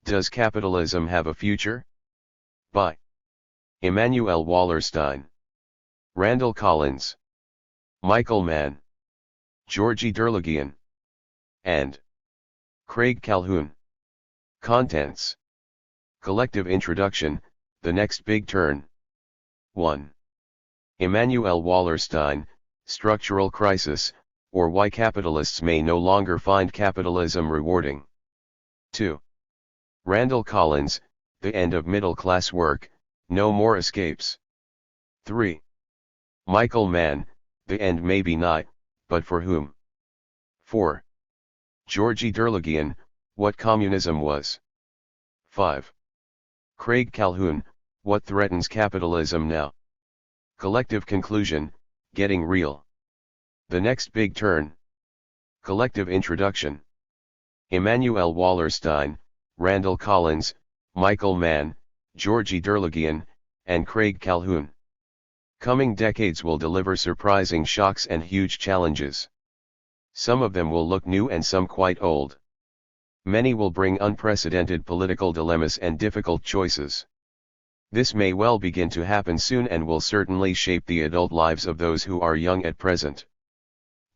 Does Capitalism Have a Future? By Immanuel Wallerstein, Randall Collins, Michael Mann, Georgi Derligian, and Craig Calhoun. Contents. Collective Introduction, The Next Big Turn. 1. Immanuel Wallerstein, Structural Crisis, or Why Capitalists May No Longer Find Capitalism Rewarding. 2. Randall Collins, The End of Middle-Class Work, No More Escapes. 3. Michael Mann, The End May Be Nigh, But For Whom? 4. Georgi Derligian, What Communism Was. 5. Craig Calhoun, What Threatens Capitalism Now? Collective Conclusion, Getting Real. The Next Big Turn. Collective Introduction. Immanuel Wallerstein, Randall Collins, Michael Mann, Georgi Derligian, and Craig Calhoun. Coming decades will deliver surprising shocks and huge challenges. Some of them will look new and some quite old. Many will bring unprecedented political dilemmas and difficult choices. This may well begin to happen soon and will certainly shape the adult lives of those who are young at present.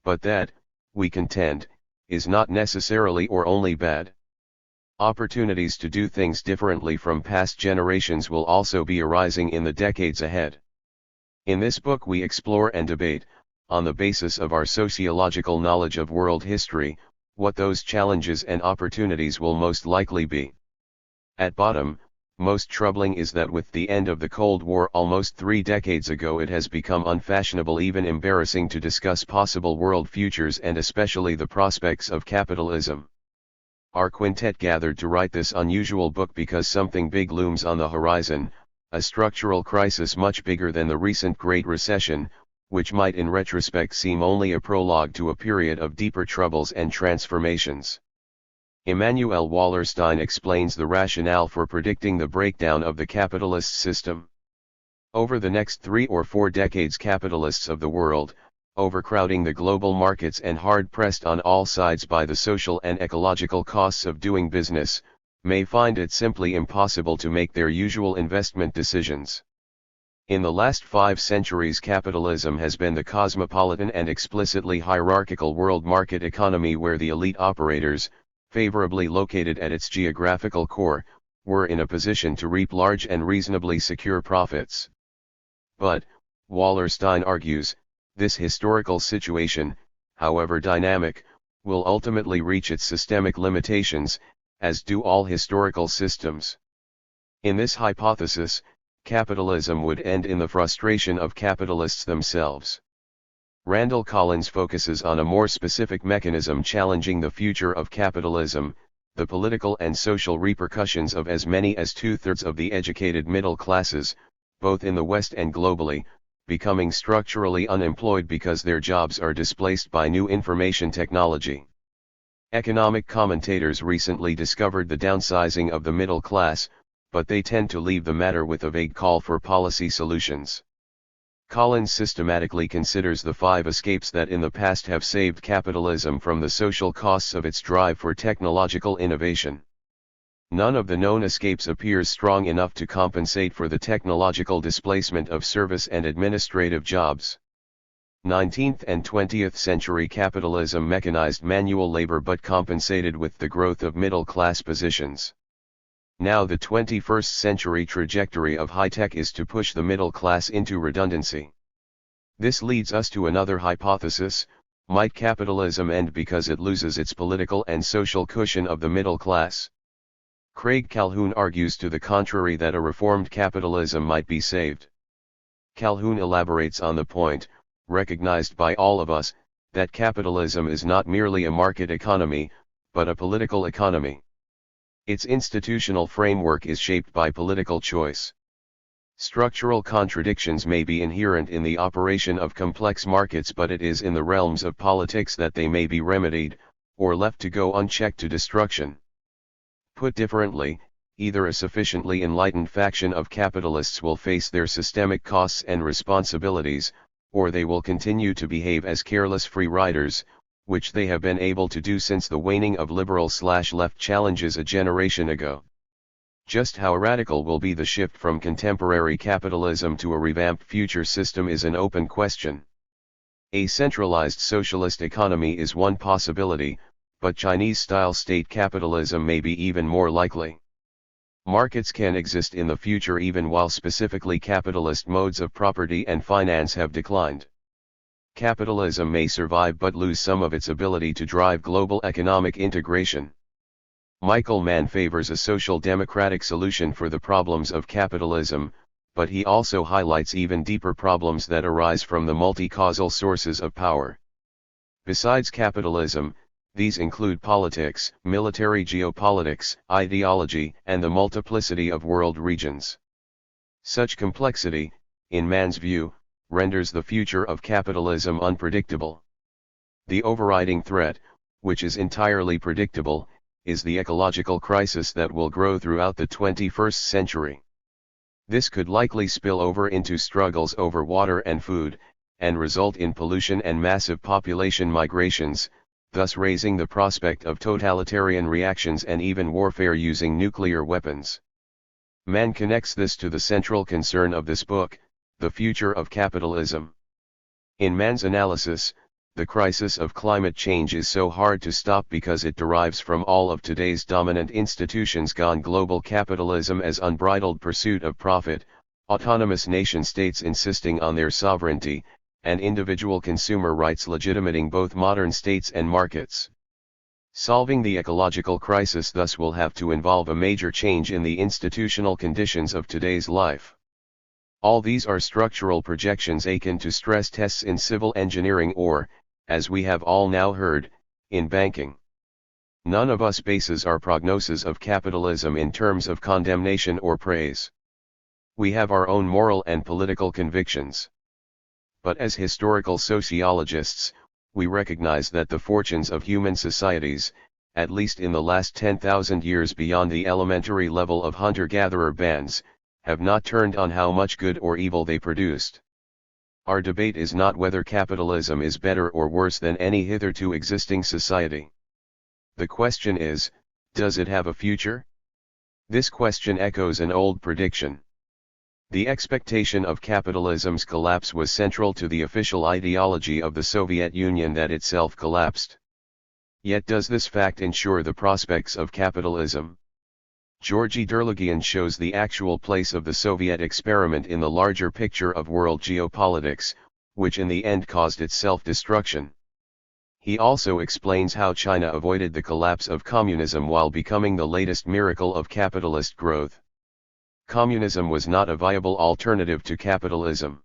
But that, we contend, is not necessarily or only bad. Opportunities to do things differently from past generations will also be arising in the decades ahead. In this book we explore and debate, on the basis of our sociological knowledge of world history, what those challenges and opportunities will most likely be. At bottom, most troubling is that with the end of the Cold War almost 3 decades ago it has become unfashionable, even embarrassing, to discuss possible world futures and especially the prospects of capitalism. Our quintet gathered to write this unusual book because something big looms on the horizon, a structural crisis much bigger than the recent Great Recession, which might in retrospect seem only a prologue to a period of deeper troubles and transformations. Immanuel Wallerstein explains the rationale for predicting the breakdown of the capitalist system. Over the next 3 or 4 decades, capitalists of the world, overcrowding the global markets and hard-pressed on all sides by the social and ecological costs of doing business, may find it simply impossible to make their usual investment decisions. In the last 5 centuries, capitalism has been the cosmopolitan and explicitly hierarchical world market economy where the elite operators, favorably located at its geographical core, were in a position to reap large and reasonably secure profits. But, Wallerstein argues, this historical situation, however dynamic, will ultimately reach its systemic limitations, as do all historical systems. In this hypothesis, capitalism would end in the frustration of capitalists themselves. Randall Collins focuses on a more specific mechanism challenging the future of capitalism, the political and social repercussions of as many as 2/3 of the educated middle classes, both in the West and globally, becoming structurally unemployed because their jobs are displaced by new information technology. Economic commentators recently discovered the downsizing of the middle class, but they tend to leave the matter with a vague call for policy solutions. Collins systematically considers the 5 escapes that in the past have saved capitalism from the social costs of its drive for technological innovation. None of the known escapes appears strong enough to compensate for the technological displacement of service and administrative jobs. 19th and 20th century capitalism mechanized manual labor but compensated with the growth of middle-class positions. Now the 21st century trajectory of high-tech is to push the middle class into redundancy. This leads us to another hypothesis: might capitalism end because it loses its political and social cushion of the middle class? Craig Calhoun argues to the contrary, that a reformed capitalism might be saved. Calhoun elaborates on the point, recognized by all of us, that capitalism is not merely a market economy, but a political economy. Its institutional framework is shaped by political choice. Structural contradictions may be inherent in the operation of complex markets, but it is in the realms of politics that they may be remedied, or left to go unchecked to destruction. Put differently, either a sufficiently enlightened faction of capitalists will face their systemic costs and responsibilities, or they will continue to behave as careless free riders, which they have been able to do since the waning of liberal/left challenges a generation ago. Just how radical will be the shift from contemporary capitalism to a revamped future system is an open question. A centralized socialist economy is one possibility, but Chinese-style state capitalism may be even more likely. Markets can exist in the future even while specifically capitalist modes of property and finance have declined. Capitalism may survive but lose some of its ability to drive global economic integration. Michael Mann favors a social democratic solution for the problems of capitalism, but he also highlights even deeper problems that arise from the multi-causal sources of power. Besides capitalism, these include politics, military geopolitics, ideology, and the multiplicity of world regions. Such complexity, in Mann's view, renders the future of capitalism unpredictable. The overriding threat, which is entirely predictable, is the ecological crisis that will grow throughout the 21st century. This could likely spill over into struggles over water and food, and result in pollution and massive population migrations, thus raising the prospect of totalitarian reactions and even warfare using nuclear weapons. Mann connects this to the central concern of this book, the future of capitalism. In Mann's analysis, the crisis of climate change is so hard to stop because it derives from all of today's dominant institutions gone global: capitalism as unbridled pursuit of profit, autonomous nation-states insisting on their sovereignty, and individual consumer rights legitimating both modern states and markets. Solving the ecological crisis thus will have to involve a major change in the institutional conditions of today's life. All these are structural projections akin to stress tests in civil engineering or, as we have all now heard, in banking. None of us bases our prognosis of capitalism in terms of condemnation or praise. We have our own moral and political convictions. But as historical sociologists, we recognize that the fortunes of human societies, at least in the last 10,000 years beyond the elementary level of hunter-gatherer bands, have not turned on how much good or evil they produced. Our debate is not whether capitalism is better or worse than any hitherto existing society. The question is, does it have a future? This question echoes an old prediction. The expectation of capitalism's collapse was central to the official ideology of the Soviet Union that itself collapsed. Yet does this fact ensure the prospects of capitalism? Georgy Derligian shows the actual place of the Soviet experiment in the larger picture of world geopolitics, which in the end caused its self-destruction. He also explains how China avoided the collapse of communism while becoming the latest miracle of capitalist growth. Communism was not a viable alternative to capitalism.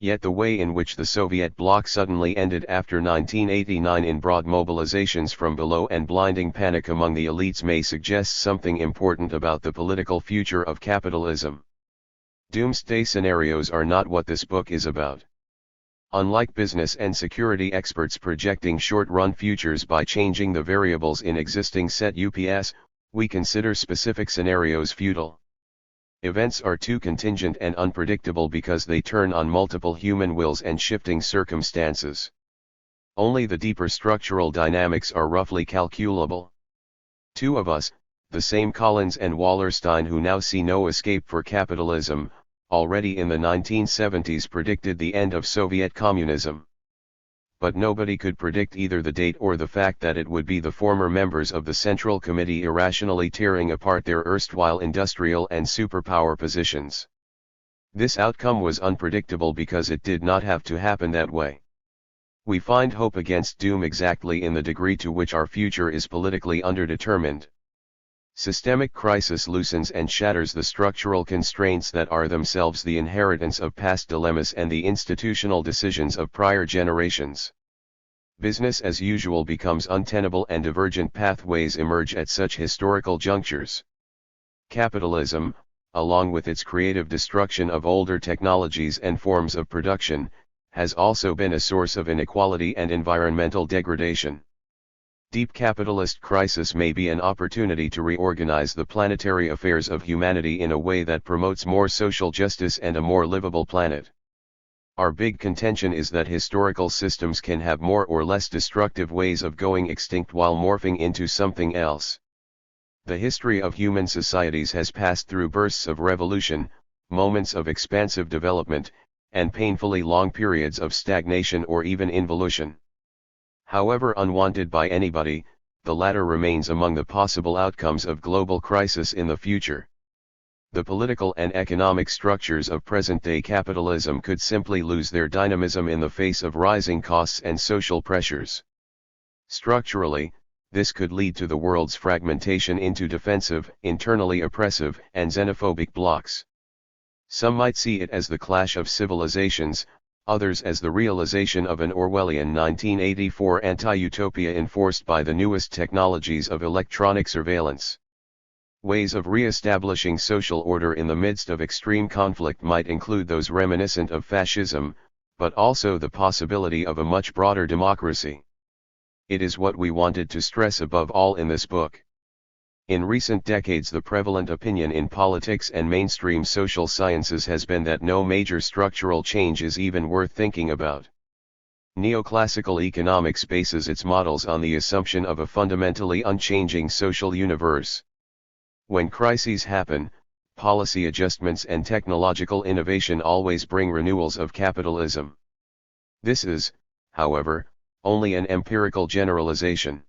Yet the way in which the Soviet bloc suddenly ended after 1989 in broad mobilizations from below and blinding panic among the elites may suggest something important about the political future of capitalism. Doomsday scenarios are not what this book is about. Unlike business and security experts projecting short-run futures by changing the variables in existing set UPS, we consider specific scenarios futile. Events are too contingent and unpredictable because they turn on multiple human wills and shifting circumstances. Only the deeper structural dynamics are roughly calculable. Two of us, the same Collins and Wallerstein who now see no escape for capitalism, already in the 1970s predicted the end of Soviet communism. But nobody could predict either the date or the fact that it would be the former members of the Central Committee irrationally tearing apart their erstwhile industrial and superpower positions. This outcome was unpredictable because it did not have to happen that way. We find hope against doom exactly in the degree to which our future is politically underdetermined. Systemic crisis loosens and shatters the structural constraints that are themselves the inheritance of past dilemmas and the institutional decisions of prior generations. Business as usual becomes untenable and divergent pathways emerge at such historical junctures. Capitalism, along with its creative destruction of older technologies and forms of production, has also been a source of inequality and environmental degradation. Deep capitalist crisis may be an opportunity to reorganize the planetary affairs of humanity in a way that promotes more social justice and a more livable planet. Our big contention is that historical systems can have more or less destructive ways of going extinct while morphing into something else. The history of human societies has passed through bursts of revolution, moments of expansive development, and painfully long periods of stagnation or even involution. However unwanted by anybody, the latter remains among the possible outcomes of global crisis in the future. The political and economic structures of present-day capitalism could simply lose their dynamism in the face of rising costs and social pressures. Structurally, this could lead to the world's fragmentation into defensive, internally oppressive, and xenophobic blocs. Some might see it as the clash of civilizations, others as the realization of an Orwellian 1984 anti-utopia enforced by the newest technologies of electronic surveillance. Ways of re-establishing social order in the midst of extreme conflict might include those reminiscent of fascism, but also the possibility of a much broader democracy. It is what we wanted to stress above all in this book. In recent decades, the prevalent opinion in politics and mainstream social sciences has been that no major structural change is even worth thinking about. Neoclassical economics bases its models on the assumption of a fundamentally unchanging social universe. When crises happen, policy adjustments and technological innovation always bring renewals of capitalism. This is, however, only an empirical generalization.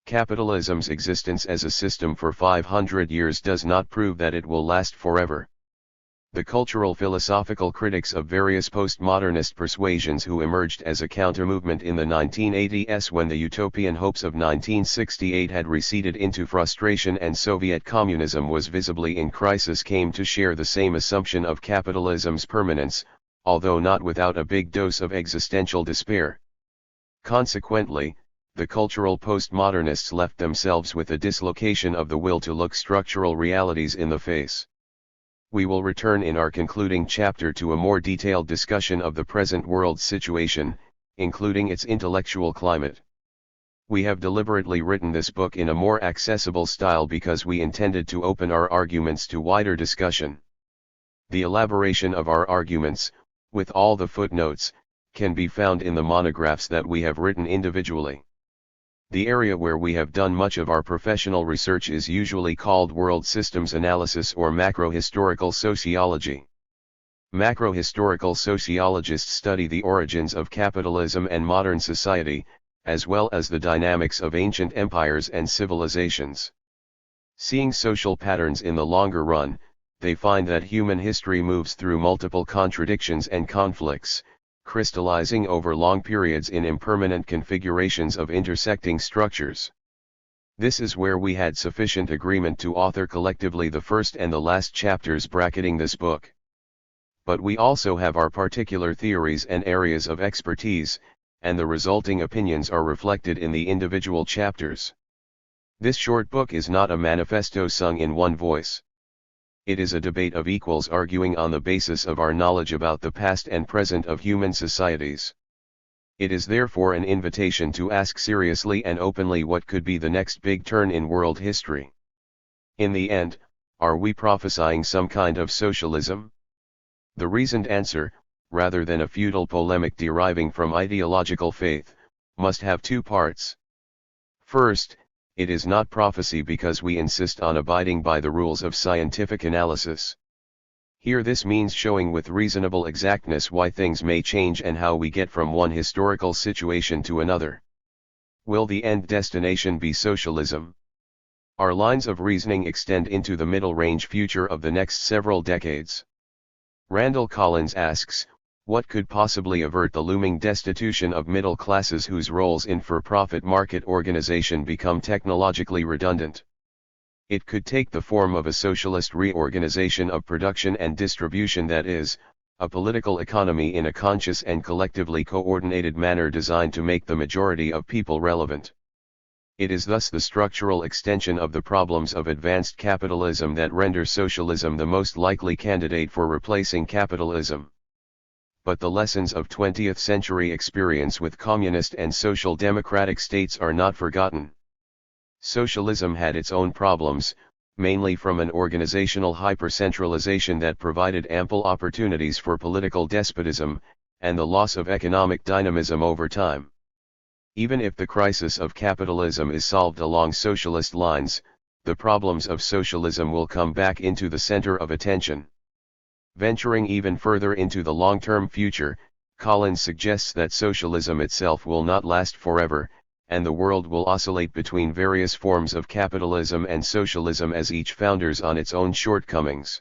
Capitalism's existence as a system for 500 years does not prove that it will last forever. The cultural philosophical critics of various postmodernist persuasions who emerged as a counter-movement in the 1980s when the utopian hopes of 1968 had receded into frustration and Soviet communism was visibly in crisis came to share the same assumption of capitalism's permanence, although not without a big dose of existential despair. Consequently, the cultural postmodernists left themselves with a dislocation of the will to look structural realities in the face. We will return in our concluding chapter to a more detailed discussion of the present world situation, including its intellectual climate. We have deliberately written this book in a more accessible style because we intended to open our arguments to wider discussion. The elaboration of our arguments, with all the footnotes, can be found in the monographs that we have written individually. The area where we have done much of our professional research is usually called world systems analysis or macro-historical sociology. Macro-historical sociologists study the origins of capitalism and modern society, as well as the dynamics of ancient empires and civilizations. Seeing social patterns in the longer run, they find that human history moves through multiple contradictions and conflicts, crystallizing over long periods in impermanent configurations of intersecting structures. This is where we had sufficient agreement to author collectively the first and the last chapters bracketing this book. But we also have our particular theories and areas of expertise, and the resulting opinions are reflected in the individual chapters. This short book is not a manifesto sung in one voice. It is a debate of equals arguing on the basis of our knowledge about the past and present of human societies. It is therefore an invitation to ask seriously and openly what could be the next big turn in world history. In the end, are we prophesying some kind of socialism? The reasoned answer, rather than a futile polemic deriving from ideological faith, must have two parts. First, it is not prophecy because we insist on abiding by the rules of scientific analysis. Here this means showing with reasonable exactness why things may change and how we get from one historical situation to another. Will the end destination be socialism? Our lines of reasoning extend into the middle-range future of the next several decades. Randall Collins asks, what could possibly avert the looming destitution of middle classes whose roles in for-profit market organization become technologically redundant? It could take the form of a socialist reorganization of production and distribution, that is, a political economy in a conscious and collectively coordinated manner designed to make the majority of people relevant. It is thus the structural extension of the problems of advanced capitalism that render socialism the most likely candidate for replacing capitalism. But the lessons of 20th century experience with communist and social democratic states are not forgotten. Socialism had its own problems, mainly from an organizational hypercentralization that provided ample opportunities for political despotism, and the loss of economic dynamism over time. Even if the crisis of capitalism is solved along socialist lines, the problems of socialism will come back into the center of attention. Venturing even further into the long-term future, Collins suggests that socialism itself will not last forever, and the world will oscillate between various forms of capitalism and socialism as each founders on its own shortcomings.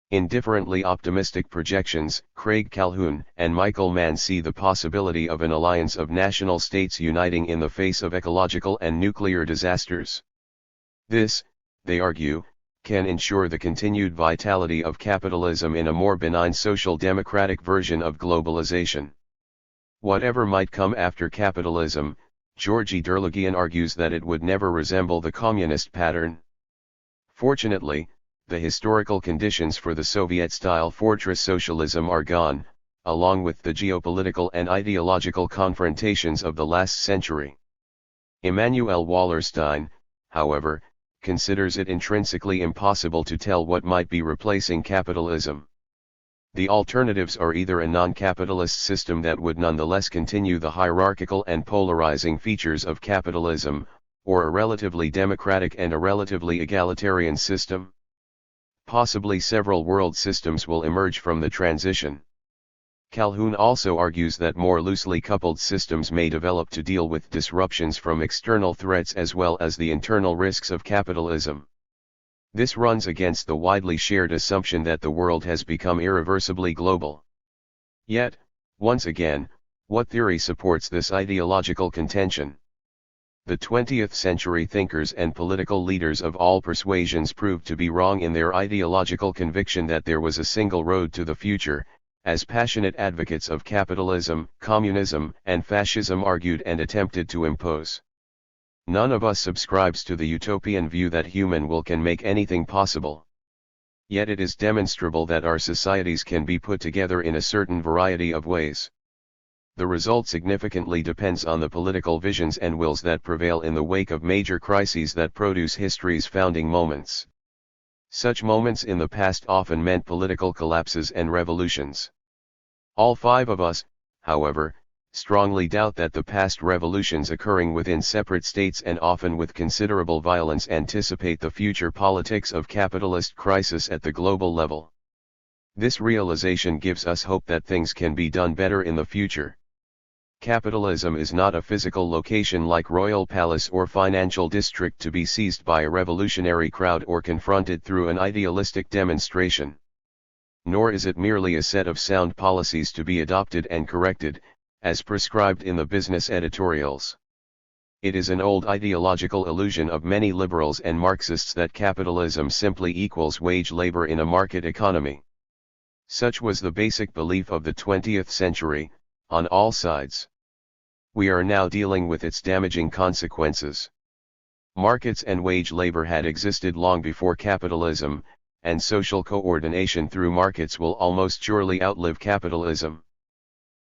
In differently optimistic projections, Craig Calhoun and Michael Mann see the possibility of an alliance of national states uniting in the face of ecological and nuclear disasters. This, they argue, can ensure the continued vitality of capitalism in a more benign social democratic version of globalization. Whatever might come after capitalism, Georgy Derlegian argues that it would never resemble the communist pattern. Fortunately, the historical conditions for the Soviet-style fortress socialism are gone, along with the geopolitical and ideological confrontations of the last century. Immanuel Wallerstein, however, considers it intrinsically impossible to tell what might be replacing capitalism. The alternatives are either a non-capitalist system that would nonetheless continue the hierarchical and polarizing features of capitalism, or a relatively democratic and a relatively egalitarian system. Possibly several world systems will emerge from the transition. Calhoun also argues that more loosely coupled systems may develop to deal with disruptions from external threats as well as the internal risks of capitalism. This runs against the widely shared assumption that the world has become irreversibly global. Yet, once again, what theory supports this ideological contention? The 20th century thinkers and political leaders of all persuasions proved to be wrong in their ideological conviction that there was a single road to the future, as passionate advocates of capitalism, communism, and fascism argued and attempted to impose. None of us subscribes to the utopian view that human will can make anything possible. Yet it is demonstrable that our societies can be put together in a certain variety of ways. The result significantly depends on the political visions and wills that prevail in the wake of major crises that produce history's founding moments. Such moments in the past often meant political collapses and revolutions. All five of us, however, strongly doubt that the past revolutions occurring within separate states and often with considerable violence anticipate the future politics of capitalist crisis at the global level. This realization gives us hope that things can be done better in the future. Capitalism is not a physical location like royal palace or financial district to be seized by a revolutionary crowd or confronted through an idealistic demonstration. Nor is it merely a set of sound policies to be adopted and corrected, as prescribed in the business editorials. It is an old ideological illusion of many liberals and Marxists that capitalism simply equals wage labor in a market economy. Such was the basic belief of the 20th century, on all sides. We are now dealing with its damaging consequences. Markets and wage labor had existed long before capitalism, and social coordination through markets will almost surely outlive capitalism.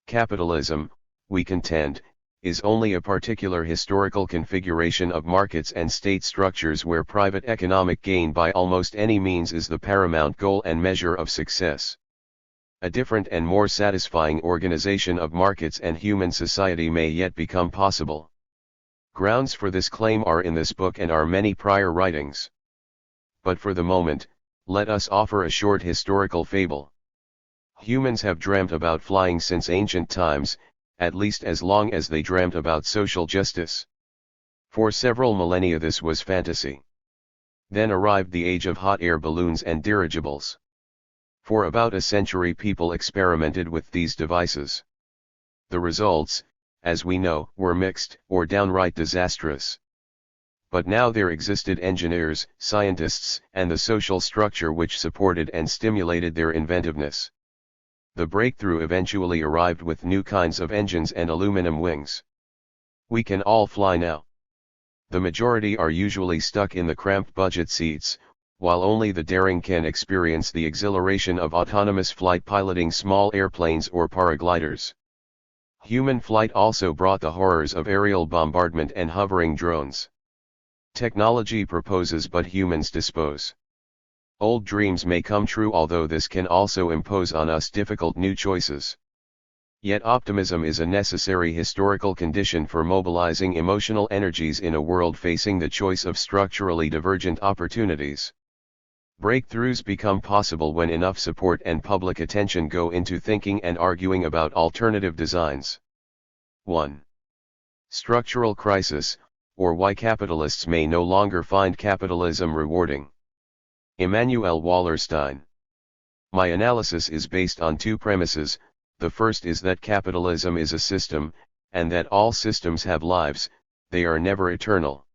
Capitalism, we contend, is only a particular historical configuration of markets and state structures where private economic gain by almost any means is the paramount goal and measure of success. A different and more satisfying organization of markets and human society may yet become possible. Grounds for this claim are in this book and our many prior writings. But for the moment, let us offer a short historical fable. Humans have dreamt about flying since ancient times, at least as long as they dreamt about social justice. For several millennia this was fantasy. Then arrived the age of hot air balloons and dirigibles. For about a century people experimented with these devices. The results, as we know, were mixed or downright disastrous. But now there existed engineers, scientists, and the social structure which supported and stimulated their inventiveness. The breakthrough eventually arrived with new kinds of engines and aluminum wings. We can all fly now. The majority are usually stuck in the cramped budget seats, while only the daring can experience the exhilaration of autonomous flight piloting small airplanes or paragliders. Human flight also brought the horrors of aerial bombardment and hovering drones. Technology proposes but humans dispose. Old dreams may come true, although this can also impose on us difficult new choices. Yet optimism is a necessary historical condition for mobilizing emotional energies in a world facing the choice of structurally divergent opportunities. Breakthroughs become possible when enough support and public attention go into thinking and arguing about alternative designs. 1. Structural crisis, or why capitalists may no longer find capitalism rewarding. Immanuel Wallerstein. My analysis is based on two premises. The first is that capitalism is a system, and that all systems have lives, they are never eternal.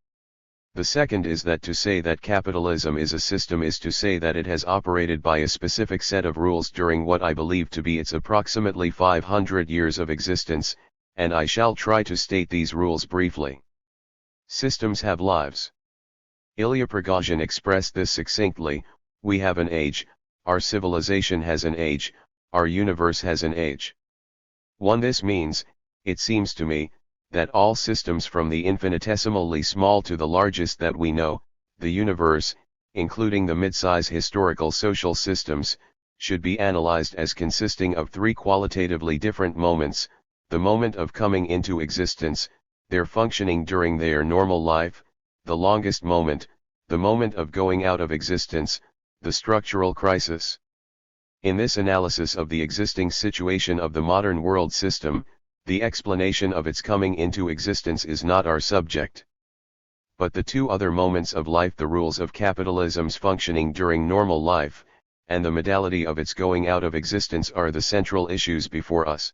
The second is that to say that capitalism is a system is to say that it has operated by a specific set of rules during what I believe to be its approximately 500 years of existence, and I shall try to state these rules briefly. Systems have lives. Ilya Prigozhin expressed this succinctly: we have an age, our civilization has an age, our universe has an age. 1. This means, it seems to me, that all systems from the infinitesimally small to the largest that we know, the universe, including the mid-size historical social systems, should be analyzed as consisting of three qualitatively different moments: the moment of coming into existence, their functioning during their normal life, the longest moment, the moment of going out of existence, the structural crisis. In this analysis of the existing situation of the modern world system, the explanation of its coming into existence is not our subject. But the two other moments of life, the rules of capitalism's functioning during normal life, and the modality of its going out of existence, are the central issues before us.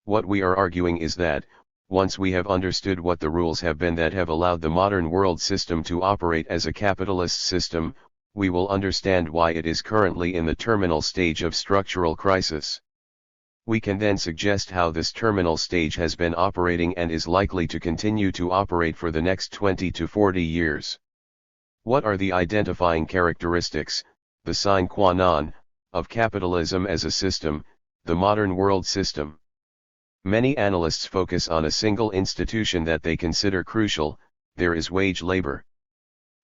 What we are arguing is that, once we have understood what the rules have been that have allowed the modern world system to operate as a capitalist system, we will understand why it is currently in the terminal stage of structural crisis. We can then suggest how this terminal stage has been operating and is likely to continue to operate for the next 20 to 40 years. What are the identifying characteristics, the sine qua non, of capitalism as a system, the modern world system? Many analysts focus on a single institution that they consider crucial: there is wage labor.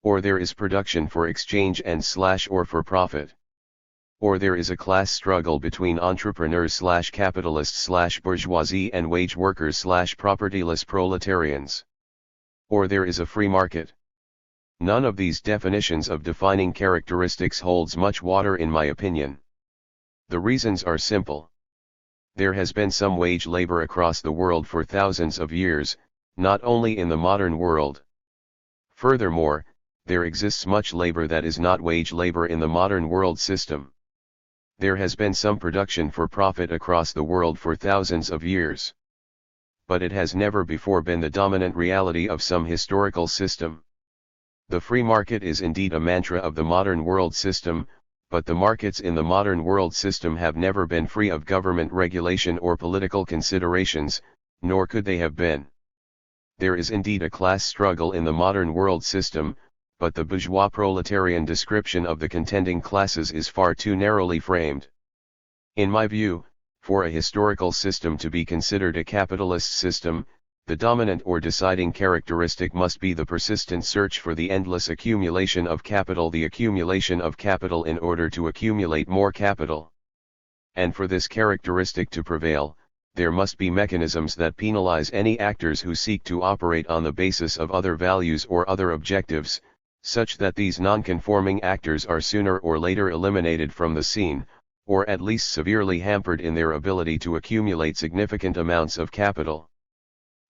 Or there is production for exchange and or for profit. Or there is a class struggle between entrepreneurs/capitalists/ bourgeoisie and wage workers/propertyless proletarians. Or there is a free market. None of these definitions of defining characteristics holds much water in my opinion. The reasons are simple. There has been some wage labor across the world for thousands of years, not only in the modern world. Furthermore, there exists much labor that is not wage labor in the modern world system. There has been some production for profit across the world for thousands of years. But it has never before been the dominant reality of some historical system. The free market is indeed a mantra of the modern world system, but the markets in the modern world system have never been free of government regulation or political considerations, nor could they have been. There is indeed a class struggle in the modern world system, but the bourgeois proletarian description of the contending classes is far too narrowly framed. In my view, for a historical system to be considered a capitalist system, the dominant or deciding characteristic must be the persistent search for the endless accumulation of capital, the accumulation of capital in order to accumulate more capital. And for this characteristic to prevail, there must be mechanisms that penalize any actors who seek to operate on the basis of other values or other objectives, such that these non-conforming actors are sooner or later eliminated from the scene, or at least severely hampered in their ability to accumulate significant amounts of capital.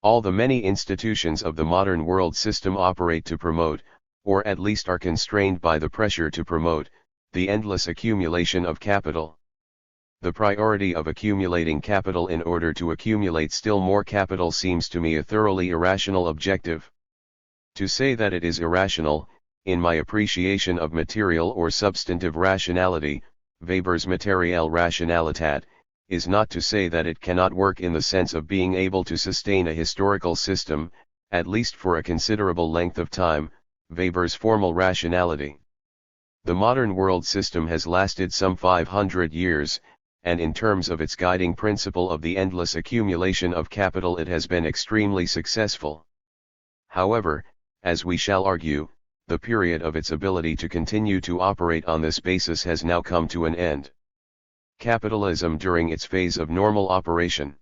All the many institutions of the modern world system operate to promote, or at least are constrained by the pressure to promote, the endless accumulation of capital. The priority of accumulating capital in order to accumulate still more capital seems to me a thoroughly irrational objective. To say that it is irrational, in my appreciation of material or substantive rationality, Weber's materielle Rationalität, is not to say that it cannot work in the sense of being able to sustain a historical system, at least for a considerable length of time, Weber's formal rationality. The modern world system has lasted some 500 years, and in terms of its guiding principle of the endless accumulation of capital it has been extremely successful. However, as we shall argue, the period of its ability to continue to operate on this basis has now come to an end. Capitalism during its phase of normal operation.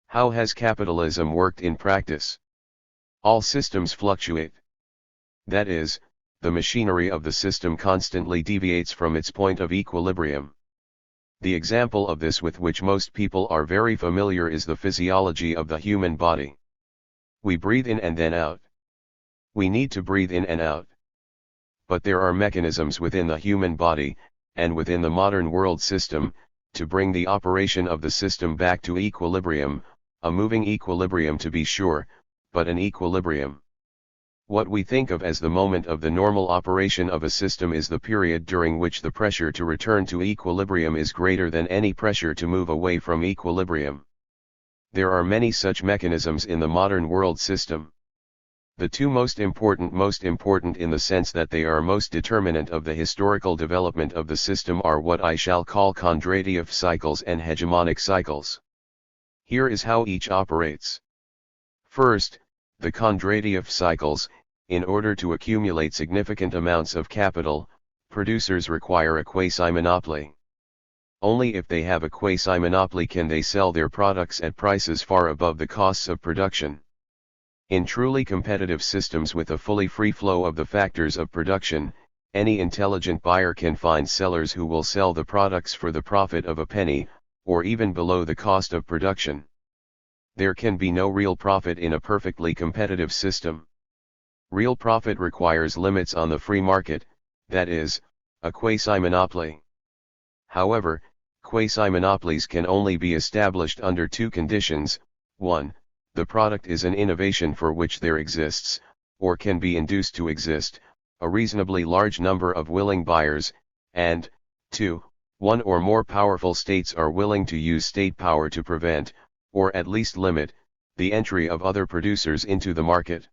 How has capitalism worked in practice? All systems fluctuate. That is, the machinery of the system constantly deviates from its point of equilibrium. The example of this with which most people are very familiar is the physiology of the human body. We breathe in and then out. We need to breathe in and out. But there are mechanisms within the human body, and within the modern world system, to bring the operation of the system back to equilibrium, a moving equilibrium to be sure, but an equilibrium. What we think of as the moment of the normal operation of a system is the period during which the pressure to return to equilibrium is greater than any pressure to move away from equilibrium. There are many such mechanisms in the modern world system. The two most important in the sense that they are most determinant of the historical development of the system are what I shall call Kondratiev cycles and hegemonic cycles. Here is how each operates. First, the Kondratiev cycles. In order to accumulate significant amounts of capital, producers require a quasi-monopoly. Only if they have a quasi-monopoly can they sell their products at prices far above the costs of production. In truly competitive systems with a fully free flow of the factors of production, any intelligent buyer can find sellers who will sell the products for the profit of a penny, or even below the cost of production. There can be no real profit in a perfectly competitive system. Real profit requires limits on the free market, that is, a quasi-monopoly. However, quasi-monopolies can only be established under two conditions: 1. The product is an innovation for which there exists, or can be induced to exist, a reasonably large number of willing buyers, and 2. One or more powerful states are willing to use state power to prevent, or at least limit, the entry of other producers into the market.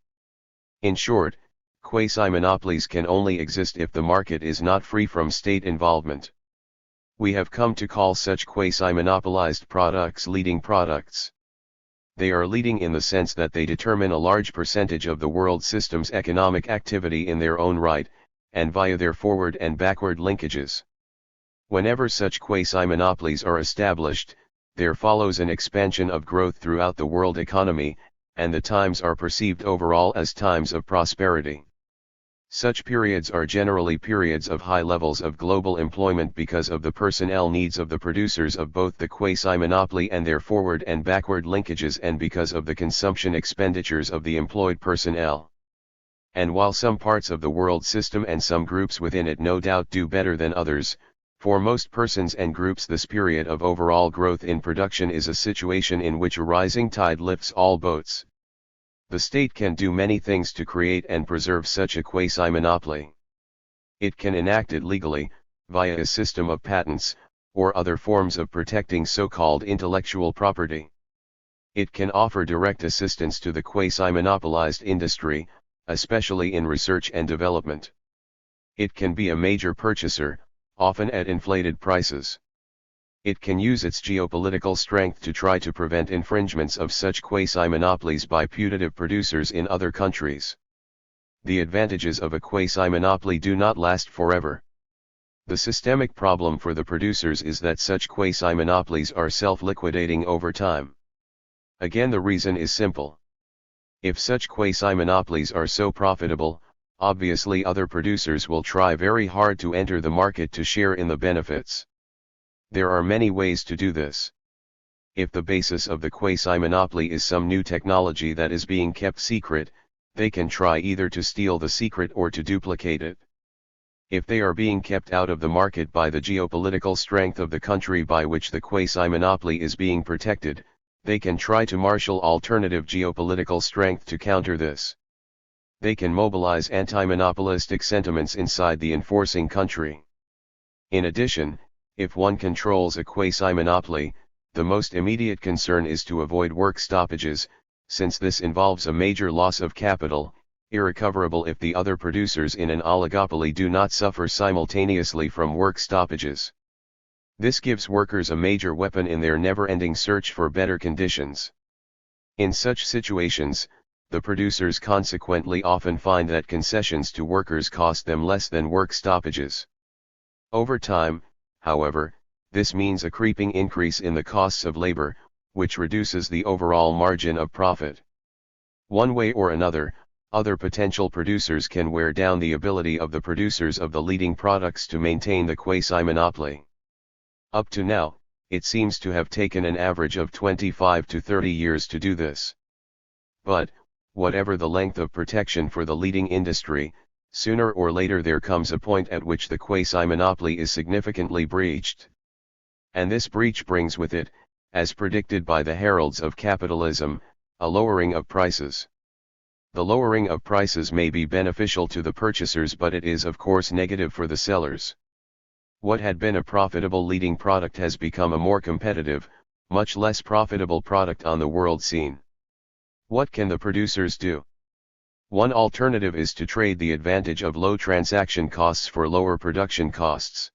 In short, quasi-monopolies can only exist if the market is not free from state involvement. We have come to call such quasi-monopolized products leading products. They are leading in the sense that they determine a large percentage of the world system's economic activity in their own right, and via their forward and backward linkages. Whenever such quasi-monopolies are established, there follows an expansion of growth throughout the world economy, and the times are perceived overall as times of prosperity. Such periods are generally periods of high levels of global employment because of the personnel needs of the producers of both the quasi-monopoly and their forward and backward linkages, and because of the consumption expenditures of the employed personnel. And while some parts of the world system and some groups within it no doubt do better than others, for most persons and groups this period of overall growth in production is a situation in which a rising tide lifts all boats. The state can do many things to create and preserve such a quasi-monopoly. It can enact it legally, via a system of patents, or other forms of protecting so-called intellectual property. It can offer direct assistance to the quasi-monopolized industry, especially in research and development. It can be a major purchaser, often at inflated prices. It can use its geopolitical strength to try to prevent infringements of such quasi-monopolies by putative producers in other countries. The advantages of a quasi-monopoly do not last forever. The systemic problem for the producers is that such quasi-monopolies are self-liquidating over time. Again, the reason is simple. If such quasi-monopolies are so profitable, obviously other producers will try very hard to enter the market to share in the benefits. There are many ways to do this. If the basis of the quasi-monopoly is some new technology that is being kept secret, they can try either to steal the secret or to duplicate it. If they are being kept out of the market by the geopolitical strength of the country by which the quasi-monopoly is being protected, they can try to marshal alternative geopolitical strength to counter this. They can mobilize anti-monopolistic sentiments inside the enforcing country. In addition, if one controls a quasi-monopoly, the most immediate concern is to avoid work stoppages, since this involves a major loss of capital, irrecoverable if the other producers in an oligopoly do not suffer simultaneously from work stoppages. This gives workers a major weapon in their never-ending search for better conditions. In such situations, the producers consequently often find that concessions to workers cost them less than work stoppages. Over time, however, This means a creeping increase in the costs of labor, which reduces the overall margin of profit. One way or another, other potential producers can wear down the ability of the producers of the leading products to maintain the quasi-monopoly. Up to now, it seems to have taken an average of 25 to 30 years to do this. But, whatever the length of protection for the leading industry, sooner or later there comes a point at which the quasi-monopoly is significantly breached. And this breach brings with it, as predicted by the heralds of capitalism, a lowering of prices. The lowering of prices may be beneficial to the purchasers, but it is of course negative for the sellers. What had been a profitable leading product has become a more competitive, much less profitable product on the world scene. What can the producers do? One alternative is to trade the advantage of low transaction costs for lower production costs.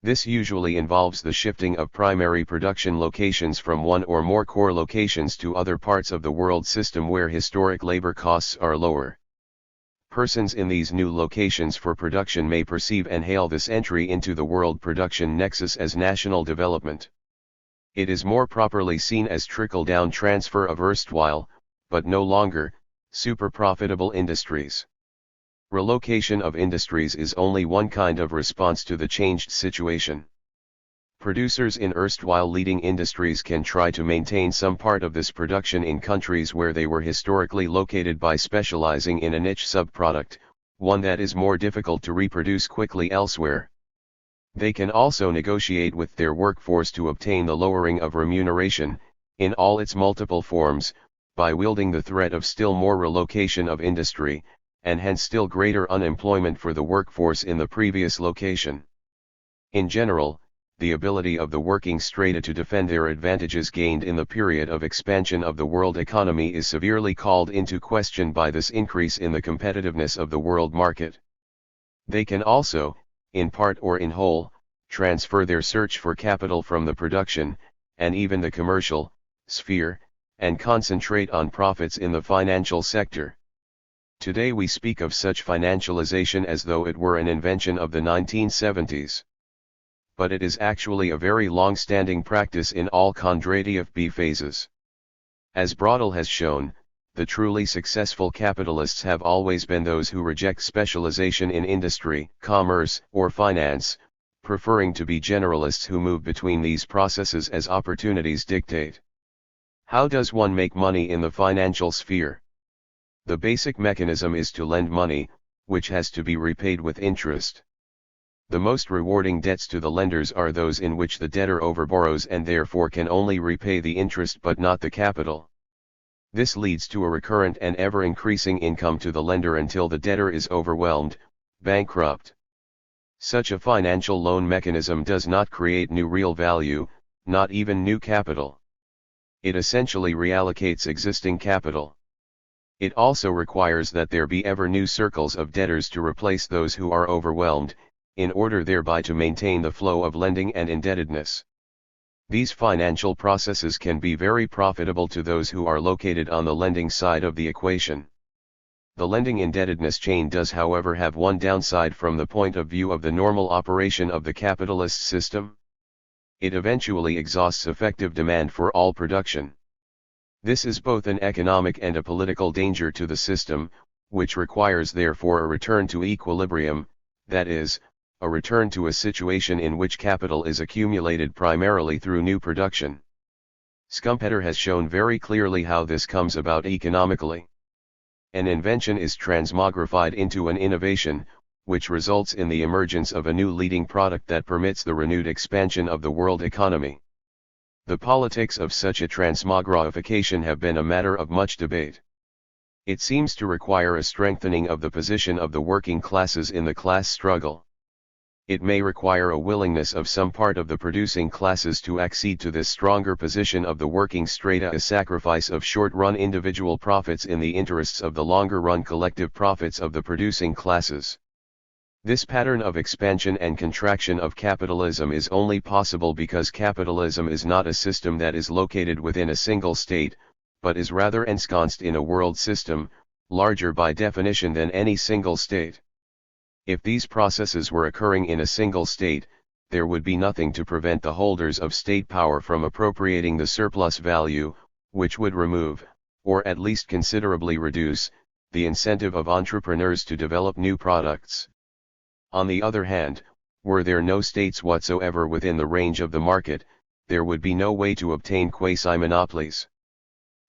This usually involves the shifting of primary production locations from one or more core locations to other parts of the world system where historic labor costs are lower. Persons in these new locations for production may perceive and hail this entry into the world production nexus as national development. It is more properly seen as trickle-down transfer of erstwhile, but no longer, super profitable industries. Relocation of industries is only one kind of response to the changed situation. Producers in erstwhile leading industries can try to maintain some part of this production in countries where they were historically located by specializing in a niche subproduct, one that is more difficult to reproduce quickly elsewhere. They can also negotiate with their workforce to obtain the lowering of remuneration, in all its multiple forms, by wielding the threat of still more relocation of industry, and hence still greater unemployment for the workforce in the previous location. In general, the ability of the working strata to defend their advantages gained in the period of expansion of the world economy is severely called into question by this increase in the competitiveness of the world market. They can also, in part or in whole, transfer their search for capital from the production, and even the commercial, sphere, and concentrate on profits in the financial sector. Today we speak of such financialization as though it were an invention of the 1970s. But it is actually a very long-standing practice in all Kondratiev B phases. As Randall has shown, the truly successful capitalists have always been those who reject specialization in industry, commerce, or finance, preferring to be generalists who move between these processes as opportunities dictate. How does one make money in the financial sphere? The basic mechanism is to lend money, which has to be repaid with interest. The most rewarding debts to the lenders are those in which the debtor overborrows and therefore can only repay the interest but not the capital. This leads to a recurrent and ever-increasing income to the lender until the debtor is overwhelmed, bankrupt. Such a financial loan mechanism does not create new real value, not even new capital. It essentially reallocates existing capital. It also requires that there be ever new circles of debtors to replace those who are overwhelmed, in order thereby to maintain the flow of lending and indebtedness. These financial processes can be very profitable to those who are located on the lending side of the equation. The lending indebtedness chain does however have one downside from the point of view of the normal operation of the capitalist system. It eventually exhausts effective demand for all production. This is both an economic and a political danger to the system, which requires therefore a return to equilibrium, that is, a return to a situation in which capital is accumulated primarily through new production. Schumpeter has shown very clearly how this comes about economically. An invention is transmogrified into an innovation, which results in the emergence of a new leading product that permits the renewed expansion of the world economy. The politics of such a transmogrification have been a matter of much debate. It seems to require a strengthening of the position of the working classes in the class struggle. It may require a willingness of some part of the producing classes to accede to this stronger position of the working strata, a sacrifice of short-run individual profits in the interests of the longer-run collective profits of the producing classes. This pattern of expansion and contraction of capitalism is only possible because capitalism is not a system that is located within a single state, but is rather ensconced in a world system, larger by definition than any single state. If these processes were occurring in a single state, there would be nothing to prevent the holders of state power from appropriating the surplus value, which would remove, or at least considerably reduce, the incentive of entrepreneurs to develop new products. On the other hand, were there no states whatsoever within the range of the market, there would be no way to obtain quasi-monopolies.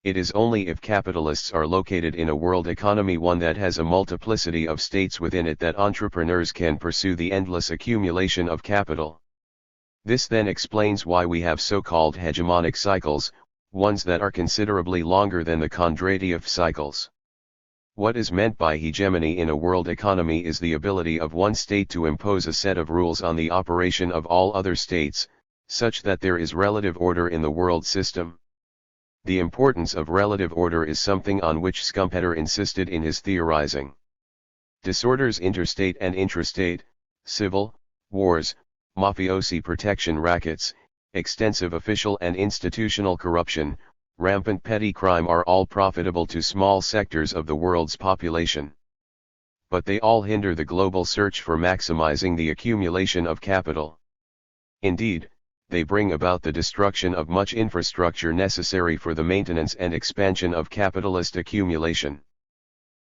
It is only if capitalists are located in a world economy, one that has a multiplicity of states within it, that entrepreneurs can pursue the endless accumulation of capital. This then explains why we have so-called hegemonic cycles, ones that are considerably longer than the Kondratiev cycles. What is meant by hegemony in a world economy is the ability of one state to impose a set of rules on the operation of all other states, such that there is relative order in the world system. The importance of relative order is something on which Schumpeter insisted in his theorizing. Disorders interstate and intrastate, civil, wars, mafiosi protection rackets, extensive official and institutional corruption, rampant petty crime are all profitable to small sectors of the world's population. But they all hinder the global search for maximizing the accumulation of capital. Indeed, they bring about the destruction of much infrastructure necessary for the maintenance and expansion of capitalist accumulation.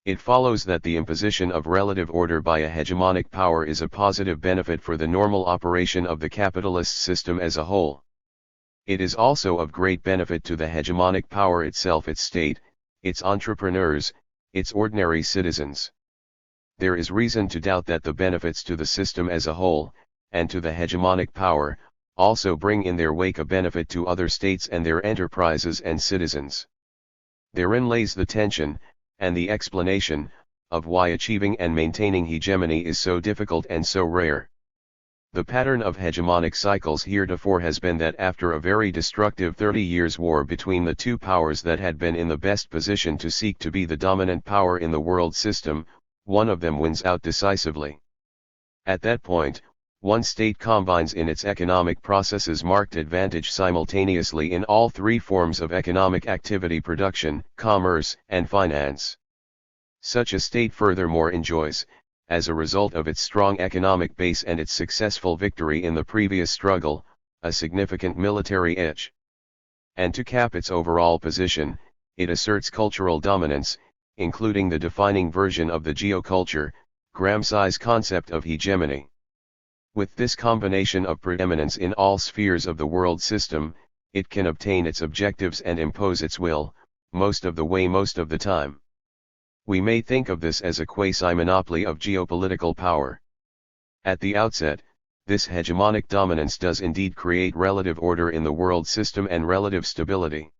It follows that the imposition of relative order by a hegemonic power is a positive benefit for the normal operation of the capitalist system as a whole. It is also of great benefit to the hegemonic power itself, its state, its entrepreneurs, its ordinary citizens. There is reason to doubt that the benefits to the system as a whole, and to the hegemonic power, also bring in their wake a benefit to other states and their enterprises and citizens. Therein lays the tension, and the explanation, of why achieving and maintaining hegemony is so difficult and so rare. The pattern of hegemonic cycles heretofore has been that after a very destructive 30 years' war between the two powers that had been in the best position to seek to be the dominant power in the world system, one of them wins out decisively. At that point, one state combines in its economic processes marked advantage simultaneously in all three forms of economic activity: production, commerce, and finance. Such a state furthermore enjoys, as a result of its strong economic base and its successful victory in the previous struggle, a significant military edge. And to cap its overall position, it asserts cultural dominance, including the defining version of the geoculture, Gramsci's concept of hegemony. With this combination of preeminence in all spheres of the world system, it can obtain its objectives and impose its will, most of the way, most of the time. We may think of this as a quasi-monopoly of geopolitical power. At the outset, this hegemonic dominance does indeed create relative order in the world system and relative stability.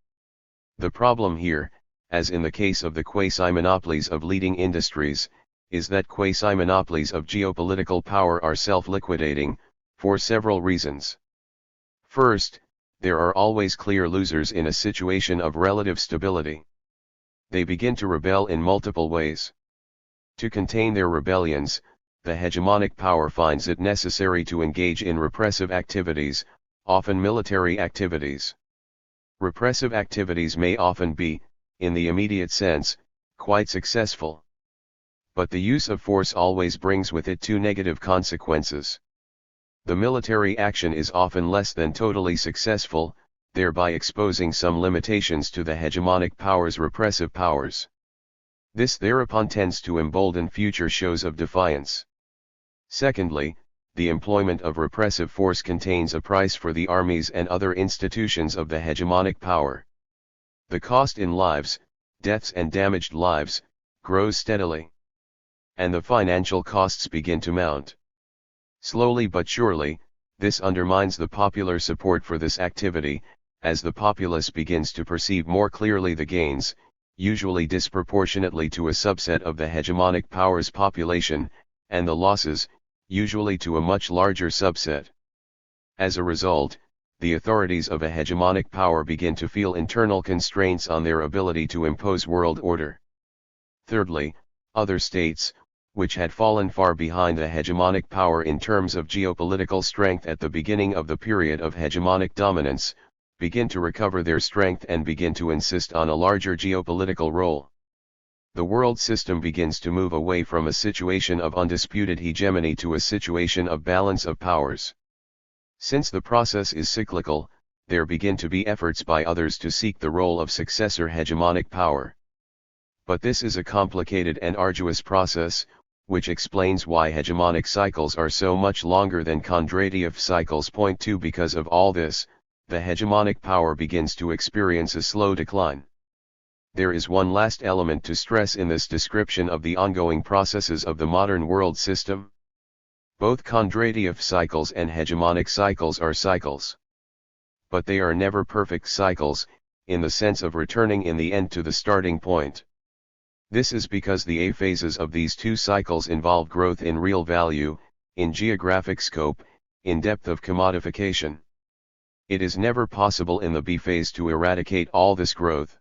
The problem here, as in the case of the quasi-monopolies of leading industries, is that quasi-monopolies of geopolitical power are self-liquidating, for several reasons. First, there are always clear losers in a situation of relative stability. They begin to rebel in multiple ways. To contain their rebellions, the hegemonic power finds it necessary to engage in repressive activities, often military activities. Repressive activities may often be, in the immediate sense, quite successful. But the use of force always brings with it two negative consequences. The military action is often less than totally successful, thereby exposing some limitations to the hegemonic power's repressive powers. This thereupon tends to embolden future shows of defiance. Secondly, the employment of repressive force contains a price for the armies and other institutions of the hegemonic power. The cost in lives, deaths and damaged lives, grows steadily. And the financial costs begin to mount. Slowly but surely, this undermines the popular support for this activity, as the populace begins to perceive more clearly the gains, usually disproportionately to a subset of the hegemonic power's population, and the losses, usually to a much larger subset. As a result, the authorities of a hegemonic power begin to feel internal constraints on their ability to impose world order. Thirdly, other states, which had fallen far behind the hegemonic power in terms of geopolitical strength at the beginning of the period of hegemonic dominance, begin to recover their strength and begin to insist on a larger geopolitical role. The world system begins to move away from a situation of undisputed hegemony to a situation of balance of powers. Since the process is cyclical, there begin to be efforts by others to seek the role of successor hegemonic power. But this is a complicated and arduous process, which explains why hegemonic cycles are so much longer than Kondratiev cycles. Point 2. Because of all this, the hegemonic power begins to experience a slow decline. There is one last element to stress in this description of the ongoing processes of the modern world system. Both Kondratiev cycles and hegemonic cycles are cycles. But they are never perfect cycles, in the sense of returning in the end to the starting point. This is because the A phases of these two cycles involve growth in real value, in geographic scope, in depth of commodification. It is never possible in the B phase to eradicate all this growth.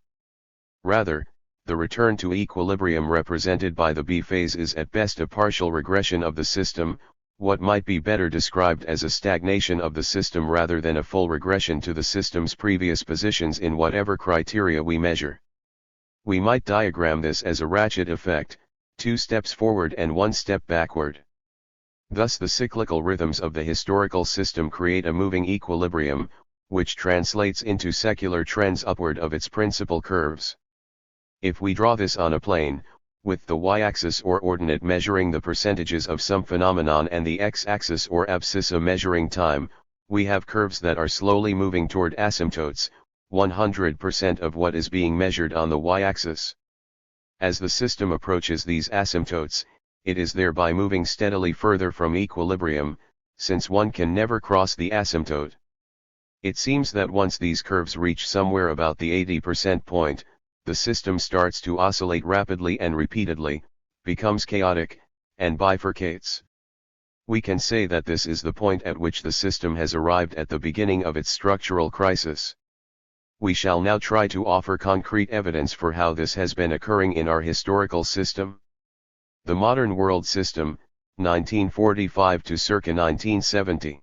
Rather, the return to equilibrium represented by the B phase is at best a partial regression of the system, what might be better described as a stagnation of the system rather than a full regression to the system's previous positions in whatever criteria we measure. We might diagram this as a ratchet effect, 2 steps forward and 1 step backward. Thus the cyclical rhythms of the historical system create a moving equilibrium, which translates into secular trends upward of its principal curves. If we draw this on a plane, with the y-axis or ordinate measuring the percentages of some phenomenon and the x-axis or abscissa measuring time, we have curves that are slowly moving toward asymptotes, 100% of what is being measured on the y-axis. As the system approaches these asymptotes, it is thereby moving steadily further from equilibrium, since one can never cross the asymptote. It seems that once these curves reach somewhere about the 80% point, the system starts to oscillate rapidly and repeatedly, becomes chaotic, and bifurcates. We can say that this is the point at which the system has arrived at the beginning of its structural crisis. We shall now try to offer concrete evidence for how this has been occurring in our historical system. The modern world system, 1945 to circa 1970.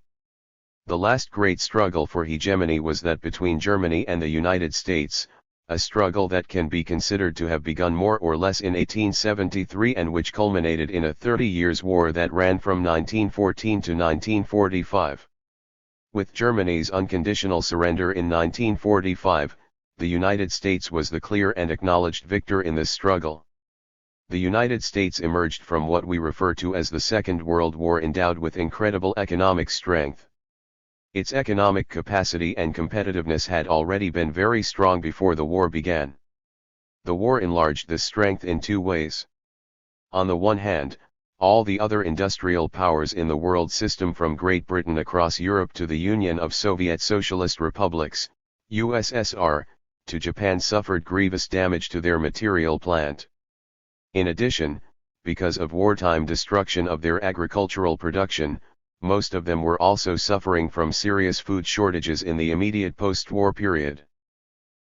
The last great struggle for hegemony was that between Germany and the United States, a struggle that can be considered to have begun more or less in 1873 and which culminated in a 30 years war that ran from 1914 to 1945. With Germany's unconditional surrender in 1945, the United States was the clear and acknowledged victor in this struggle. The United States emerged from what we refer to as the Second World War endowed with incredible economic strength. Its economic capacity and competitiveness had already been very strong before the war began. The war enlarged this strength in 2 ways. On the one hand, all the other industrial powers in the world system from Great Britain across Europe to the Union of Soviet Socialist Republics, USSR, to Japan suffered grievous damage to their material plant. In addition, because of wartime destruction of their agricultural production, most of them were also suffering from serious food shortages in the immediate post-war period.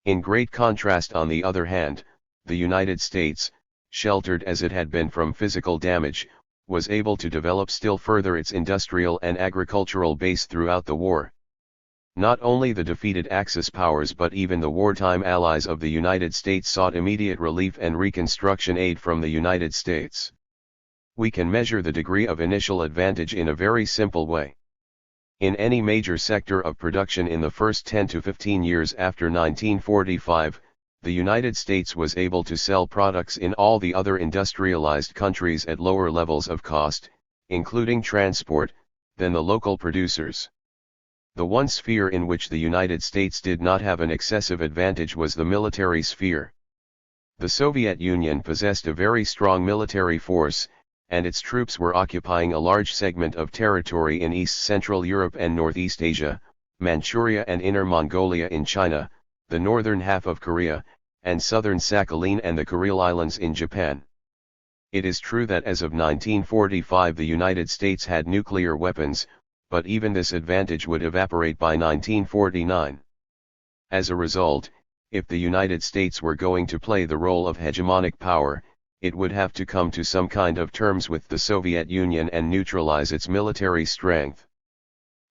In great contrast, on the other hand, the United States, sheltered as it had been from physical damage, was able to develop still further its industrial and agricultural base throughout the war. Not only the defeated Axis powers but even the wartime allies of the United States sought immediate relief and reconstruction aid from the United States. We can measure the degree of initial advantage in a very simple way. In any major sector of production in the first 10 to 15 years after 1945, the United States was able to sell products in all the other industrialized countries at lower levels of cost, including transport, than the local producers. The one sphere in which the United States did not have an excessive advantage was the military sphere. The Soviet Union possessed a very strong military force, and its troops were occupying a large segment of territory in East Central Europe and Northeast Asia, Manchuria and Inner Mongolia in China, the northern half of Korea, and southern Sakhalin and the Kuril Islands in Japan. It is true that as of 1945 the United States had nuclear weapons, but even this advantage would evaporate by 1949. As a result, if the United States were going to play the role of hegemonic power, it would have to come to some kind of terms with the Soviet Union and neutralize its military strength.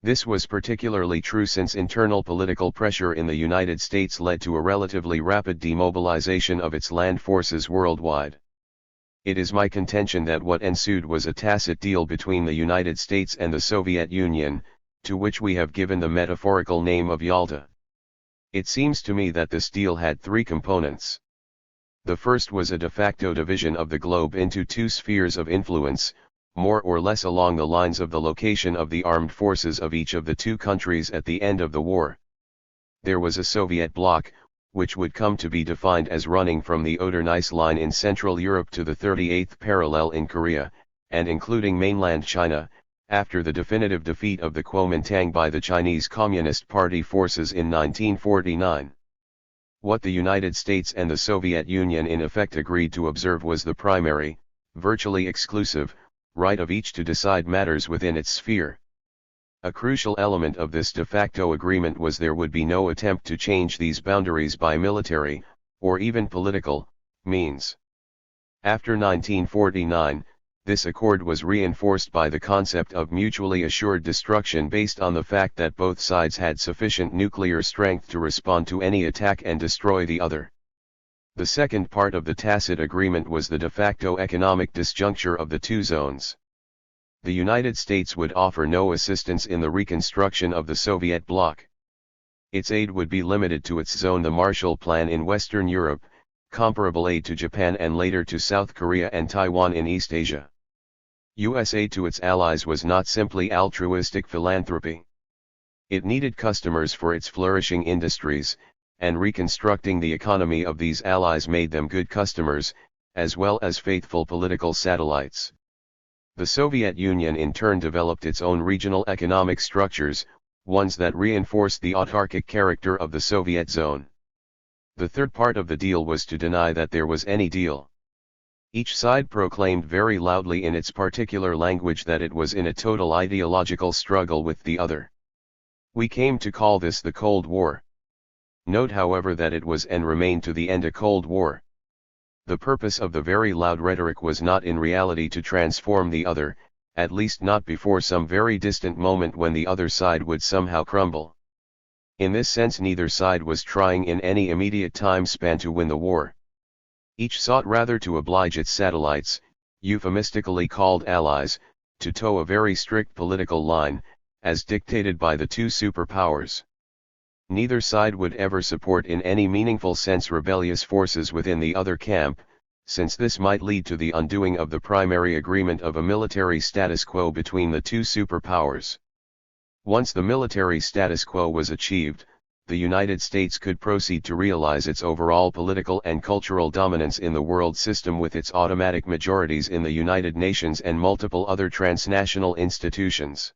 This was particularly true since internal political pressure in the United States led to a relatively rapid demobilization of its land forces worldwide. It is my contention that what ensued was a tacit deal between the United States and the Soviet Union, to which we have given the metaphorical name of Yalta. It seems to me that this deal had three components. The first was a de facto division of the globe into two spheres of influence, more or less along the lines of the location of the armed forces of each of the two countries at the end of the war. There was a Soviet bloc, which would come to be defined as running from the Oder-Neisse line in Central Europe to the 38th parallel in Korea, and including mainland China, after the definitive defeat of the Kuomintang by the Chinese Communist Party forces in 1949. What the United States and the Soviet Union in effect agreed to observe was the primary, virtually exclusive, right of each to decide matters within its sphere. A crucial element of this de facto agreement was there would be no attempt to change these boundaries by military, or even political, means. After 1949, this accord was reinforced by the concept of mutually assured destruction based on the fact that both sides had sufficient nuclear strength to respond to any attack and destroy the other. The second part of the tacit agreement was the de facto economic disjuncture of the two zones. The United States would offer no assistance in the reconstruction of the Soviet bloc. Its aid would be limited to its zone, the Marshall Plan in Western Europe, comparable aid to Japan and later to South Korea and Taiwan in East Asia. U.S. aid to its allies was not simply altruistic philanthropy. It needed customers for its flourishing industries, and reconstructing the economy of these allies made them good customers, as well as faithful political satellites. The Soviet Union in turn developed its own regional economic structures, ones that reinforced the autarkic character of the Soviet zone. The third part of the deal was to deny that there was any deal. Each side proclaimed very loudly in its particular language that it was in a total ideological struggle with the other. We came to call this the Cold War. Note, however, that it was and remained to the end a Cold War. The purpose of the very loud rhetoric was not in reality to transform the other, at least not before some very distant moment when the other side would somehow crumble. In this sense, neither side was trying in any immediate time span to win the war. Each sought rather to oblige its satellites, euphemistically called allies, to toe a very strict political line, as dictated by the two superpowers. Neither side would ever support in any meaningful sense rebellious forces within the other camp, since this might lead to the undoing of the primary agreement of a military status quo between the two superpowers. Once the military status quo was achieved, the United States could proceed to realize its overall political and cultural dominance in the world system with its automatic majorities in the United Nations and multiple other transnational institutions.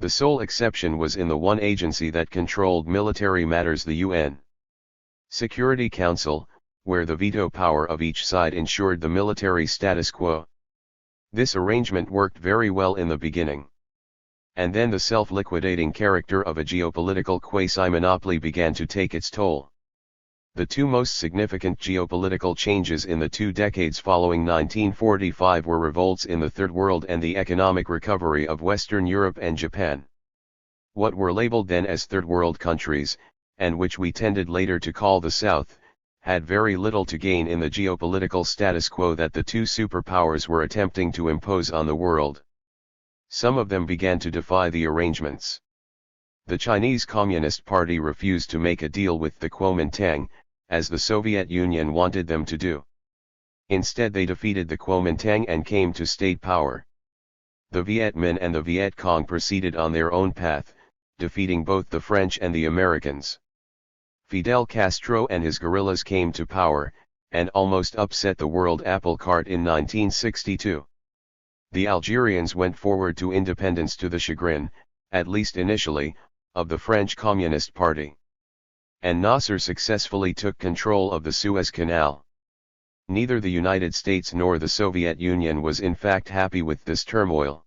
The sole exception was in the one agency that controlled military matters, the UN Security Council, where the veto power of each side ensured the military status quo. This arrangement worked very well in the beginning. And then the self-liquidating character of a geopolitical quasi-monopoly began to take its toll. The two most significant geopolitical changes in the 2 decades following 1945 were revolts in the Third World and the economic recovery of Western Europe and Japan. What were labeled then as Third World countries, and which we tended later to call the South, had very little to gain in the geopolitical status quo that the two superpowers were attempting to impose on the world. Some of them began to defy the arrangements. The Chinese Communist Party refused to make a deal with the Kuomintang, as the Soviet Union wanted them to do. Instead, they defeated the Kuomintang and came to state power. The Viet Minh and the Viet Cong proceeded on their own path, defeating both the French and the Americans. Fidel Castro and his guerrillas came to power, and almost upset the world apple cart in 1962. The Algerians went forward to independence to the chagrin, at least initially, of the French Communist Party. And Nasser successfully took control of the Suez Canal. Neither the United States nor the Soviet Union was in fact happy with this turmoil.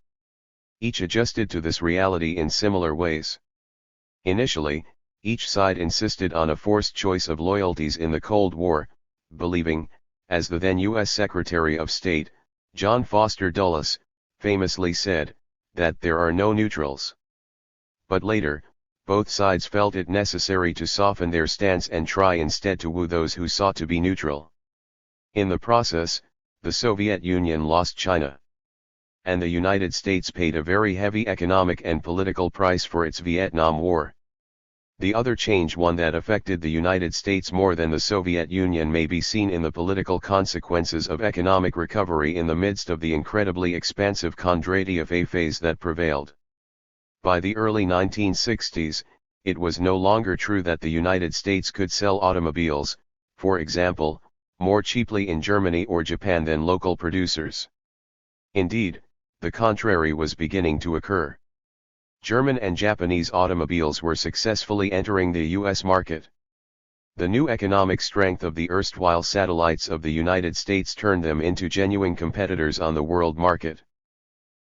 Each adjusted to this reality in similar ways. Initially, each side insisted on a forced choice of loyalties in the Cold War, believing, as the then U.S. Secretary of State, John Foster Dulles, famously said, that there are no neutrals. But later, both sides felt it necessary to soften their stance and try instead to woo those who sought to be neutral. In the process, the Soviet Union lost China. and the United States paid a very heavy economic and political price for its Vietnam War. The other change, one that affected the United States more than the Soviet Union, may be seen in the political consequences of economic recovery in the midst of the incredibly expansive Kondratiev phase that prevailed. By the early 1960s, it was no longer true that the United States could sell automobiles, for example, more cheaply in Germany or Japan than local producers. Indeed, the contrary was beginning to occur. German and Japanese automobiles were successfully entering the U.S. market. The new economic strength of the erstwhile satellites of the United States turned them into genuine competitors on the world market.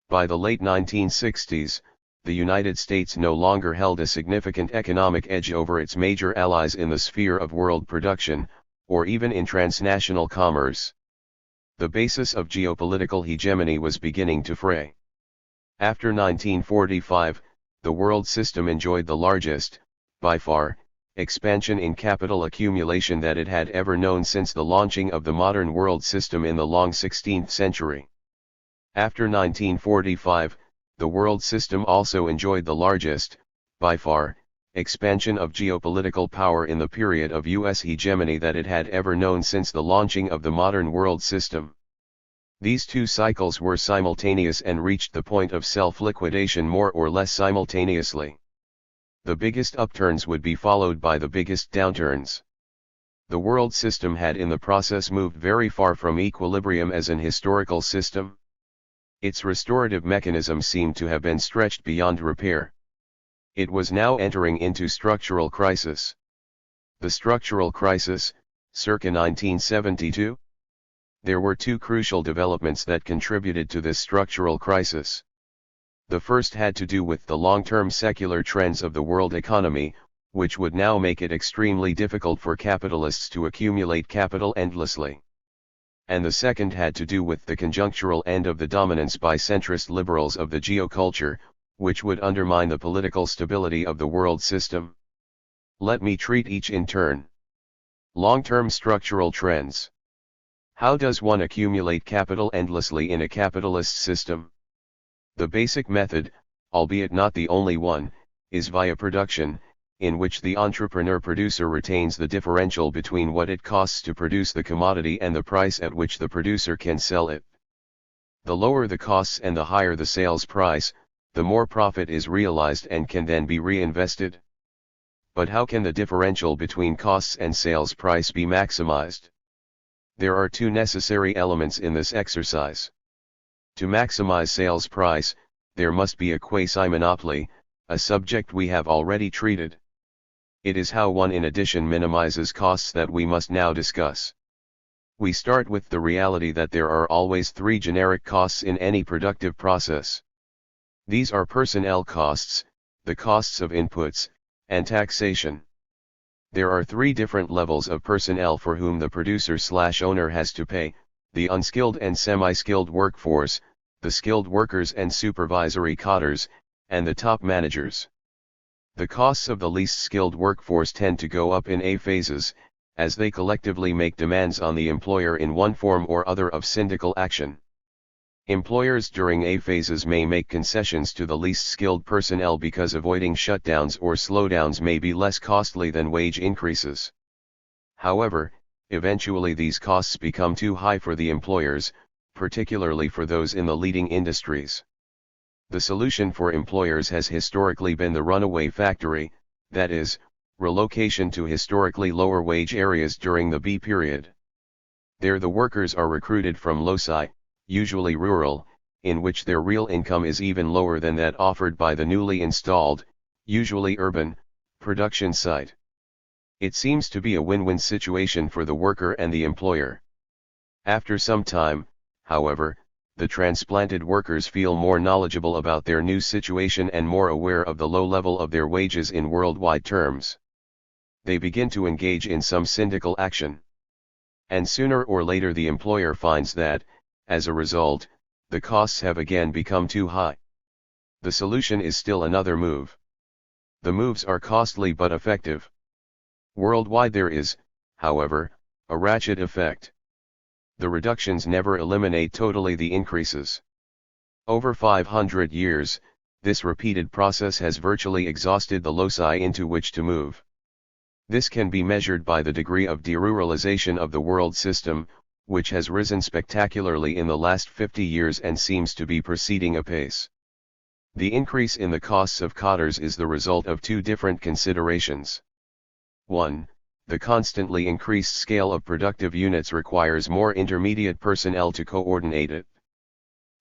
By the late 1960s, the United States no longer held a significant economic edge over its major allies in the sphere of world production, or even in transnational commerce. The basis of geopolitical hegemony was beginning to fray. After 1945, the world system enjoyed the largest, by far, expansion in capital accumulation that it had ever known since the launching of the modern world system in the long 16th century. After 1945, the world system also enjoyed the largest, by far, expansion of geopolitical power in the period of U.S. hegemony that it had ever known since the launching of the modern world system. These two cycles were simultaneous and reached the point of self-liquidation more or less simultaneously. The biggest upturns would be followed by the biggest downturns. The world system had in the process moved very far from equilibrium as an historical system. Its restorative mechanism seemed to have been stretched beyond repair. It was now entering into structural crisis. The structural crisis, circa 1972? There were two crucial developments that contributed to this structural crisis. The first had to do with the long-term secular trends of the world economy, which would now make it extremely difficult for capitalists to accumulate capital endlessly. And the second had to do with the conjunctural end of the dominance by centrist liberals of the geoculture, which would undermine the political stability of the world system. Let me treat each in turn. Long-term structural trends. How does one accumulate capital endlessly in a capitalist system? The basic method, albeit not the only one, is via production, in which the entrepreneur-producer retains the differential between what it costs to produce the commodity and the price at which the producer can sell it. The lower the costs and the higher the sales price, the more profit is realized and can then be reinvested. But how can the differential between costs and sales price be maximized? There are two necessary elements in this exercise. To maximize sales price, there must be a quasi-monopoly, a subject we have already treated. It is how one in addition minimizes costs that we must now discuss. We start with the reality that there are always three generic costs in any productive process. These are personnel costs, the costs of inputs, and taxation. There are three different levels of personnel for whom the producer/owner has to pay: the unskilled and semi-skilled workforce, the skilled workers and supervisory cadres, and the top managers. The costs of the least skilled workforce tend to go up in A phases, as they collectively make demands on the employer in one form or other of syndical action. Employers during A phases may make concessions to the least skilled personnel because avoiding shutdowns or slowdowns may be less costly than wage increases. However, eventually these costs become too high for the employers, particularly for those in the leading industries. The solution for employers has historically been the runaway factory, that is, relocation to historically lower wage areas during the B period. There the workers are recruited from loci, usually rural, in which their real income is even lower than that offered by the newly installed, usually urban, production site. It seems to be a win-win situation for the worker and the employer. After some time, however, the transplanted workers feel more knowledgeable about their new situation and more aware of the low level of their wages in worldwide terms. They begin to engage in some syndical action. And sooner or later the employer finds that, as a result, the costs have again become too high. The solution is still another move. The moves are costly but effective. Worldwide there is, however, a ratchet effect. The reductions never eliminate totally the increases. Over 500 years, this repeated process has virtually exhausted the loci into which to move. This can be measured by the degree of deruralization of the world system, which has risen spectacularly in the last 50 years and seems to be proceeding apace. The increase in the costs of cottars is the result of two different considerations. 1. The constantly increased scale of productive units requires more intermediate personnel to coordinate it.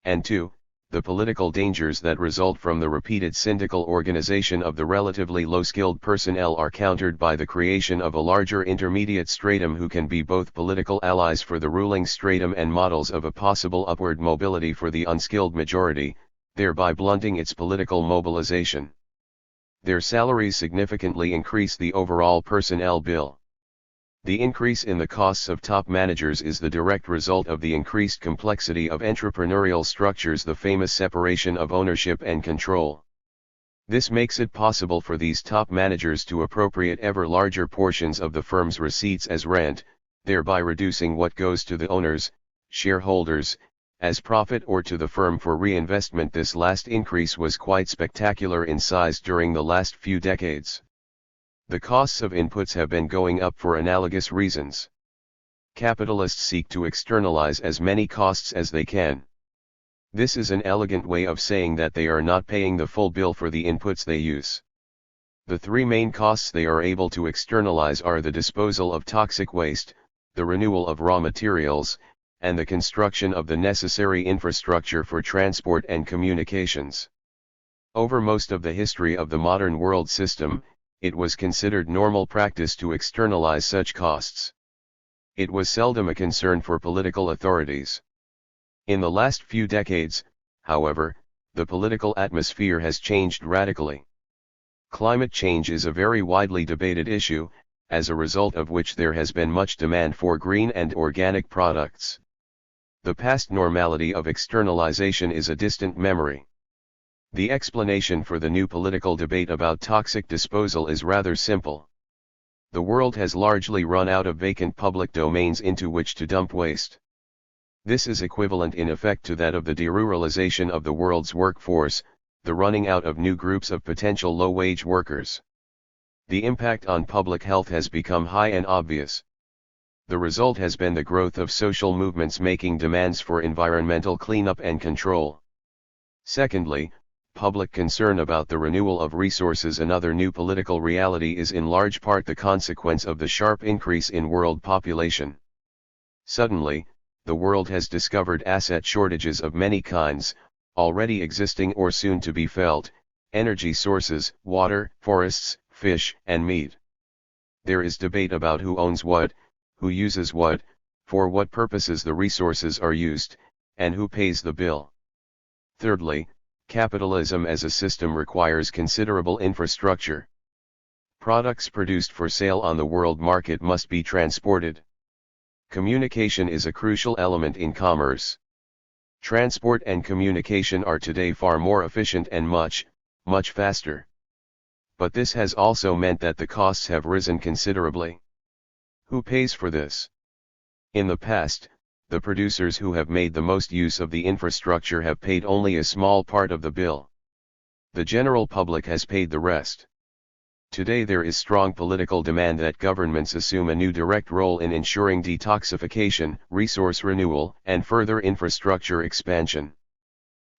And 2. The political dangers that result from the repeated syndical organization of the relatively low-skilled personnel are countered by the creation of a larger intermediate stratum who can be both political allies for the ruling stratum and models of a possible upward mobility for the unskilled majority, thereby blunting its political mobilization. Their salaries significantly increase the overall personnel bill. The increase in the costs of top managers is the direct result of the increased complexity of entrepreneurial structures, the famous separation of ownership and control. This makes it possible for these top managers to appropriate ever larger portions of the firm's receipts as rent, thereby reducing what goes to the owners, shareholders, as profit or to the firm for reinvestment. This last increase was quite spectacular in size during the last few decades. The costs of inputs have been going up for analogous reasons. Capitalists seek to externalize as many costs as they can. This is an elegant way of saying that they are not paying the full bill for the inputs they use. The three main costs they are able to externalize are the disposal of toxic waste, the renewal of raw materials, and the construction of the necessary infrastructure for transport and communications. Over most of the history of the modern world system, it was considered normal practice to externalize such costs. It was seldom a concern for political authorities. In the last few decades, however, the political atmosphere has changed radically. Climate change is a very widely debated issue, as a result of which there has been much demand for green and organic products. The past normality of externalization is a distant memory. The explanation for the new political debate about toxic disposal is rather simple. The world has largely run out of vacant public domains into which to dump waste. This is equivalent in effect to that of the deruralization of the world's workforce, the running out of new groups of potential low-wage workers. The impact on public health has become high and obvious. The result has been the growth of social movements making demands for environmental cleanup and control. Secondly, public concern about the renewal of resources. Another new political reality is in large part the consequence of the sharp increase in world population. Suddenly, the world has discovered asset shortages of many kinds, already existing or soon to be felt: energy sources, water, forests, fish, and meat. There is debate about who owns what, who uses what, for what purposes the resources are used, and who pays the bill. Thirdly, capitalism as a system requires considerable infrastructure. Products produced for sale on the world market must be transported. Communication is a crucial element in commerce. Transport and communication are today far more efficient and much faster. But this has also meant that the costs have risen considerably. Who pays for this? In the past, the producers who have made the most use of the infrastructure have paid only a small part of the bill. The general public has paid the rest. Today there is strong political demand that governments assume a new direct role in ensuring detoxification, resource renewal, and further infrastructure expansion.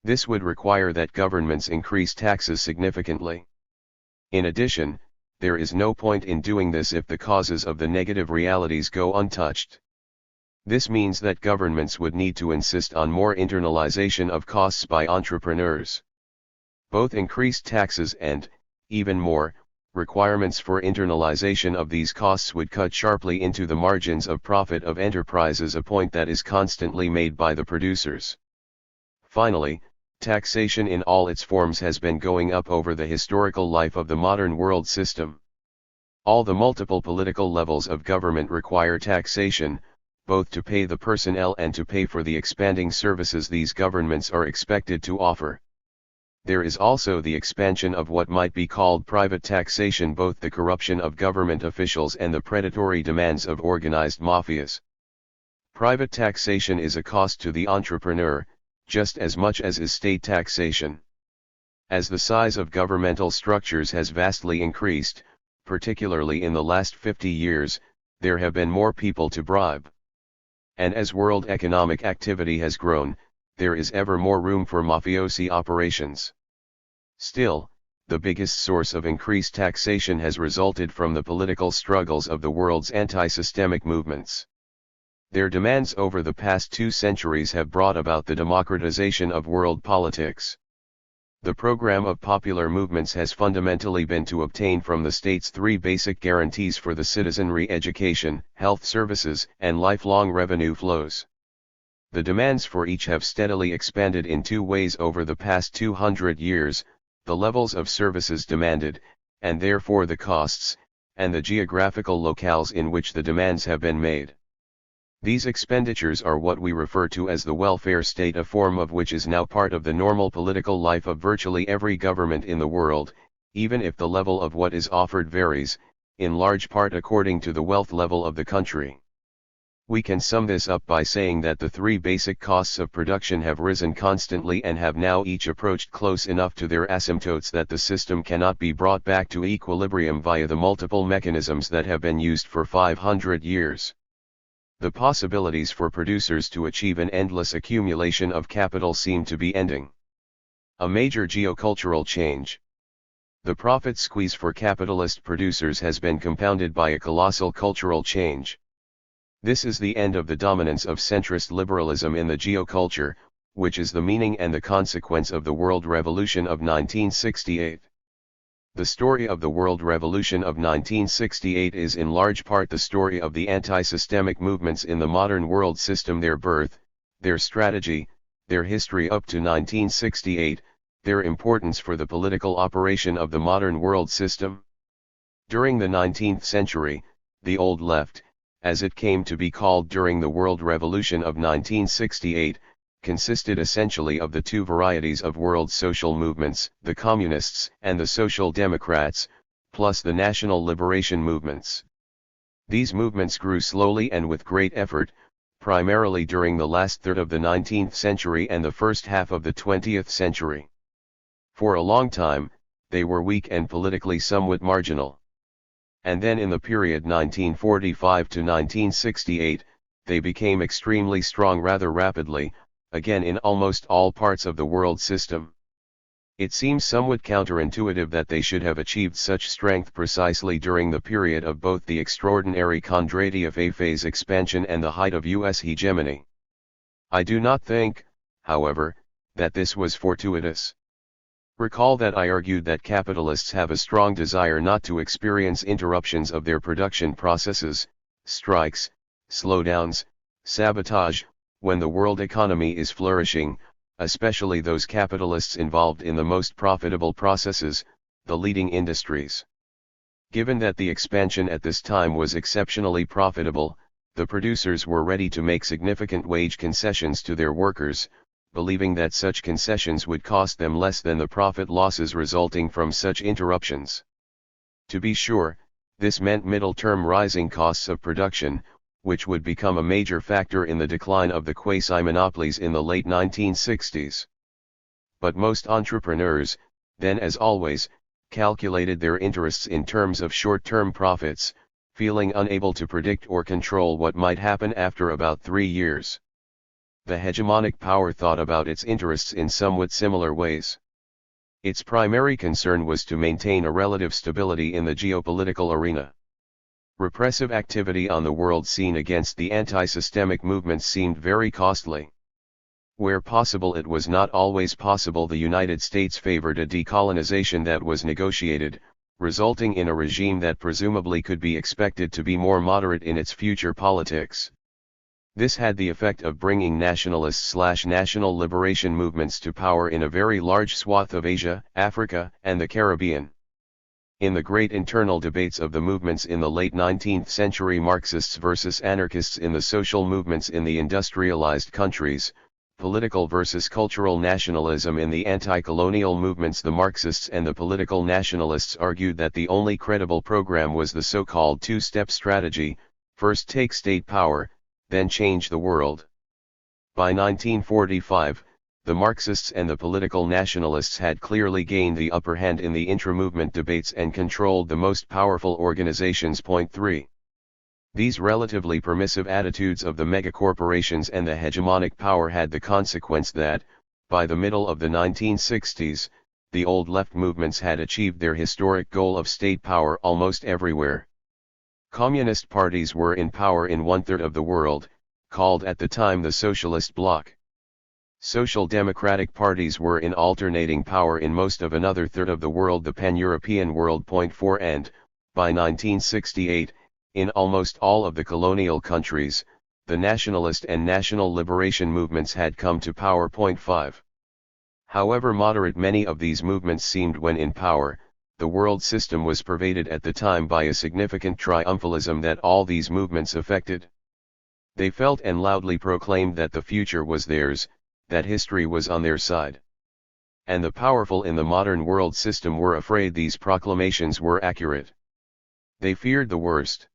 This would require that governments increase taxes significantly. In addition, there is no point in doing this if the causes of the negative realities go untouched. This means that governments would need to insist on more internalization of costs by entrepreneurs. Both increased taxes and, even more, requirements for internalization of these costs would cut sharply into the margins of profit of enterprises, a point that is constantly made by the producers. Finally, taxation in all its forms has been going up over the historical life of the modern world system. All the multiple political levels of government require taxation, both to pay the personnel and to pay for the expanding services these governments are expected to offer. There is also the expansion of what might be called private taxation, both the corruption of government officials and the predatory demands of organized mafias. Private taxation is a cost to the entrepreneur, just as much as is state taxation. As the size of governmental structures has vastly increased, particularly in the last 50 years, there have been more people to bribe. And as world economic activity has grown, there is ever more room for mafiosi operations. Still, the biggest source of increased taxation has resulted from the political struggles of the world's anti-systemic movements. Their demands over the past 2 centuries have brought about the democratization of world politics. The program of popular movements has fundamentally been to obtain from the states 3 basic guarantees for the citizenry: education, health services, and lifelong revenue flows. The demands for each have steadily expanded in 2 ways over the past 200 years, the levels of services demanded, and therefore the costs, and the geographical locales in which the demands have been made. These expenditures are what we refer to as the welfare state, a form of which is now part of the normal political life of virtually every government in the world, even if the level of what is offered varies, in large part according to the wealth level of the country. We can sum this up by saying that the 3 basic costs of production have risen constantly and have now each approached close enough to their asymptotes that the system cannot be brought back to equilibrium via the multiple mechanisms that have been used for 500 years. The possibilities for producers to achieve an endless accumulation of capital seem to be ending. A major geocultural change. The profit squeeze for capitalist producers has been compounded by a colossal cultural change. This is the end of the dominance of centrist liberalism in the geoculture, which is the meaning and the consequence of the World Revolution of 1968. The story of the World Revolution of 1968 is in large part the story of the anti-systemic movements in the modern world system, their birth, their strategy, their history up to 1968, their importance for the political operation of the modern world system. During the 19th century, the Old Left, as it came to be called during the World Revolution of 1968, consisted essentially of the 2 varieties of world social movements, the Communists and the Social Democrats, plus the national liberation movements. These movements grew slowly and with great effort, primarily during the last third of the 19th century and the first half of the 20th century. For a long time, they were weak and politically somewhat marginal. And then in the period 1945 to 1968, they became extremely strong rather rapidly, again in almost all parts of the world system. It seems somewhat counterintuitive that they should have achieved such strength precisely during the period of both the extraordinary Kondratiev phase expansion and the height of US hegemony. I do not think, however, that this was fortuitous. Recall that I argued that capitalists have a strong desire not to experience interruptions of their production processes, strikes, slowdowns, sabotage, when the world economy is flourishing, especially those capitalists involved in the most profitable processes, the leading industries. Given that the expansion at this time was exceptionally profitable, the producers were ready to make significant wage concessions to their workers, believing that such concessions would cost them less than the profit losses resulting from such interruptions. To be sure, this meant middle-term rising costs of production, which would become a major factor in the decline of the quasi-monopolies in the late 1960s. But most entrepreneurs, then as always, calculated their interests in terms of short-term profits, feeling unable to predict or control what might happen after about 3 years. The hegemonic power thought about its interests in somewhat similar ways. Its primary concern was to maintain a relative stability in the geopolitical arena. Repressive activity on the world scene against the anti-systemic movements seemed very costly. Where possible, it was not always possible. The United States favored a decolonization that was negotiated, resulting in a regime that presumably could be expected to be more moderate in its future politics. This had the effect of bringing nationalist/national liberation movements to power in a very large swath of Asia, Africa, and the Caribbean. In the great internal debates of the movements in the late 19th century, Marxists versus anarchists in the social movements in the industrialized countries, political versus cultural nationalism in the anti-colonial movements, the Marxists and the political nationalists argued that the only credible program was the so-called two-step strategy: first take state power, then change the world. By 1945, the Marxists and the political nationalists had clearly gained the upper hand in the intra-movement debates and controlled the most powerful organizations. Point 3. These relatively permissive attitudes of the megacorporations and the hegemonic power had the consequence that, by the middle of the 1960s, the old left movements had achieved their historic goal of state power almost everywhere. Communist parties were in power in one-third of the world, called at the time the Socialist Bloc. Social democratic parties were in alternating power in most of another third of the world, the pan-European world. Point 4. And, by 1968, in almost all of the colonial countries, the nationalist and national liberation movements had come to power. Point 5. However moderate many of these movements seemed when in power, the world system was pervaded at the time by a significant triumphalism that all these movements affected. They felt and loudly proclaimed that the future was theirs, that history was on their side. And the powerful in the modern world system were afraid these proclamations were accurate. They feared the worst.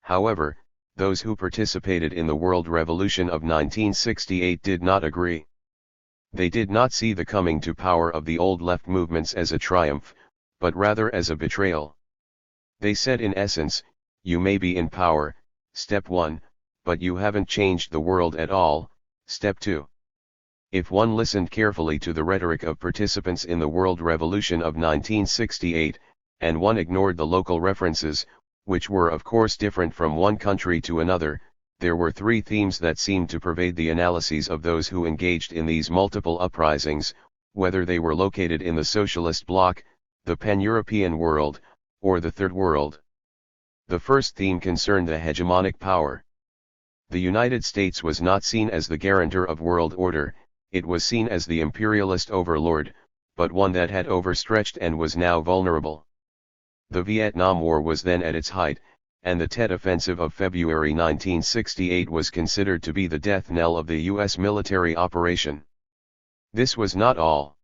However, those who participated in the world revolution of 1968 did not agree. They did not see the coming to power of the old left movements as a triumph, but rather as a betrayal. They said in essence, you may be in power, step 1, but you haven't changed the world at all, step 2. If one listened carefully to the rhetoric of participants in the world revolution of 1968, and one ignored the local references, which were of course different from one country to another, there were three themes that seemed to pervade the analyses of those who engaged in these multiple uprisings, whether they were located in the socialist bloc, the pan-European world, or the Third World. The first theme concerned the hegemonic power. The United States was not seen as the guarantor of world order, it was seen as the imperialist overlord, but one that had overstretched and was now vulnerable. The Vietnam War was then at its height, and the Tet Offensive of February 1968 was considered to be the death knell of the U.S. military operation. This was not all.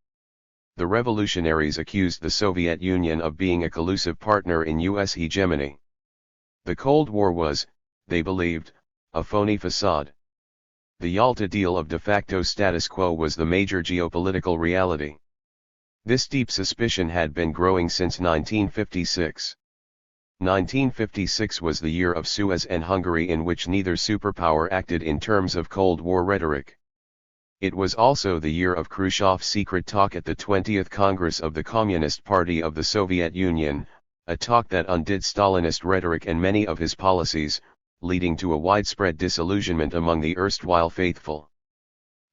The revolutionaries accused the Soviet Union of being a collusive partner in U.S. hegemony. The Cold War was, they believed, a phony facade. The Yalta deal of de facto status quo was the major geopolitical reality. This deep suspicion had been growing since 1956. 1956 was the year of Suez and Hungary, in which neither superpower acted in terms of Cold War rhetoric. It was also the year of Khrushchev's secret talk at the 20th Congress of the Communist Party of the Soviet Union, a talk that undid Stalinist rhetoric and many of his policies, leading to a widespread disillusionment among the erstwhile faithful.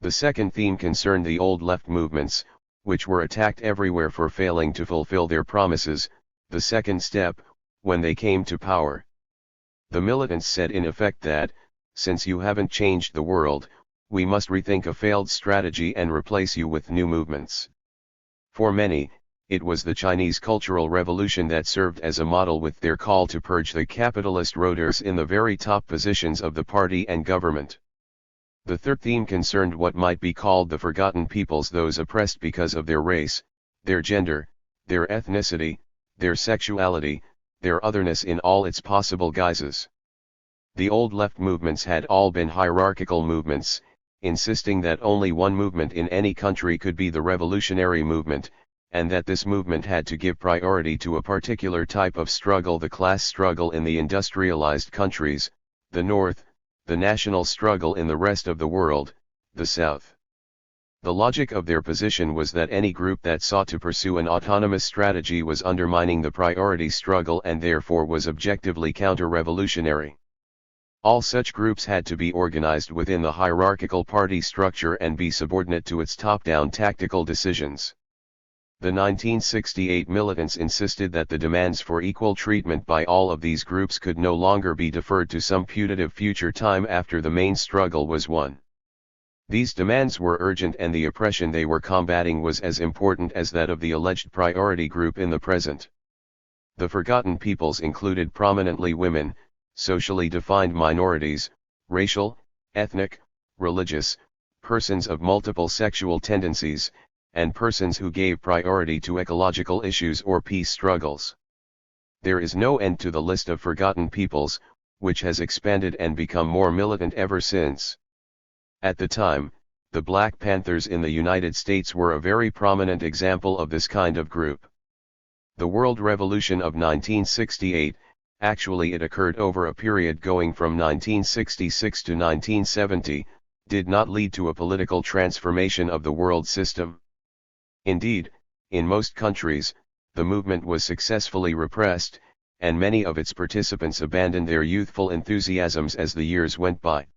The second theme concerned the old left movements, which were attacked everywhere for failing to fulfill their promises, the second step, when they came to power. The militants said in effect that, since you haven't changed the world, we must rethink a failed strategy and replace you with new movements. For many, it was the Chinese Cultural Revolution that served as a model, with their call to purge the capitalist roaders in the very top positions of the party and government. The third theme concerned what might be called the forgotten peoples, those oppressed because of their race, their gender, their ethnicity, their sexuality, their otherness in all its possible guises. The old left movements had all been hierarchical movements, insisting that only one movement in any country could be the revolutionary movement, and that this movement had to give priority to a particular type of struggle, the class struggle in the industrialized countries, the North, the national struggle in the rest of the world, the South. The logic of their position was that any group that sought to pursue an autonomous strategy was undermining the priority struggle and therefore was objectively counter-revolutionary. All such groups had to be organized within the hierarchical party structure and be subordinate to its top-down tactical decisions. The 1968 militants insisted that the demands for equal treatment by all of these groups could no longer be deferred to some putative future time after the main struggle was won. These demands were urgent, and the oppression they were combating was as important as that of the alleged priority group in the present. The forgotten peoples included prominently women, socially defined minorities, racial, ethnic, religious, persons of multiple sexual tendencies, and persons who gave priority to ecological issues or peace struggles. There is no end to the list of forgotten peoples, which has expanded and become more militant ever since. At the time, The Black Panthers in the United States were a very prominent example of this kind of group. The World Revolution of 1968, actually it occurred over a period going from 1966 to 1970, did not lead to a political transformation of the world system. Indeed, in most countries, the movement was successfully repressed, and many of its participants abandoned their youthful enthusiasms as the years went by.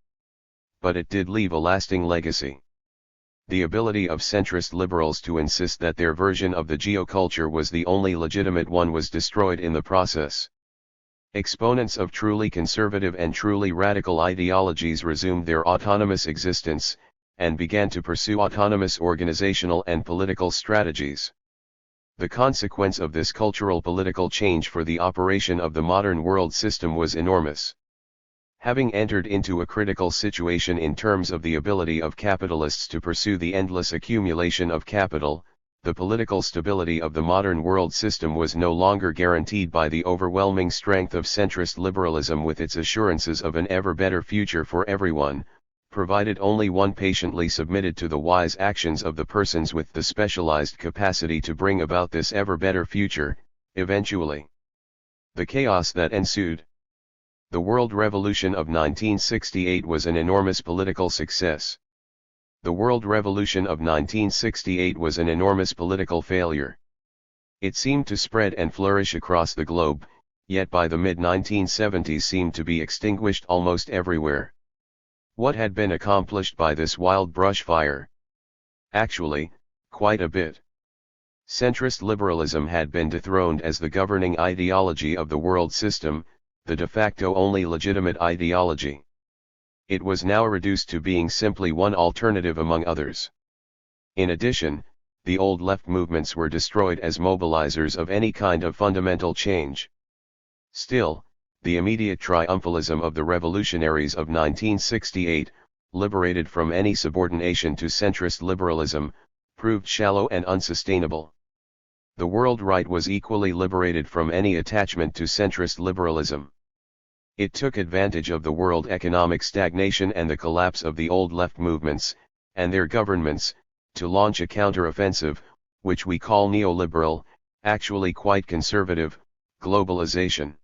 But it did leave a lasting legacy. The ability of centrist liberals to insist that their version of the geoculture was the only legitimate one was destroyed in the process. Exponents of truly conservative and truly radical ideologies resumed their autonomous existence, and began to pursue autonomous organizational and political strategies. The consequence of this cultural political change for the operation of the modern world system was enormous. Having entered into a critical situation in terms of the ability of capitalists to pursue the endless accumulation of capital, the political stability of the modern world system was no longer guaranteed by the overwhelming strength of centrist liberalism with its assurances of an ever better future for everyone, provided only one patiently submitted to the wise actions of the persons with the specialized capacity to bring about this ever better future, eventually. The chaos that ensued. The World Revolution of 1968 was an enormous political success. The World Revolution of 1968 was an enormous political failure. It seemed to spread and flourish across the globe, yet by the mid-1970s seemed to be extinguished almost everywhere. What had been accomplished by this wild brush fire? Actually, quite a bit. Centrist liberalism had been dethroned as the governing ideology of the world system, the de facto only legitimate ideology. It was now reduced to being simply one alternative among others. In addition, the old left movements were destroyed as mobilizers of any kind of fundamental change. Still, the immediate triumphalism of the revolutionaries of 1968, liberated from any subordination to centrist liberalism, proved shallow and unsustainable. The world right was equally liberated from any attachment to centrist liberalism. It took advantage of the world economic stagnation and the collapse of the old left movements, and their governments, to launch a counter-offensive, which we call neoliberal, actually quite conservative, globalization.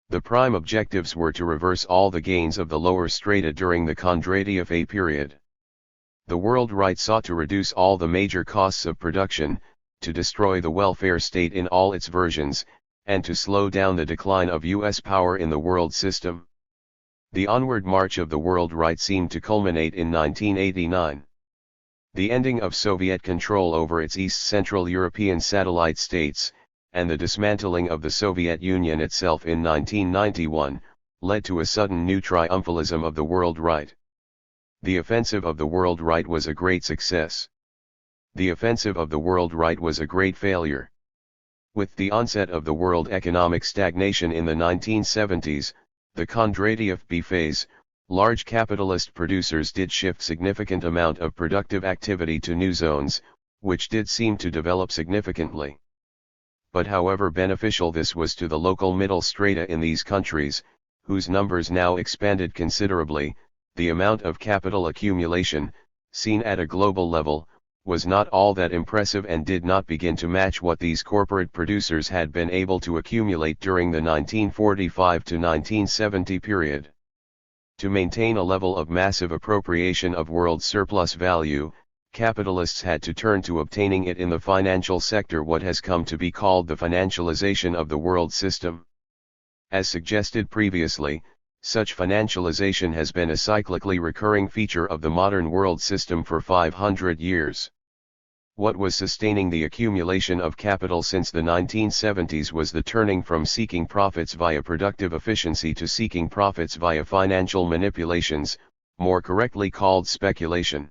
The prime objectives were to reverse all the gains of the lower strata during the Kondratiev period. The world right sought to reduce all the major costs of production, to destroy the welfare state in all its versions, and to slow down the decline of U.S. power in the world system. The onward march of the world right seemed to culminate in 1989. The ending of Soviet control over its East Central European satellite states, and the dismantling of the Soviet Union itself in 1991, led to a sudden new triumphalism of the world right. The offensive of the world right was a great success. The offensive of the world right was a great failure. With the onset of the world economic stagnation in the 1970s, the Kondratiev phase, large capitalist producers did shift significant amount of productive activity to new zones, which did seem to develop significantly. But however beneficial this was to the local middle strata in these countries, whose numbers now expanded considerably, the amount of capital accumulation, seen at a global level, was not all that impressive and did not begin to match what these corporate producers had been able to accumulate during the 1945 to 1970 period. To maintain a level of massive appropriation of world surplus value, capitalists had to turn to obtaining it in the financial sector, what has come to be called the financialization of the world system. As suggested previously, such financialization has been a cyclically recurring feature of the modern world system for 500 years. What was sustaining the accumulation of capital since the 1970s was the turning from seeking profits via productive efficiency to seeking profits via financial manipulations, more correctly called speculation.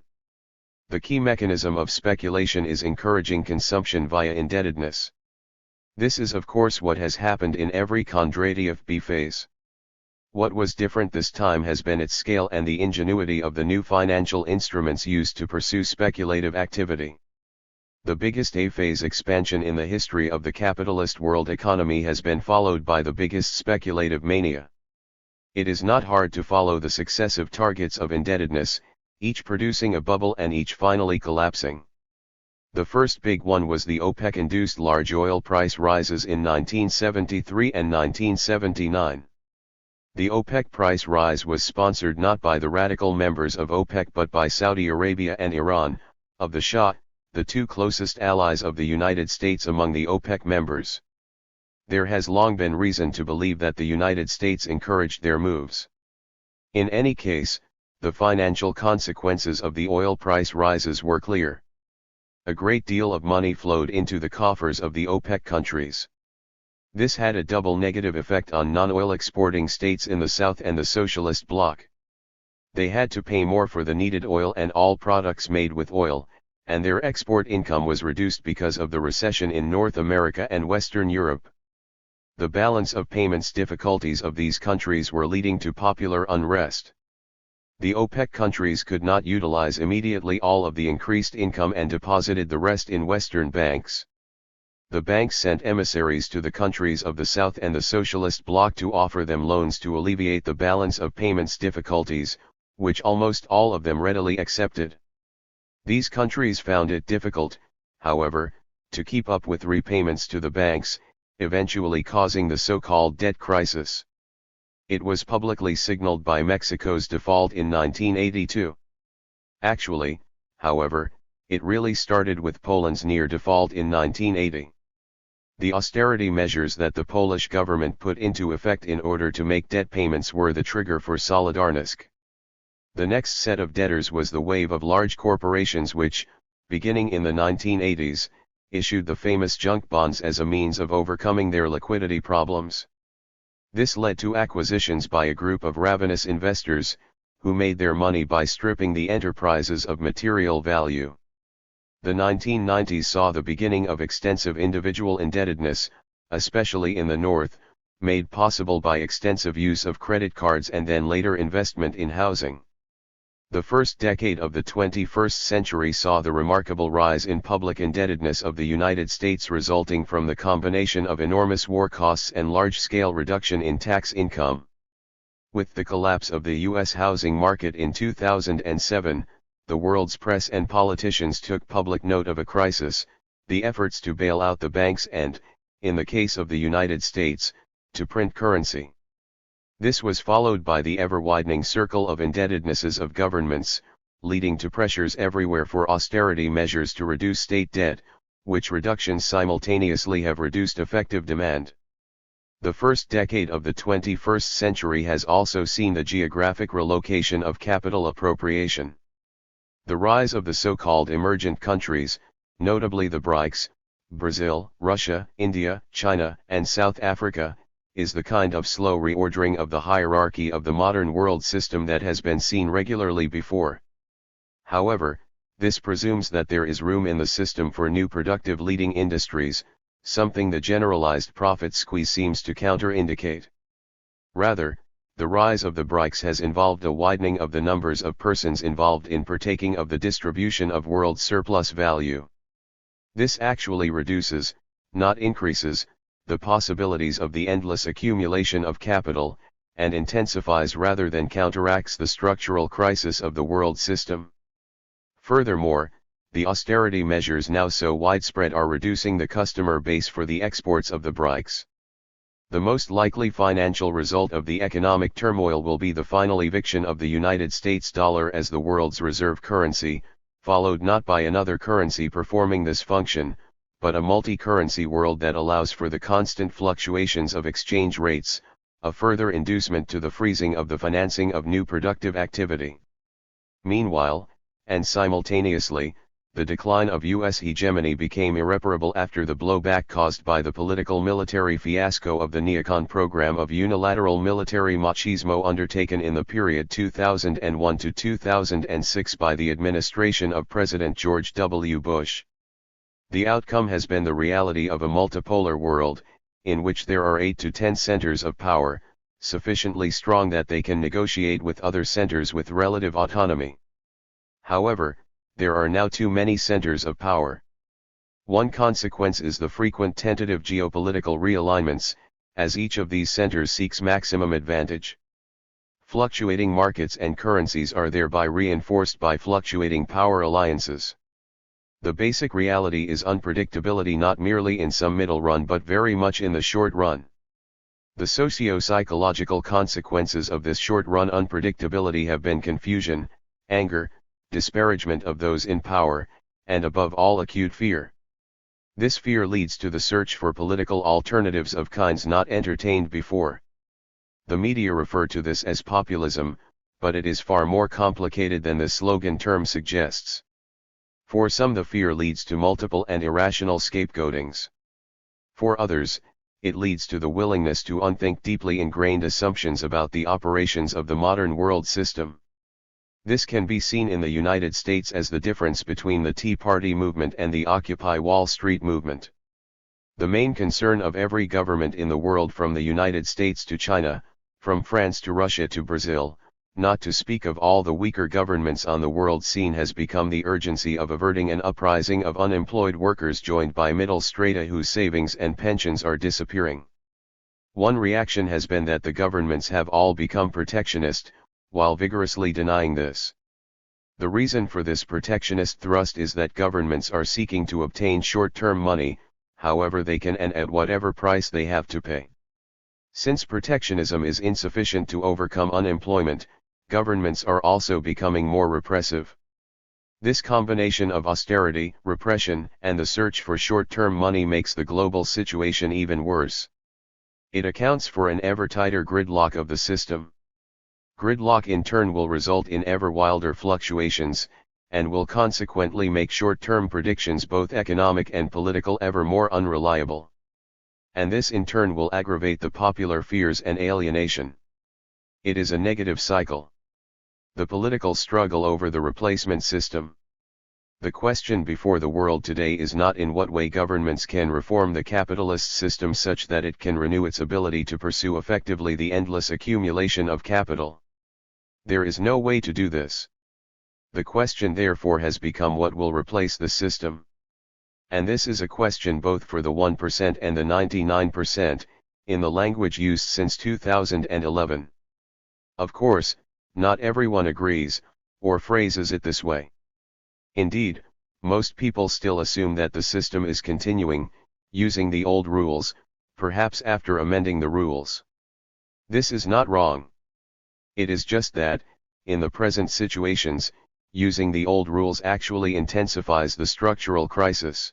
The key mechanism of speculation is encouraging consumption via indebtedness. This is of course what has happened in every Kondratiev phase. What was different this time has been its scale and the ingenuity of the new financial instruments used to pursue speculative activity. The biggest A-phase expansion in the history of the capitalist world economy has been followed by the biggest speculative mania. It is not hard to follow the successive targets of indebtedness, each producing a bubble and each finally collapsing. The first big one was the OPEC-induced large oil price rises in 1973 and 1979. The OPEC price rise was sponsored not by the radical members of OPEC but by Saudi Arabia and Iran, of the Shah, the two closest allies of the United States among the OPEC members. There has long been reason to believe that the United States encouraged their moves. In any case, the financial consequences of the oil price rises were clear. A great deal of money flowed into the coffers of the OPEC countries. This had a double negative effect on non-oil exporting states in the South and the Socialist bloc. They had to pay more for the needed oil and all products made with oil, and their export income was reduced because of the recession in North America and Western Europe. The balance of payments difficulties of these countries were leading to popular unrest. The OPEC countries could not utilize immediately all of the increased income and deposited the rest in Western banks. The banks sent emissaries to the countries of the South and the Socialist bloc to offer them loans to alleviate the balance of payments difficulties, which almost all of them readily accepted. These countries found it difficult, however, to keep up with repayments to the banks, eventually causing the so-called debt crisis. It was publicly signaled by Mexico's default in 1982. Actually, however, it really started with Poland's near default in 1980. The austerity measures that the Polish government put into effect in order to make debt payments were the trigger for Solidarnosc. The next set of debtors was the wave of large corporations which, beginning in the 1980s, issued the famous junk bonds as a means of overcoming their liquidity problems. This led to acquisitions by a group of ravenous investors, who made their money by stripping the enterprises of material value. The 1990s saw the beginning of extensive individual indebtedness, especially in the North, made possible by extensive use of credit cards and then later investment in housing. The first decade of the 21st century saw the remarkable rise in public indebtedness of the United States resulting from the combination of enormous war costs and large-scale reduction in tax income. With the collapse of the U.S. housing market in 2007, the world's press and politicians took public note of a crisis, the efforts to bail out the banks and, in the case of the United States, to print currency. This was followed by the ever-widening circle of indebtednesses of governments, leading to pressures everywhere for austerity measures to reduce state debt, which reductions simultaneously have reduced effective demand. The first decade of the 21st century has also seen the geographic relocation of capital appropriation. The rise of the so-called emergent countries, notably the BRICS, Brazil, Russia, India, China, and South Africa, is the kind of slow reordering of the hierarchy of the modern world system that has been seen regularly before. However, this presumes that there is room in the system for new productive leading industries, something the generalized profit squeeze seems to counter-indicate. Rather, the rise of the BRICS has involved a widening of the numbers of persons involved in partaking of the distribution of world surplus value. This actually reduces, not increases, the possibilities of the endless accumulation of capital, and intensifies rather than counteracts the structural crisis of the world system. Furthermore, the austerity measures now so widespread are reducing the customer base for the exports of the BRICS. The most likely financial result of the economic turmoil will be the final eviction of the United States dollar as the world's reserve currency, followed not by another currency performing this function, but a multi-currency world that allows for the constant fluctuations of exchange rates, a further inducement to the freezing of the financing of new productive activity. Meanwhile, and simultaneously, the decline of U.S. hegemony became irreparable after the blowback caused by the political-military fiasco of the neocon program of unilateral military machismo undertaken in the period 2001 to 2006 by the administration of President George W. Bush. The outcome has been the reality of a multipolar world, in which there are 8 to 10 centers of power, sufficiently strong that they can negotiate with other centers with relative autonomy. However, there are now too many centers of power. One consequence is the frequent tentative geopolitical realignments, as each of these centers seeks maximum advantage. Fluctuating markets and currencies are thereby reinforced by fluctuating power alliances. The basic reality is unpredictability, not merely in some middle run but very much in the short run. The socio-psychological consequences of this short-run unpredictability have been confusion, anger, disparagement of those in power, and above all acute fear. This fear leads to the search for political alternatives of kinds not entertained before. The media refer to this as populism, but it is far more complicated than the slogan term suggests. For some, the fear leads to multiple and irrational scapegoatings. For others, it leads to the willingness to unthink deeply ingrained assumptions about the operations of the modern world system. This can be seen in the United States as the difference between the Tea Party movement and the Occupy Wall Street movement. The main concern of every government in the world, from the United States to China, from France to Russia to Brazil, not to speak of all the weaker governments on the world scene, has become the urgency of averting an uprising of unemployed workers joined by middle strata whose savings and pensions are disappearing. One reaction has been that the governments have all become protectionist, while vigorously denying this. The reason for this protectionist thrust is that governments are seeking to obtain short-term money, however they can and at whatever price they have to pay. Since protectionism is insufficient to overcome unemployment, governments are also becoming more repressive. This combination of austerity, repression, and the search for short-term money makes the global situation even worse. It accounts for an ever tighter gridlock of the system. Gridlock in turn will result in ever wilder fluctuations, and will consequently make short-term predictions, both economic and political, ever more unreliable. And this in turn will aggravate the popular fears and alienation. It is a negative cycle. The political struggle over the replacement system. The question before the world today is not in what way governments can reform the capitalist system such that it can renew its ability to pursue effectively the endless accumulation of capital. There is no way to do this. The question therefore has become what will replace the system. And this is a question both for the 1% and the 99%, in the language used since 2011. Of course, not everyone agrees, or phrases it this way. Indeed, most people still assume that the system is continuing, using the old rules, perhaps after amending the rules. This is not wrong. It is just that, in the present situations, using the old rules actually intensifies the structural crisis.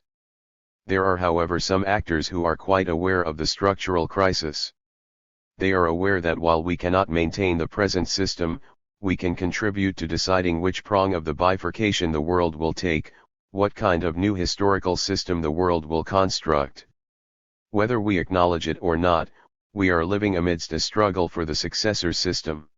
There are, however, some actors who are quite aware of the structural crisis. They are aware that while we cannot maintain the present system, we can contribute to deciding which prong of the bifurcation the world will take, what kind of new historical system the world will construct. Whether we acknowledge it or not, we are living amidst a struggle for the successor system.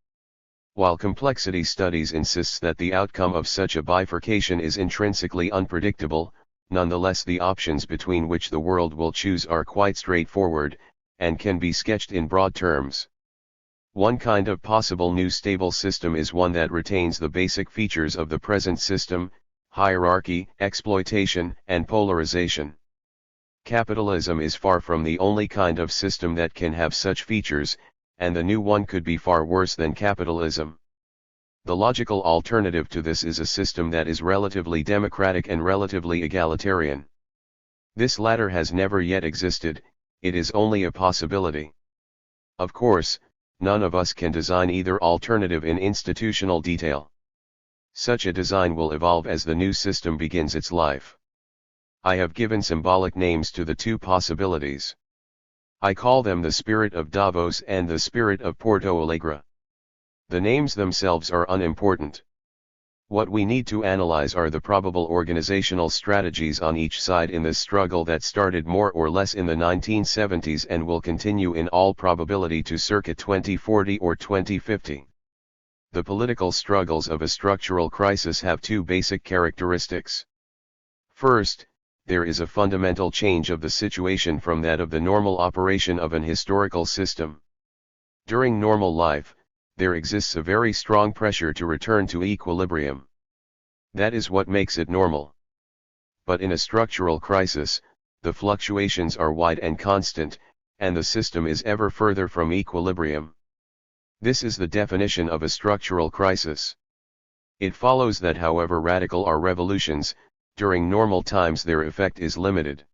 While complexity studies insists that the outcome of such a bifurcation is intrinsically unpredictable, nonetheless the options between which the world will choose are quite straightforward, and can be sketched in broad terms. One kind of possible new stable system is one that retains the basic features of the present system: hierarchy, exploitation, and polarization. Capitalism is far from the only kind of system that can have such features, and the new one could be far worse than capitalism. The logical alternative to this is a system that is relatively democratic and relatively egalitarian. This latter has never yet existed, it is only a possibility. Of course, none of us can design either alternative in institutional detail. Such a design will evolve as the new system begins its life. I have given symbolic names to the two possibilities. I call them the spirit of Davos and the spirit of Porto Alegre. The names themselves are unimportant. What we need to analyze are the probable organizational strategies on each side in this struggle that started more or less in the 1970s and will continue in all probability to circa 2040 or 2050. The political struggles of a structural crisis have two basic characteristics. First, there is a fundamental change of the situation from that of the normal operation of an historical system. During normal life, there exists a very strong pressure to return to equilibrium. That is what makes it normal. But in a structural crisis, the fluctuations are wide and constant, and the system is ever further from equilibrium. This is the definition of a structural crisis. It follows that however radical are revolutions, during normal times their effect is limited.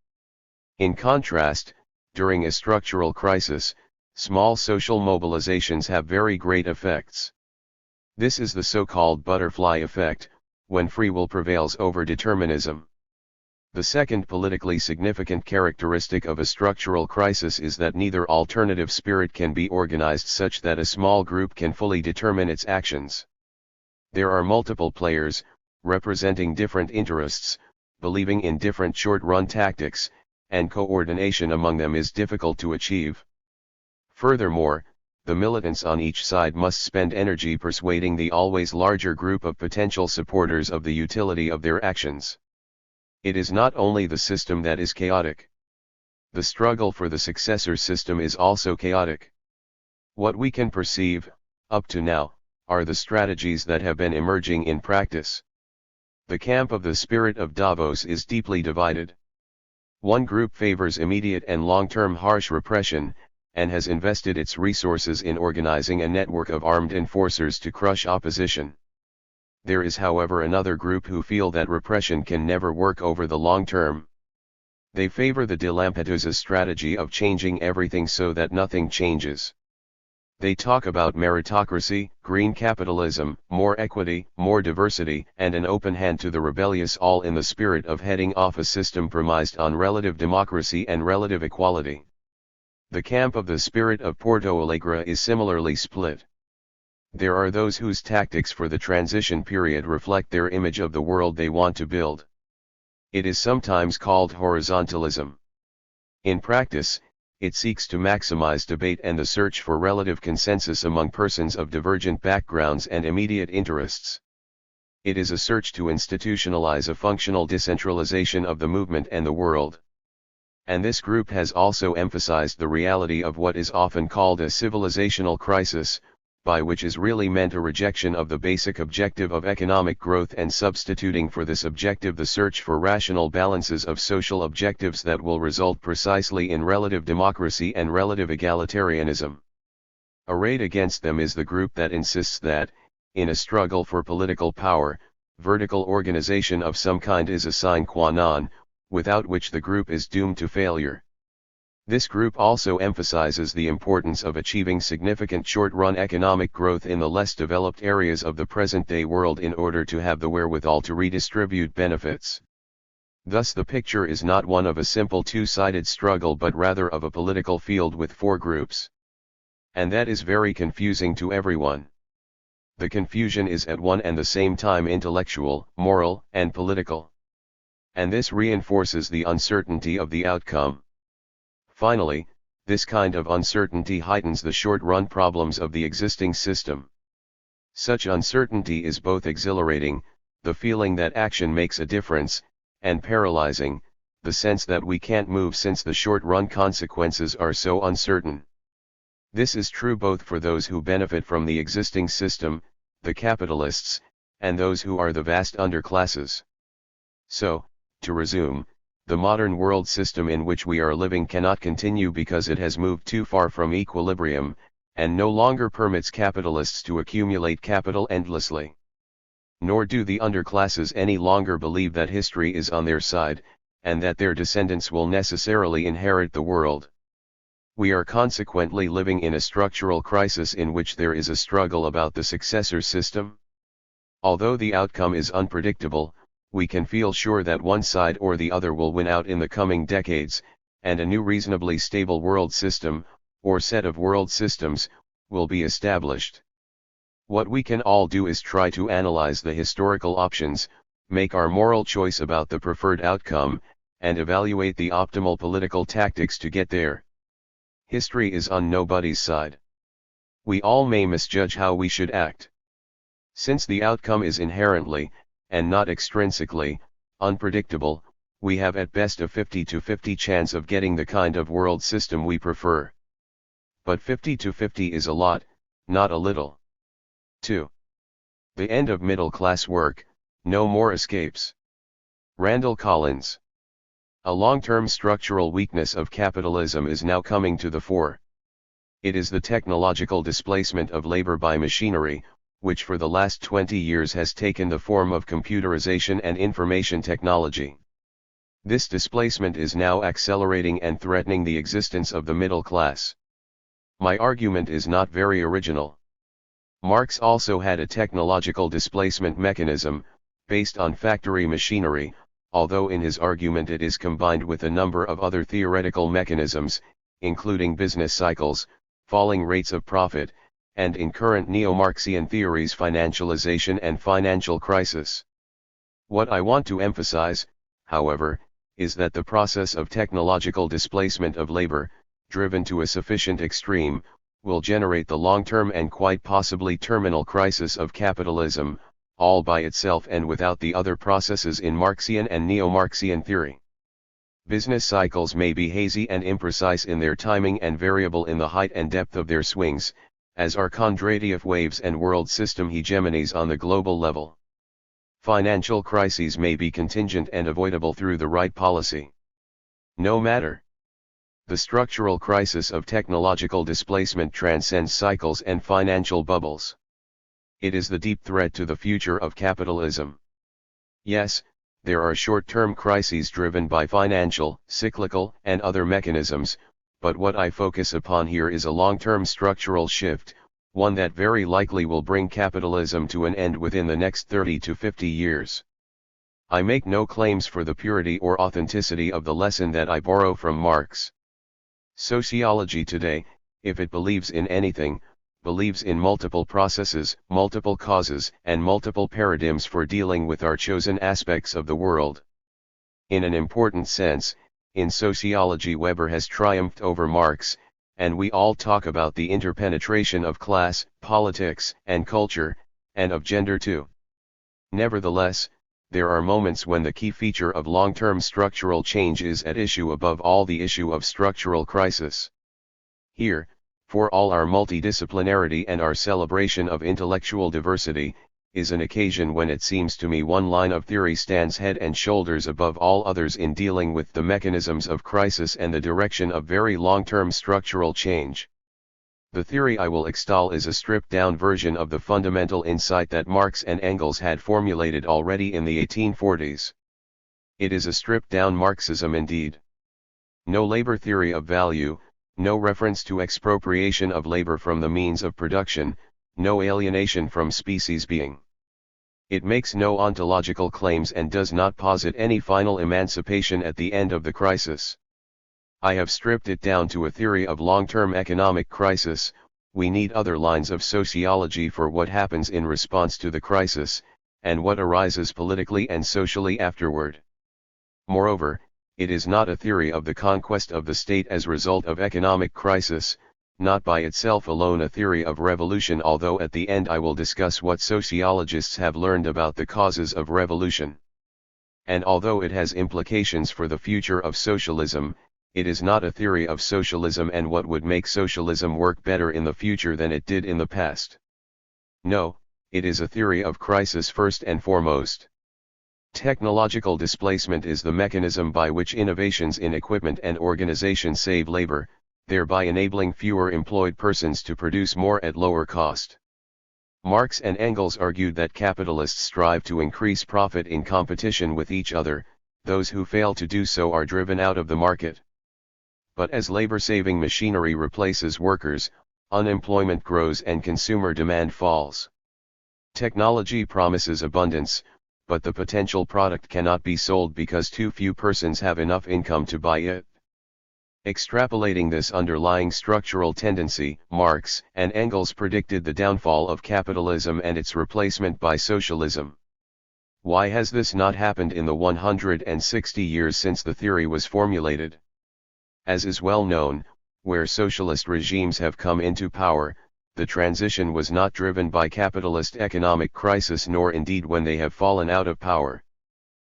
In contrast, during a structural crisis, small social mobilizations have very great effects. This is the so-called butterfly effect, when free will prevails over determinism. The second politically significant characteristic of a structural crisis is that neither alternative spirit can be organized such that a small group can fully determine its actions. There are multiple players, representing different interests, believing in different short-run tactics, and coordination among them is difficult to achieve. Furthermore, the militants on each side must spend energy persuading the always larger group of potential supporters of the utility of their actions. It is not only the system that is chaotic. The struggle for the successor system is also chaotic. What we can perceive, up to now, are the strategies that have been emerging in practice. The camp of the spirit of Davos is deeply divided. One group favors immediate and long-term harsh repression, and has invested its resources in organizing a network of armed enforcers to crush opposition. There is however another group who feel that repression can never work over the long term. They favor the de Lampedusa strategy of changing everything so that nothing changes. They talk about meritocracy, green capitalism, more equity, more diversity, and an open hand to the rebellious, all in the spirit of heading off a system premised on relative democracy and relative equality. The camp of the spirit of Porto Alegre is similarly split. There are those whose tactics for the transition period reflect their image of the world they want to build. It is sometimes called horizontalism. In practice, it seeks to maximize debate and the search for relative consensus among persons of divergent backgrounds and immediate interests. It is a search to institutionalize a functional decentralization of the movement and the world. And this group has also emphasized the reality of what is often called a civilizational crisis, by which is really meant a rejection of the basic objective of economic growth and substituting for this objective the search for rational balances of social objectives that will result precisely in relative democracy and relative egalitarianism. Arrayed against them is the group that insists that, in a struggle for political power, vertical organization of some kind is a sine qua non, without which the group is doomed to failure. This group also emphasizes the importance of achieving significant short-run economic growth in the less developed areas of the present-day world in order to have the wherewithal to redistribute benefits. Thus the picture is not one of a simple two-sided struggle but rather of a political field with four groups. And that is very confusing to everyone. The confusion is at one and the same time intellectual, moral, and political. And this reinforces the uncertainty of the outcome. Finally, this kind of uncertainty heightens the short-run problems of the existing system. Such uncertainty is both exhilarating, the feeling that action makes a difference, and paralyzing, the sense that we can't move since the short-run consequences are so uncertain. This is true both for those who benefit from the existing system, the capitalists, and those who are the vast underclasses. So, to resume, the modern world system in which we are living cannot continue because it has moved too far from equilibrium, and no longer permits capitalists to accumulate capital endlessly. Nor do the underclasses any longer believe that history is on their side, and that their descendants will necessarily inherit the world. We are consequently living in a structural crisis in which there is a struggle about the successor system. Although the outcome is unpredictable, we can feel sure that one side or the other will win out in the coming decades, and a new reasonably stable world system, or set of world systems, will be established. What we can all do is try to analyze the historical options, make our moral choice about the preferred outcome, and evaluate the optimal political tactics to get there. History is on nobody's side. We all may misjudge how we should act. Since the outcome is inherently, and not extrinsically, unpredictable, we have at best a 50-50 chance of getting the kind of world system we prefer. But 50-50 is a lot, not a little. 2. The end of middle-class work, no more escapes. Randall Collins. A long-term structural weakness of capitalism is now coming to the fore. It is the technological displacement of labor by machinery, which for the last 20 years has taken the form of computerization and information technology. This displacement is now accelerating and threatening the existence of the middle class. My argument is not very original. Marx also had a technological displacement mechanism, based on factory machinery, although in his argument it is combined with a number of other theoretical mechanisms, including business cycles, falling rates of profit, and in current neo-Marxian theories financialization and financial crisis. What I want to emphasize, however, is that the process of technological displacement of labor, driven to a sufficient extreme, will generate the long-term and quite possibly terminal crisis of capitalism, all by itself and without the other processes in Marxian and neo-Marxian theory. Business cycles may be hazy and imprecise in their timing and variable in the height and depth of their swings, as are Kondratiev waves and world system hegemonies on the global level. Financial crises may be contingent and avoidable through the right policy. No matter. The structural crisis of technological displacement transcends cycles and financial bubbles. It is the deep threat to the future of capitalism. Yes, there are short-term crises driven by financial, cyclical, and other mechanisms, but what I focus upon here is a long-term structural shift, one that very likely will bring capitalism to an end within the next 30 to 50 years. I make no claims for the purity or authenticity of the lesson that I borrow from Marx. Sociology today, if it believes in anything, believes in multiple processes, multiple causes, and multiple paradigms for dealing with our chosen aspects of the world. In an important sense, in sociology Weber has triumphed over Marx, and we all talk about the interpenetration of class, politics, and culture, and of gender too. Nevertheless, there are moments when the key feature of long-term structural change is at issue above all the issue of structural crisis. Here, for all our multidisciplinarity and our celebration of intellectual diversity, is an occasion when it seems to me one line of theory stands head and shoulders above all others in dealing with the mechanisms of crisis and the direction of very long-term structural change. The theory I will extol is a stripped-down version of the fundamental insight that Marx and Engels had formulated already in the 1840s. It is a stripped-down Marxism indeed. No labor theory of value, no reference to expropriation of labor from the means of production, no alienation from species being. It makes no ontological claims and does not posit any final emancipation at the end of the crisis. I have stripped it down to a theory of long-term economic crisis. We need other lines of sociology for what happens in response to the crisis, and what arises politically and socially afterward. Moreover, it is not a theory of the conquest of the state as result of economic crisis, not by itself alone a theory of revolution, although at the end I will discuss what sociologists have learned about the causes of revolution. And although it has implications for the future of socialism, it is not a theory of socialism and what would make socialism work better in the future than it did in the past. No, it is a theory of crisis first and foremost. Technological displacement is the mechanism by which innovations in equipment and organization save labor, thereby enabling fewer employed persons to produce more at lower cost. Marx and Engels argued that capitalists strive to increase profit in competition with each other. Those who fail to do so are driven out of the market. But as labor-saving machinery replaces workers, unemployment grows and consumer demand falls. Technology promises abundance, but the potential product cannot be sold because too few persons have enough income to buy it. Extrapolating this underlying structural tendency, Marx and Engels predicted the downfall of capitalism and its replacement by socialism. Why has this not happened in the 160 years since the theory was formulated? As is well known, where socialist regimes have come into power, the transition was not driven by capitalist economic crisis nor indeed when they have fallen out of power.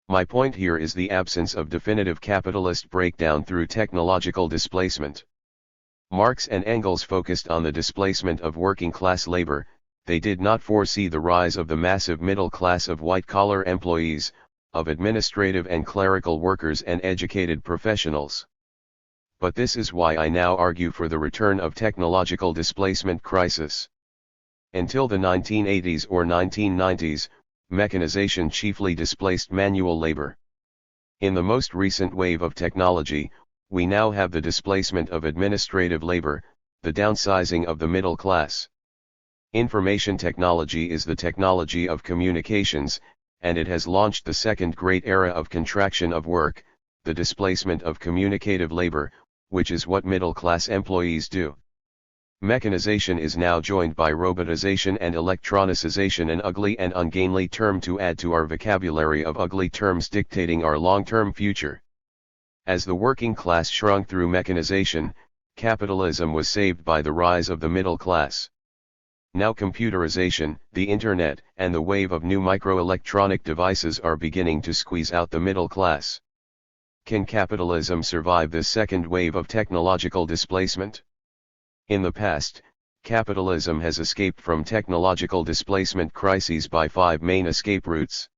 My point here is the absence of definitive capitalist breakdown through technological displacement. Marx and Engels focused on the displacement of working-class labor. They did not foresee the rise of the massive middle class of white-collar employees, of administrative and clerical workers and educated professionals. But this is why I now argue for the return of technological displacement crisis. Until the 1980s or 1990s, mechanization chiefly displaced manual labor. In the most recent wave of technology, we now have the displacement of administrative labor, the downsizing of the middle class. Information technology is the technology of communications, and it has launched the second great era of contraction of work, the displacement of communicative labor, which is what middle-class employees do. Mechanization is now joined by robotization and electronicization, an ugly and ungainly term to add to our vocabulary of ugly terms dictating our long-term future. As the working class shrunk through mechanization, capitalism was saved by the rise of the middle class. Now computerization, the internet, and the wave of new microelectronic devices are beginning to squeeze out the middle class. Can capitalism survive this second wave of technological displacement? In the past, capitalism has escaped from technological displacement crises by 5 main escape routes.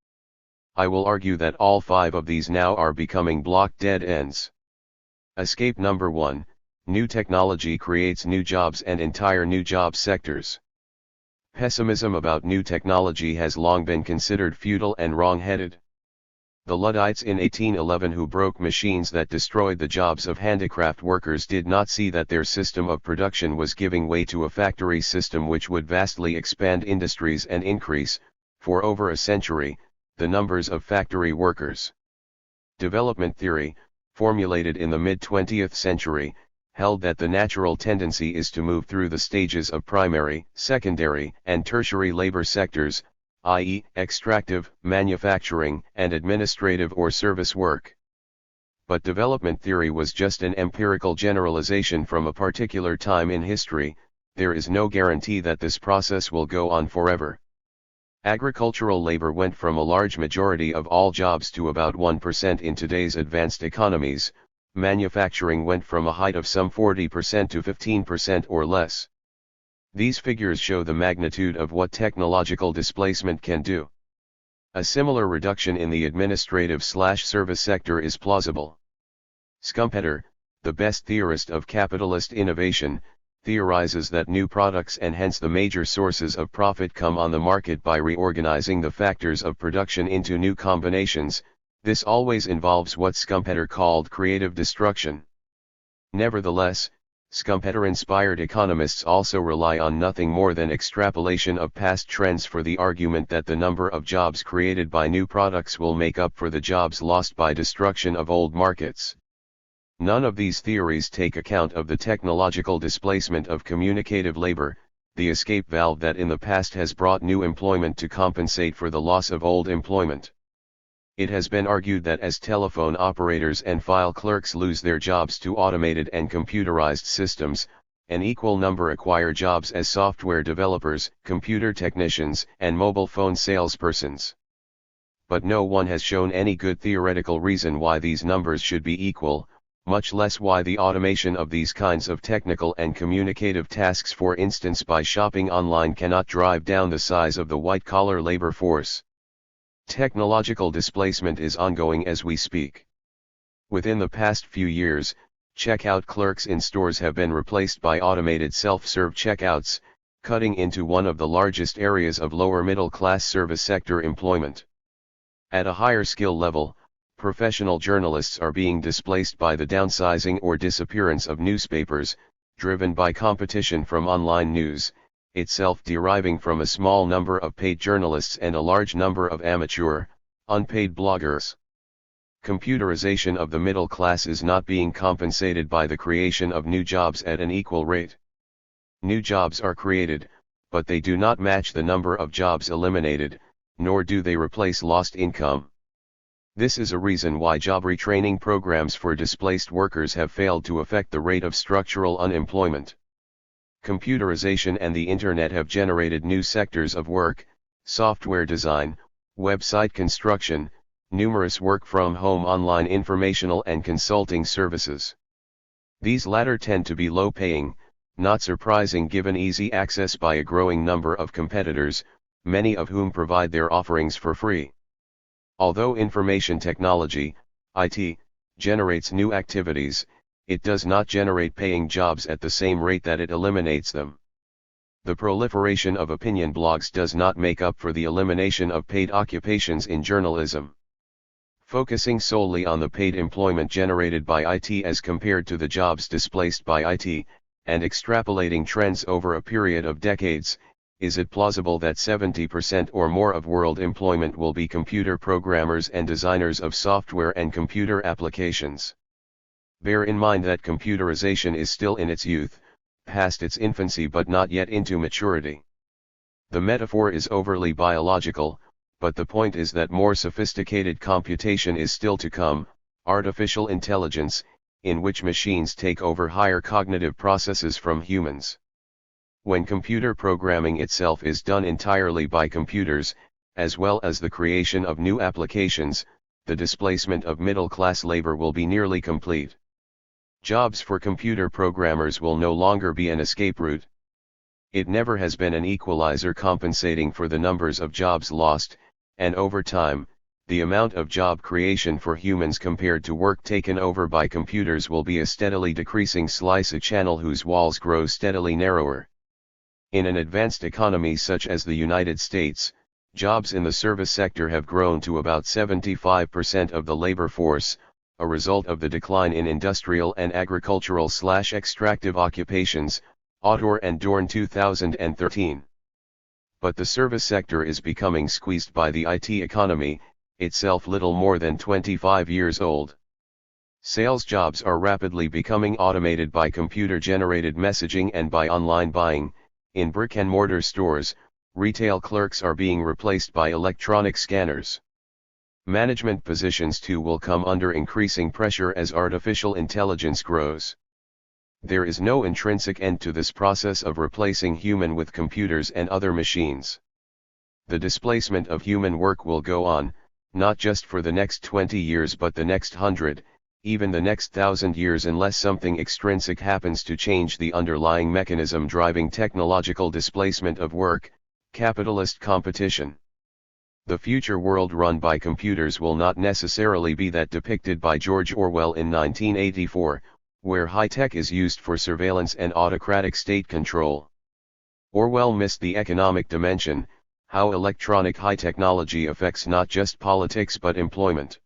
I will argue that all 5 of these now are becoming block dead ends. Escape number 1, new technology creates new jobs and entire new job sectors. Pessimism about new technology has long been considered futile and wrong-headed. The Luddites in 1811 who broke machines that destroyed the jobs of handicraft workers did not see that their system of production was giving way to a factory system which would vastly expand industries and increase, for over a century, the numbers of factory workers. Development theory, formulated in the mid-20th century, held that the natural tendency is to move through the stages of primary, secondary, and tertiary labor sectors, i.e., extractive, manufacturing, and administrative or service work. But development theory was just an empirical generalization from a particular time in history. There is no guarantee that this process will go on forever. Agricultural labor went from a large majority of all jobs to about 1% in today's advanced economies. Manufacturing went from a height of some 40% to 15% or less. These figures show the magnitude of what technological displacement can do. A similar reduction in the administrative/service sector is plausible. Schumpeter, the best theorist of capitalist innovation, theorizes that new products and hence the major sources of profit come on the market by reorganizing the factors of production into new combinations. This always involves what Schumpeter called creative destruction. Nevertheless, Schumpeter-inspired economists also rely on nothing more than extrapolation of past trends for the argument that the number of jobs created by new products will make up for the jobs lost by destruction of old markets. None of these theories take account of the technological displacement of communicative labor, the escape valve that in the past has brought new employment to compensate for the loss of old employment. It has been argued that as telephone operators and file clerks lose their jobs to automated and computerized systems, an equal number acquire jobs as software developers, computer technicians, and mobile phone salespersons. But no one has shown any good theoretical reason why these numbers should be equal, much less why the automation of these kinds of technical and communicative tasks, for instance by shopping online, cannot drive down the size of the white-collar labor force. Technological displacement is ongoing as we speak. Within the past few years, checkout clerks in stores have been replaced by automated self-serve checkouts, cutting into one of the largest areas of lower middle-class service sector employment. At a higher skill level, professional journalists are being displaced by the downsizing or disappearance of newspapers, driven by competition from online news, itself deriving from a small number of paid journalists and a large number of amateur, unpaid bloggers. Computerization of the middle class is not being compensated by the creation of new jobs at an equal rate. New jobs are created, but they do not match the number of jobs eliminated, nor do they replace lost income. This is a reason why job retraining programs for displaced workers have failed to affect the rate of structural unemployment. Computerization and the internet have generated new sectors of work: software design, website construction, numerous work-from-home online informational and consulting services. These latter tend to be low-paying, not surprising given easy access by a growing number of competitors, many of whom provide their offerings for free. Although information technology, IT, generates new activities, it does not generate paying jobs at the same rate that it eliminates them. The proliferation of opinion blogs does not make up for the elimination of paid occupations in journalism. Focusing solely on the paid employment generated by IT as compared to the jobs displaced by IT, and extrapolating trends over a period of decades, is it plausible that 70% or more of world employment will be computer programmers and designers of software and computer applications? Bear in mind that computerization is still in its youth, past its infancy but not yet into maturity. The metaphor is overly biological, but the point is that more sophisticated computation is still to come, artificial intelligence, in which machines take over higher cognitive processes from humans. When computer programming itself is done entirely by computers, as well as the creation of new applications, the displacement of middle-class labor will be nearly complete. Jobs for computer programmers will no longer be an escape route. It never has been an equalizer compensating for the numbers of jobs lost, and over time, the amount of job creation for humans compared to work taken over by computers will be a steadily decreasing slice, a channel whose walls grow steadily narrower. In an advanced economy such as the United States, jobs in the service sector have grown to about 75% of the labor force, a result of the decline in industrial and agricultural/extractive occupations, Autor and Dorn 2013. But the service sector is becoming squeezed by the IT economy, itself little more than 25 years old. Sales jobs are rapidly becoming automated by computer-generated messaging and by online buying. In brick-and-mortar stores, retail clerks are being replaced by electronic scanners. Management positions too will come under increasing pressure as artificial intelligence grows. There is no intrinsic end to this process of replacing human with computers and other machines. The displacement of human work will go on, not just for the next 20 years but the next 100, even the next 1,000 years, unless something extrinsic happens to change the underlying mechanism driving technological displacement of work: capitalist competition. The future world run by computers will not necessarily be that depicted by George Orwell in 1984, where high-tech is used for surveillance and autocratic state control. Orwell missed the economic dimension, how electronic high technology affects not just politics but employment.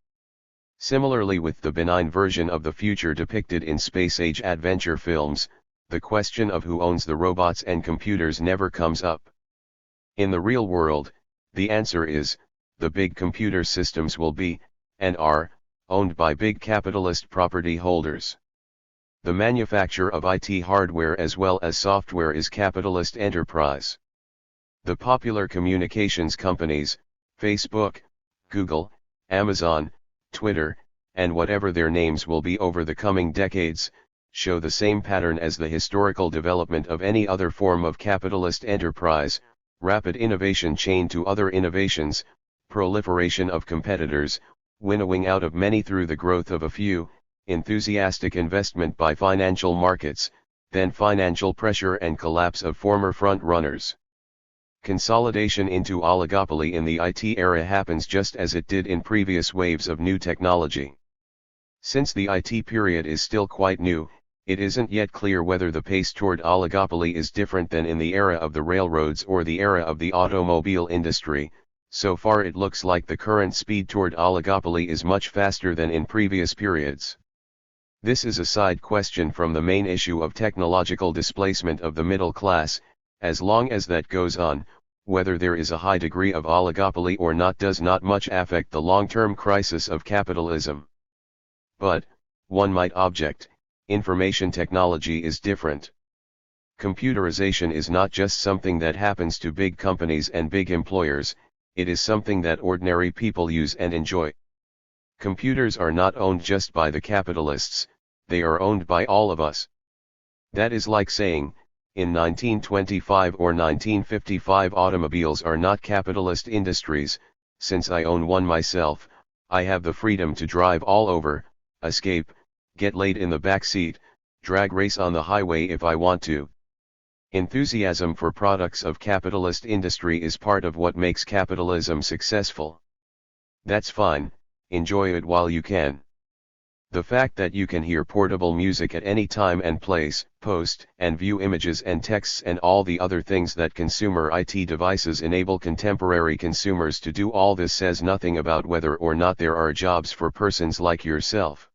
Similarly, with the benign version of the future depicted in space-age adventure films, the question of who owns the robots and computers never comes up. In the real world, the answer is, the big computer systems will be, and are, owned by big capitalist property holders. The manufacture of IT hardware as well as software is capitalist enterprise. The popular communications companies, Facebook, Google, Amazon, Twitter, and whatever their names will be over the coming decades, show the same pattern as the historical development of any other form of capitalist enterprise: rapid innovation chained to other innovations, proliferation of competitors, winnowing out of many through the growth of a few, enthusiastic investment by financial markets, then financial pressure and collapse of former front-runners. Consolidation into oligopoly in the IT era happens just as it did in previous waves of new technology. Since the IT period is still quite new, it isn't yet clear whether the pace toward oligopoly is different than in the era of the railroads or the era of the automobile industry. So far it looks like the current speed toward oligopoly is much faster than in previous periods. This is a side question from the main issue of technological displacement of the middle class. As long as that goes on, whether there is a high degree of oligopoly or not does not much affect the long-term crisis of capitalism. But, one might object, information technology is different. Computerization is not just something that happens to big companies and big employers, it is something that ordinary people use and enjoy. Computers are not owned just by the capitalists, they are owned by all of us. That is like saying, in 1925 or 1955 automobiles are not capitalist industries. Since I own one myself, I have the freedom to drive all over, escape, get laid in the back seat, drag race on the highway if I want to. Enthusiasm for products of capitalist industry is part of what makes capitalism successful. That's fine, enjoy it while you can. The fact that you can hear portable music at any time and place, post and view images and texts and all the other things that consumer IT devices enable contemporary consumers to do, all this says nothing about whether or not there are jobs for persons like yourself.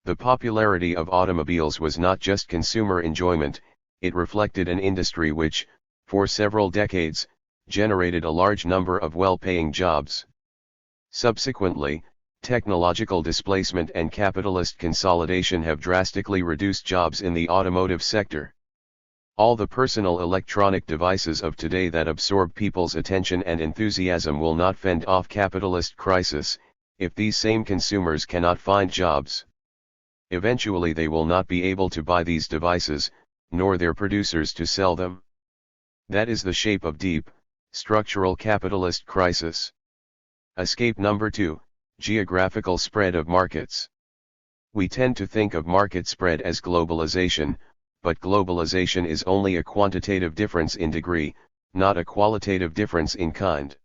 The popularity of automobiles was not just consumer enjoyment, it reflected an industry which, for several decades, generated a large number of well-paying jobs. Subsequently, technological displacement and capitalist consolidation have drastically reduced jobs in the automotive sector. All the personal electronic devices of today that absorb people's attention and enthusiasm will not fend off capitalist crisis, if these same consumers cannot find jobs. Eventually they will not be able to buy these devices, nor their producers to sell them. That is the shape of deep, structural capitalist crisis. Escape number 2. Geographical spread of markets. We tend to think of market spread as globalization, but globalization is only a quantitative difference in degree, not a qualitative difference in kind.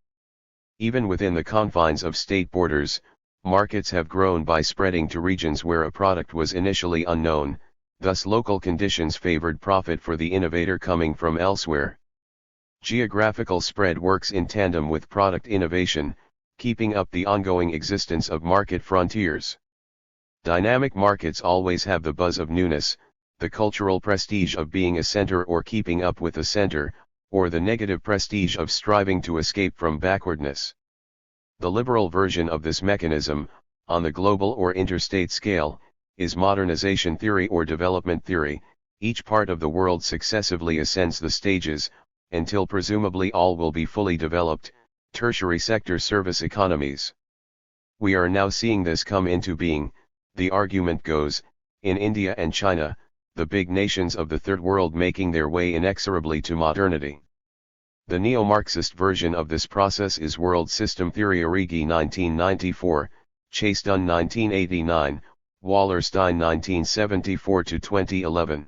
Even within the confines of state borders, markets have grown by spreading to regions where a product was initially unknown, thus local conditions favored profit for the innovator coming from elsewhere. Geographical spread works in tandem with product innovation, keeping up the ongoing existence of market frontiers. Dynamic markets always have the buzz of newness, the cultural prestige of being a center or keeping up with a center, or the negative prestige of striving to escape from backwardness. The liberal version of this mechanism, on the global or interstate scale, is modernization theory or development theory. Each part of the world successively ascends the stages, until presumably all will be fully developed, tertiary sector service economies. We are now seeing this come into being, the argument goes, in India and China, the big nations of the Third World making their way inexorably to modernity. The neo-Marxist version of this process is World System Theory, Arrighi 1994, Chase-Dunn 1989, Wallerstein 1974-2011.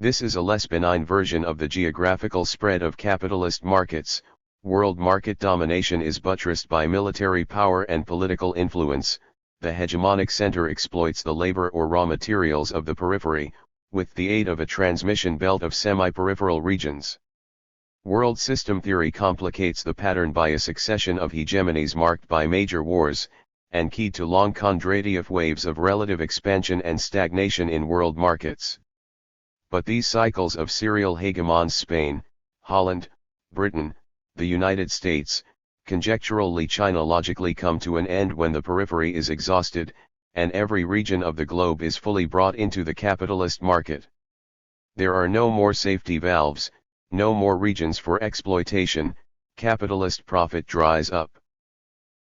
This is a less benign version of the geographical spread of capitalist markets. World market domination is buttressed by military power and political influence. The hegemonic center exploits the labor or raw materials of the periphery, with the aid of a transmission belt of semi-peripheral regions. World system theory complicates the pattern by a succession of hegemonies marked by major wars, and keyed to long Kondratief waves of relative expansion and stagnation in world markets. But these cycles of serial hegemons, Spain, Holland, Britain, the United States, conjecturally China, logically come to an end when the periphery is exhausted, and every region of the globe is fully brought into the capitalist market. There are no more safety valves, no more regions for exploitation, capitalist profit dries up.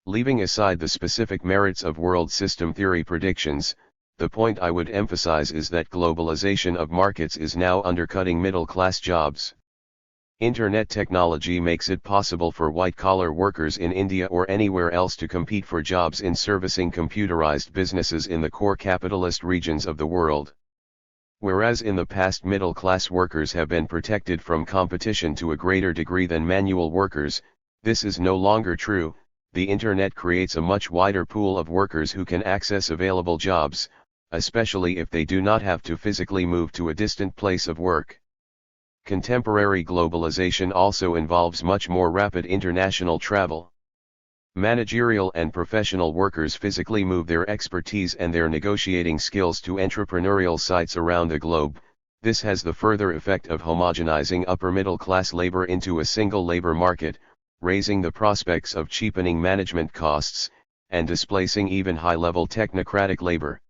Leaving aside the specific merits of world system theory predictions, the point I would emphasize is that globalization of markets is now undercutting middle-class jobs. Internet technology makes it possible for white-collar workers in India or anywhere else to compete for jobs in servicing computerized businesses in the core capitalist regions of the world. Whereas in the past middle-class workers have been protected from competition to a greater degree than manual workers, this is no longer true. The Internet creates a much wider pool of workers who can access available jobs, especially if they do not have to physically move to a distant place of work. Contemporary globalization also involves much more rapid international travel. Managerial and professional workers physically move their expertise and their negotiating skills to entrepreneurial sites around the globe. This has the further effect of homogenizing upper middle class labor into a single labor market, raising the prospects of cheapening management costs, and displacing even high-level technocratic labor.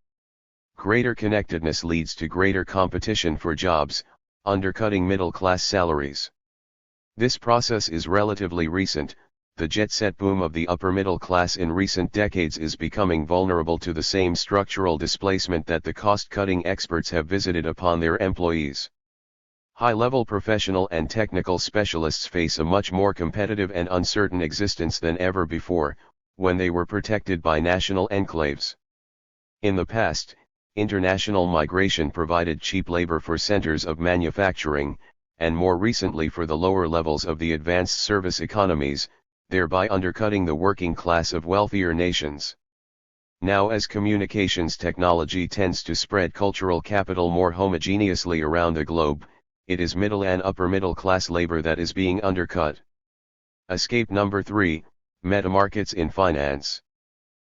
Greater connectedness leads to greater competition for jobs, undercutting middle-class salaries. This process is relatively recent. The jet-set boom of the upper middle class in recent decades is becoming vulnerable to the same structural displacement that the cost-cutting experts have visited upon their employees. High-level professional and technical specialists face a much more competitive and uncertain existence than ever before, when they were protected by national enclaves. In the past, international migration provided cheap labor for centers of manufacturing, and more recently for the lower levels of the advanced service economies, thereby undercutting the working class of wealthier nations. Now as communications technology tends to spread cultural capital more homogeneously around the globe, it is middle and upper middle class labor that is being undercut. Escape number 3, metamarkets in finance.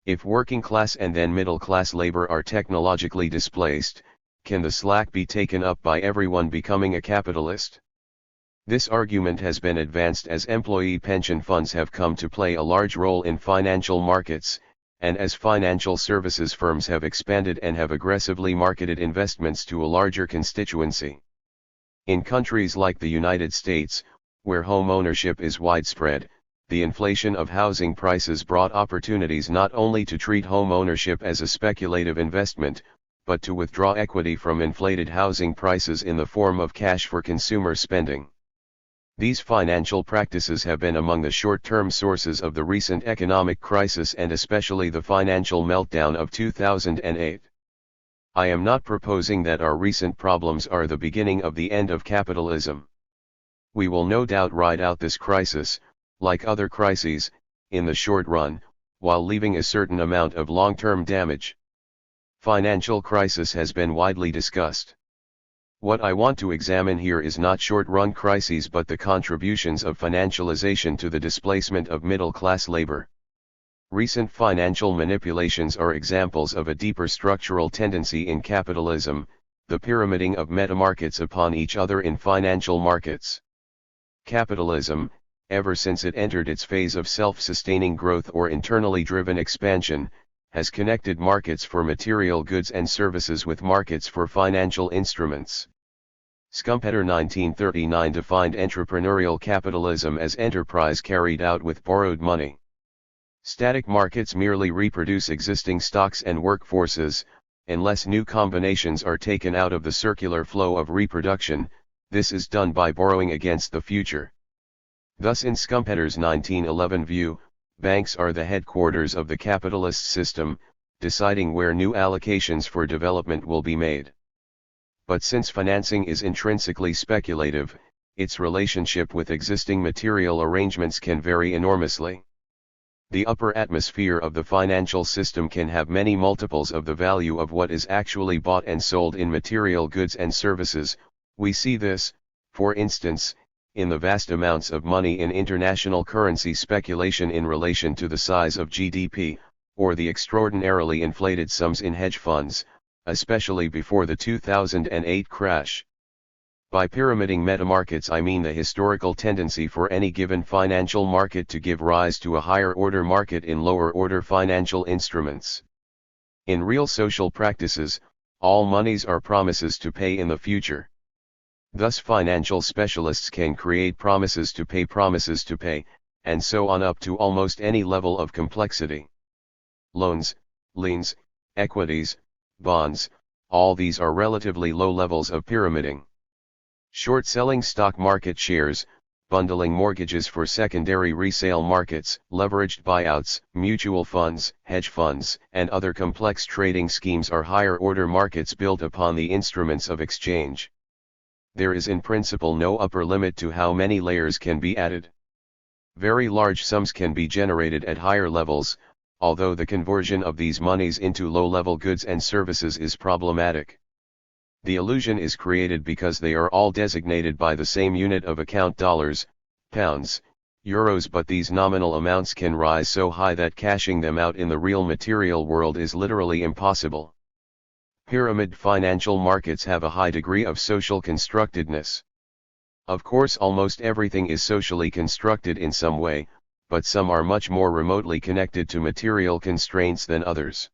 If working class and then middle class labor are technologically displaced, can the slack be taken up by everyone becoming a capitalist? This argument has been advanced as employee pension funds have come to play a large role in financial markets, and as financial services firms have expanded and have aggressively marketed investments to a larger constituency. In countries like the United States, where home ownership is widespread, the inflation of housing prices brought opportunities not only to treat home ownership as a speculative investment, but to withdraw equity from inflated housing prices in the form of cash for consumer spending. These financial practices have been among the short-term sources of the recent economic crisis and especially the financial meltdown of 2008. I am not proposing that our recent problems are the beginning of the end of capitalism. We will no doubt ride out this crisis, like other crises, in the short run, while leaving a certain amount of long-term damage. Financial crisis has been widely discussed. What I want to examine here is not short-run crises but the contributions of financialization to the displacement of middle-class labor. Recent financial manipulations are examples of a deeper structural tendency in capitalism, the pyramiding of metamarkets upon each other in financial markets. Capitalism, ever since it entered its phase of self-sustaining growth or internally driven expansion, has connected markets for material goods and services with markets for financial instruments. Schumpeter 1939 defined entrepreneurial capitalism as enterprise carried out with borrowed money. Static markets merely reproduce existing stocks and workforces, unless new combinations are taken out of the circular flow of reproduction. This is done by borrowing against the future. Thus in Schumpeter's 1911 view, banks are the headquarters of the capitalist system, deciding where new allocations for development will be made. But since financing is intrinsically speculative, its relationship with existing material arrangements can vary enormously. The upper atmosphere of the financial system can have many multiples of the value of what is actually bought and sold in material goods and services. We see this, for instance, in the vast amounts of money in international currency speculation in relation to the size of GDP, or the extraordinarily inflated sums in hedge funds, especially before the 2008 crash. By pyramiding metamarkets I mean the historical tendency for any given financial market to give rise to a higher order market in lower order financial instruments. In real social practices, all monies are promises to pay in the future. Thus financial specialists can create promises to pay, and so on up to almost any level of complexity. Loans, liens, equities, bonds, all these are relatively low levels of pyramiding. Short-selling stock market shares, bundling mortgages for secondary resale markets, leveraged buyouts, mutual funds, hedge funds, and other complex trading schemes are higher-order markets built upon the instruments of exchange. There is in principle no upper limit to how many layers can be added. Very large sums can be generated at higher levels, although the conversion of these monies into low-level goods and services is problematic. The illusion is created because they are all designated by the same unit of account: dollars, pounds, euros, but these nominal amounts can rise so high that cashing them out in the real material world is literally impossible. Pyramid financial markets have a high degree of social constructedness. Of course, almost everything is socially constructed in some way, but some are much more remotely connected to material constraints than others.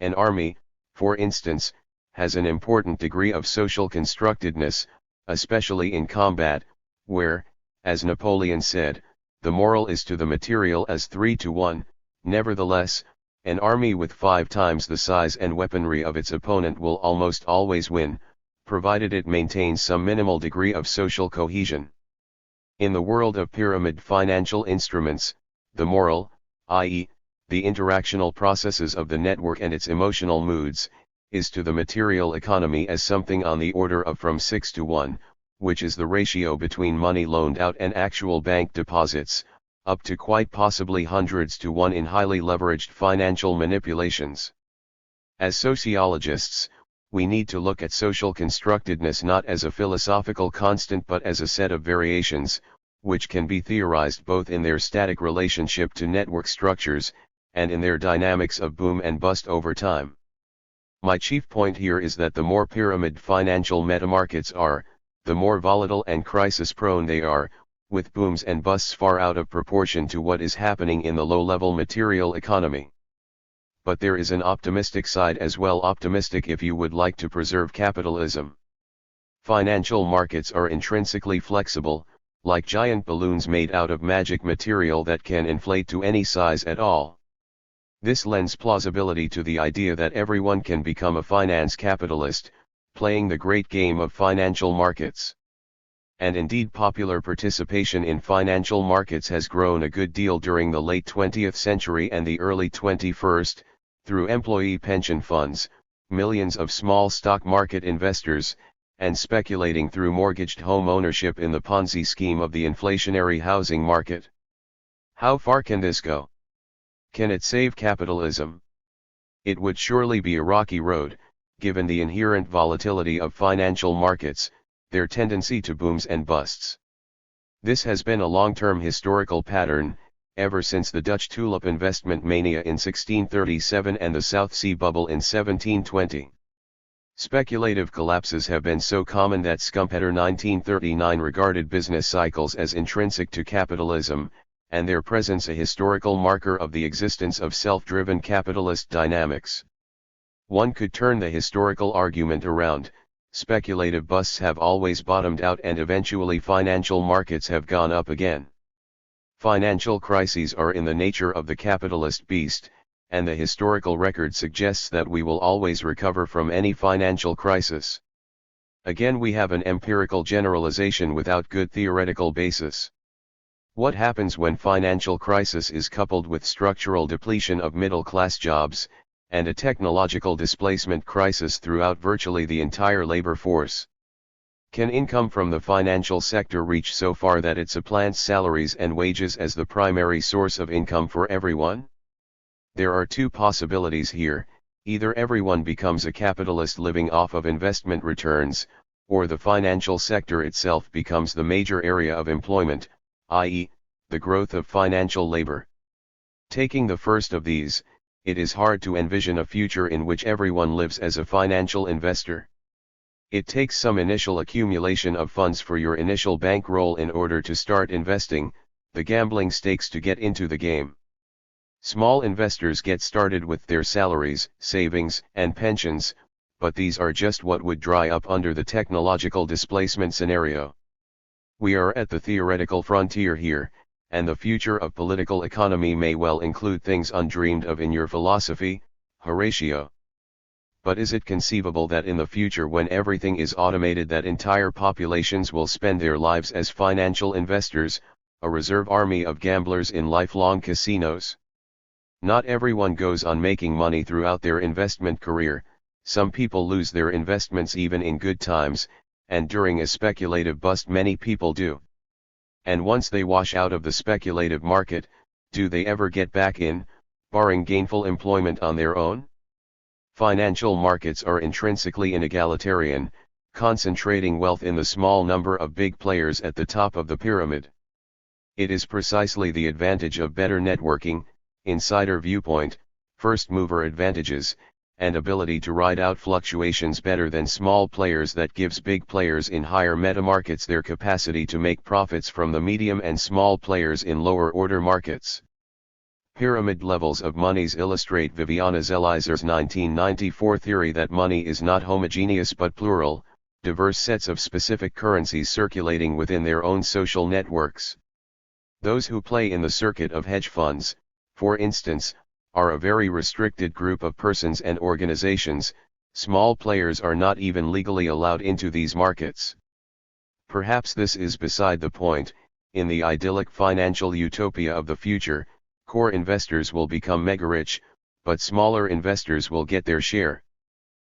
An army, for instance, has an important degree of social constructedness, especially in combat, where, as Napoleon said, the moral is to the material as 3 to 1, nevertheless, an army with 5 times the size and weaponry of its opponent will almost always win, provided it maintains some minimal degree of social cohesion. In the world of pyramid financial instruments, the moral, i.e., the interactional processes of the network and its emotional moods, is to the material economy as something on the order of from 6 to 1, which is the ratio between money loaned out and actual bank deposits, up to quite possibly hundreds to one in highly leveraged financial manipulations. As sociologists, we need to look at social constructedness not as a philosophical constant but as a set of variations, which can be theorized both in their static relationship to network structures, and in their dynamics of boom and bust over time. My chief point here is that the more pyramid financial metamarkets are, the more volatile and crisis-prone they are, with booms and busts far out of proportion to what is happening in the low-level material economy. But there is an optimistic side as well, optimistic if you would like to preserve capitalism. Financial markets are intrinsically flexible, like giant balloons made out of magic material that can inflate to any size at all. This lends plausibility to the idea that everyone can become a finance capitalist, playing the great game of financial markets. And indeed, popular participation in financial markets has grown a good deal during the late 20th century and the early 21st, through employee pension funds, millions of small stock market investors, and speculating through mortgaged home ownership in the Ponzi scheme of the inflationary housing market. How far can this go? Can it save capitalism? It would surely be a rocky road, given the inherent volatility of financial markets, their tendency to booms and busts. This has been a long-term historical pattern, ever since the Dutch tulip investment mania in 1637 and the South Sea bubble in 1720. Speculative collapses have been so common that Schumpeter 1939 regarded business cycles as intrinsic to capitalism, and their presence a historical marker of the existence of self-driven capitalist dynamics. One could turn the historical argument around. Speculative busts have always bottomed out and eventually financial markets have gone up again. Financial crises are in the nature of the capitalist beast, and the historical record suggests that we will always recover from any financial crisis. Again, we have an empirical generalization without good theoretical basis. What happens when financial crisis is coupled with structural depletion of middle-class jobs, and a technological displacement crisis throughout virtually the entire labor force? Can income from the financial sector reach so far that it supplants salaries and wages as the primary source of income for everyone? There are two possibilities here: either everyone becomes a capitalist living off of investment returns, or the financial sector itself becomes the major area of employment, i.e., the growth of financial labor. Taking the first of these, it is hard to envision a future in which everyone lives as a financial investor. It takes some initial accumulation of funds for your initial bankroll in order to start investing, the gambling stakes to get into the game. Small investors get started with their salaries, savings, and pensions, but these are just what would dry up under the technological displacement scenario. We are at the theoretical frontier here, and the future of political economy may well include things undreamed of in your philosophy, Horatio. But is it conceivable that in the future, when everything is automated, that entire populations will spend their lives as financial investors, a reserve army of gamblers in lifelong casinos? Not everyone goes on making money throughout their investment career. Some people lose their investments even in good times, and during a speculative bust many people do. And once they wash out of the speculative market, do they ever get back in, barring gainful employment on their own? Financial markets are intrinsically inegalitarian, concentrating wealth in the small number of big players at the top of the pyramid. It is precisely the advantage of better networking, insider viewpoint, first mover advantages, and ability to ride out fluctuations better than small players that gives big players in higher metamarkets their capacity to make profits from the medium and small players in lower order markets. Pyramid levels of monies illustrate Viviana Zelizer's 1994 theory that money is not homogeneous but plural, diverse sets of specific currencies circulating within their own social networks. Those who play in the circuit of hedge funds, for instance, are a very restricted group of persons and organizations. Small players are not even legally allowed into these markets. Perhaps this is beside the point. In the idyllic financial utopia of the future, core investors will become mega-rich, but smaller investors will get their share.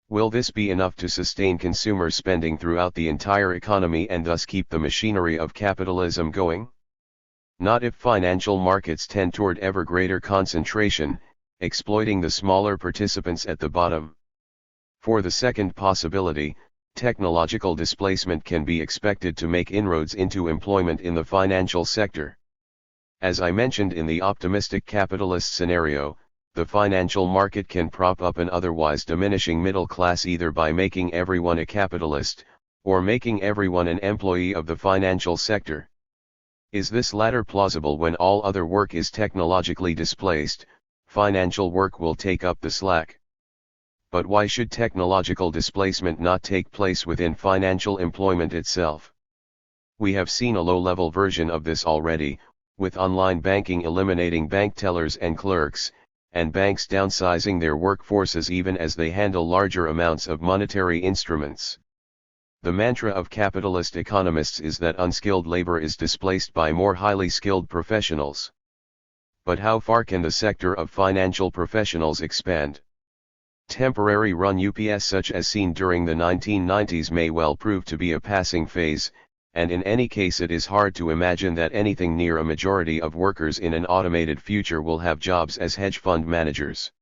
Will this be enough to sustain consumer spending throughout the entire economy and thus keep the machinery of capitalism going? Not if financial markets tend toward ever greater concentration, exploiting the smaller participants at the bottom. For the second possibility, technological displacement can be expected to make inroads into employment in the financial sector. As I mentioned in the optimistic capitalist scenario, the financial market can prop up an otherwise diminishing middle class either by making everyone a capitalist, or making everyone an employee of the financial sector. Is this latter plausible? When all other work is technologically displaced, financial work will take up the slack. But why should technological displacement not take place within financial employment itself? We have seen a low-level version of this already, with online banking eliminating bank tellers and clerks, and banks downsizing their workforces even as they handle larger amounts of monetary instruments. The mantra of capitalist economists is that unskilled labor is displaced by more highly skilled professionals. But how far can the sector of financial professionals expand? Temporary run UPS such as seen during the 1990s may well prove to be a passing phase, and in any case it is hard to imagine that anything near a majority of workers in an automated future will have jobs as hedge fund managers.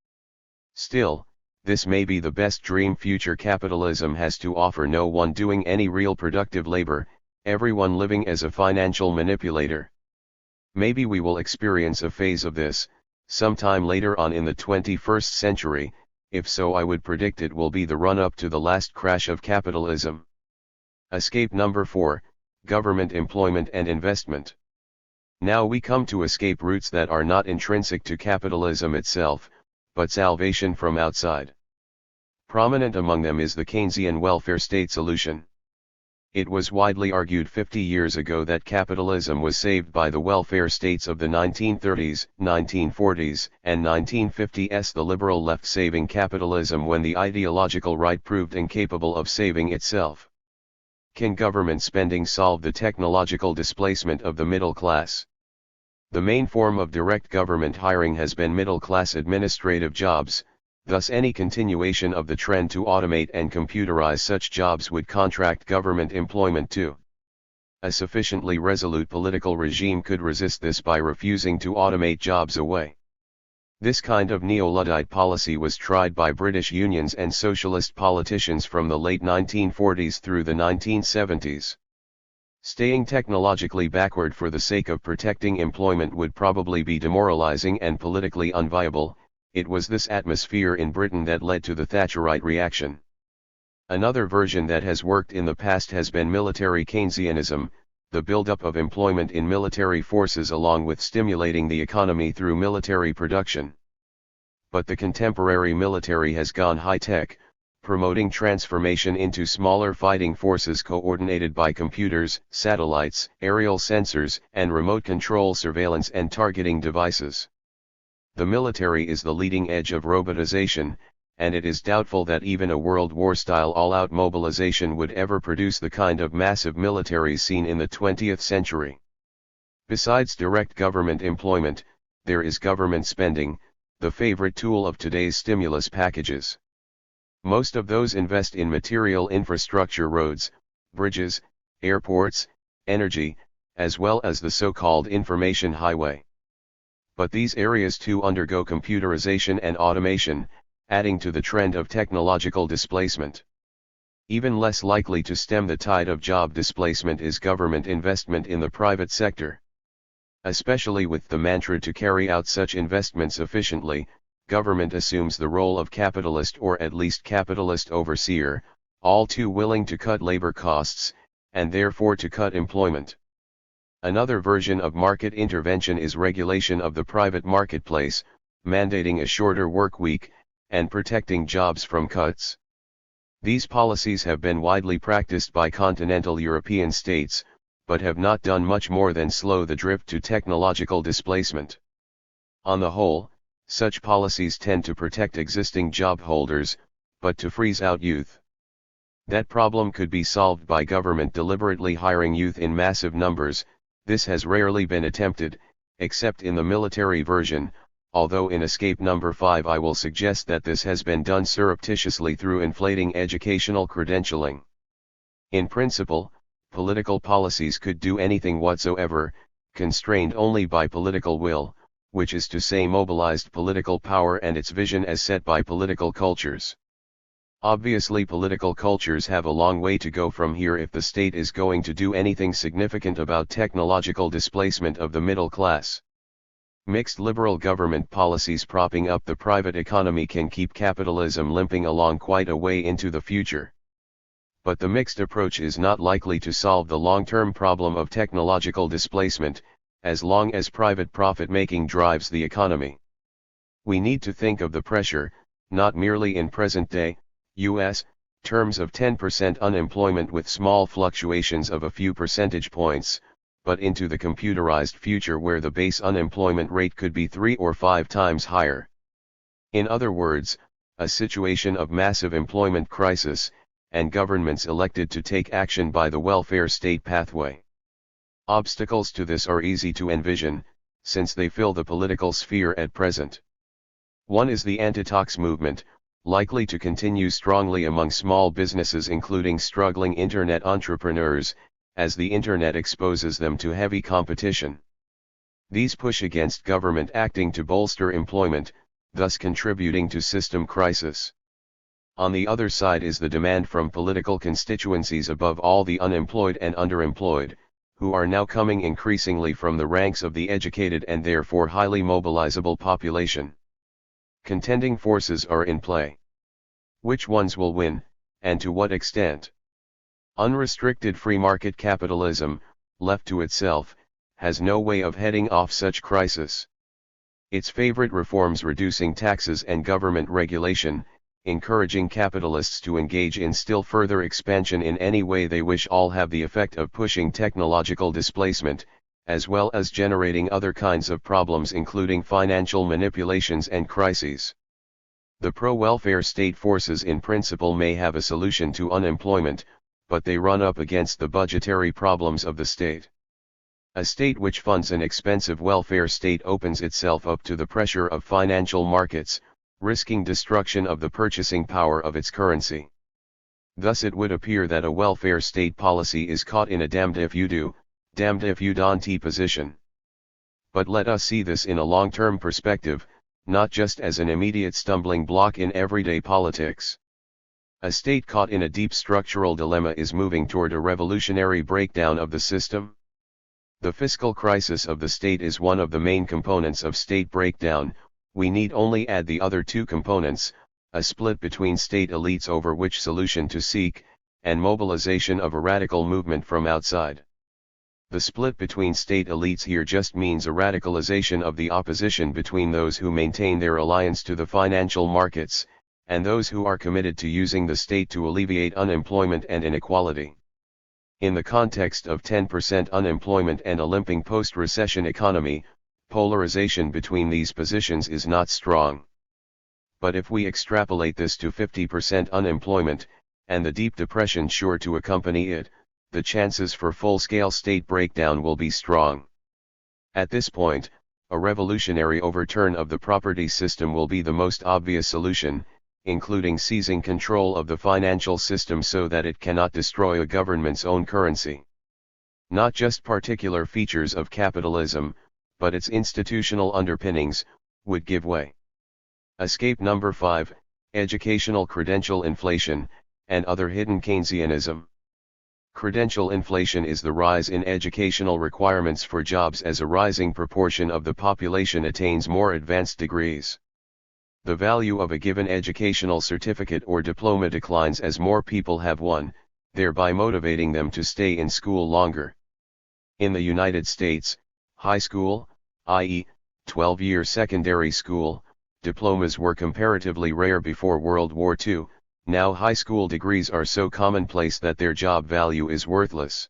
Still, this may be the best dream future capitalism has to offer: no one doing any real productive labor, everyone living as a financial manipulator. Maybe we will experience a phase of this, sometime later on in the 21st century. If so, I would predict it will be the run-up to the last crash of capitalism. Escape number 4, government employment and investment. Now we come to escape routes that are not intrinsic to capitalism itself, but salvation from outside. Prominent among them is the Keynesian welfare state solution. It was widely argued 50 years ago that capitalism was saved by the welfare states of the 1930s, 1940s, and 1950s, the liberal left saving capitalism when the ideological right proved incapable of saving itself. Can government spending solve the technological displacement of the middle class? The main form of direct government hiring has been middle-class administrative jobs, thus any continuation of the trend to automate and computerize such jobs would contract government employment too. A sufficiently resolute political regime could resist this by refusing to automate jobs away. This kind of neo-Luddite policy was tried by British unions and socialist politicians from the late 1940s through the 1970s. Staying technologically backward for the sake of protecting employment would probably be demoralizing and politically unviable. It was this atmosphere in Britain that led to the Thatcherite reaction. Another version that has worked in the past has been military Keynesianism, the buildup of employment in military forces along with stimulating the economy through military production. But the contemporary military has gone high-tech, promoting transformation into smaller fighting forces coordinated by computers, satellites, aerial sensors, and remote control surveillance and targeting devices. The military is the leading edge of robotization, and it is doubtful that even a World War-style all-out mobilization would ever produce the kind of massive militaries seen in the 20th century. Besides direct government employment, there is government spending, the favorite tool of today's stimulus packages. Most of those invest in material infrastructure: roads, bridges, airports, energy, as well as the so-called information highway. But these areas too undergo computerization and automation, adding to the trend of technological displacement. Even less likely to stem the tide of job displacement is government investment in the private sector. Especially with the mantra to carry out such investments efficiently, government assumes the role of capitalist or at least capitalist overseer, all too willing to cut labor costs, and therefore to cut employment. Another version of market intervention is regulation of the private marketplace, mandating a shorter work week, and protecting jobs from cuts. These policies have been widely practiced by continental European states, but have not done much more than slow the drift to technological displacement. On the whole, such policies tend to protect existing job holders, but to freeze out youth. That problem could be solved by government deliberately hiring youth in massive numbers. This has rarely been attempted, except in the military version, although in escape number 5 I will suggest that this has been done surreptitiously through inflating educational credentialing. In principle, political policies could do anything whatsoever, constrained only by political will, which is to say mobilized political power and its vision as set by political cultures. Obviously political cultures have a long way to go from here if the state is going to do anything significant about technological displacement of the middle class. Mixed liberal government policies propping up the private economy can keep capitalism limping along quite a way into the future. But the mixed approach is not likely to solve the long-term problem of technological displacement, as long as private profit-making drives the economy. We need to think of the pressure, not merely in present-day, U.S., terms of 10% unemployment with small fluctuations of a few percentage points, but into the computerized future where the base unemployment rate could be 3 or 5 times higher. In other words, a situation of massive employment crisis, and governments elected to take action by the welfare state pathway. Obstacles to this are easy to envision, since they fill the political sphere at present. One is the anti-tax movement, likely to continue strongly among small businesses including struggling internet entrepreneurs, as the internet exposes them to heavy competition. These push against government acting to bolster employment, thus contributing to system crisis. On the other side is the demand from political constituencies, above all the unemployed and underemployed, who are now coming increasingly from the ranks of the educated and therefore highly mobilizable population. Contending forces are in play. Which ones will win, and to what extent? Unrestricted free market capitalism, left to itself, has no way of heading off such crisis. Its favorite reforms reducing taxes and government regulation, encouraging capitalists to engage in still further expansion in any way they wish, all have the effect of pushing technological displacement, as well as generating other kinds of problems including financial manipulations and crises. The pro-welfare state forces in principle may have a solution to unemployment, but they run up against the budgetary problems of the state. A state which funds an expensive welfare state opens itself up to the pressure of financial markets, risking destruction of the purchasing power of its currency. Thus it would appear that a welfare state policy is caught in a damned if you do, damned if you don't position. But let us see this in a long-term perspective, not just as an immediate stumbling block in everyday politics. A state caught in a deep structural dilemma is moving toward a revolutionary breakdown of the system. The fiscal crisis of the state is one of the main components of state breakdown. We need only add the other two components, a split between state elites over which solution to seek, and mobilization of a radical movement from outside. The split between state elites here just means a radicalization of the opposition between those who maintain their alliance to the financial markets, and those who are committed to using the state to alleviate unemployment and inequality. In the context of 10% unemployment and a limping post-recession economy, polarization between these positions is not strong. But if we extrapolate this to 50% unemployment, and the deep depression sure to accompany it, the chances for full-scale state breakdown will be strong. At this point, a revolutionary overturn of the property system will be the most obvious solution, including seizing control of the financial system so that it cannot destroy a government's own currency. Not just particular features of capitalism, but its institutional underpinnings, would give way. Escape number 5, educational credential inflation, and other hidden Keynesianism. Credential inflation is the rise in educational requirements for jobs as a rising proportion of the population attains more advanced degrees. The value of a given educational certificate or diploma declines as more people have one, thereby motivating them to stay in school longer. In the United States, high school, i.e., 12-year secondary school, diplomas were comparatively rare before World War II. Now high school degrees are so commonplace that their job value is worthless.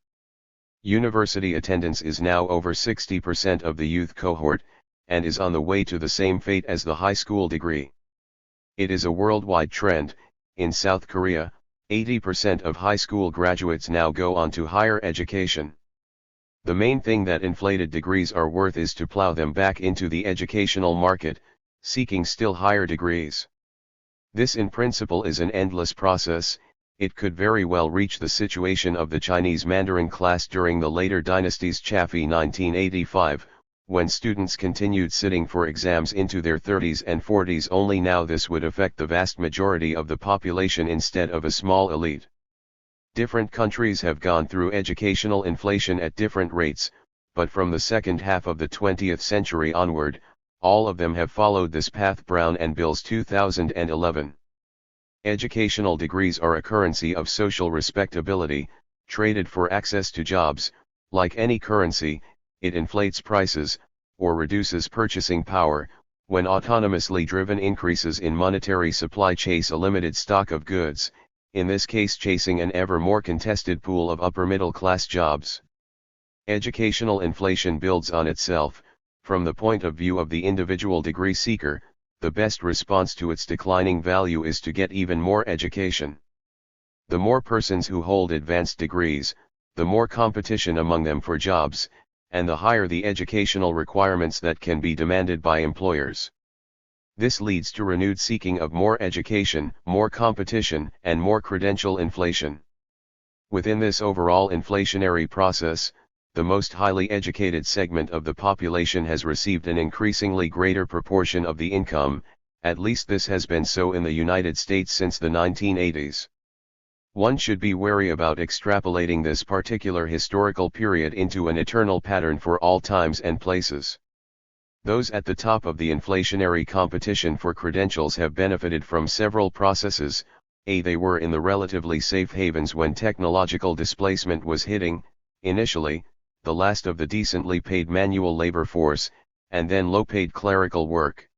University attendance is now over 60% of the youth cohort, and is on the way to the same fate as the high school degree. It is a worldwide trend. In South Korea, 80% of high school graduates now go on to higher education. The main thing that inflated degrees are worth is to plow them back into the educational market, seeking still higher degrees. This in principle is an endless process. It could very well reach the situation of the Chinese Mandarin class during the later dynasties Chaffee 1985, when students continued sitting for exams into their 30s and 40s. Only now this would affect the vast majority of the population instead of a small elite. Different countries have gone through educational inflation at different rates, but from the second half of the 20th century onward, all of them have followed this path. Brown and Bill's 2011. Educational degrees are a currency of social respectability, traded for access to jobs. Like any currency, it inflates prices, or reduces purchasing power, when autonomously driven increases in monetary supply chase a limited stock of goods, in this case chasing an ever more contested pool of upper-middle-class jobs. Educational inflation builds on itself. From the point of view of the individual degree seeker, the best response to its declining value is to get even more education. The more persons who hold advanced degrees, the more competition among them for jobs, and the higher the educational requirements that can be demanded by employers. This leads to renewed seeking of more education, more competition, and more credential inflation. Within this overall inflationary process, the most highly educated segment of the population has received an increasingly greater proportion of the income. At least this has been so in the United States since the 1980s. One should be wary about extrapolating this particular historical period into an eternal pattern for all times and places. Those at the top of the inflationary competition for credentials have benefited from several processes. They were in the relatively safe havens when technological displacement was hitting, initially, the last of the decently paid manual labor force, and then low-paid clerical work.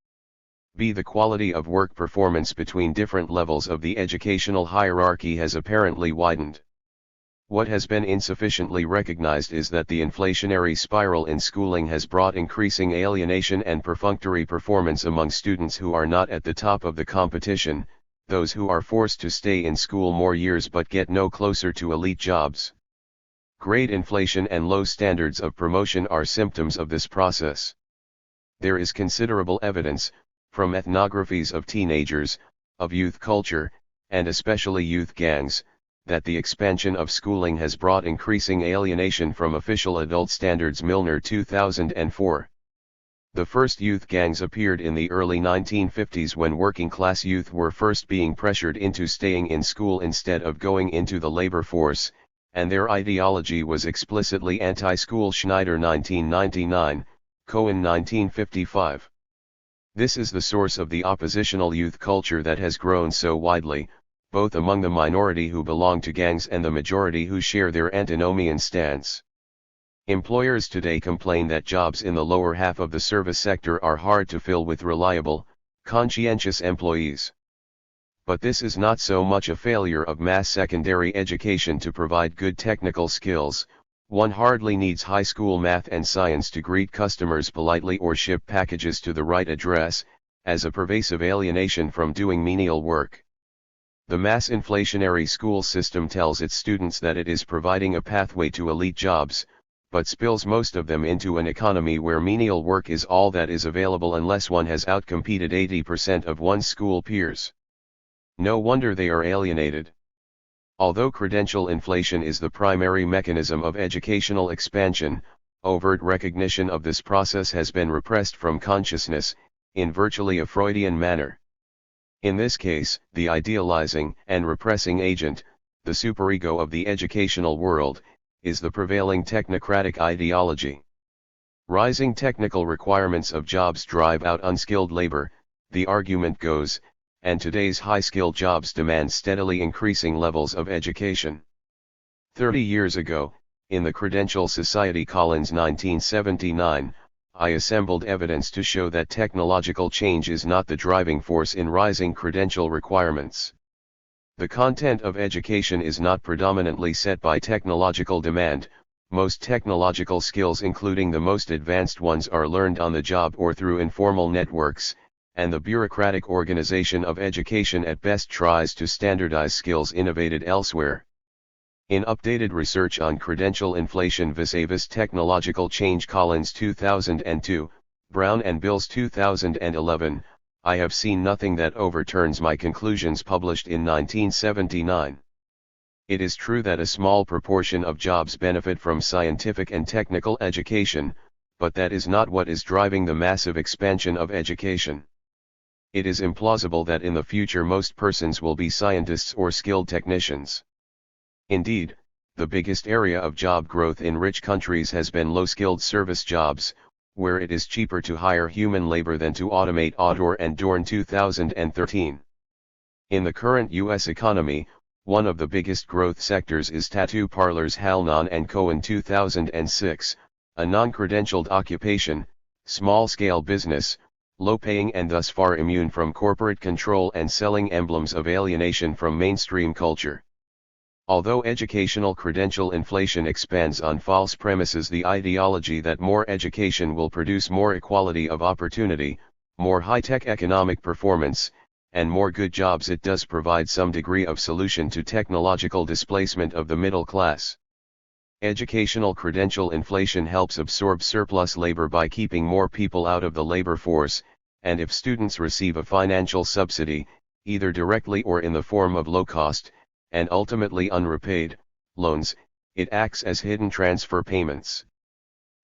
The quality of work performance between different levels of the educational hierarchy has apparently widened. What has been insufficiently recognized is that the inflationary spiral in schooling has brought increasing alienation and perfunctory performance among students who are not at the top of the competition, those who are forced to stay in school more years but get no closer to elite jobs. Grade inflation and low standards of promotion are symptoms of this process. There is considerable evidence, from ethnographies of teenagers, of youth culture, and especially youth gangs, that the expansion of schooling has brought increasing alienation from official adult standards. Milner 2004. The first youth gangs appeared in the early 1950s when working-class youth were first being pressured into staying in school instead of going into the labor force, and their ideology was explicitly anti-school. Schneider 1999, Cohen 1955. This is the source of the oppositional youth culture that has grown so widely, both among the minority who belong to gangs and the majority who share their antinomian stance. Employers today complain that jobs in the lower half of the service sector are hard to fill with reliable, conscientious employees. But this is not so much a failure of mass secondary education to provide good technical skills. One hardly needs high school math and science to greet customers politely or ship packages to the right address, as a pervasive alienation from doing menial work. The mass inflationary school system tells its students that it is providing a pathway to elite jobs, but spills most of them into an economy where menial work is all that is available unless one has outcompeted 80% of one's school peers. No wonder they are alienated. Although credential inflation is the primary mechanism of educational expansion, overt recognition of this process has been repressed from consciousness, in virtually a Freudian manner. In this case, the idealizing and repressing agent, the superego of the educational world, is the prevailing technocratic ideology. Rising technical requirements of jobs drive out unskilled labor, the argument goes, and today's high-skilled jobs demand steadily increasing levels of education. 30 years ago, in the Credential Society Collins 1979, I assembled evidence to show that technological change is not the driving force in rising credential requirements. The content of education is not predominantly set by technological demand. Most technological skills, including the most advanced ones, are learned on the job or through informal networks, and the bureaucratic organization of education at best tries to standardize skills innovated elsewhere. In updated research on credential inflation vis-a-vis technological change Collins 2002, Brown and Bill's 2011, I have seen nothing that overturns my conclusions published in 1979. It is true that a small proportion of jobs benefit from scientific and technical education, but that is not what is driving the massive expansion of education. It is implausible that in the future most persons will be scientists or skilled technicians. Indeed, the biggest area of job growth in rich countries has been low-skilled service jobs, where it is cheaper to hire human labor than to automate outdoor and door. 2013. In the current U.S. economy, one of the biggest growth sectors is tattoo parlors. Halnan & Co. In 2006, a non-credentialed occupation, small-scale business, low-paying and thus far immune from corporate control and selling emblems of alienation from mainstream culture. Although educational credential inflation expands on false premises, the ideology that more education will produce more equality of opportunity, more high-tech economic performance, and more good jobs, it does provide some degree of solution to technological displacement of the middle class. Educational credential inflation helps absorb surplus labor by keeping more people out of the labor force, and if students receive a financial subsidy, either directly or in the form of low-cost, and ultimately unrepaid, loans, it acts as hidden transfer payments.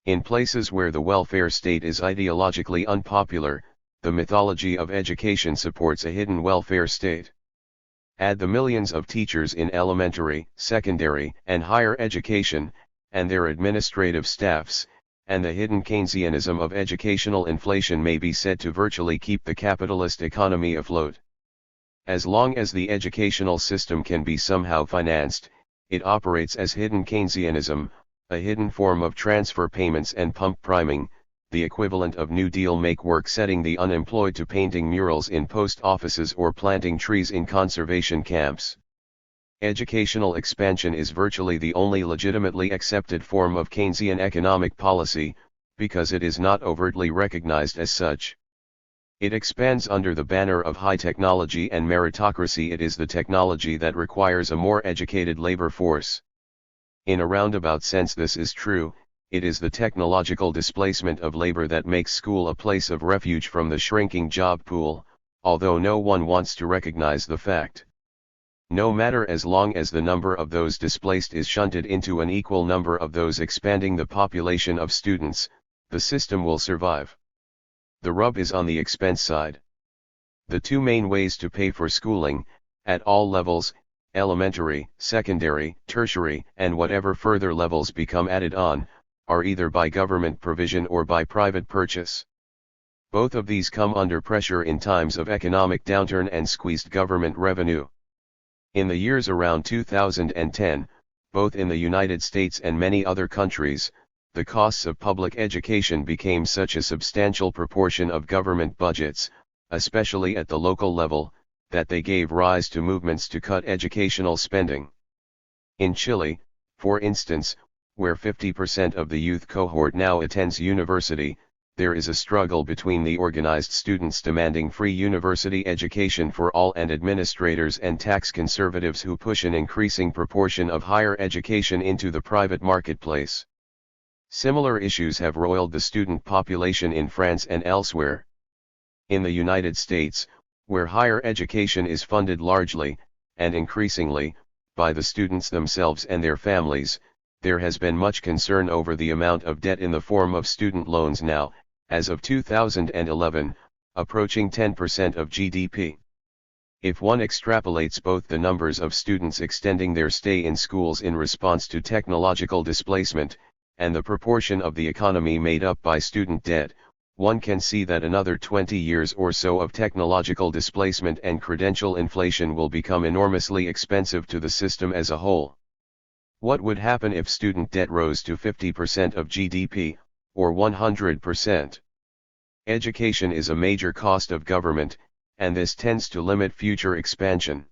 In places where the welfare state is ideologically unpopular, the mythology of education supports a hidden welfare state. Add the millions of teachers in elementary, secondary, and higher education, and their administrative staffs, and the hidden Keynesianism of educational inflation may be said to virtually keep the capitalist economy afloat. As long as the educational system can be somehow financed, it operates as hidden Keynesianism, a hidden form of transfer payments and pump priming, the equivalent of New Deal make work, setting the unemployed to painting murals in post offices or planting trees in conservation camps. Educational expansion is virtually the only legitimately accepted form of Keynesian economic policy, because it is not overtly recognized as such. It expands under the banner of high technology and meritocracy. It is the technology that requires a more educated labor force. In a roundabout sense this is true. It is the technological displacement of labor that makes school a place of refuge from the shrinking job pool, although no one wants to recognize the fact. No matter, as long as the number of those displaced is shunted into an equal number of those expanding the population of students, the system will survive. The rub is on the expense side. The two main ways to pay for schooling, at all levels, elementary, secondary, tertiary, and whatever further levels become added on, are either by government provision or by private purchase. Both of these come under pressure in times of economic downturn and squeezed government revenue. In the years around 2010, both in the United States and many other countries, the costs of public education became such a substantial proportion of government budgets, especially at the local level, that they gave rise to movements to cut educational spending. In Chile, for instance, where 50% of the youth cohort now attends university, there is a struggle between the organized students demanding free university education for all and administrators and tax conservatives who push an increasing proportion of higher education into the private marketplace. Similar issues have roiled the student population in France and elsewhere. In the United States, where higher education is funded largely, and increasingly, by the students themselves and their families, there has been much concern over the amount of debt in the form of student loans now, as of 2011, approaching 10% of GDP. If one extrapolates both the numbers of students extending their stay in schools in response to technological displacement, and the proportion of the economy made up by student debt, one can see that another 20 years or so of technological displacement and credential inflation will become enormously expensive to the system as a whole. What would happen if student debt rose to 50% of GDP, or 100%? Education is a major cost of government, and this tends to limit future expansion.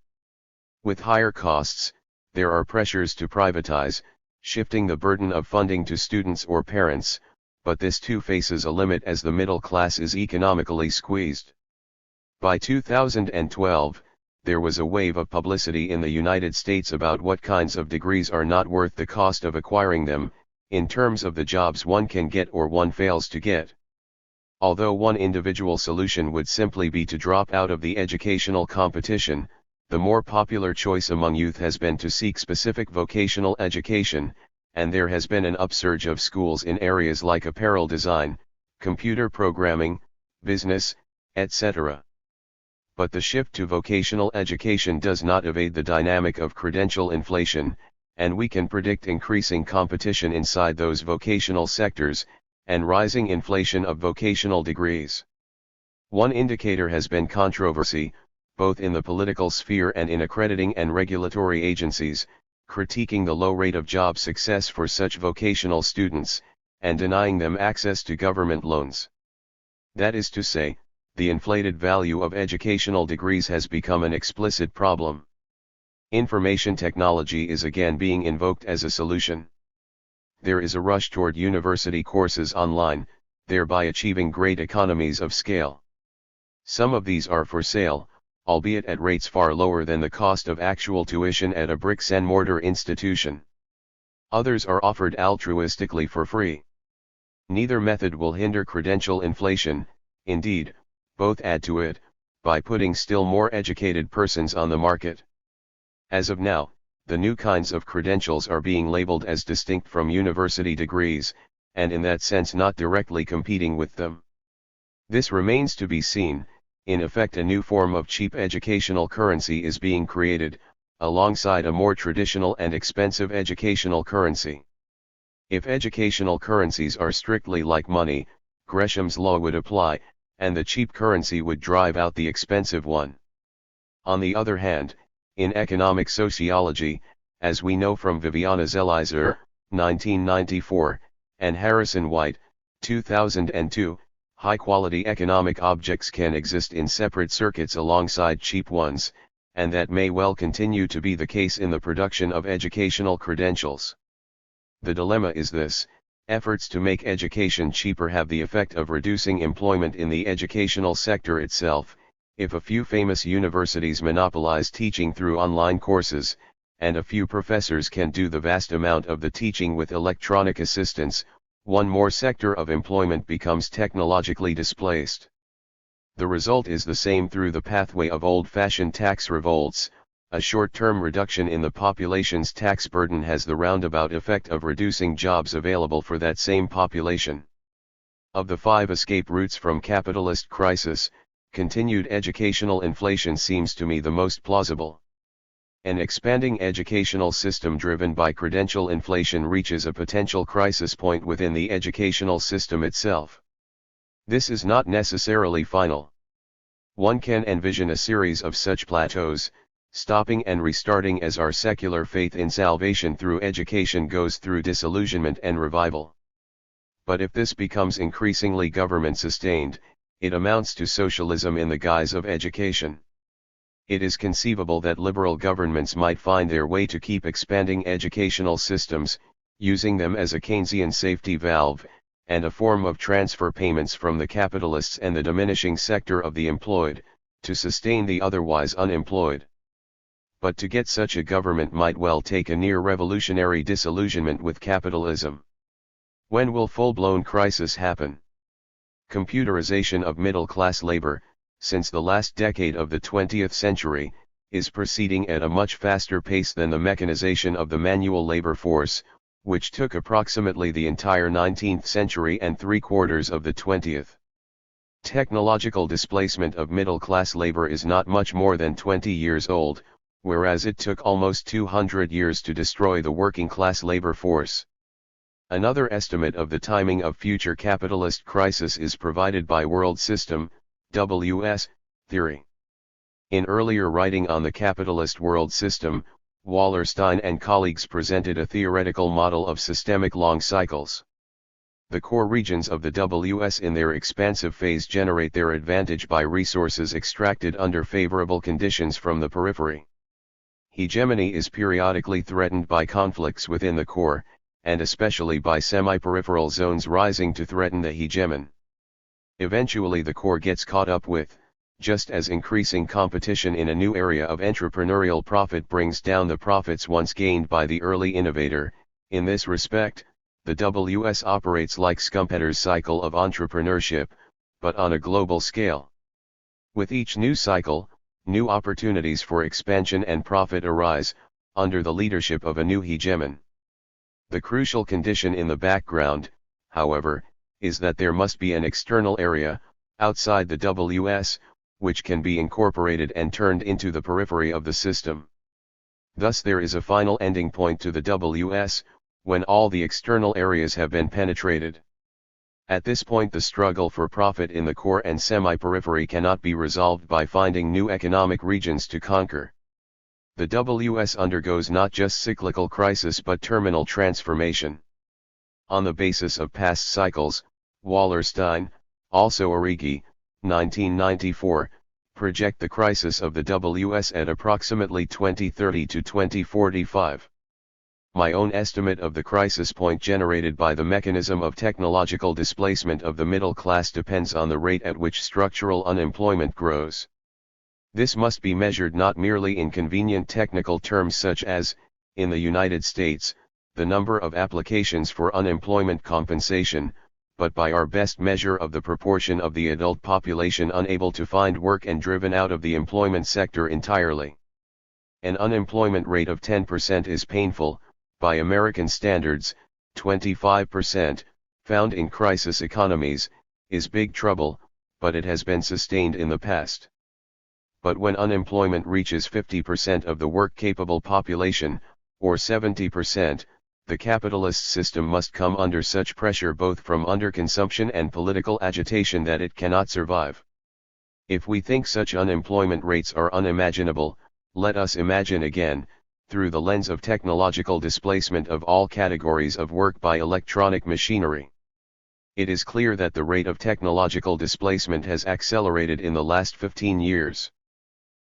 With higher costs, there are pressures to privatize, shifting the burden of funding to students or parents, but this too faces a limit as the middle class is economically squeezed. By 2012, there was a wave of publicity in the United States about what kinds of degrees are not worth the cost of acquiring them, in terms of the jobs one can get or one fails to get. Although one individual solution would simply be to drop out of the educational competition, the more popular choice among youth has been to seek specific vocational education, and there has been an upsurge of schools in areas like apparel design, computer programming, business, etc. But the shift to vocational education does not evade the dynamic of credential inflation, and we can predict increasing competition inside those vocational sectors, and rising inflation of vocational degrees. One indicator has been controversy, both in the political sphere and in accrediting and regulatory agencies, critiquing the low rate of job success for such vocational students, and denying them access to government loans. That is to say, the inflated value of educational degrees has become an explicit problem. Information technology is again being invoked as a solution. There is a rush toward university courses online, thereby achieving great economies of scale. Some of these are for sale, albeit at rates far lower than the cost of actual tuition at a bricks-and-mortar institution. Others are offered altruistically for free. Neither method will hinder credential inflation, indeed, both add to it, by putting still more educated persons on the market. As of now, the new kinds of credentials are being labeled as distinct from university degrees, and in that sense not directly competing with them. This remains to be seen. In effect, a new form of cheap educational currency is being created, alongside a more traditional and expensive educational currency. If educational currencies are strictly like money, Gresham's law would apply, and the cheap currency would drive out the expensive one. On the other hand, in economic sociology, as we know from Viviana Zelizer, 1994, and Harrison White, 2002, high-quality economic objects can exist in separate circuits alongside cheap ones, and that may well continue to be the case in the production of educational credentials. The dilemma is this: efforts to make education cheaper have the effect of reducing employment in the educational sector itself. If a few famous universities monopolize teaching through online courses, and a few professors can do the vast amount of the teaching with electronic assistance, one more sector of employment becomes technologically displaced. The result is the same through the pathway of old-fashioned tax revolts. A short-term reduction in the population's tax burden has the roundabout effect of reducing jobs available for that same population. Of the 5 escape routes from capitalist crisis, continued educational inflation seems to me the most plausible. An expanding educational system driven by credential inflation reaches a potential crisis point within the educational system itself. This is not necessarily final. One can envision a series of such plateaus, stopping and restarting as our secular faith in salvation through education goes through disillusionment and revival. But if this becomes increasingly government-sustained, it amounts to socialism in the guise of education. It is conceivable that liberal governments might find their way to keep expanding educational systems, using them as a Keynesian safety valve, and a form of transfer payments from the capitalists and the diminishing sector of the employed, to sustain the otherwise unemployed. But to get such a government might well take a near-revolutionary disillusionment with capitalism. When will full-blown crisis happen? Computerization of middle-class labor, since the last decade of the 20th century, is proceeding at a much faster pace than the mechanization of the manual labor force, which took approximately the entire 19th century and 3/4 of the 20th. Technological displacement of middle-class labor is not much more than 20 years old, whereas it took almost 200 years to destroy the working-class labor force. Another estimate of the timing of future capitalist crisis is provided by World System, WS, theory. In earlier writing on the capitalist world system, Wallerstein and colleagues presented a theoretical model of systemic long cycles. The core regions of the WS in their expansive phase generate their advantage by resources extracted under favorable conditions from the periphery. Hegemony is periodically threatened by conflicts within the core, and especially by semi-peripheral zones rising to threaten the hegemon. Eventually the core gets caught up with, just as increasing competition in a new area of entrepreneurial profit brings down the profits once gained by the early innovator. In this respect, the WS operates like Schumpeter's cycle of entrepreneurship, but on a global scale. With each new cycle, New opportunities for expansion and profit arise, under the leadership of a new hegemon. The crucial condition in the background, however, is that there must be an external area, outside the WS, which can be incorporated and turned into the periphery of the system. Thus there is a final ending point to the WS, when all the external areas have been penetrated. At this point the struggle for profit in the core and semi-periphery cannot be resolved by finding new economic regions to conquer. The WS undergoes not just cyclical crisis but terminal transformation. On the basis of past cycles, Wallerstein, also Origi, 1994, project the crisis of the WS at approximately 2030 to 2045. My own estimate of the crisis point generated by the mechanism of technological displacement of the middle class depends on the rate at which structural unemployment grows. This must be measured not merely in convenient technical terms such as, in the United States, the number of applications for unemployment compensation, but by our best measure of the proportion of the adult population unable to find work and driven out of the employment sector entirely. An unemployment rate of 10% is painful, by American standards. 25%, found in crisis economies, is big trouble, but it has been sustained in the past. But when unemployment reaches 50% of the work-capable population, or 70%, the capitalist system must come under such pressure both from underconsumption and political agitation that it cannot survive. If we think such unemployment rates are unimaginable, let us imagine again, through the lens of technological displacement of all categories of work by electronic machinery. It is clear that the rate of technological displacement has accelerated in the last 15 years.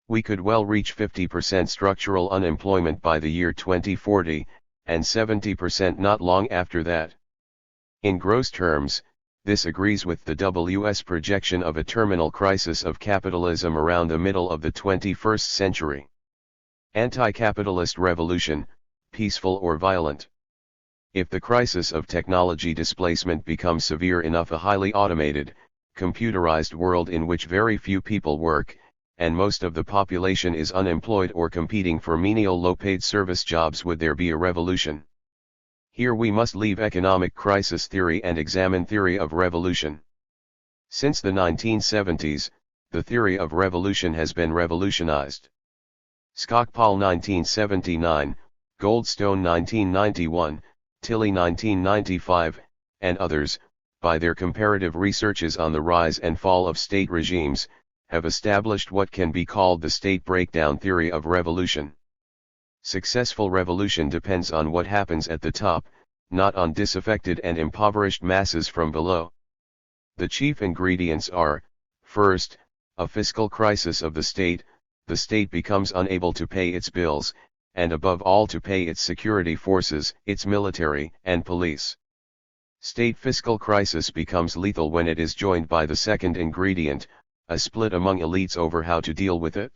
We could well reach 50% structural unemployment by the year 2040, and 70% not long after that. In gross terms, this agrees with the WS projection of a terminal crisis of capitalism around the middle of the 21st century. Anti-capitalist revolution, peaceful or violent. If the crisis of technology displacement becomes severe enough, a highly automated, computerized world in which very few people work, and most of the population is unemployed or competing for menial low-paid service jobs, would there be a revolution? Here we must leave economic crisis theory and examine theory of revolution. Since the 1970s, the theory of revolution has been revolutionized. Skocpol 1979, Goldstone 1991, Tilley 1995, and others, by their comparative researches on the rise and fall of state regimes, have established what can be called the state breakdown theory of revolution. Successful revolution depends on what happens at the top, not on disaffected and impoverished masses from below. The chief ingredients are, first, a fiscal crisis of the state becomes unable to pay its bills, and above all to pay its security forces, its military and police. State fiscal crisis becomes lethal when it is joined by the second ingredient, a split among elites over how to deal with it.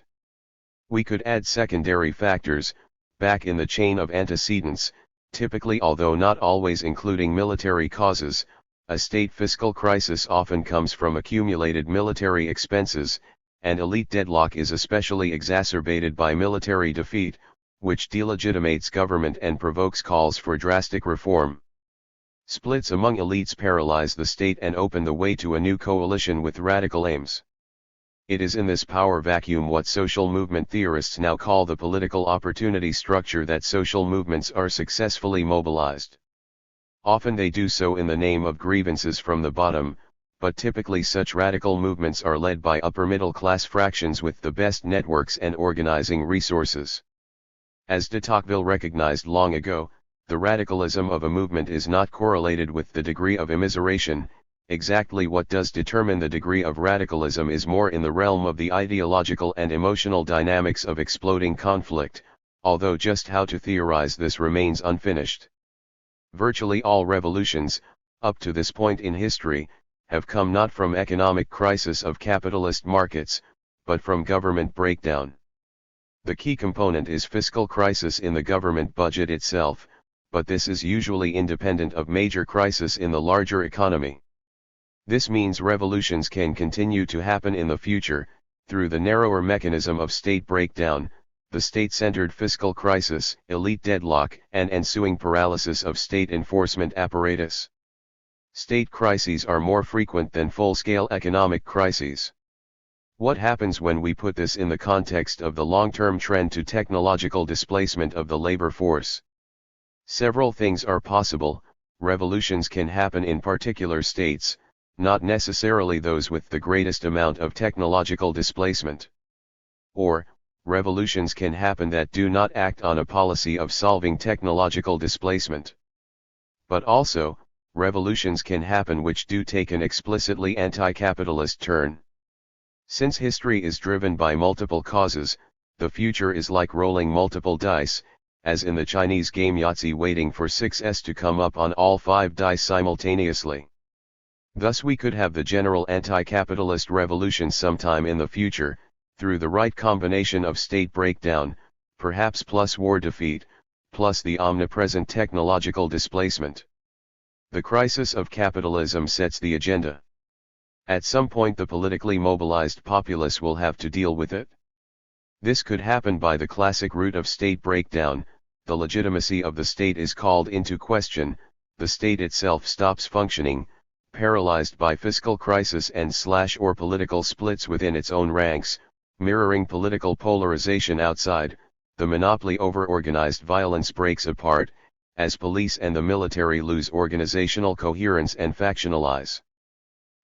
We could add secondary factors, back in the chain of antecedents, typically although not always including military causes. A state fiscal crisis often comes from accumulated military expenses, and elite deadlock is especially exacerbated by military defeat, which delegitimates government and provokes calls for drastic reform. Splits among elites paralyze the state and open the way to a new coalition with radical aims. It is in this power vacuum, what social movement theorists now call the political opportunity structure, that social movements are successfully mobilized. Often they do so in the name of grievances from the bottom, but typically such radical movements are led by upper middle class fractions with the best networks and organizing resources. As de Tocqueville recognized long ago, the radicalism of a movement is not correlated with the degree of immiseration. Exactly what does determine the degree of radicalism is more in the realm of the ideological and emotional dynamics of exploding conflict, although just how to theorize this remains unfinished. Virtually all revolutions, up to this point in history, have come not from economic crisis of capitalist markets, but from government breakdown. The key component is fiscal crisis in the government budget itself, but this is usually independent of major crisis in the larger economy. This means revolutions can continue to happen in the future, through the narrower mechanism of state breakdown, the state-centered fiscal crisis, elite deadlock, and ensuing paralysis of state enforcement apparatus. State crises are more frequent than full-scale economic crises. What happens when we put this in the context of the long-term trend to technological displacement of the labor force? Several things are possible. Revolutions can happen in particular states, not necessarily those with the greatest amount of technological displacement. Or, revolutions can happen that do not act on a policy of solving technological displacement. But also, revolutions can happen which do take an explicitly anti-capitalist turn. Since history is driven by multiple causes, the future is like rolling multiple dice, as in the Chinese game Yahtzee, waiting for success to come up on all 5 dice simultaneously. Thus we could have the general anti-capitalist revolution sometime in the future, through the right combination of state breakdown, perhaps plus war defeat, plus the omnipresent technological displacement. The crisis of capitalism sets the agenda. At some point the politically mobilized populace will have to deal with it. This could happen by the classic route of state breakdown. The legitimacy of the state is called into question, the state itself stops functioning, paralyzed by fiscal crisis and/or political splits within its own ranks, mirroring political polarization outside. The monopoly over organized violence breaks apart, as police and the military lose organizational coherence and factionalize.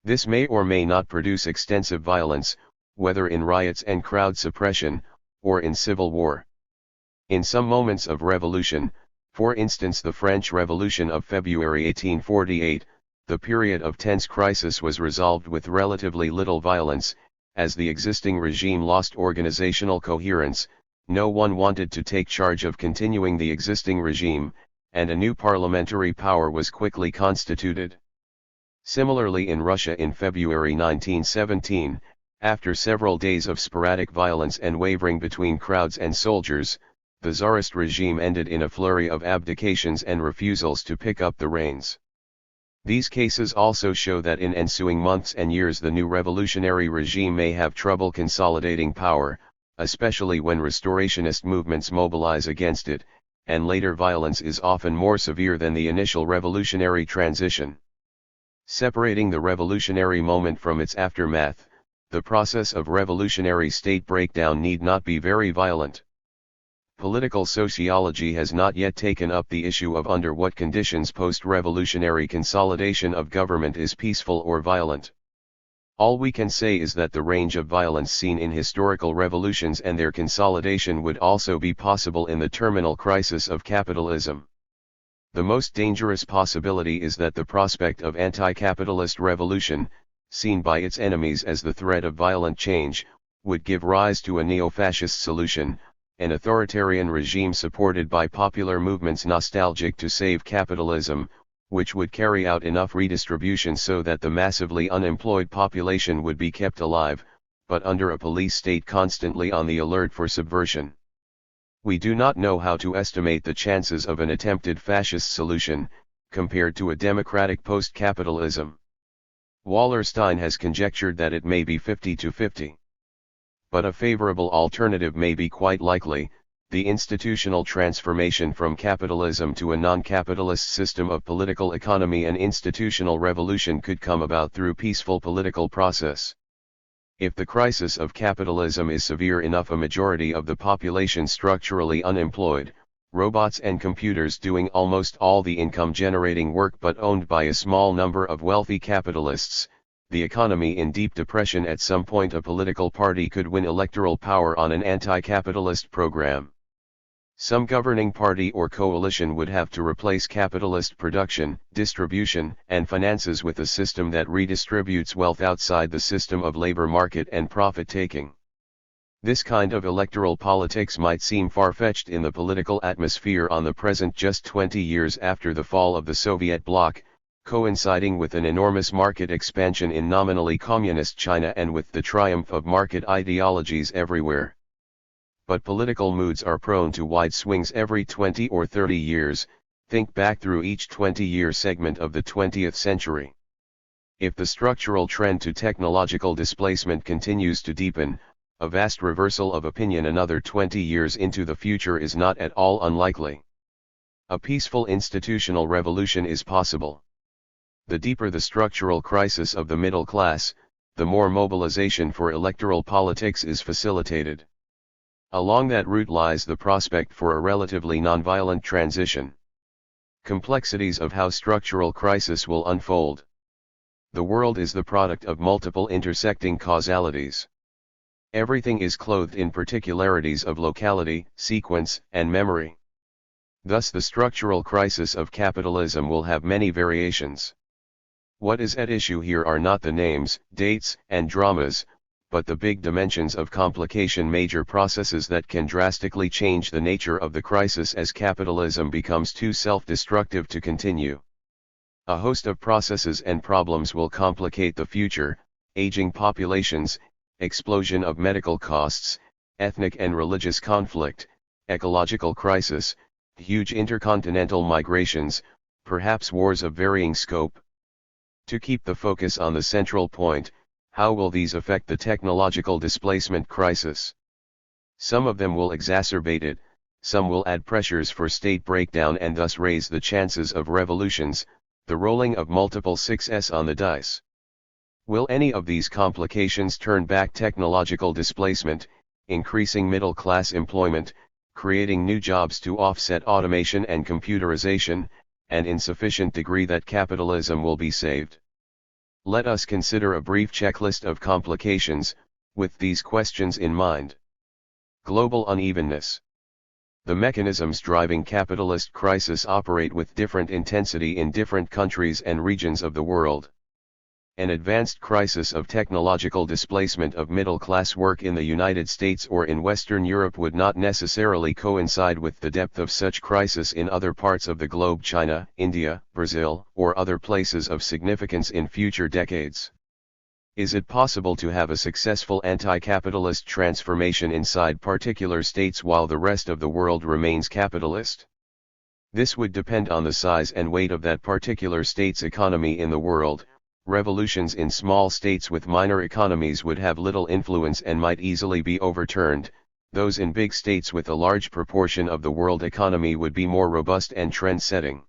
This may or may not produce extensive violence, whether in riots and crowd suppression, or in civil war. In some moments of revolution, for instance the French Revolution of February 1848, the period of tense crisis was resolved with relatively little violence, as the existing regime lost organizational coherence. No one wanted to take charge of continuing the existing regime, and a new parliamentary power was quickly constituted. Similarly in Russia in February 1917, after several days of sporadic violence and wavering between crowds and soldiers, the Tsarist regime ended in a flurry of abdications and refusals to pick up the reins. These cases also show that in ensuing months and years the new revolutionary regime may have trouble consolidating power, especially when restorationist movements mobilize against it, and later violence is often more severe than the initial revolutionary transition. Separating the revolutionary moment from its aftermath, the process of revolutionary state breakdown need not be very violent. Political sociology has not yet taken up the issue of under what conditions post-revolutionary consolidation of government is peaceful or violent. All we can say is that the range of violence seen in historical revolutions and their consolidation would also be possible in the terminal crisis of capitalism. The most dangerous possibility is that the prospect of anti-capitalist revolution, seen by its enemies as the threat of violent change, would give rise to a neo-fascist solution, an authoritarian regime supported by popular movements nostalgic to save capitalism, which would carry out enough redistribution so that the massively unemployed population would be kept alive, but under a police state constantly on the alert for subversion. We do not know how to estimate the chances of an attempted fascist solution, compared to a democratic post-capitalism. Wallerstein has conjectured that it may be 50-50. But a favorable alternative may be quite likely. The institutional transformation from capitalism to a non-capitalist system of political economy and institutional revolution could come about through peaceful political process. If the crisis of capitalism is severe enough, a majority of the population structurally unemployed, robots and computers doing almost all the income-generating work but owned by a small number of wealthy capitalists, the economy in deep depression, at some point a political party could win electoral power on an anti-capitalist program. Some governing party or coalition would have to replace capitalist production, distribution, and finances with a system that redistributes wealth outside the system of labor market and profit-taking. This kind of electoral politics might seem far-fetched in the political atmosphere on the present, just 20 years after the fall of the Soviet bloc, coinciding with an enormous market expansion in nominally communist China and with the triumph of market ideologies everywhere. But political moods are prone to wide swings every 20 or 30 years. Think back through each 20-year segment of the 20th century. If the structural trend to technological displacement continues to deepen, A vast reversal of opinion another 20 years into the future is not at all unlikely. A peaceful institutional revolution is possible. The deeper the structural crisis of the middle class, the more mobilization for electoral politics is facilitated. Along that route lies the prospect for a relatively nonviolent transition. Complexities of how structural crisis will unfold. The world is the product of multiple intersecting causalities. Everything is clothed in particularities of locality, sequence, and memory. Thus the structural crisis of capitalism will have many variations. What is at issue here are not the names, dates, and dramas, but the big dimensions of complication, major processes that can drastically change the nature of the crisis as capitalism becomes too self-destructive to continue. A host of processes and problems will complicate the future: aging populations, explosion of medical costs, ethnic and religious conflict, ecological crisis, huge intercontinental migrations, perhaps wars of varying scope. To keep the focus on the central point, how will these affect the technological displacement crisis? Some of them will exacerbate it, some will add pressures for state breakdown and thus raise the chances of revolutions, the rolling of multiple success on the dice. Will any of these complications turn back technological displacement, increasing middle-class employment, creating new jobs to offset automation and computerization, and in sufficient degree that capitalism will be saved? Let us consider a brief checklist of complications, with these questions in mind. Global unevenness. The mechanisms driving capitalist crisis operate with different intensity in different countries and regions of the world. An advanced crisis of technological displacement of middle-class work in the United States or in Western Europe would not necessarily coincide with the depth of such crisis in other parts of the globe: China, India, Brazil, or other places of significance in future decades. Is it possible to have a successful anti-capitalist transformation inside particular states while the rest of the world remains capitalist? This would depend on the size and weight of that particular state's economy in the world. Revolutions in small states with minor economies would have little influence and might easily be overturned. Those in big states with a large proportion of the world economy would be more robust and trend-setting.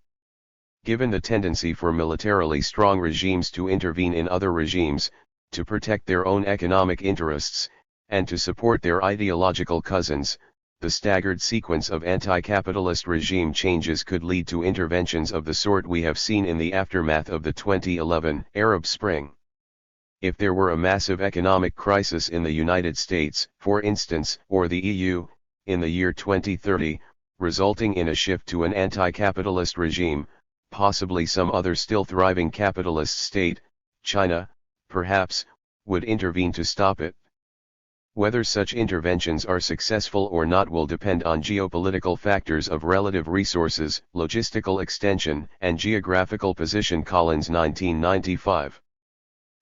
Given the tendency for militarily strong regimes to intervene in other regimes, to protect their own economic interests, and to support their ideological cousins, the staggered sequence of anti-capitalist regime changes could lead to interventions of the sort we have seen in the aftermath of the 2011 Arab Spring. If there were a massive economic crisis in the United States, for instance, or the EU, in the year 2030, resulting in a shift to an anti-capitalist regime, possibly some other still thriving capitalist state, China, perhaps, would intervene to stop it. Whether such interventions are successful or not will depend on geopolitical factors of relative resources, logistical extension, and geographical position. Collins, 1995.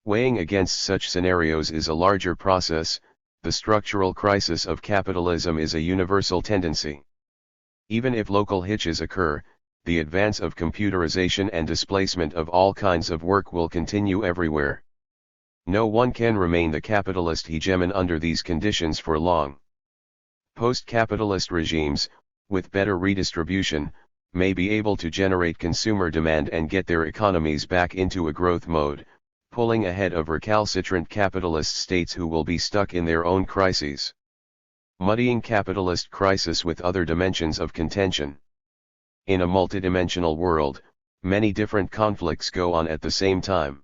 Weighing against such scenarios is a larger process. The structural crisis of capitalism is a universal tendency. Even if local hitches occur, the advance of computerization and displacement of all kinds of work will continue everywhere. No one can remain the capitalist hegemon under these conditions for long. Post-capitalist regimes, with better redistribution, may be able to generate consumer demand and get their economies back into a growth mode, pulling ahead of recalcitrant capitalist states who will be stuck in their own crises. Muddying capitalist crisis with other dimensions of contention. In a multidimensional world, many different conflicts go on at the same time.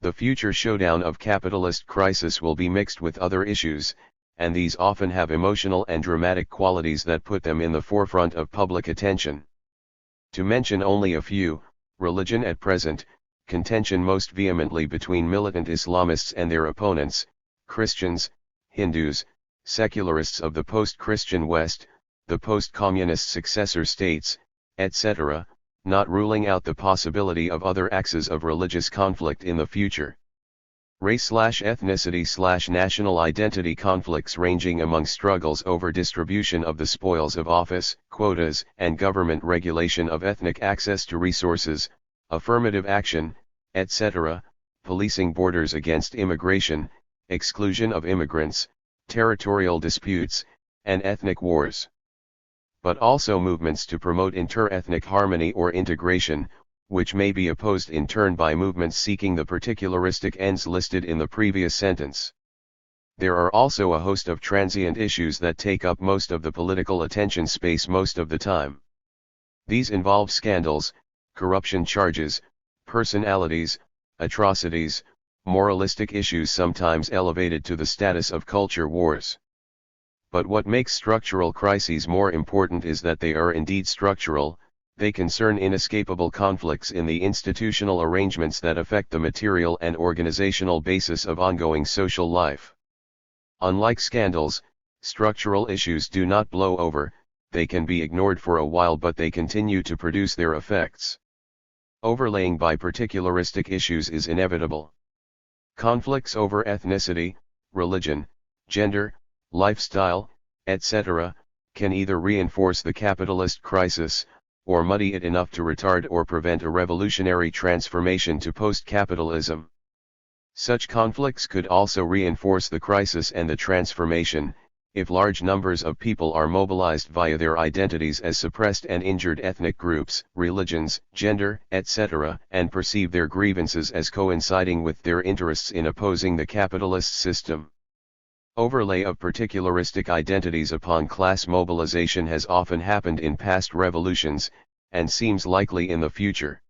The future showdown of capitalist crisis will be mixed with other issues, and these often have emotional and dramatic qualities that put them in the forefront of public attention. To mention only a few: religion at present, contention most vehemently between militant Islamists and their opponents, Christians, Hindus, secularists of the post-Christian West, the post-communist successor states, etc., not ruling out the possibility of other axes of religious conflict in the future. Race/ethnicity/national identity conflicts ranging among struggles over distribution of the spoils of office, quotas, and government regulation of ethnic access to resources, affirmative action, etc., policing borders against immigration, exclusion of immigrants, territorial disputes, and ethnic wars. But also movements to promote inter-ethnic harmony or integration, which may be opposed in turn by movements seeking the particularistic ends listed in the previous sentence. There are also a host of transient issues that take up most of the political attention space most of the time. These involve scandals, corruption charges, personalities, atrocities, moralistic issues sometimes elevated to the status of culture wars. But what makes structural crises more important is that they are indeed structural. They concern inescapable conflicts in the institutional arrangements that affect the material and organizational basis of ongoing social life. Unlike scandals, structural issues do not blow over, they can be ignored for a while but they continue to produce their effects. Overlaying by particularistic issues is inevitable. Conflicts over ethnicity, religion, gender, lifestyle, etc., can either reinforce the capitalist crisis, or muddy it enough to retard or prevent a revolutionary transformation to post-capitalism. Such conflicts could also reinforce the crisis and the transformation, if large numbers of people are mobilized via their identities as suppressed and injured ethnic groups, religions, gender, etc., and perceive their grievances as coinciding with their interests in opposing the capitalist system. Overlay of particularistic identities upon class mobilization has often happened in past revolutions, and seems likely in the future.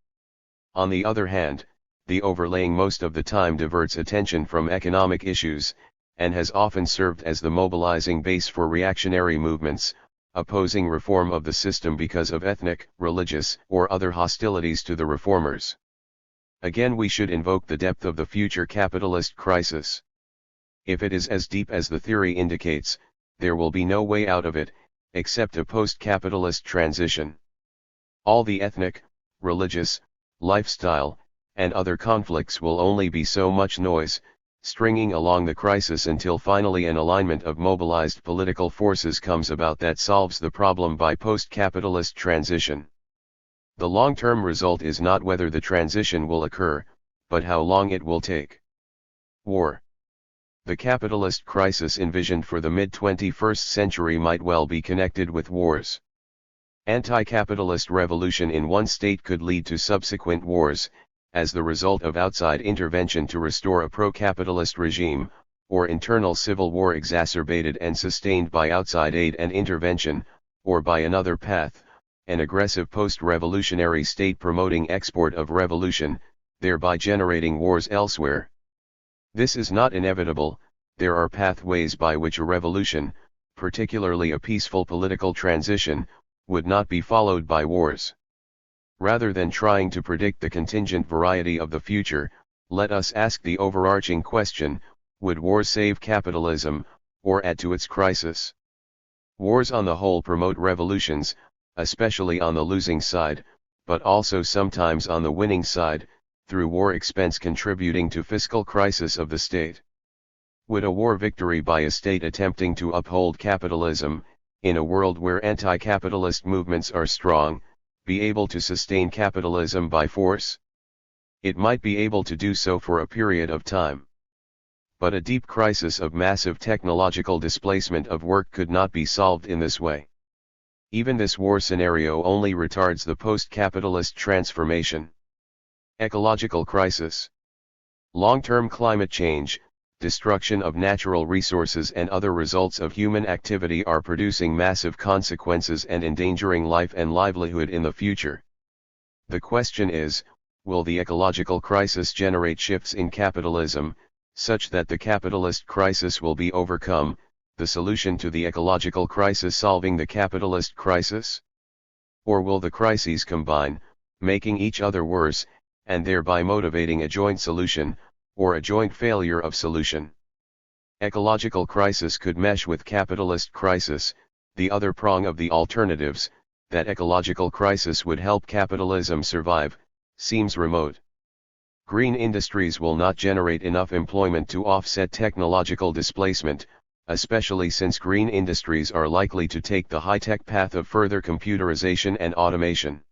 On the other hand, the overlaying most of the time diverts attention from economic issues, and has often served as the mobilizing base for reactionary movements, opposing reform of the system because of ethnic, religious, or other hostilities to the reformers. Again, we should invoke the depth of the future capitalist crisis. If it is as deep as the theory indicates, there will be no way out of it, except a post-capitalist transition. All the ethnic, religious, lifestyle, and other conflicts will only be so much noise, stringing along the crisis until finally an alignment of mobilized political forces comes about that solves the problem by post-capitalist transition. The long-term result is not whether the transition will occur, but how long it will take. War. The capitalist crisis envisioned for the mid-21st century might well be connected with wars. Anti-capitalist revolution in one state could lead to subsequent wars, as the result of outside intervention to restore a pro-capitalist regime, or internal civil war exacerbated and sustained by outside aid and intervention, or by another path, an aggressive post-revolutionary state promoting export of revolution, thereby generating wars elsewhere. This is not inevitable. There are pathways by which a revolution, particularly a peaceful political transition, would not be followed by wars. Rather than trying to predict the contingent variety of the future, let us ask the overarching question: would war save capitalism, or add to its crisis? Wars on the whole promote revolutions, especially on the losing side, but also sometimes on the winning side, through war expense contributing to fiscal crisis of the state. Would a war victory by a state attempting to uphold capitalism, in a world where anti-capitalist movements are strong, be able to sustain capitalism by force? It might be able to do so for a period of time. But a deep crisis of massive technological displacement of work could not be solved in this way. Even this war scenario only retards the post-capitalist transformation. Ecological crisis. Long-term climate change, destruction of natural resources and other results of human activity are producing massive consequences and endangering life and livelihood in the future. The question is, will the ecological crisis generate shifts in capitalism, such that the capitalist crisis will be overcome, the solution to the ecological crisis solving the capitalist crisis? Or will the crises combine, making each other worse, and thereby motivating a joint solution, or a joint failure of solution? Ecological crisis could mesh with capitalist crisis. The other prong of the alternatives, that ecological crisis would help capitalism survive, seems remote. Green industries will not generate enough employment to offset technological displacement, especially since green industries are likely to take the high-tech path of further computerization and automation.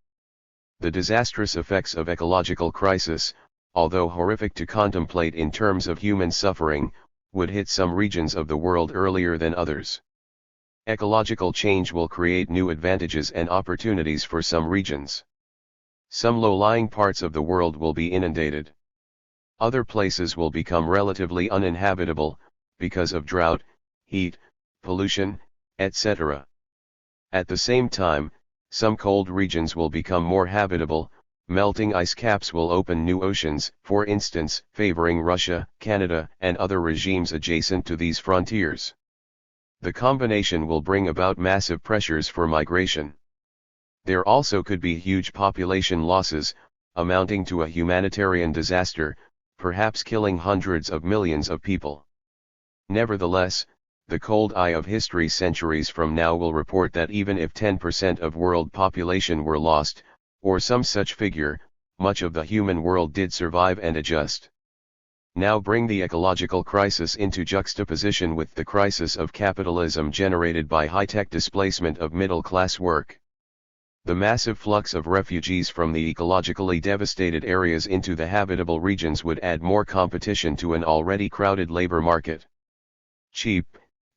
The disastrous effects of ecological crisis, although horrific to contemplate in terms of human suffering, would hit some regions of the world earlier than others. Ecological change will create new advantages and opportunities for some regions. Some low-lying parts of the world will be inundated. Other places will become relatively uninhabitable, because of drought, heat, pollution, etc. At the same time, some cold regions will become more habitable. Melting ice caps will open new oceans, for instance, favoring Russia, Canada, and other regimes adjacent to these frontiers. The combination will bring about massive pressures for migration. There also could be huge population losses, amounting to a humanitarian disaster, perhaps killing hundreds of millions of people. Nevertheless, the cold eye of history centuries from now will report that even if 10% of world population were lost, or some such figure, much of the human world did survive and adjust. Now bring the ecological crisis into juxtaposition with the crisis of capitalism generated by high-tech displacement of middle-class work. The massive flux of refugees from the ecologically devastated areas into the habitable regions would add more competition to an already crowded labor market. Cheap,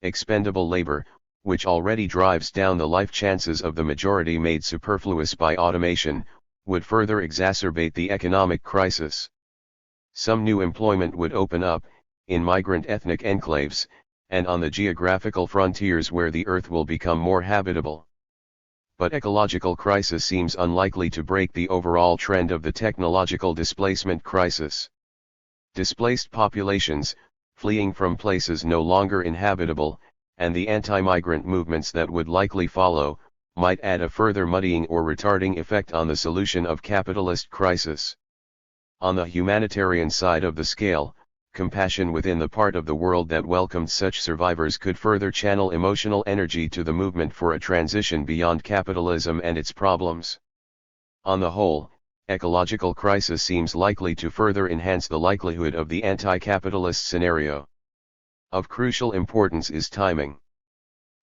expendable labor, which already drives down the life chances of the majority made superfluous by automation, would further exacerbate the economic crisis. Some new employment would open up, in migrant ethnic enclaves, and on the geographical frontiers where the earth will become more habitable. But ecological crisis seems unlikely to break the overall trend of the technological displacement crisis. Displaced populations, fleeing from places no longer inhabitable, and the anti-migrant movements that would likely follow, might add a further muddying or retarding effect on the solution of capitalist crisis. On the humanitarian side of the scale, compassion within the part of the world that welcomed such survivors could further channel emotional energy to the movement for a transition beyond capitalism and its problems. On the whole, ecological crisis seems likely to further enhance the likelihood of the anti-capitalist scenario. Of crucial importance is timing.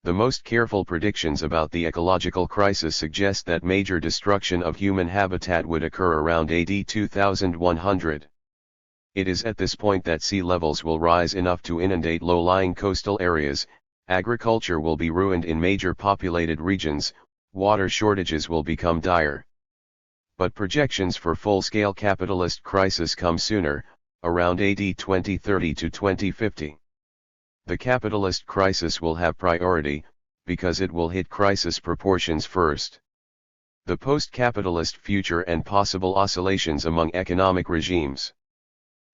The most careful predictions about the ecological crisis suggest that major destruction of human habitat would occur around AD 2100. It is at this point that sea levels will rise enough to inundate low-lying coastal areas, agriculture will be ruined in major populated regions, water shortages will become dire. But projections for full-scale capitalist crisis come sooner, around AD 2030 to 2050. The capitalist crisis will have priority, because it will hit crisis proportions first. The post-capitalist future and possible oscillations among economic regimes.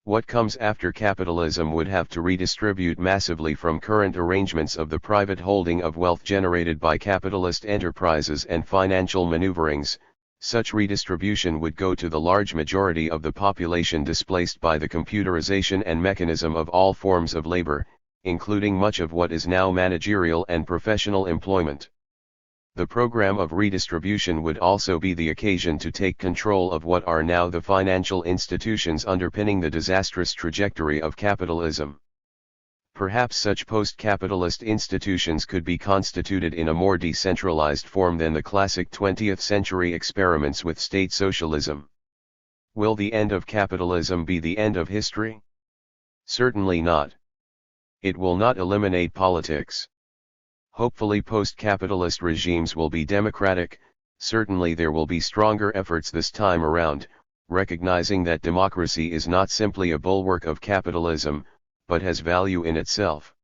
What comes after capitalism would have to redistribute massively from current arrangements of the private holding of wealth generated by capitalist enterprises and financial maneuverings. Such redistribution would go to the large majority of the population displaced by the computerization and mechanism of all forms of labor, including much of what is now managerial and professional employment. The program of redistribution would also be the occasion to take control of what are now the financial institutions underpinning the disastrous trajectory of capitalism. Perhaps such post-capitalist institutions could be constituted in a more decentralized form than the classic 20th century experiments with state socialism. Will the end of capitalism be the end of history? Certainly not. It will not eliminate politics. Hopefully post-capitalist regimes will be democratic. Certainly there will be stronger efforts this time around, recognizing that democracy is not simply a bulwark of capitalism, but has value in itself.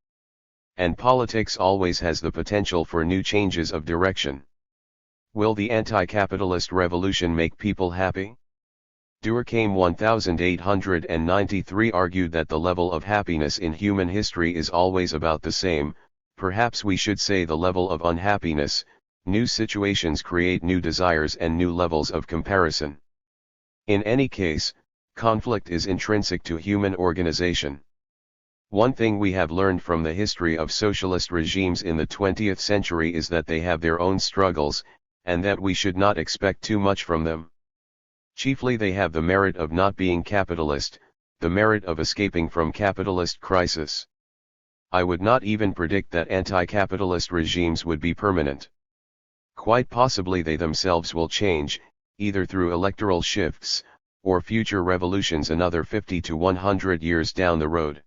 And politics always has the potential for new changes of direction. Will the anti-capitalist revolution make people happy? Durkheim 1893 argued that the level of happiness in human history is always about the same. Perhaps we should say the level of unhappiness. New situations create new desires and new levels of comparison. In any case, conflict is intrinsic to human organization. One thing we have learned from the history of socialist regimes in the 20th century is that they have their own struggles, and that we should not expect too much from them. Chiefly they have the merit of not being capitalist, the merit of escaping from capitalist crisis. I would not even predict that anti-capitalist regimes would be permanent. Quite possibly they themselves will change, either through electoral shifts, or future revolutions another 50 to 100 years down the road.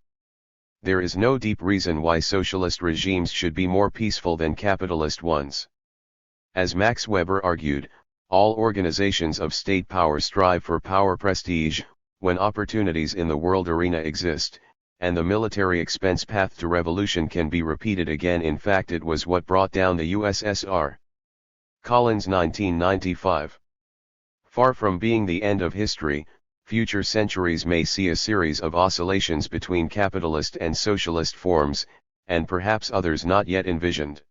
There is no deep reason why socialist regimes should be more peaceful than capitalist ones. As Max Weber argued, all organizations of state power strive for power prestige, when opportunities in the world arena exist, and the military expense path to revolution can be repeated again. In fact, it was what brought down the USSR. Collins, 1995. Far from being the end of history, future centuries may see a series of oscillations between capitalist and socialist forms, and perhaps others not yet envisioned.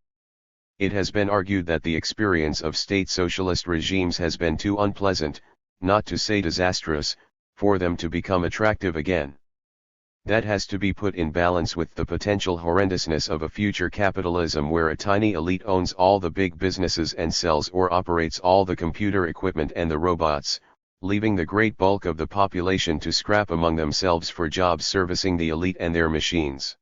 It has been argued that the experience of state socialist regimes has been too unpleasant, not to say disastrous, for them to become attractive again. That has to be put in balance with the potential horrendousness of a future capitalism where a tiny elite owns all the big businesses and sells or operates all the computer equipment and the robots, leaving the great bulk of the population to scrap among themselves for jobs servicing the elite and their machines.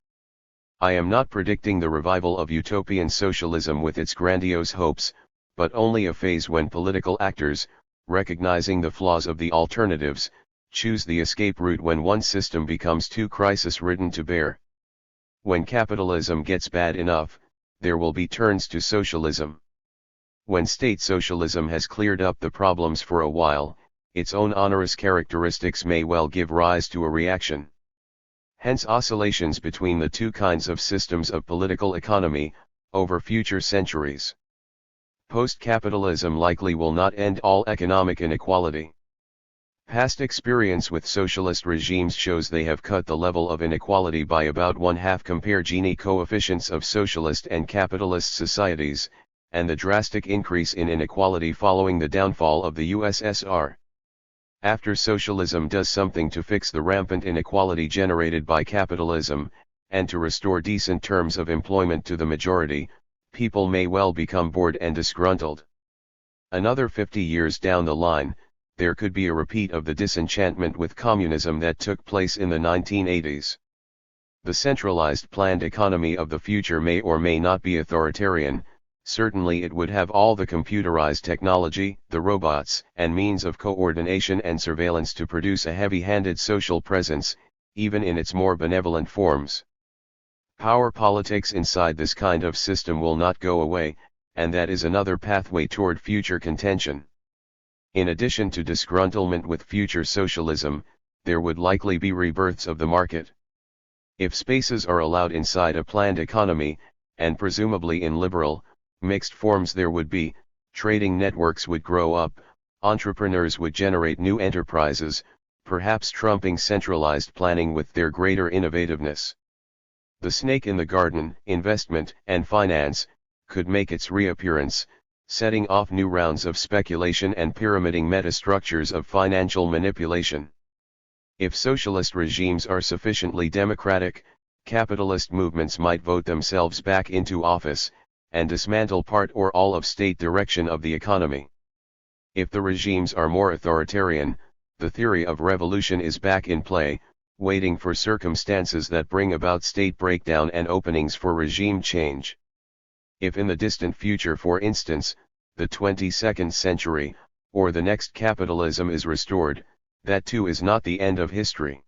I am not predicting the revival of utopian socialism with its grandiose hopes, but only a phase when political actors, recognizing the flaws of the alternatives, choose the escape route when one system becomes too crisis-ridden to bear. When capitalism gets bad enough, there will be turns to socialism. When state socialism has cleared up the problems for a while, its own onerous characteristics may well give rise to a reaction. Hence oscillations between the two kinds of systems of political economy, over future centuries. Post-capitalism likely will not end all economic inequality. Past experience with socialist regimes shows they have cut the level of inequality by about 1/2. Compare Gini coefficients of socialist and capitalist societies, and the drastic increase in inequality following the downfall of the USSR. After socialism does something to fix the rampant inequality generated by capitalism, and to restore decent terms of employment to the majority, people may well become bored and disgruntled. Another 50 years down the line, there could be a repeat of the disenchantment with communism that took place in the 1980s. The centralized planned economy of the future may or may not be authoritarian. Certainly it would have all the computerized technology, the robots, and means of coordination and surveillance to produce a heavy-handed social presence, even in its more benevolent forms. Power politics inside this kind of system will not go away, and that is another pathway toward future contention. In addition to disgruntlement with future socialism, there would likely be rebirths of the market. If spaces are allowed inside a planned economy, and presumably in liberal, mixed forms there would be, trading networks would grow up, entrepreneurs would generate new enterprises, perhaps trumping centralized planning with their greater innovativeness. The snake in the garden, investment and finance, could make its reappearance, setting off new rounds of speculation and pyramiding metastructures of financial manipulation. If socialist regimes are sufficiently democratic, capitalist movements might vote themselves back into office, and dismantle part or all of state direction of the economy. If the regimes are more authoritarian, the theory of revolution is back in play, waiting for circumstances that bring about state breakdown and openings for regime change. If in the distant future, for instance, the 22nd century, or the next capitalism is restored, that too is not the end of history.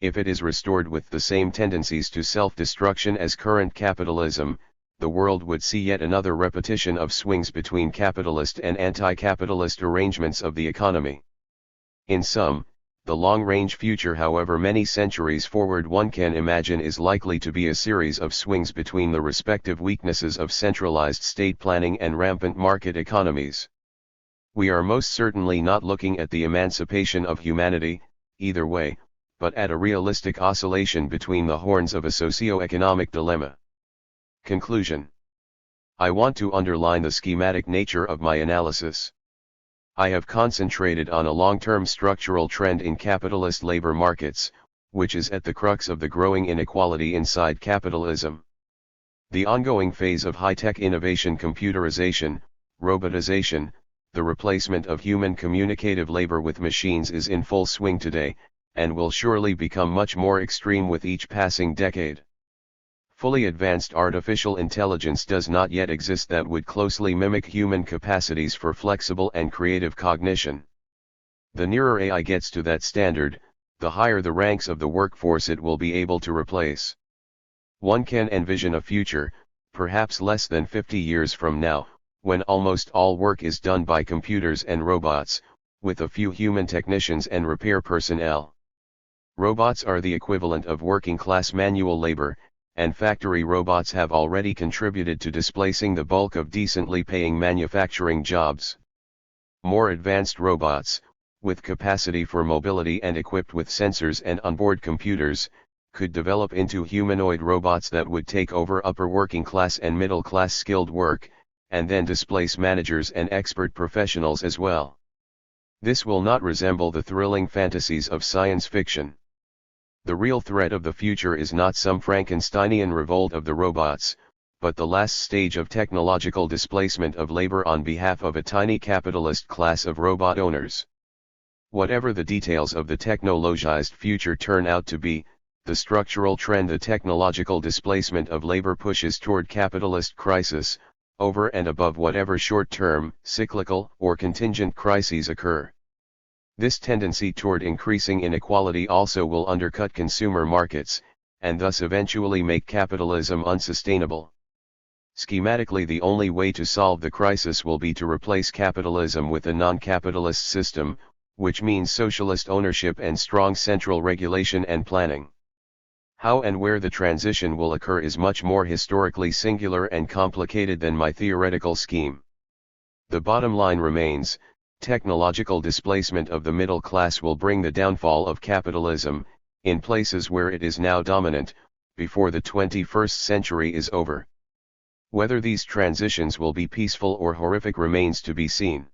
If it is restored with the same tendencies to self-destruction as current capitalism, the world would see yet another repetition of swings between capitalist and anti-capitalist arrangements of the economy. In sum, the long-range future, however many centuries forward one can imagine, is likely to be a series of swings between the respective weaknesses of centralized state planning and rampant market economies. We are most certainly not looking at the emancipation of humanity, either way, but at a realistic oscillation between the horns of a socio-economic dilemma. Conclusion. I want to underline the schematic nature of my analysis. I have concentrated on a long-term structural trend in capitalist labor markets, which is at the crux of the growing inequality inside capitalism. The ongoing phase of high-tech innovation, computerization, robotization, the replacement of human communicative labor with machines is in full swing today, and will surely become much more extreme with each passing decade. Fully advanced artificial intelligence does not yet exist that would closely mimic human capacities for flexible and creative cognition. The nearer AI gets to that standard, the higher the ranks of the workforce it will be able to replace. One can envision a future, perhaps less than 50 years from now, when almost all work is done by computers and robots, with a few human technicians and repair personnel. Robots are the equivalent of working-class manual labor, and factory robots have already contributed to displacing the bulk of decently paying manufacturing jobs. More advanced robots, with capacity for mobility and equipped with sensors and onboard computers, could develop into humanoid robots that would take over upper working class and middle class skilled work, and then displace managers and expert professionals as well. This will not resemble the thrilling fantasies of science fiction. The real threat of the future is not some Frankensteinian revolt of the robots, but the last stage of technological displacement of labor on behalf of a tiny capitalist class of robot owners. Whatever the details of the technologized future turn out to be, the structural trend, the technological displacement of labor, pushes toward capitalist crisis, over and above whatever short-term, cyclical, or contingent crises occur. This tendency toward increasing inequality also will undercut consumer markets, and thus eventually make capitalism unsustainable. Schematically, the only way to solve the crisis will be to replace capitalism with a non-capitalist system, which means socialist ownership and strong central regulation and planning. How and where the transition will occur is much more historically singular and complicated than my theoretical scheme. The bottom line remains, technological displacement of the middle class will bring the downfall of capitalism, in places where it is now dominant, before the 21st century is over. Whether these transitions will be peaceful or horrific remains to be seen.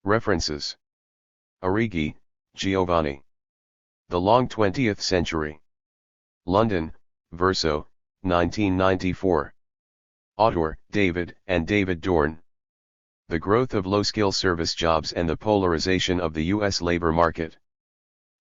References: Arrighi, Giovanni. The Long 20th Century. London, Verso, 1994. Autor, David, and David Dorn. The Growth of Low-Skill Service Jobs and the Polarization of the U.S. Labor Market.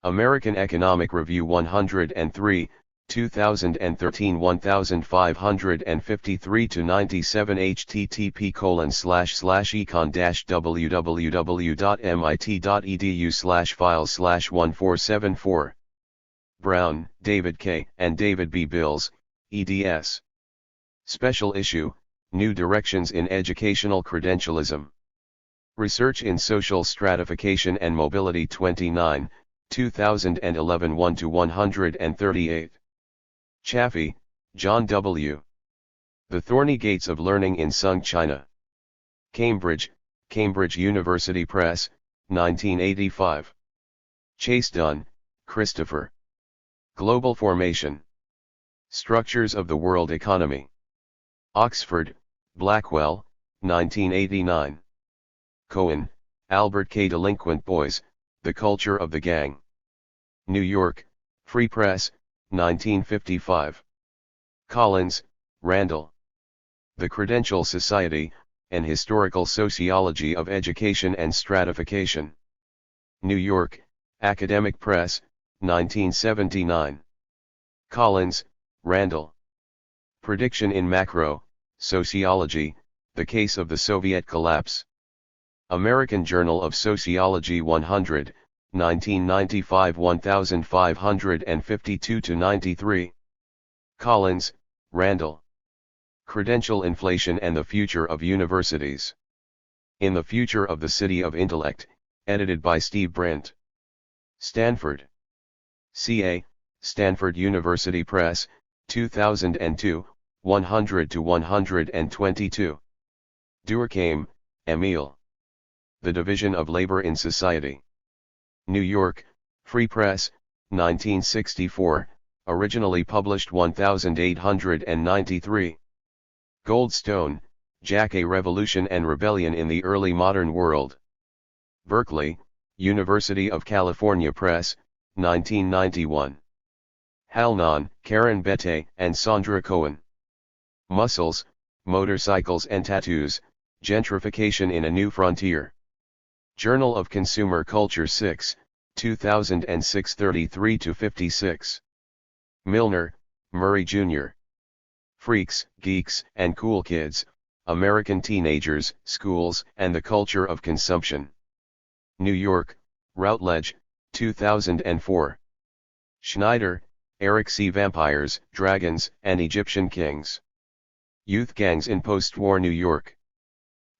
American Economic Review 103, 2013, 1553-97. http://econ-www.mit.edu/files/1474. Brown, David K., and David B. Bills, eds. Special Issue, New Directions in Educational Credentialism. Research in Social Stratification and Mobility 29, 2011, 1-138. Chaffee, John W. The Thorny Gates of Learning in Sung China. Cambridge, Cambridge University Press, 1985. Chasedon, Christopher. Global Formation. Structures of the World Economy. Oxford, Blackwell, 1989. Cohen, Albert K. Delinquent Boys, The Culture of the Gang. New York, Free Press, 1955. Collins, Randall. The Credential Society, An Historical Sociology of Education and Stratification. New York, Academic Press, 1979. Collins, Randall. Prediction in Macro, Sociology, The Case of the Soviet Collapse. American Journal of Sociology 100, 1995, 1552-93. Collins, Randall. Credential Inflation and the Future of Universities. In the Future of the City of Intellect, edited by Steve Brent. Stanford. CA, Stanford University Press, 2002, 100-122. Durkheim, Emile. The Division of Labor in Society. New York, Free Press, 1964, originally published 1893. Goldstone, Jack. A Revolution and Rebellion in the Early Modern World. Berkeley, University of California Press, 1991. Halnon, Karen Bette, and Sandra Cohen. Muscles, Motorcycles and Tattoos, Gentrification in a New Frontier. Journal of Consumer Culture 6, 2006, 33-56. Milner, Murray Jr. Freaks, Geeks, and Cool Kids, American Teenagers, Schools, and the Culture of Consumption. New York, Routledge, 2004. Schneider, Eric C. Vampires, Dragons, and Egyptian Kings. Youth Gangs in Post-War New York.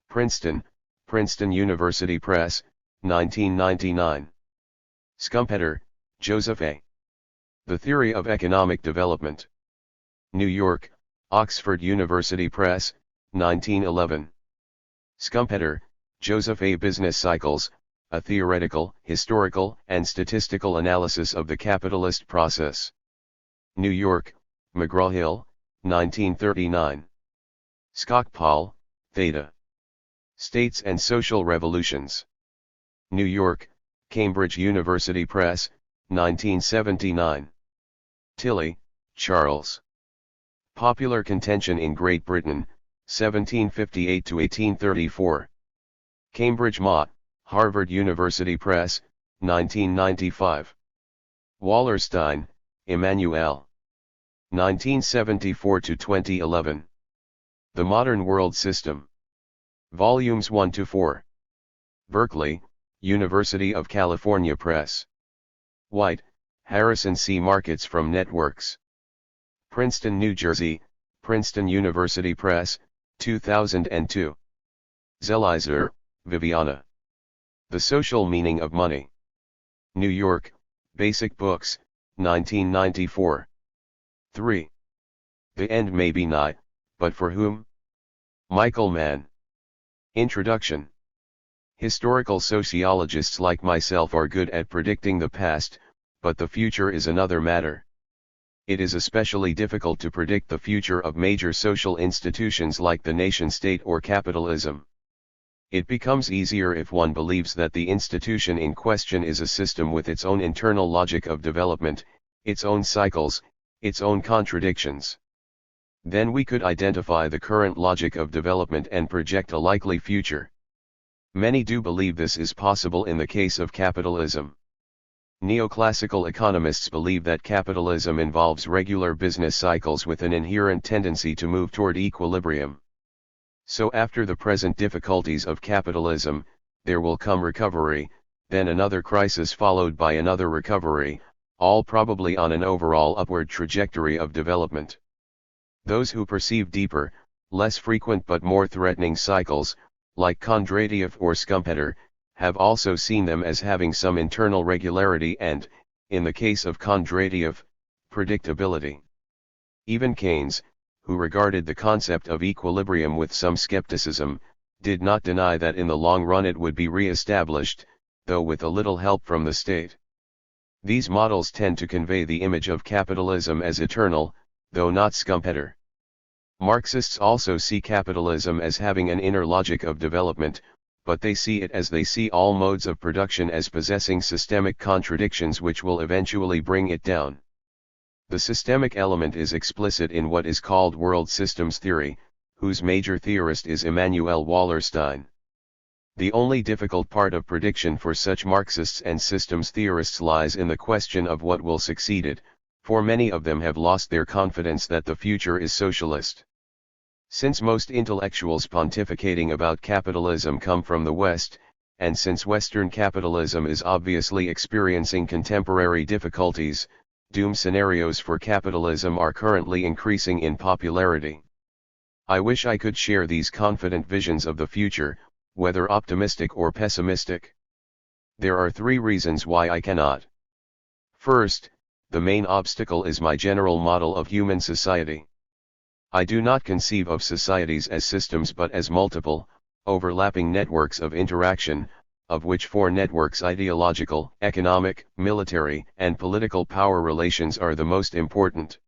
Princeton, Princeton University Press, 1999. Schumpeter, Joseph A. The Theory of Economic Development. New York, Oxford University Press, 1911. Schumpeter, Joseph A. Business Cycles, A Theoretical, Historical, and Statistical Analysis of the Capitalist Process. New York, McGraw-Hill, 1939. Skocpol, Theta. States and Social Revolutions. New York, Cambridge University Press, 1979. Tilley, Charles. Popular Contention in Great Britain, 1758 to 1834. Cambridge Mott, Harvard University Press, 1995. Wallerstein, Immanuel. 1974 to 2011. The Modern World System. Volumes 1 to 4. Berkeley, University of California Press. White, Harrison C. Markets from Networks. Princeton, New Jersey, Princeton University Press, 2002. Zelizer, Viviana. The Social Meaning of Money. New York, Basic Books, 1994. 3. The End May Be Nigh, but for whom? Michael Mann. Introduction. Historical sociologists like myself are good at predicting the past, but the future is another matter. It is especially difficult to predict the future of major social institutions like the nation-state or capitalism. It becomes easier if one believes that the institution in question is a system with its own internal logic of development, its own cycles, its own contradictions. Then we could identify the current logic of development and project a likely future. Many do believe this is possible in the case of capitalism. Neoclassical economists believe that capitalism involves regular business cycles with an inherent tendency to move toward equilibrium. So after the present difficulties of capitalism, there will come recovery, then another crisis followed by another recovery, all probably on an overall upward trajectory of development. Those who perceive deeper, less frequent but more threatening cycles, like Kondratiev or Schumpeter, have also seen them as having some internal regularity and, in the case of Kondratiev, predictability. Even Keynes, who regarded the concept of equilibrium with some skepticism, did not deny that in the long run it would be re-established, though with a little help from the state. These models tend to convey the image of capitalism as eternal, though not Schumpeter. Marxists also see capitalism as having an inner logic of development, but they see it as they see all modes of production as possessing systemic contradictions which will eventually bring it down. The systemic element is explicit in what is called world systems theory, whose major theorist is Immanuel Wallerstein. The only difficult part of prediction for such Marxists and systems theorists lies in the question of what will succeed it, for many of them have lost their confidence that the future is socialist. Since most intellectuals pontificating about capitalism come from the West, and since Western capitalism is obviously experiencing contemporary difficulties, doom scenarios for capitalism are currently increasing in popularity. I wish I could share these confident visions of the future, whether optimistic or pessimistic. There are 3 reasons why I cannot. First, the main obstacle is my general model of human society. I do not conceive of societies as systems but as multiple, overlapping networks of interaction, of which 4 networks: ideological, economic, military, and political power relations are the most important.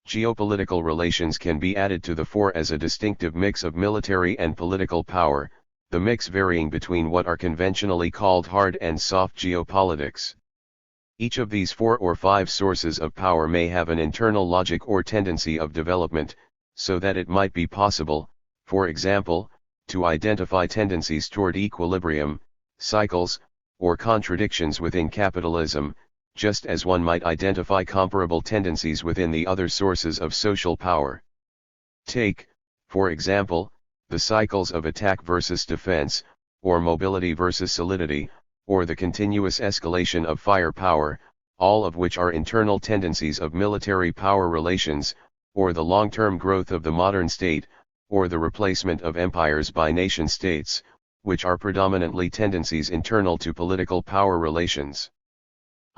Geopolitical relations can be added to the 4 as a distinctive mix of military and political power, the mix varying between what are conventionally called hard and soft geopolitics. Each of these 4 or 5 sources of power may have an internal logic or tendency of development, so that it might be possible, for example, to identify tendencies toward equilibrium, cycles, or contradictions within capitalism, just as one might identify comparable tendencies within the other sources of social power. Take, for example, the cycles of attack versus defense, or mobility versus solidity, or the continuous escalation of firepower, all of which are internal tendencies of military power relations, or the long-term growth of the modern state, or the replacement of empires by nation-states, which are predominantly tendencies internal to political power relations.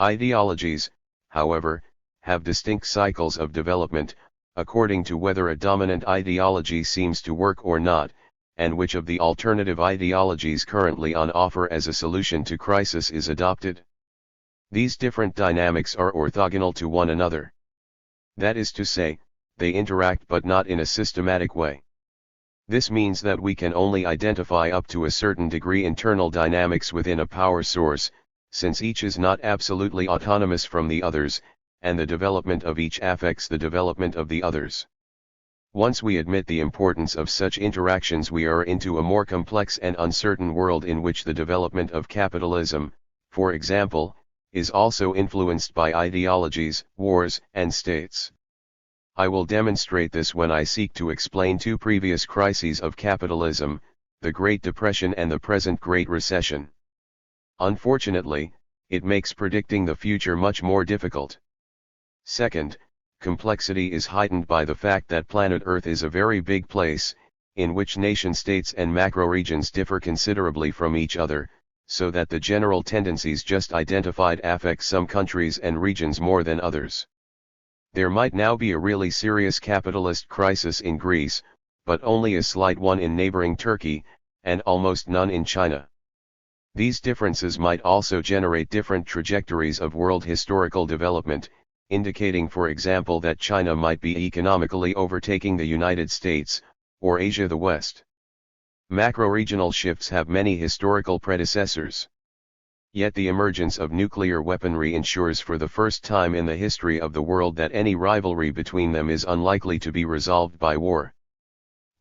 Ideologies, however, have distinct cycles of development, according to whether a dominant ideology seems to work or not, and which of the alternative ideologies currently on offer as a solution to crisis is adopted. These different dynamics are orthogonal to one another. That is to say, they interact but not in a systematic way. This means that we can only identify up to a certain degree internal dynamics within a power source, since each is not absolutely autonomous from the others, and the development of each affects the development of the others. Once we admit the importance of such interactions, we are into a more complex and uncertain world in which the development of capitalism, for example, is also influenced by ideologies, wars, and states. I will demonstrate this when I seek to explain two previous crises of capitalism, the Great Depression and the present Great Recession. Unfortunately, it makes predicting the future much more difficult. Second, complexity is heightened by the fact that planet Earth is a very big place, in which nation-states and macro-regions differ considerably from each other, so that the general tendencies just identified affect some countries and regions more than others. There might now be a really serious capitalist crisis in Greece, but only a slight one in neighboring Turkey, and almost none in China. These differences might also generate different trajectories of world historical development, indicating for example that China might be economically overtaking the United States, or Asia the West. Macro-regional shifts have many historical predecessors. Yet the emergence of nuclear weaponry ensures for the first time in the history of the world that any rivalry between them is unlikely to be resolved by war.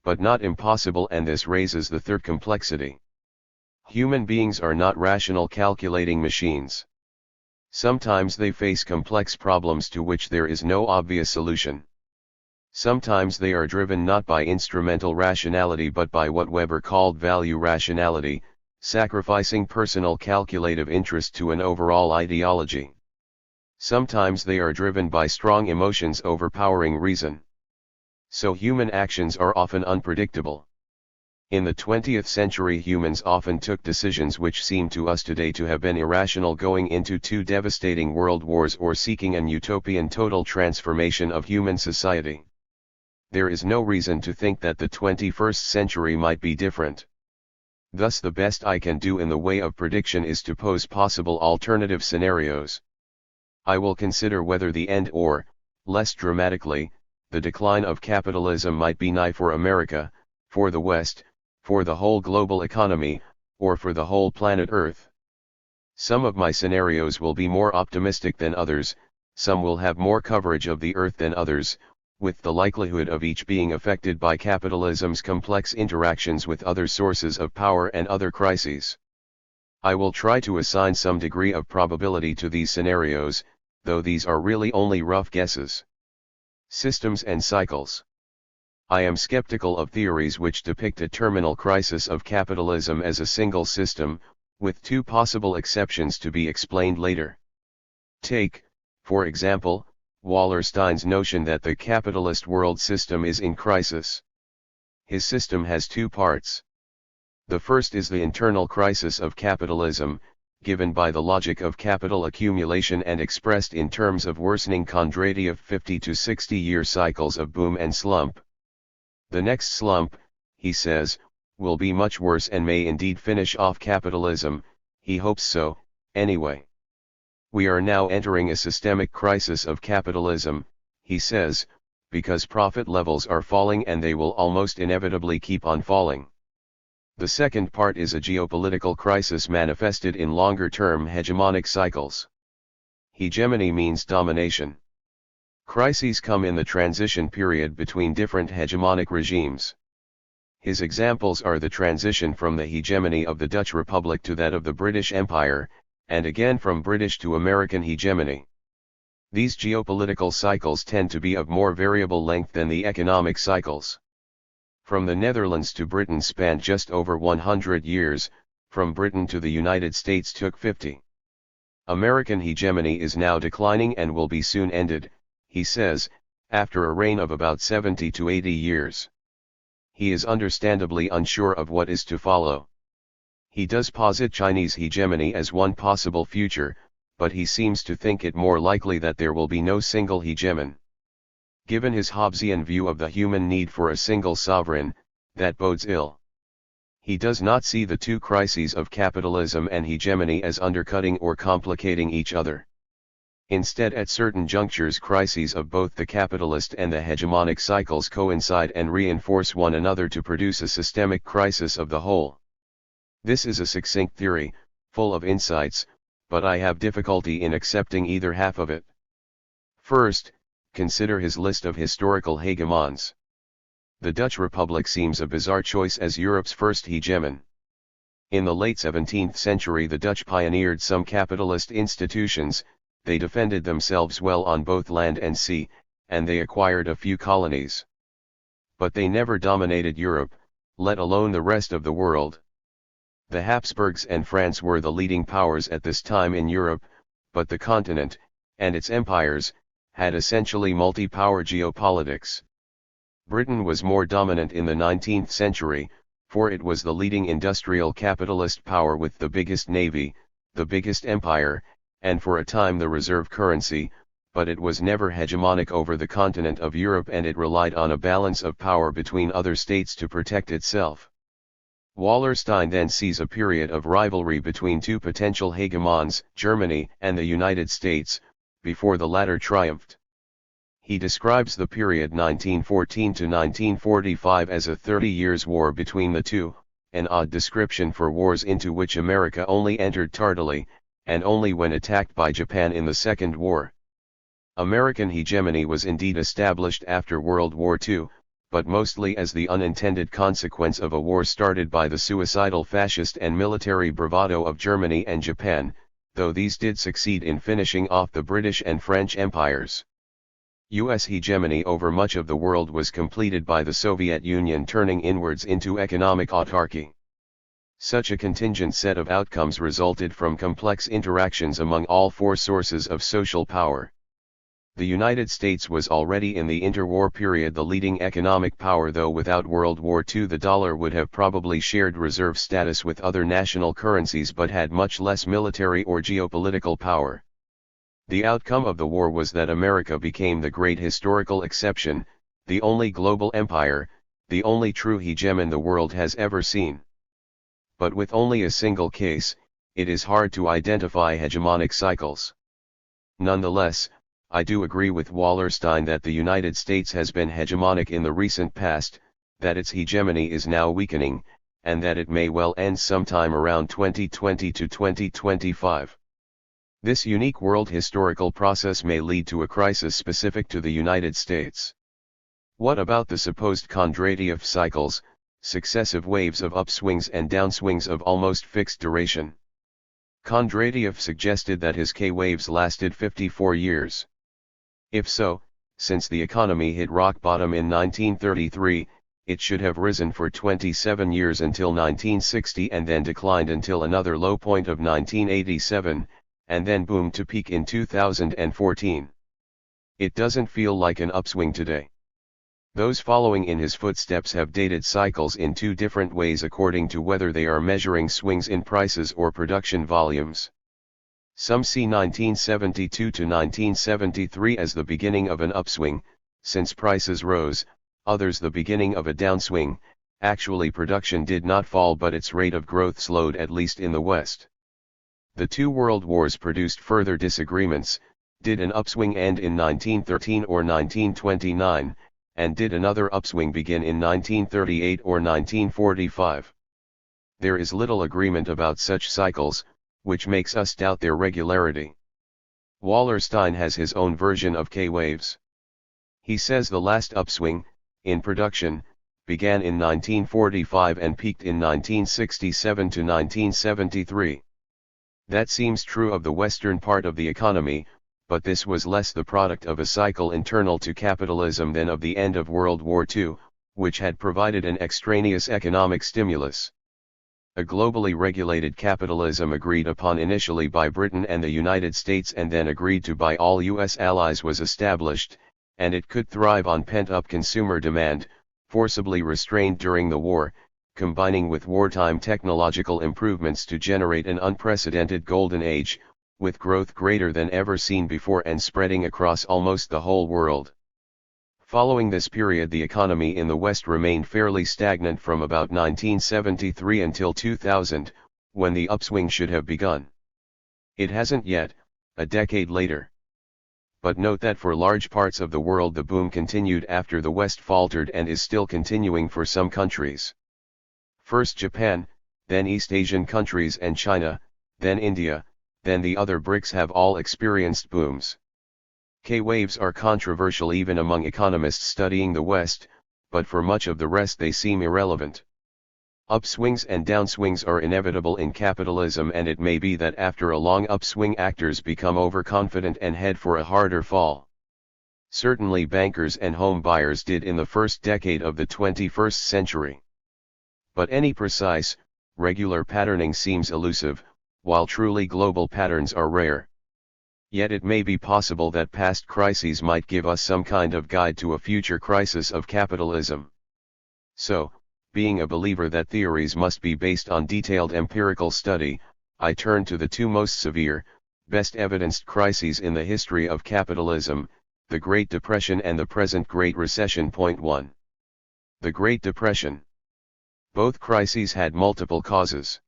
But not impossible, and this raises the third complexity. Human beings are not rational calculating machines. Sometimes they face complex problems to which there is no obvious solution. Sometimes they are driven not by instrumental rationality but by what Weber called value rationality, sacrificing personal calculative interest to an overall ideology. Sometimes they are driven by strong emotions overpowering reason. So human actions are often unpredictable. In the 20th century, humans often took decisions which seem to us today to have been irrational, going into two devastating world wars or seeking an utopian total transformation of human society. There is no reason to think that the 21st century might be different. Thus the best I can do in the way of prediction is to pose possible alternative scenarios. I will consider whether the end or, less dramatically, the decline of capitalism might be nigh for America, for the West, for the whole global economy, or for the whole planet Earth. Some of my scenarios will be more optimistic than others, some will have more coverage of the Earth than others, with the likelihood of each being affected by capitalism's complex interactions with other sources of power and other crises. I will try to assign some degree of probability to these scenarios, though these are really only rough guesses. Systems and cycles. I am skeptical of theories which depict a terminal crisis of capitalism as a single system, with two possible exceptions to be explained later. Take, for example, Wallerstein's notion that the capitalist world system is in crisis. His system has two parts. The first is the internal crisis of capitalism, given by the logic of capital accumulation and expressed in terms of worsening contraditive 50 to 60-year cycles of boom and slump. The next slump, he says, will be much worse and may indeed finish off capitalism, he hopes so, anyway. We are now entering a systemic crisis of capitalism, he says, because profit levels are falling and they will almost inevitably keep on falling. The second part is a geopolitical crisis manifested in longer-term hegemonic cycles. Hegemony means domination. Crises come in the transition period between different hegemonic regimes. His examples are the transition from the hegemony of the Dutch Republic to that of the British Empire, and again from British to American hegemony. These geopolitical cycles tend to be of more variable length than the economic cycles. From the Netherlands to Britain spanned just over 100 years, from Britain to the United States took 50. American hegemony is now declining and will be soon ended, he says, after a reign of about 70 to 80 years. He is understandably unsure of what is to follow. He does posit Chinese hegemony as one possible future, but he seems to think it more likely that there will be no single hegemon. Given his Hobbesian view of the human need for a single sovereign, that bodes ill. He does not see the two crises of capitalism and hegemony as undercutting or complicating each other. Instead, at certain junctures, crises of both the capitalist and the hegemonic cycles coincide and reinforce one another to produce a systemic crisis of the whole. This is a succinct theory, full of insights, but I have difficulty in accepting either half of it. First, consider his list of historical hegemons. The Dutch Republic seems a bizarre choice as Europe's first hegemon. In the late 17th century, the Dutch pioneered some capitalist institutions, they defended themselves well on both land and sea, and they acquired a few colonies. But they never dominated Europe, let alone the rest of the world. The Habsburgs and France were the leading powers at this time in Europe, but the continent, and its empires, had essentially multi-power geopolitics. Britain was more dominant in the 19th century, for it was the leading industrial capitalist power with the biggest navy, the biggest empire, and for a time the reserve currency, but it was never hegemonic over the continent of Europe, and it relied on a balance of power between other states to protect itself. Wallerstein then sees a period of rivalry between two potential hegemons, Germany and the United States, before the latter triumphed. He describes the period 1914 to 1945 as a 30 years war between the two, an odd description for wars into which America only entered tardily, and only when attacked by Japan in the Second War. American hegemony was indeed established after World War II, but mostly as the unintended consequence of a war started by the suicidal fascist and military bravado of Germany and Japan, though these did succeed in finishing off the British and French empires. U.S. hegemony over much of the world was completed by the Soviet Union turning inwards into economic autarky. Such a contingent set of outcomes resulted from complex interactions among all four sources of social power. The United States was already in the interwar period the leading economic power, though without World War II the dollar would have probably shared reserve status with other national currencies but had much less military or geopolitical power. The outcome of the war was that America became the great historical exception, the only global empire, the only true hegemon the world has ever seen. But with only a single case, it is hard to identify hegemonic cycles. Nonetheless, I do agree with Wallerstein that the United States has been hegemonic in the recent past, that its hegemony is now weakening, and that it may well end sometime around 2020 to 2025. This unique world historical process may lead to a crisis specific to the United States. What about the supposed Kondratiev cycles, successive waves of upswings and downswings of almost fixed duration? Kondratiev suggested that his K-waves lasted 54 years. If so, since the economy hit rock bottom in 1933, it should have risen for 27 years until 1960 and then declined until another low point of 1987, and then boomed to peak in 2014. It doesn't feel like an upswing today. Those following in his footsteps have dated cycles in two different ways according to whether they are measuring swings in prices or production volumes. Some see 1972 to 1973 as the beginning of an upswing, since prices rose, others the beginning of a downswing. Actually, production did not fall, but its rate of growth slowed, at least in the West. The two world wars produced further disagreements. Did an upswing end in 1913 or 1929, and did another upswing begin in 1938 or 1945? There is little agreement about such cycles, which makes us doubt their regularity. Wallerstein has his own version of K-waves. He says the last upswing, in production, began in 1945 and peaked in 1967 to 1973. That seems true of the western part of the economy, but this was less the product of a cycle internal to capitalism than of the end of World War II, which had provided an extraneous economic stimulus. A globally regulated capitalism agreed upon initially by Britain and the United States and then agreed to by all US allies was established, and it could thrive on pent-up consumer demand, forcibly restrained during the war, combining with wartime technological improvements to generate an unprecedented golden age, with growth greater than ever seen before and spreading across almost the whole world. Following this period, the economy in the West remained fairly stagnant from about 1973 until 2000, when the upswing should have begun. It hasn't yet, a decade later. But note that for large parts of the world the boom continued after the West faltered and is still continuing for some countries. First Japan, then East Asian countries and China, then India, then the other BRICS have all experienced booms. K-waves are controversial even among economists studying the West, but for much of the rest they seem irrelevant. Upswings and downswings are inevitable in capitalism, and it may be that after a long upswing actors become overconfident and head for a harder fall. Certainly bankers and home buyers did in the first decade of the 21st century. But any precise, regular patterning seems elusive, while truly global patterns are rare. Yet it may be possible that past crises might give us some kind of guide to a future crisis of capitalism. So, being a believer that theories must be based on detailed empirical study, I turn to the two most severe, best evidenced crises in the history of capitalism, the Great Depression and the present Great Recession. Point 1. The Great Depression. Both crises had multiple causes.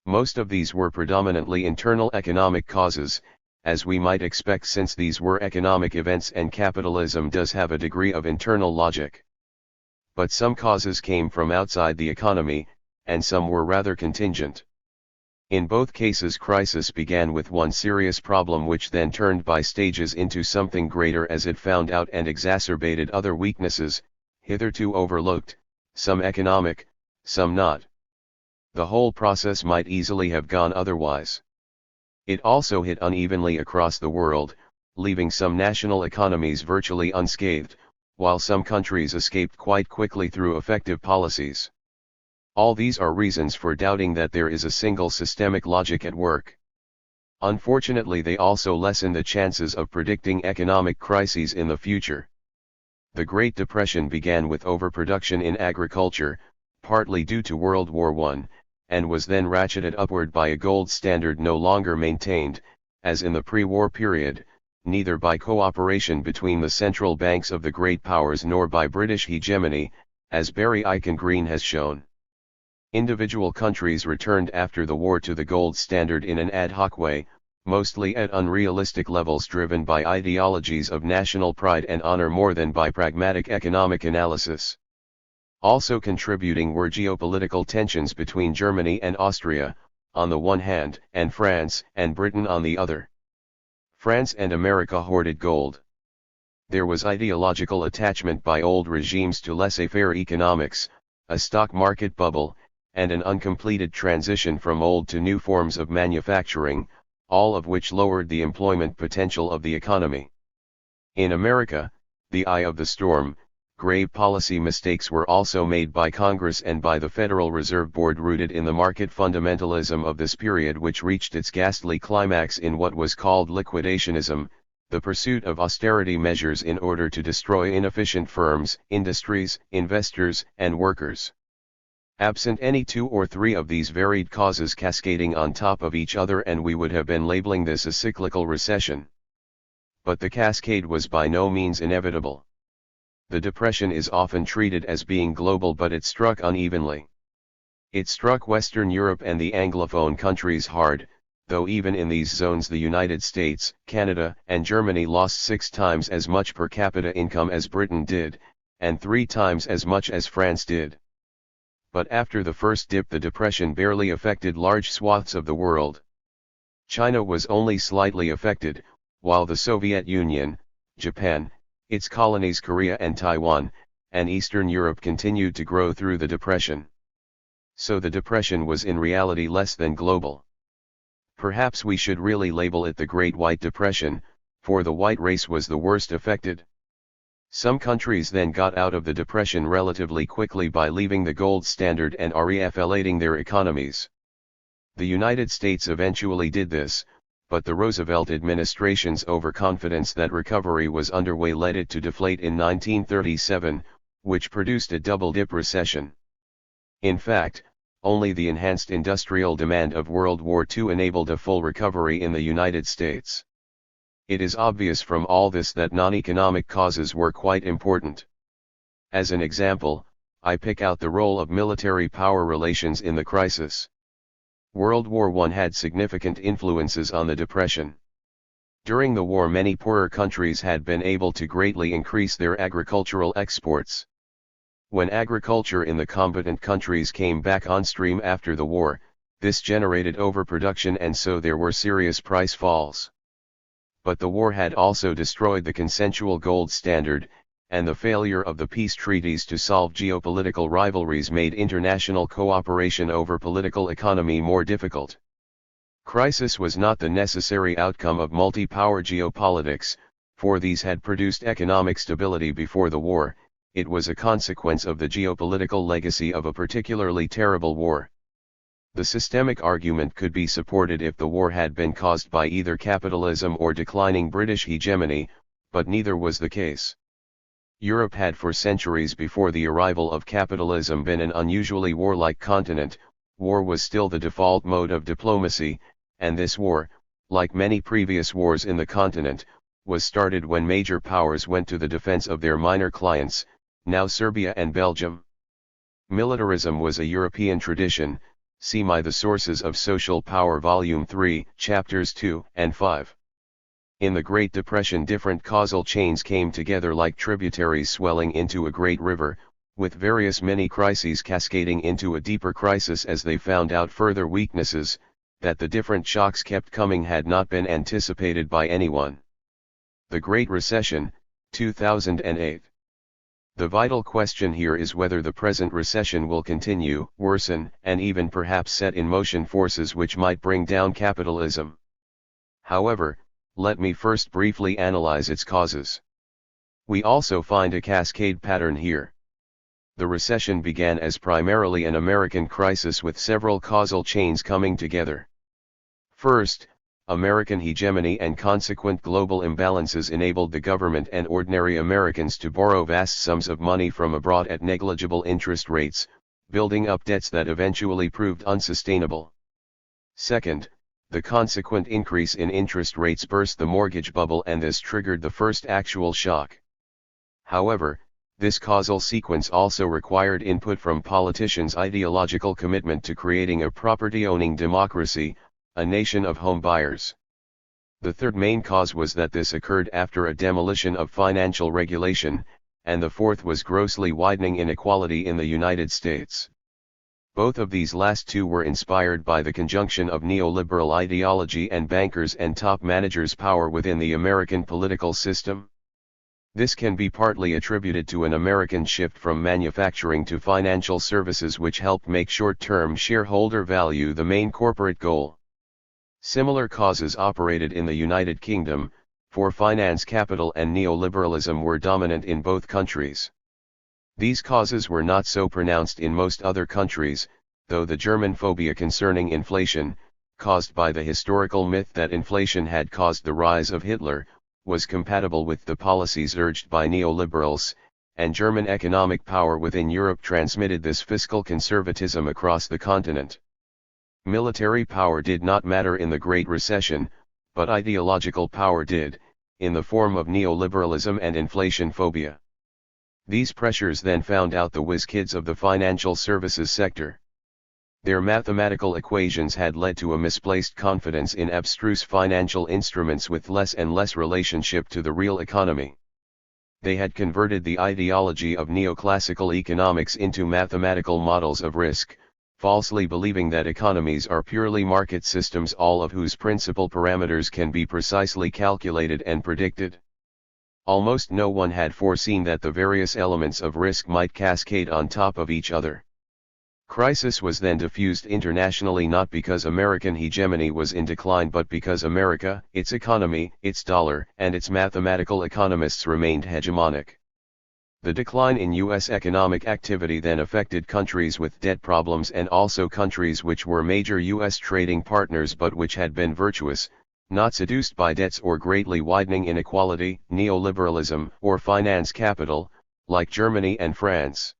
Most of these were predominantly internal economic causes, as we might expect since these were economic events and capitalism does have a degree of internal logic. But some causes came from outside the economy, and some were rather contingent. In both cases crisis began with one serious problem which then turned by stages into something greater as it found out and exacerbated other weaknesses, hitherto overlooked, some economic, some not. The whole process might easily have gone otherwise. It also hit unevenly across the world, leaving some national economies virtually unscathed, while some countries escaped quite quickly through effective policies. All these are reasons for doubting that there is a single systemic logic at work. Unfortunately, they also lessen the chances of predicting economic crises in the future. The Great Depression began with overproduction in agriculture, partly due to World War I, and was then ratcheted upward by a gold standard no longer maintained, as in the pre-war period, neither by cooperation between the central banks of the great powers nor by British hegemony, as Barry Eichengreen has shown. Individual countries returned after the war to the gold standard in an ad hoc way, mostly at unrealistic levels driven by ideologies of national pride and honor more than by pragmatic economic analysis. Also contributing were geopolitical tensions between Germany and Austria, on the one hand, and France and Britain on the other. France and America hoarded gold. There was ideological attachment by old regimes to laissez-faire economics, a stock market bubble, and an uncompleted transition from old to new forms of manufacturing, all of which lowered the employment potential of the economy. In America, the eye of the storm, grave policy mistakes were also made by Congress and by the Federal Reserve Board, rooted in the market fundamentalism of this period, which reached its ghastly climax in what was called liquidationism, the pursuit of austerity measures in order to destroy inefficient firms, industries, investors, and workers. Absent any two or three of these varied causes cascading on top of each other, and we would have been labeling this a cyclical recession. But the cascade was by no means inevitable. The Depression is often treated as being global, but it struck unevenly. It struck Western Europe and the Anglophone countries hard, though even in these zones the United States, Canada, and Germany lost 6 times as much per capita income as Britain did, and 3 times as much as France did. But after the first dip, the Depression barely affected large swaths of the world. China was only slightly affected, while the Soviet Union, Japan, its colonies Korea and Taiwan, and Eastern Europe continued to grow through the Depression. So the Depression was in reality less than global. Perhaps we should really label it the Great White Depression, for the white race was the worst affected. Some countries then got out of the depression relatively quickly by leaving the gold standard and reflating their economies. The United States eventually did this, but the Roosevelt administration's overconfidence that recovery was underway led it to deflate in 1937, which produced a double-dip recession. In fact, only the enhanced industrial demand of World War II enabled a full recovery in the United States. It is obvious from all this that non-economic causes were quite important. As an example, I pick out the role of military power relations in the crisis. World War I had significant influences on the Depression. During the war, many poorer countries had been able to greatly increase their agricultural exports. When agriculture in the combatant countries came back on stream after the war, this generated overproduction, and so there were serious price falls. But the war had also destroyed the consensual gold standard, and the failure of the peace treaties to solve geopolitical rivalries made international cooperation over political economy more difficult. Crisis was not the necessary outcome of multi-power geopolitics, for these had produced economic stability before the war. It was a consequence of the geopolitical legacy of a particularly terrible war. The systemic argument could be supported if the war had been caused by either capitalism or declining British hegemony, but neither was the case. Europe had for centuries before the arrival of capitalism been an unusually warlike continent. War was still the default mode of diplomacy, and this war, like many previous wars in the continent, was started when major powers went to the defense of their minor clients, now Serbia and Belgium. Militarism was a European tradition. See The Sources of Social Power Volume 3, Chapters 2 and 5. In the Great Depression, different causal chains came together like tributaries swelling into a great river, with various mini-crises cascading into a deeper crisis as they found out further weaknesses, that the different shocks kept coming had not been anticipated by anyone. The Great Recession, 2008. The vital question here is whether the present recession will continue, worsen, and even perhaps set in motion forces which might bring down capitalism. However, let me first briefly analyze its causes. We also find a cascade pattern here. The recession began as primarily an American crisis with several causal chains coming together. First, American hegemony and consequent global imbalances enabled the government and ordinary Americans to borrow vast sums of money from abroad at negligible interest rates, building up debts that eventually proved unsustainable. Second, the consequent increase in interest rates burst the mortgage bubble, and this triggered the first actual shock. However, this causal sequence also required input from politicians' ideological commitment to creating a property-owning democracy, a nation of home buyers. The third main cause was that this occurred after a demolition of financial regulation, and the fourth was grossly widening inequality in the United States. Both of these last two were inspired by the conjunction of neoliberal ideology and bankers' and top managers' power within the American political system. This can be partly attributed to an American shift from manufacturing to financial services, which helped make short-term shareholder value the main corporate goal. Similar causes operated in the United Kingdom, for finance capital and neoliberalism were dominant in both countries. These causes were not so pronounced in most other countries, though the German phobia concerning inflation, caused by the historical myth that inflation had caused the rise of Hitler, was compatible with the policies urged by neoliberals, and German economic power within Europe transmitted this fiscal conservatism across the continent. Military power did not matter in the Great Recession, but ideological power did, in the form of neoliberalism and inflation phobia. These pressures then found out the whiz kids of the financial services sector. Their mathematical equations had led to a misplaced confidence in abstruse financial instruments with less and less relationship to the real economy. They had converted the ideology of neoclassical economics into mathematical models of risk, falsely believing that economies are purely market systems, all of whose principal parameters can be precisely calculated and predicted. Almost no one had foreseen that the various elements of risk might cascade on top of each other. Crisis was then diffused internationally, not because American hegemony was in decline, but because America, its economy, its dollar, and its mathematical economists remained hegemonic. The decline in U.S. economic activity then affected countries with debt problems and also countries which were major U.S. trading partners but which had been virtuous, not seduced by debts or greatly widening inequality, neoliberalism, or finance capital, like Germany and France.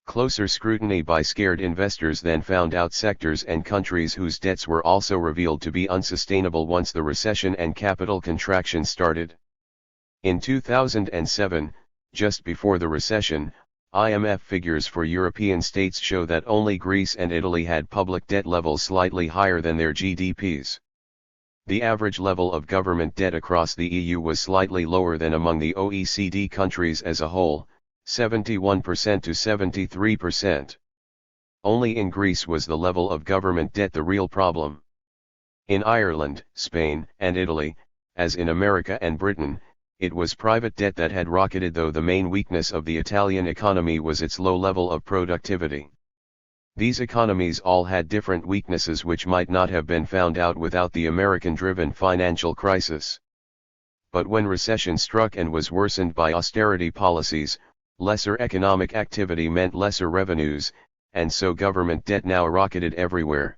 Closer scrutiny by scared investors then found out sectors and countries whose debts were also revealed to be unsustainable once the recession and capital contraction started. In 2007, just before the recession, IMF figures for European states show that only Greece and Italy had public debt levels slightly higher than their GDPs. The average level of government debt across the EU was slightly lower than among the OECD countries as a whole, 71% to 73%. Only in Greece was the level of government debt the real problem. In Ireland, Spain, and Italy, as in America and Britain, it was private debt that had rocketed, though the main weakness of the Italian economy was its low level of productivity. These economies all had different weaknesses which might not have been found out without the American-driven financial crisis. But when recession struck and was worsened by austerity policies, lesser economic activity meant lesser revenues, and so government debt now rocketed everywhere.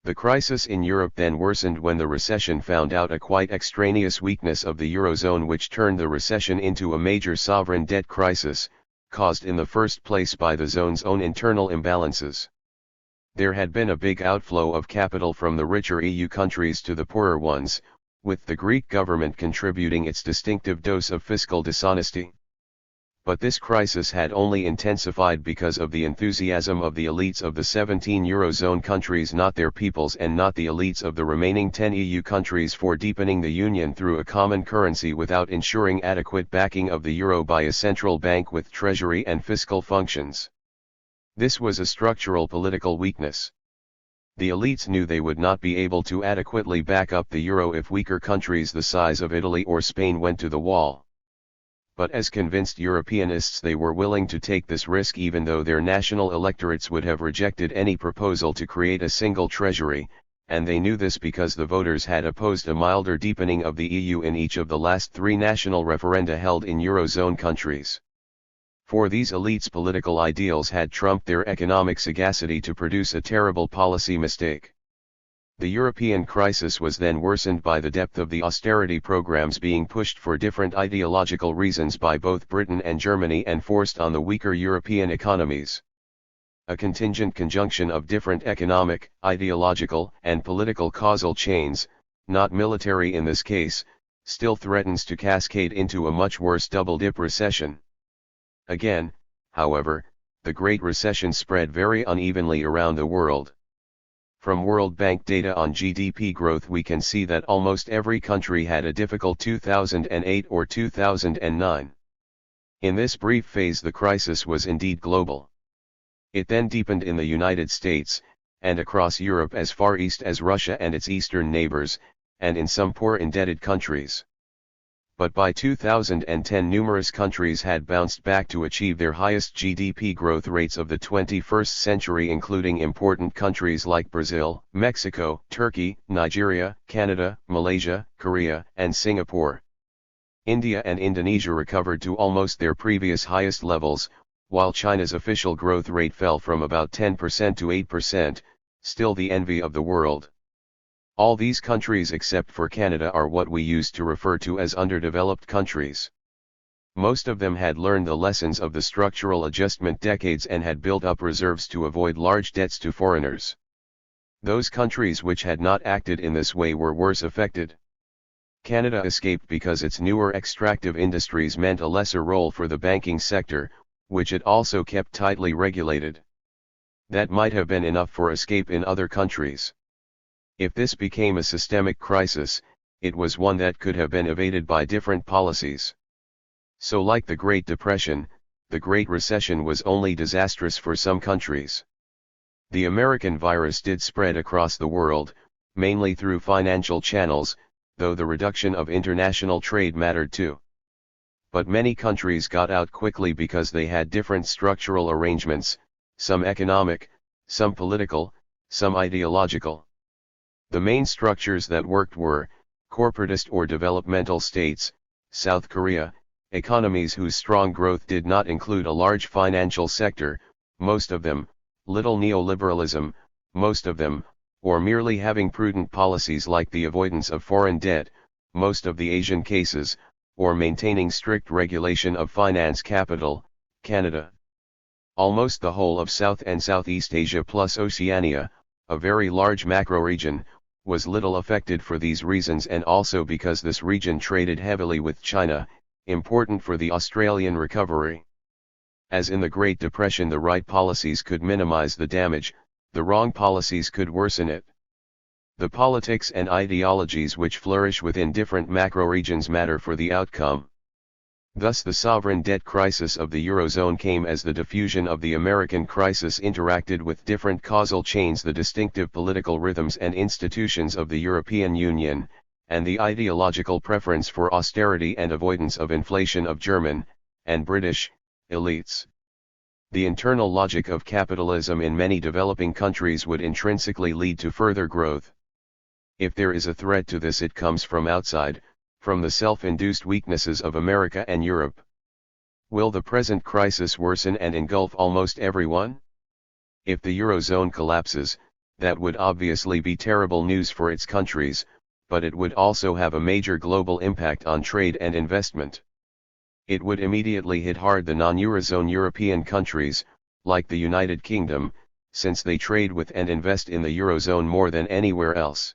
The crisis in Europe then worsened when the recession found out a quite extraneous weakness of the Eurozone, which turned the recession into a major sovereign debt crisis, caused in the first place by the zone's own internal imbalances. There had been a big outflow of capital from the richer EU countries to the poorer ones, with the Greek government contributing its distinctive dose of fiscal dishonesty. But this crisis had only intensified because of the enthusiasm of the elites of the 17 Eurozone countries, not their peoples, and not the elites of the remaining 10 EU countries, for deepening the union through a common currency without ensuring adequate backing of the euro by a central bank with treasury and fiscal functions. This was a structural political weakness. The elites knew they would not be able to adequately back up the euro if weaker countries the size of Italy or Spain went to the wall. But as convinced Europeanists, they were willing to take this risk even though their national electorates would have rejected any proposal to create a single treasury, and they knew this because the voters had opposed a milder deepening of the EU in each of the last 3 national referenda held in Eurozone countries. For these elites' political ideals had trumped their economic sagacity to produce a terrible policy mistake. The European crisis was then worsened by the depth of the austerity programs being pushed for different ideological reasons by both Britain and Germany and forced on the weaker European economies. A contingent conjunction of different economic, ideological, and political causal chains, not military in this case, still threatens to cascade into a much worse double-dip recession. Again, however, the Great Recession spread very unevenly around the world. From World Bank data on GDP growth we can see that almost every country had a difficult 2008 or 2009. In this brief phase the crisis was indeed global. It then deepened in the United States, and across Europe as far east as Russia and its eastern neighbors, and in some poor indebted countries. But by 2010 numerous countries had bounced back to achieve their highest GDP growth rates of the 21st century, including important countries like Brazil, Mexico, Turkey, Nigeria, Canada, Malaysia, Korea, and Singapore. India and Indonesia recovered to almost their previous highest levels, while China's official growth rate fell from about 10% to 8%, still the envy of the world. All these countries except for Canada are what we used to refer to as underdeveloped countries. Most of them had learned the lessons of the structural adjustment decades and had built up reserves to avoid large debts to foreigners. Those countries which had not acted in this way were worse affected. Canada escaped because its newer extractive industries meant a lesser role for the banking sector, which it also kept tightly regulated. That might have been enough for escape in other countries. If this became a systemic crisis, it was one that could have been evaded by different policies. So like the Great Depression, the Great Recession was only disastrous for some countries. The American virus did spread across the world, mainly through financial channels, though the reduction of international trade mattered too. But many countries got out quickly because they had different structural arrangements, some economic, some political, some ideological. The main structures that worked were, corporatist or developmental states, South Korea, economies whose strong growth did not include a large financial sector, most of them, little neoliberalism, most of them, or merely having prudent policies like the avoidance of foreign debt, most of the Asian cases, or maintaining strict regulation of finance capital, Canada. Almost the whole of South and Southeast Asia plus Oceania, a very large macro-region, was little affected for these reasons and also because this region traded heavily with China, important for the Australian recovery. As in the Great Depression, the right policies could minimize the damage, the wrong policies could worsen it. The politics and ideologies which flourish within different macro-regions matter for the outcome. Thus the sovereign debt crisis of the Eurozone came as the diffusion of the American crisis interacted with different causal chains, the distinctive political rhythms and institutions of the European Union, and the ideological preference for austerity and avoidance of inflation of German, and British, elites. The internal logic of capitalism in many developing countries would intrinsically lead to further growth. If there is a threat to this, it comes from outside, from the self-induced weaknesses of America and Europe. Will the present crisis worsen and engulf almost everyone? If the Eurozone collapses, that would obviously be terrible news for its countries, but it would also have a major global impact on trade and investment. It would immediately hit hard the non-Eurozone European countries, like the United Kingdom, since they trade with and invest in the Eurozone more than anywhere else.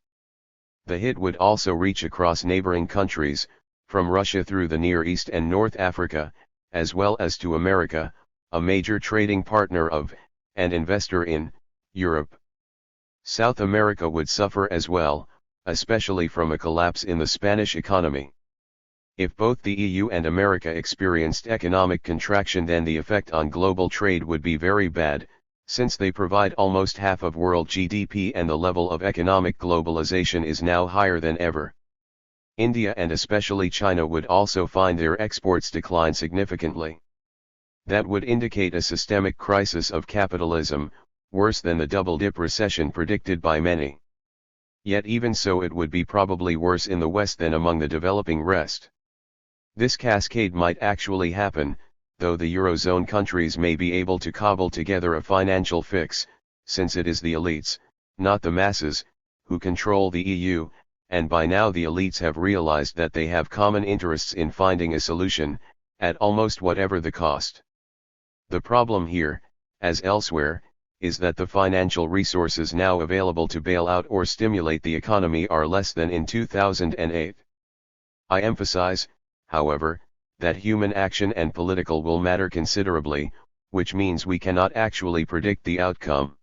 The hit would also reach across neighboring countries, from Russia through the Near East and North Africa, as well as to America, a major trading partner of, and investor in, Europe. South America would suffer as well, especially from a collapse in the Spanish economy. If both the EU and America experienced economic contraction, then the effect on global trade would be very bad, since they provide almost half of world GDP and the level of economic globalization is now higher than ever. India and especially China would also find their exports decline significantly. That would indicate a systemic crisis of capitalism, worse than the double-dip recession predicted by many. Yet even so, it would be probably worse in the West than among the developing rest. This cascade might actually happen, though the Eurozone countries may be able to cobble together a financial fix, since it is the elites, not the masses, who control the EU, and by now the elites have realized that they have common interests in finding a solution, at almost whatever the cost. The problem here, as elsewhere, is that the financial resources now available to bail out or stimulate the economy are less than in 2008. I emphasize, however, that human action and political will matter considerably, which means we cannot actually predict the outcome.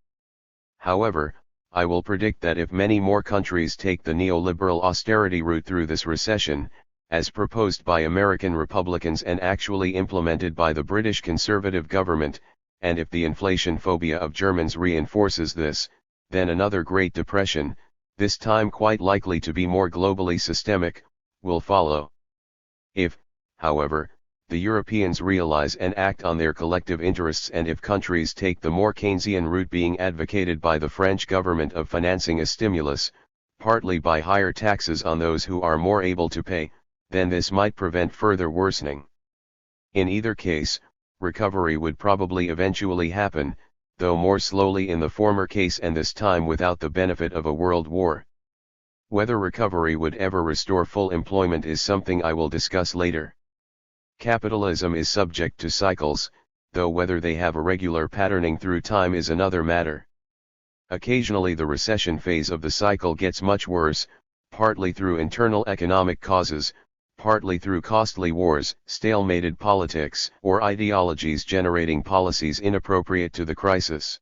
However, I will predict that if many more countries take the neoliberal austerity route through this recession, as proposed by American Republicans and actually implemented by the British Conservative government, and if the inflation phobia of Germans reinforces this, then another Great Depression, this time quite likely to be more globally systemic, will follow. If, however, the Europeans realize and act on their collective interests, and if countries take the more Keynesian route being advocated by the French government of financing a stimulus, partly by higher taxes on those who are more able to pay, then this might prevent further worsening. In either case, recovery would probably eventually happen, though more slowly in the former case and this time without the benefit of a world war. Whether recovery would ever restore full employment is something I will discuss later. Capitalism is subject to cycles, though whether they have a regular patterning through time is another matter. Occasionally the recession phase of the cycle gets much worse, partly through internal economic causes, partly through costly wars, stalemated politics, or ideologies generating policies inappropriate to the crisis.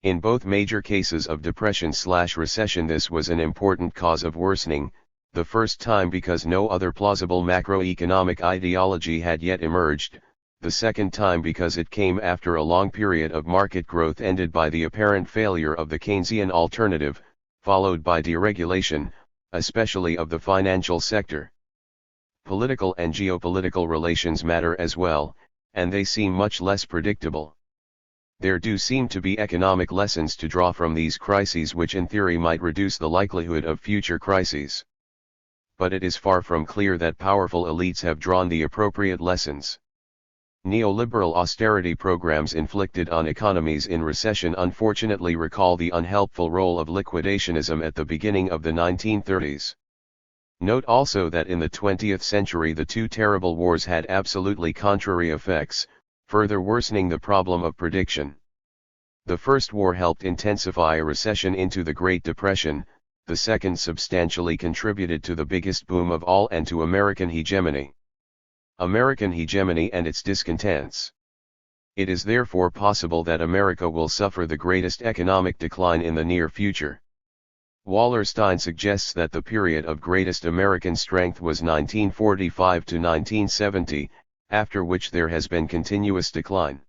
In both major cases of depression/recession, this was an important cause of worsening, the first time because no other plausible macroeconomic ideology had yet emerged, the second time because it came after a long period of market growth ended by the apparent failure of the Keynesian alternative, followed by deregulation, especially of the financial sector. Political and geopolitical relations matter as well, and they seem much less predictable. There do seem to be economic lessons to draw from these crises which in theory might reduce the likelihood of future crises. but it is far from clear that powerful elites have drawn the appropriate lessons. Neoliberal austerity programs inflicted on economies in recession unfortunately recall the unhelpful role of liquidationism at the beginning of the 1930s. Note also that in the 20th century the two terrible wars had absolutely contrary effects, further worsening the problem of prediction. The first war helped intensify a recession into the Great Depression, the second substantially contributed to the biggest boom of all and to American hegemony. American hegemony and its discontents. It is therefore possible that America will suffer the greatest economic decline in the near future. Wallerstein suggests that the period of greatest American strength was 1945 to 1970, after which there has been continuous decline.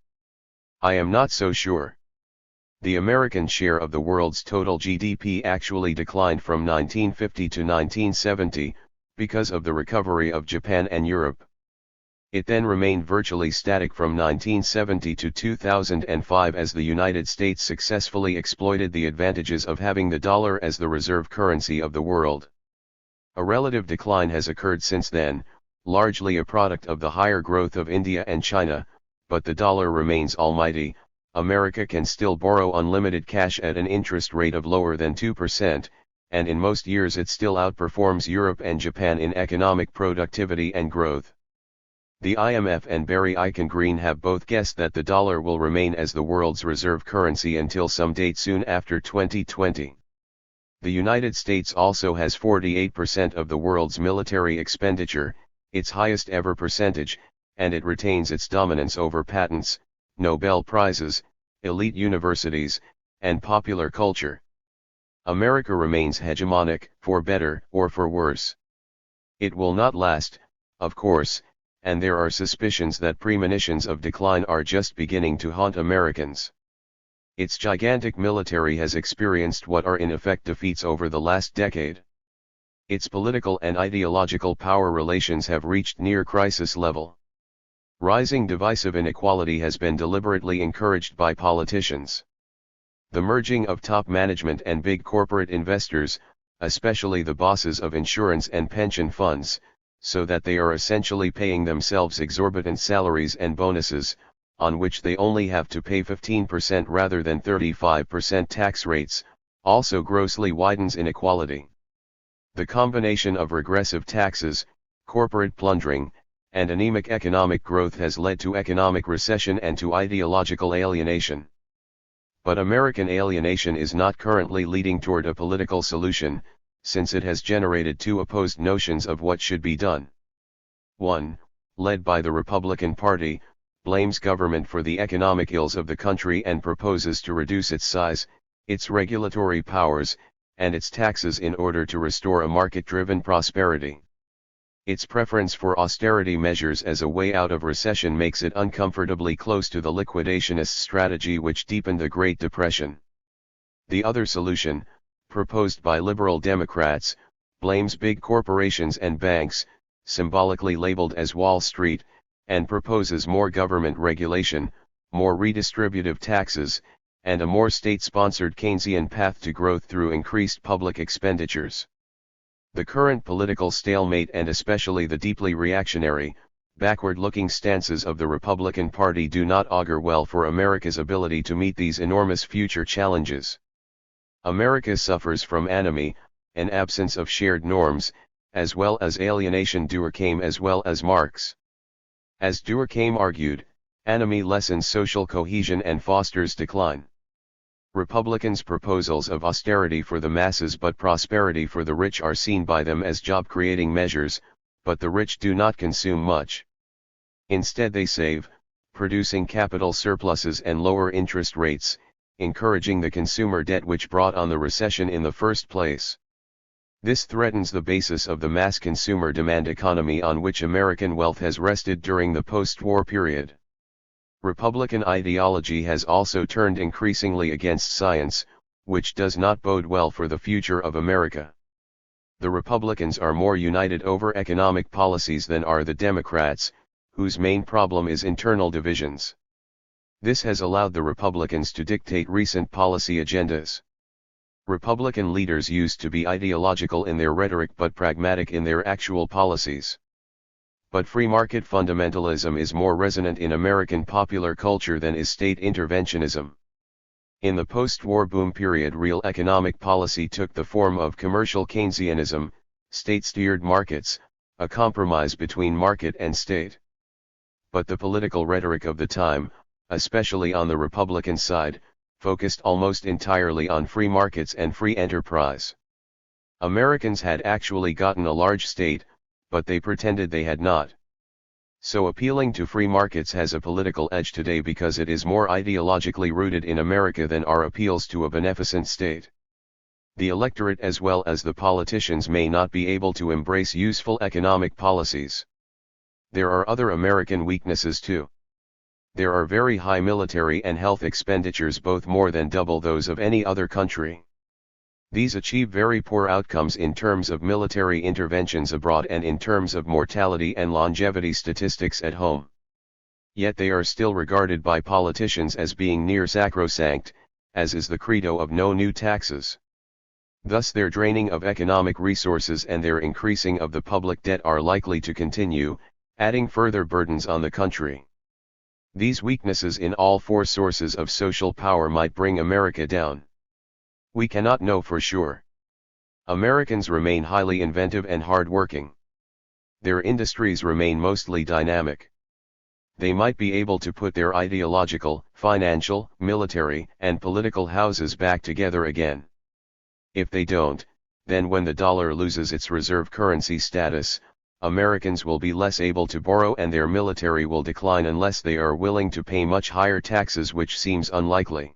I am not so sure. The American share of the world's total GDP actually declined from 1950 to 1970, because of the recovery of Japan and Europe. It then remained virtually static from 1970 to 2005 as the United States successfully exploited the advantages of having the dollar as the reserve currency of the world. A relative decline has occurred since then, largely a product of the higher growth of India and China, but the dollar remains almighty. America can still borrow unlimited cash at an interest rate of lower than 2%, and in most years it still outperforms Europe and Japan in economic productivity and growth. The IMF and Barry Eichengreen have both guessed that the dollar will remain as the world's reserve currency until some date soon after 2020. The United States also has 48% of the world's military expenditure, its highest ever percentage, and it retains its dominance over patents, Nobel Prizes, elite universities, and popular culture. America remains hegemonic, for better or for worse. It will not last, of course, and there are suspicions that premonitions of decline are just beginning to haunt Americans. Its gigantic military has experienced what are in effect defeats over the last decade. Its political and ideological power relations have reached near crisis level. Rising divisive inequality has been deliberately encouraged by politicians. The merging of top management and big corporate investors, especially the bosses of insurance and pension funds, so that they are essentially paying themselves exorbitant salaries and bonuses, on which they only have to pay 15% rather than 35% tax rates, also grossly widens inequality. The combination of regressive taxes, corporate plundering, and anemic economic growth has led to economic recession and to ideological alienation. But American alienation is not currently leading toward a political solution, since it has generated two opposed notions of what should be done. One, led by the Republican Party, blames government for the economic ills of the country and proposes to reduce its size, its regulatory powers, and its taxes in order to restore a market-driven prosperity. Its preference for austerity measures as a way out of recession makes it uncomfortably close to the liquidationist strategy which deepened the Great Depression. The other solution, proposed by liberal Democrats, blames big corporations and banks, symbolically labeled as Wall Street, and proposes more government regulation, more redistributive taxes, and a more state-sponsored Keynesian path to growth through increased public expenditures. The current political stalemate and especially the deeply reactionary, backward-looking stances of the Republican Party do not augur well for America's ability to meet these enormous future challenges. America suffers from anomie, an absence of shared norms, as well as alienation. Durkheim as well as Marx. As Durkheim argued, anomie lessens social cohesion and fosters decline. Republicans' proposals of austerity for the masses but prosperity for the rich are seen by them as job-creating measures, but the rich do not consume much. Instead they save, producing capital surpluses and lower interest rates, encouraging the consumer debt which brought on the recession in the first place. This threatens the basis of the mass consumer demand economy on which American wealth has rested during the post-war period. Republican ideology has also turned increasingly against science, which does not bode well for the future of America. The Republicans are more united over economic policies than are the Democrats, whose main problem is internal divisions. This has allowed the Republicans to dictate recent policy agendas. Republican leaders used to be ideological in their rhetoric but pragmatic in their actual policies. But free market fundamentalism is more resonant in American popular culture than is state interventionism. In the post-war boom period, real economic policy took the form of commercial Keynesianism, state-steered markets, a compromise between market and state. But the political rhetoric of the time, especially on the Republican side, focused almost entirely on free markets and free enterprise. Americans had actually gotten a large state, but they pretended they had not. So appealing to free markets has a political edge today because it is more ideologically rooted in America than are appeals to a beneficent state. The electorate as well as the politicians may not be able to embrace useful economic policies. There are other American weaknesses too. There are very high military and health expenditures, both more than double those of any other country. These achieve very poor outcomes in terms of military interventions abroad and in terms of mortality and longevity statistics at home. Yet they are still regarded by politicians as being near sacrosanct, as is the credo of no new taxes. Thus their draining of economic resources and their increasing of the public debt are likely to continue, adding further burdens on the country. These weaknesses in all four sources of social power might bring America down. We cannot know for sure. Americans remain highly inventive and hard-working. Their industries remain mostly dynamic. They might be able to put their ideological, financial, military, and political houses back together again. If they don't, then when the dollar loses its reserve currency status, Americans will be less able to borrow and their military will decline unless they are willing to pay much higher taxes, which seems unlikely.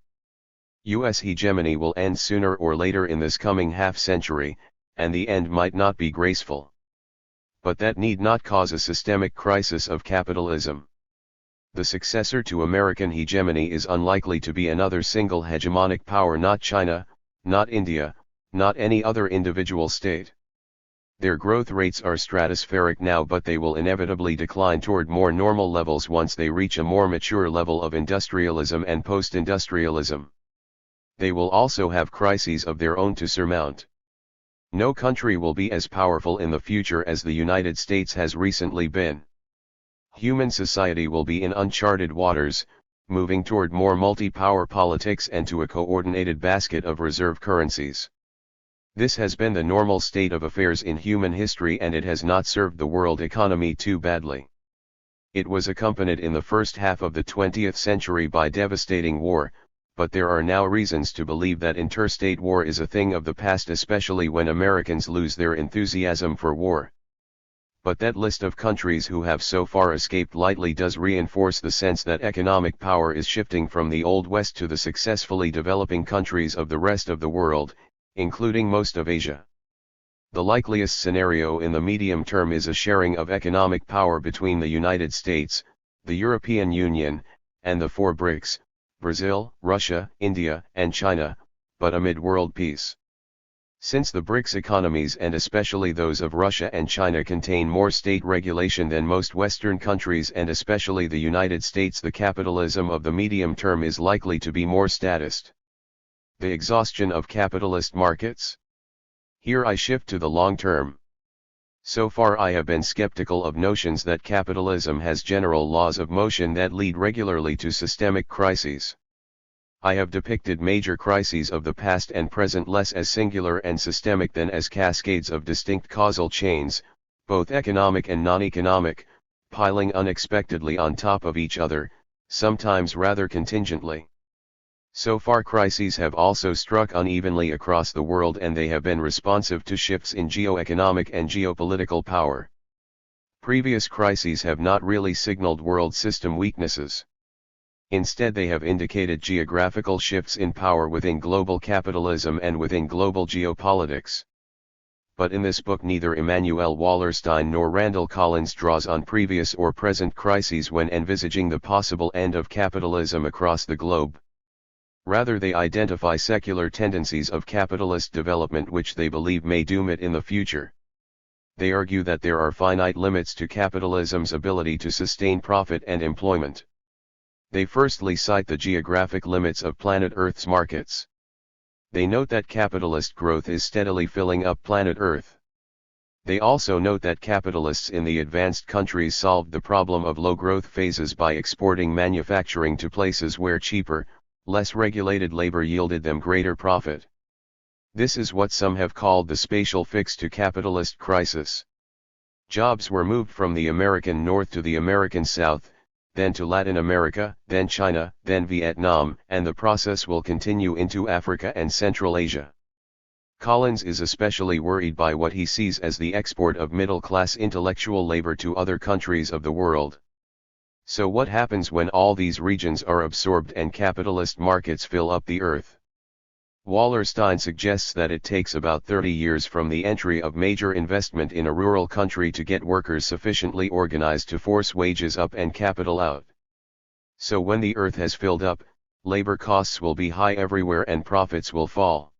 U.S. hegemony will end sooner or later in this coming half-century, and the end might not be graceful. But that need not cause a systemic crisis of capitalism. The successor to American hegemony is unlikely to be another single hegemonic power, not China, not India, not any other individual state. Their growth rates are stratospheric now, but they will inevitably decline toward more normal levels once they reach a more mature level of industrialism and post-industrialism. They will also have crises of their own to surmount. No country will be as powerful in the future as the United States has recently been. Human society will be in uncharted waters, moving toward more multi-power politics and to a coordinated basket of reserve currencies. This has been the normal state of affairs in human history, and it has not served the world economy too badly. It was accompanied in the first half of the 20th century by devastating war, but there are now reasons to believe that interstate war is a thing of the past, especially when Americans lose their enthusiasm for war. But that list of countries who have so far escaped lightly does reinforce the sense that economic power is shifting from the Old West to the successfully developing countries of the rest of the world, including most of Asia. The likeliest scenario in the medium term is a sharing of economic power between the United States, the European Union, and the four BRICS, Brazil, Russia, India, and China, but amid world peace. Since the BRICS economies, and especially those of Russia and China, contain more state regulation than most Western countries and especially the United States, the capitalism of the medium term is likely to be more statist. The exhaustion of capitalist markets? Here I shift to the long term. So far I have been skeptical of notions that capitalism has general laws of motion that lead regularly to systemic crises. I have depicted major crises of the past and present less as singular and systemic than as cascades of distinct causal chains, both economic and non-economic, piling unexpectedly on top of each other, sometimes rather contingently. So far crises have also struck unevenly across the world, and they have been responsive to shifts in geoeconomic and geopolitical power. Previous crises have not really signaled world system weaknesses. Instead, they have indicated geographical shifts in power within global capitalism and within global geopolitics. But in this book neither Immanuel Wallerstein nor Randall draws on previous or present crises when envisaging the possible end of capitalism across the globe. Rather, they identify secular tendencies of capitalist development which they believe may doom it in the future. They argue that there are finite limits to capitalism's ability to sustain profit and employment. They firstly cite the geographic limits of planet Earth's markets. They note that capitalist growth is steadily filling up planet Earth. They also note that capitalists in the advanced countries solved the problem of low growth phases by exporting manufacturing to places where cheaper, less regulated labor yielded them greater profit. This is what some have called the spatial fix to capitalist crisis. Jobs were moved from the American North to the American South, then to Latin America, then China, then Vietnam, and the process will continue into Africa and Central Asia. Collins is especially worried by what he sees as the export of middle-class intellectual labor to other countries of the world. So what happens when all these regions are absorbed and capitalist markets fill up the earth? Wallerstein suggests that it takes about 30 years from the entry of major investment in a rural country to get workers sufficiently organized to force wages up and capital out. So when the earth has filled up, labor costs will be high everywhere and profits will fall.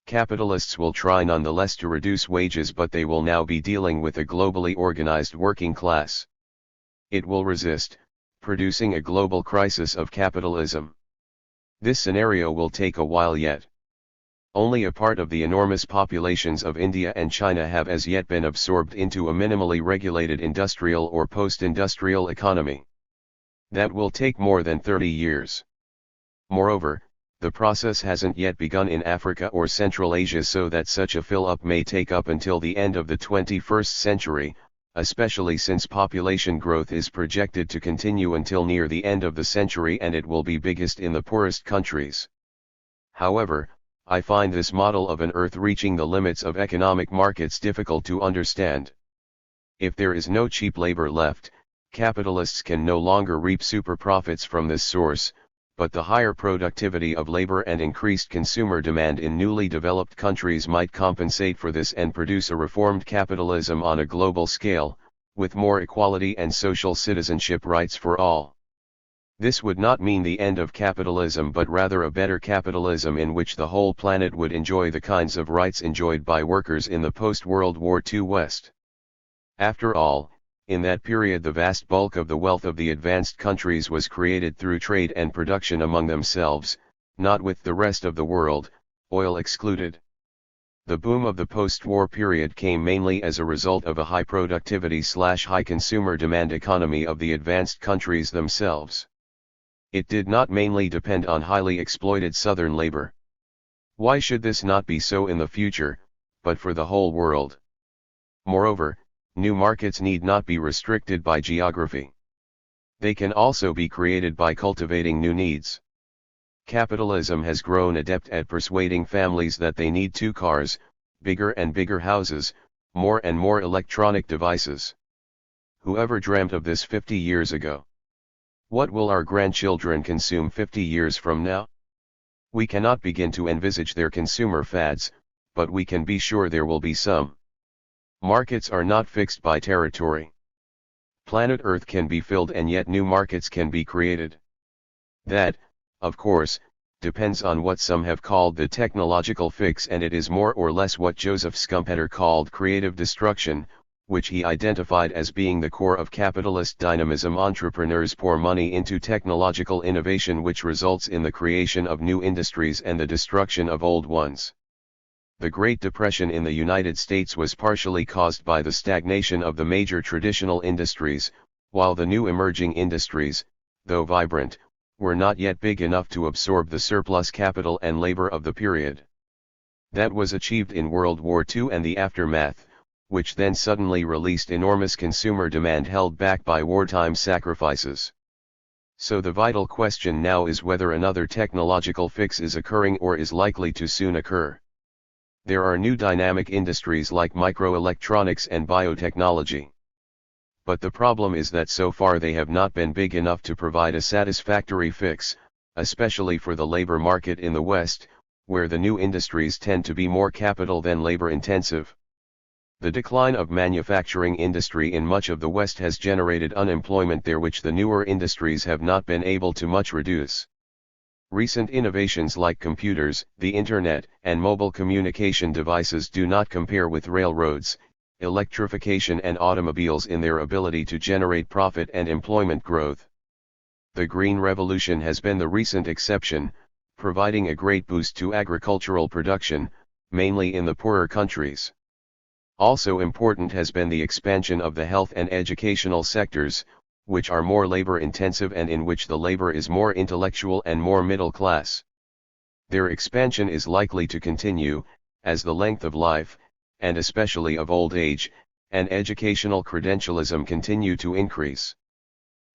Capitalists will try nonetheless to reduce wages, but they will now be dealing with a globally organized working class. It will resist, producing a global crisis of capitalism. This scenario will take a while yet. Only a part of the enormous populations of India and China have as yet been absorbed into a minimally regulated industrial or post-industrial economy. That will take more than 30 years. Moreover, the process hasn't yet begun in Africa or Central Asia, so that such a fill-up may take up until the end of the 21st century, especially since population growth is projected to continue until near the end of the century and it will be biggest in the poorest countries. However, I find this model of an Earth reaching the limits of economic markets difficult to understand. If there is no cheap labor left, capitalists can no longer reap super profits from this source, but the higher productivity of labor and increased consumer demand in newly developed countries might compensate for this and produce a reformed capitalism on a global scale, with more equality and social citizenship rights for all. This would not mean the end of capitalism, but rather a better capitalism in which the whole planet would enjoy the kinds of rights enjoyed by workers in the post-World War II West. After all, in that period the vast bulk of the wealth of the advanced countries was created through trade and production among themselves, not with the rest of the world, oil excluded. The boom of the post-war period came mainly as a result of a high productivity/high consumer demand economy of the advanced countries themselves. It did not mainly depend on highly exploited southern labor. Why should this not be so in the future, but for the whole world? Moreover, new markets need not be restricted by geography. They can also be created by cultivating new needs. Capitalism has grown adept at persuading families that they need 2 cars, bigger and bigger houses, more and more electronic devices. Whoever dreamt of this 50 years ago? What will our grandchildren consume 50 years from now? We cannot begin to envisage their consumer fads, but we can be sure there will be some. Markets are not fixed by territory. Planet Earth can be filled and yet new markets can be created. That, of course, depends on what some have called the technological fix, and it is more or less what Joseph Schumpeter called creative destruction, which he identified as being the core of capitalist dynamism. Entrepreneurs pour money into technological innovation which results in the creation of new industries and the destruction of old ones. The Great Depression in the United States was partially caused by the stagnation of the major traditional industries, while the new emerging industries, though vibrant, were not yet big enough to absorb the surplus capital and labor of the period. That was achieved in World War II and the aftermath, which then suddenly released enormous consumer demand held back by wartime sacrifices. So the vital question now is whether another technological fix is occurring or is likely to soon occur. There are new dynamic industries like microelectronics and biotechnology. But the problem is that so far they have not been big enough to provide a satisfactory fix, especially for the labor market in the West, where the new industries tend to be more capital than labor intensive. The decline of manufacturing industry in much of the West has generated unemployment there which the newer industries have not been able to much reduce. Recent innovations like computers, the internet, and mobile communication devices do not compare with railroads, electrification and automobiles in their ability to generate profit and employment growth. The Green Revolution has been the recent exception, providing a great boost to agricultural production, mainly in the poorer countries. Also important has been the expansion of the health and educational sectors, which are more labor-intensive and in which the labor is more intellectual and more middle class. Their expansion is likely to continue, as the length of life, and especially of old age, and educational credentialism continue to increase.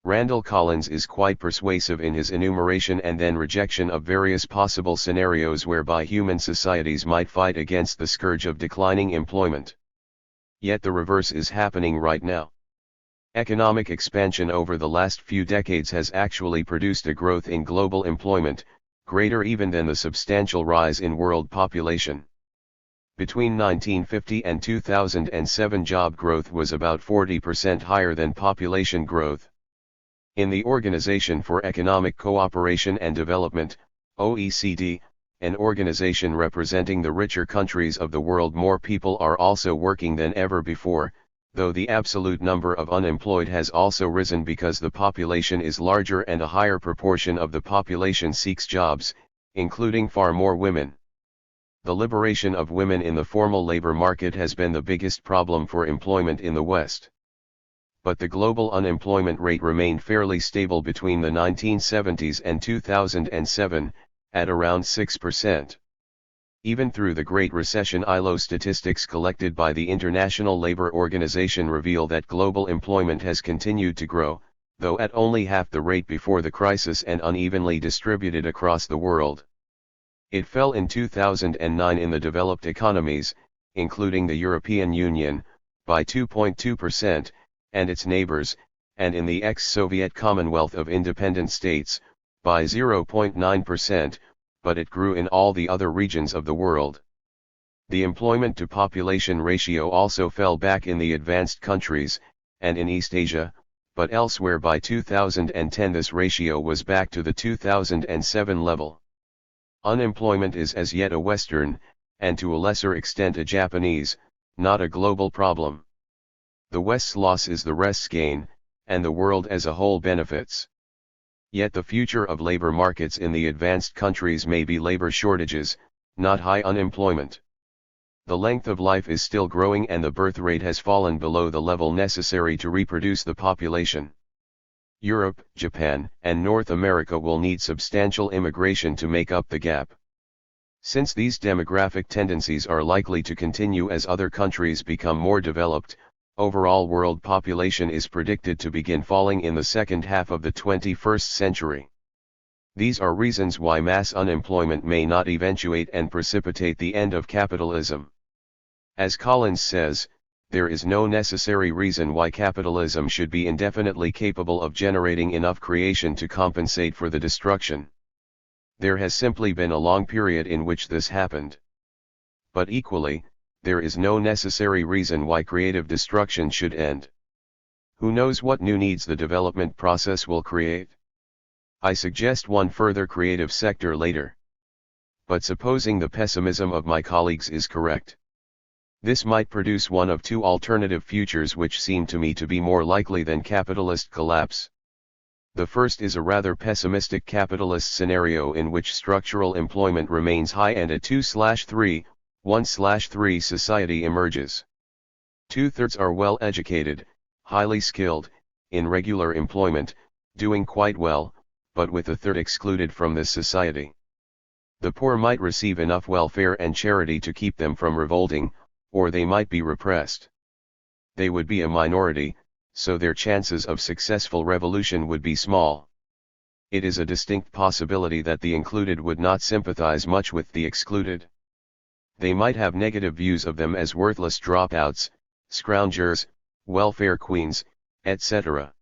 Randall Collins is quite persuasive in his enumeration and then rejection of various possible scenarios whereby human societies might fight against the scourge of declining employment. Yet the reverse is happening right now. Economic expansion over the last few decades has actually produced a growth in global employment, greater even than the substantial rise in world population. Between 1950 and 2007, job growth was about 40% higher than population growth. In the Organization for Economic Cooperation and Development, OECD, an organization representing the richer countries of the world, more people are also working than ever before, though the absolute number of unemployed has also risen because the population is larger and a higher proportion of the population seeks jobs, including far more women. The liberation of women in the formal labor market has been the biggest problem for employment in the West. But the global unemployment rate remained fairly stable between the 1970s and 2007, at around 6%. Even through the Great Recession, ILO statistics collected by the International Labour Organization reveal that global employment has continued to grow, though at only half the rate before the crisis and unevenly distributed across the world. It fell in 2009 in the developed economies, including the European Union, by 2.2%, and its neighbors, and in the ex-Soviet Commonwealth of Independent States, by 0.9%, but it grew in all the other regions of the world. The employment-to-population ratio also fell back in the advanced countries, and in East Asia, but elsewhere by 2010 this ratio was back to the 2007 level. Unemployment is as yet a Western, and to a lesser extent a Japanese, not a global problem. The West's loss is the rest's gain, and the world as a whole benefits. Yet the future of labor markets in the advanced countries may be labor shortages, not high unemployment. The length of life is still growing and the birth rate has fallen below the level necessary to reproduce the population. Europe, Japan, and North America will need substantial immigration to make up the gap. Since these demographic tendencies are likely to continue as other countries become more developed, overall world population is predicted to begin falling in the second half of the 21st century. These are reasons why mass unemployment may not eventuate and precipitate the end of capitalism. As Collins says, there is no necessary reason why capitalism should be indefinitely capable of generating enough creation to compensate for the destruction. There has simply been a long period in which this happened. But equally, there is no necessary reason why creative destruction should end. Who knows what new needs the development process will create? I suggest one further creative sector later. But supposing the pessimism of my colleagues is correct, this might produce one of two alternative futures which seem to me to be more likely than capitalist collapse. The first is a rather pessimistic capitalist scenario in which structural employment remains high and a 2/3, 1/3 society emerges. 2/3 are well educated, highly skilled, in regular employment, doing quite well, but with a third excluded from this society. The poor might receive enough welfare and charity to keep them from revolting, or they might be repressed. They would be a minority, so their chances of successful revolution would be small. It is a distinct possibility that the included would not sympathize much with the excluded. They might have negative views of them as worthless dropouts, scroungers, welfare queens, etc.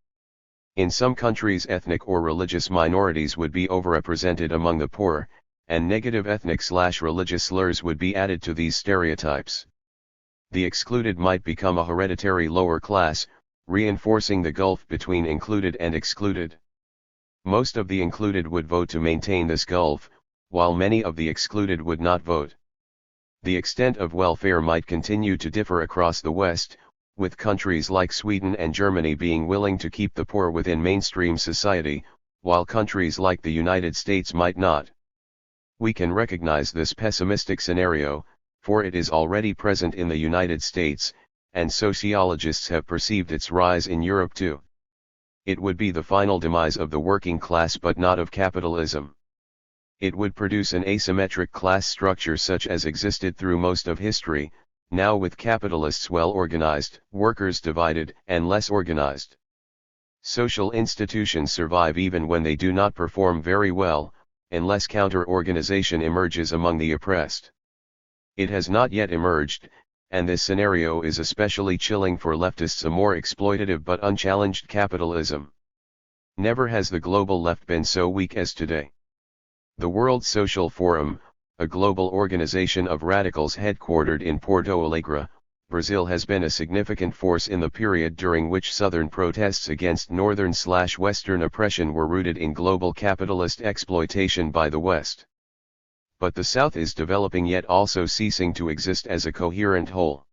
In some countries ethnic or religious minorities would be overrepresented among the poor, and negative ethnic/religious slurs would be added to these stereotypes. The excluded might become a hereditary lower class, reinforcing the gulf between included and excluded. Most of the included would vote to maintain this gulf, while many of the excluded would not vote. The extent of welfare might continue to differ across the West, with countries like Sweden and Germany being willing to keep the poor within mainstream society, while countries like the United States might not. We can recognize this pessimistic scenario, for it is already present in the United States, and sociologists have perceived its rise in Europe too. It would be the final demise of the working class but not of capitalism. It would produce an asymmetric class structure such as existed through most of history, now with capitalists well organized, workers divided and less organized. Social institutions survive even when they do not perform very well, unless counter-organization emerges among the oppressed. It has not yet emerged, and this scenario is especially chilling for leftists, a more exploitative but unchallenged capitalism. Never has the global left been so weak as today. The World Social Forum, a global organization of radicals headquartered in Porto Alegre, Brazil, has been a significant force in the period during which Southern protests against Northern/Western oppression were rooted in global capitalist exploitation by the West. But the South is developing yet also ceasing to exist as a coherent whole.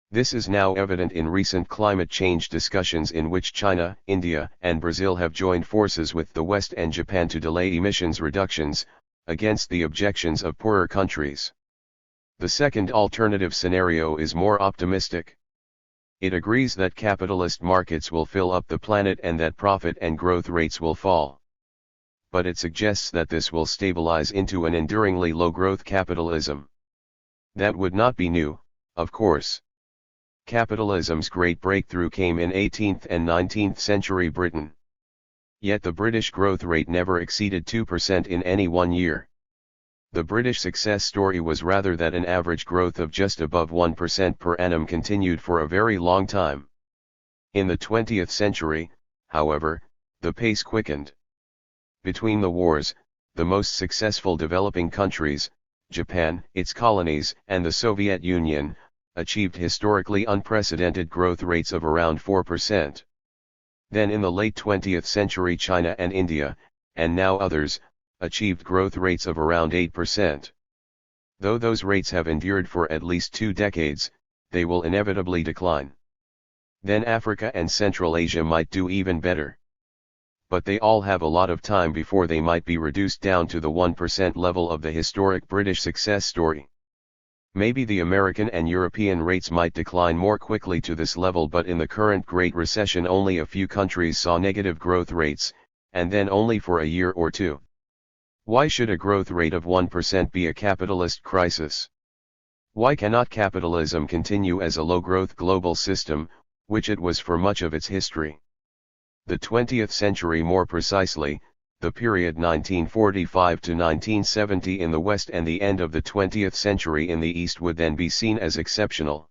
This is now evident in recent climate change discussions in which China, India, and Brazil have joined forces with the West and Japan to delay emissions reductions, against the objections of poorer countries. The second alternative scenario is more optimistic. It agrees that capitalist markets will fill up the planet and that profit and growth rates will fall. But it suggests that this will stabilize into an enduringly low-growth capitalism. That would not be new, of course. Capitalism's great breakthrough came in 18th and 19th century Britain. Yet the British growth rate never exceeded 2% in any one year. The British success story was rather that an average growth of just above 1% per annum continued for a very long time. In the 20th century, however, the pace quickened. Between the wars, the most successful developing countries, Japan, its colonies, and the Soviet Union, achieved historically unprecedented growth rates of around 4%. Then in the late 20th century China and India, and now others, achieved growth rates of around 8%. Though those rates have endured for at least 2 decades, they will inevitably decline. Then Africa and Central Asia might do even better. But they all have a lot of time before they might be reduced down to the 1% level of the historic British success story. Maybe the American and European rates might decline more quickly to this level, but in the current Great Recession only a few countries saw negative growth rates, and then only for a year or two. Why should a growth rate of 1% be a capitalist crisis? Why cannot capitalism continue as a low-growth global system, which it was for much of its history? The 20th century, more precisely, the period 1945 to 1970 in the West and the end of the 20th century in the East, would then be seen as exceptional.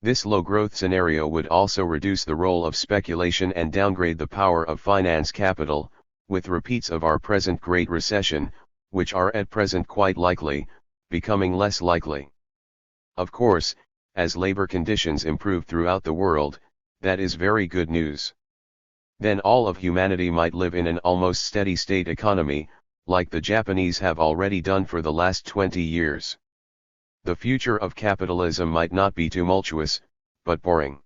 This low-growth scenario would also reduce the role of speculation and downgrade the power of finance capital, with repeats of our present Great Recession, which are at present quite likely, becoming less likely. Of course, as labor conditions improve throughout the world, that is very good news. Then all of humanity might live in an almost steady-state economy, like the Japanese have already done for the last 20 years. The future of capitalism might not be tumultuous, but boring.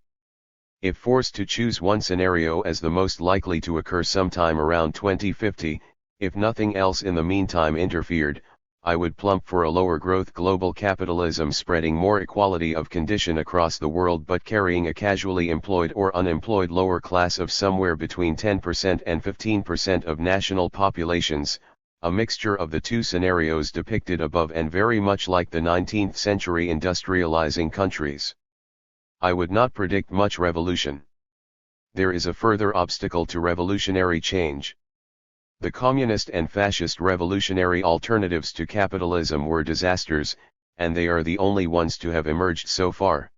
If forced to choose one scenario as the most likely to occur sometime around 2050, if nothing else in the meantime interfered, I would plump for a lower growth global capitalism spreading more equality of condition across the world but carrying a casually employed or unemployed lower class of somewhere between 10% and 15% of national populations, a mixture of the two scenarios depicted above and very much like the 19th century industrializing countries. I would not predict much revolution. There is a further obstacle to revolutionary change. The communist and fascist revolutionary alternatives to capitalism were disasters, and they are the only ones to have emerged so far.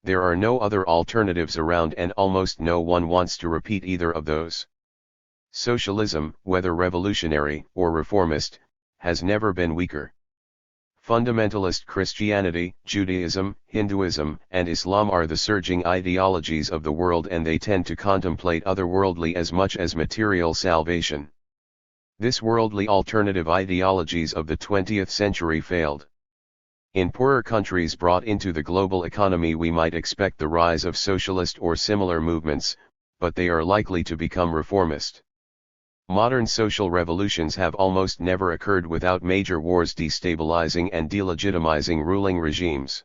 There are no other alternatives around, and almost no one wants to repeat either of those. Socialism, whether revolutionary or reformist, has never been weaker. Fundamentalist Christianity, Judaism, Hinduism, and Islam are the surging ideologies of the world, and they tend to contemplate otherworldly as much as material salvation. This worldly alternative ideologies of the 20th century failed. In poorer countries brought into the global economy we might expect the rise of socialist or similar movements, but they are likely to become reformist. Modern social revolutions have almost never occurred without major wars destabilizing and delegitimizing ruling regimes.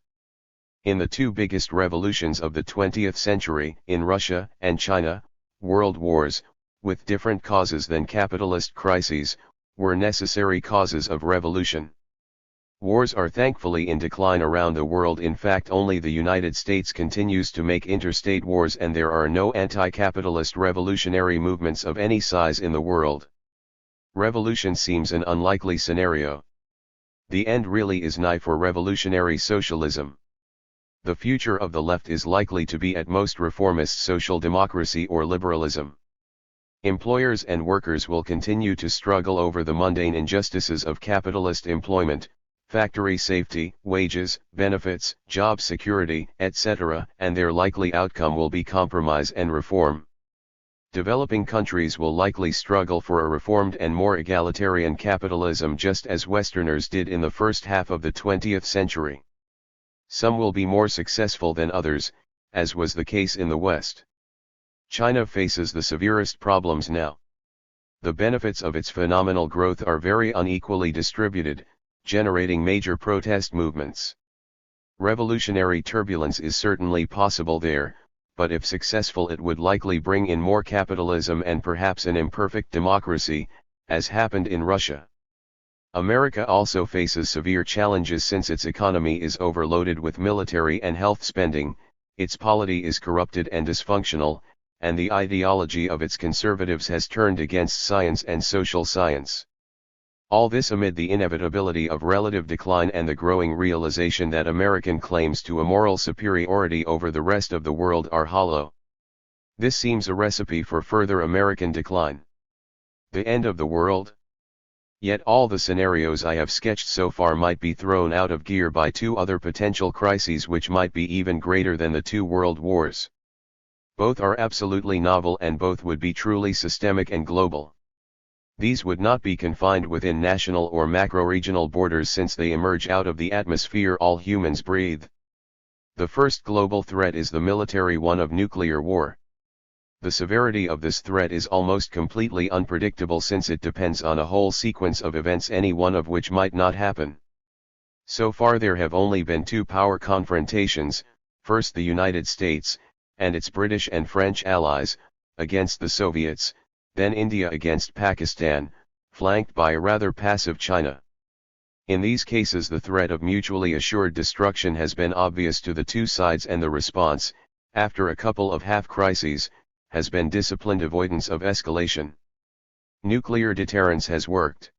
In the two biggest revolutions of the 20th century, in Russia and China, world wars, with different causes than capitalist crises, were necessary causes of revolution. Wars are thankfully in decline around the world. In fact, only the United States continues to make interstate wars, and there are no anti-capitalist revolutionary movements of any size in the world. Revolution seems an unlikely scenario. The end really is nigh for revolutionary socialism. The future of the left is likely to be at most reformist social democracy or liberalism. Employers and workers will continue to struggle over the mundane injustices of capitalist employment, factory safety, wages, benefits, job security, etc., and their likely outcome will be compromise and reform. Developing countries will likely struggle for a reformed and more egalitarian capitalism, just as Westerners did in the first half of the 20th century. Some will be more successful than others, as was the case in the West. China faces the severest problems now. The benefits of its phenomenal growth are very unequally distributed, generating major protest movements. Revolutionary turbulence is certainly possible there, but if successful it would likely bring in more capitalism and perhaps an imperfect democracy, as happened in Russia. America also faces severe challenges since its economy is overloaded with military and health spending, its polity is corrupted and dysfunctional, and the ideology of its conservatives has turned against science and social science. All this amid the inevitability of relative decline and the growing realization that American claims to a moral superiority over the rest of the world are hollow. This seems a recipe for further American decline. The end of the world? Yet all the scenarios I have sketched so far might be thrown out of gear by two other potential crises which might be even greater than the two world wars. Both are absolutely novel and both would be truly systemic and global. These would not be confined within national or macro-regional borders, since they emerge out of the atmosphere all humans breathe. The first global threat is the military one of nuclear war. The severity of this threat is almost completely unpredictable, since it depends on a whole sequence of events, any one of which might not happen. So far there have only been two power confrontations, first the United States, and its British and French allies, against the Soviets, then India against Pakistan, flanked by a rather passive China. In these cases the threat of mutually assured destruction has been obvious to the two sides, and the response, after a couple of half-crises, has been disciplined avoidance of escalation. Nuclear deterrence has worked.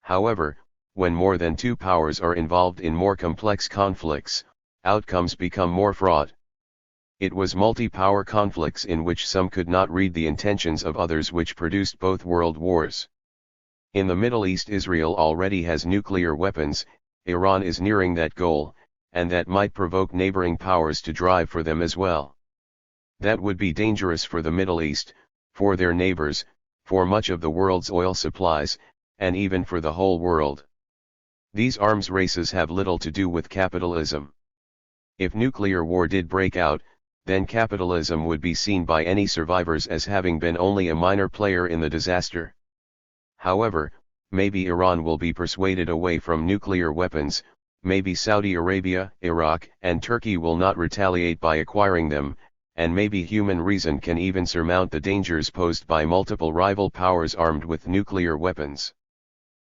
However, when more than two powers are involved in more complex conflicts, outcomes become more fraught. It was multi-power conflicts in which some could not read the intentions of others which produced both world wars. In the Middle East, Israel already has nuclear weapons, Iran is nearing that goal, and that might provoke neighboring powers to drive for them as well. That would be dangerous for the Middle East, for their neighbors, for much of the world's oil supplies, and even for the whole world. These arms races have little to do with capitalism. If nuclear war did break out, then capitalism would be seen by any survivors as having been only a minor player in the disaster. However, maybe Iran will be persuaded away from nuclear weapons, maybe Saudi Arabia, Iraq, and Turkey will not retaliate by acquiring them, and maybe human reason can even surmount the dangers posed by multiple rival powers armed with nuclear weapons.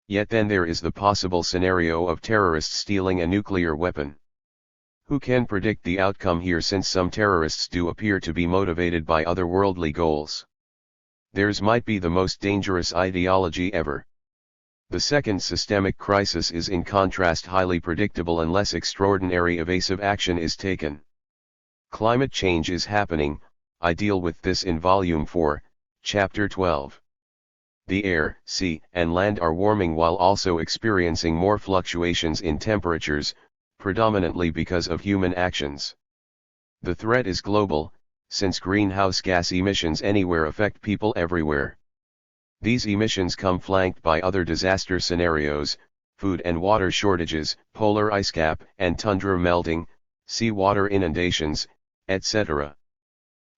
Yet then there is the possible scenario of terrorists stealing a nuclear weapon. Who can predict the outcome here, since some terrorists do appear to be motivated by otherworldly goals? Theirs might be the most dangerous ideology ever. The second systemic crisis is in contrast highly predictable unless extraordinary evasive action is taken. Climate change is happening. I deal with this in Volume 4, Chapter 12. The air, sea, and land are warming while also experiencing more fluctuations in temperatures, predominantly because of human actions. The threat is global, since greenhouse gas emissions anywhere affect people everywhere. These emissions come flanked by other disaster scenarios, food and water shortages, polar ice cap and tundra melting, seawater inundations, etc.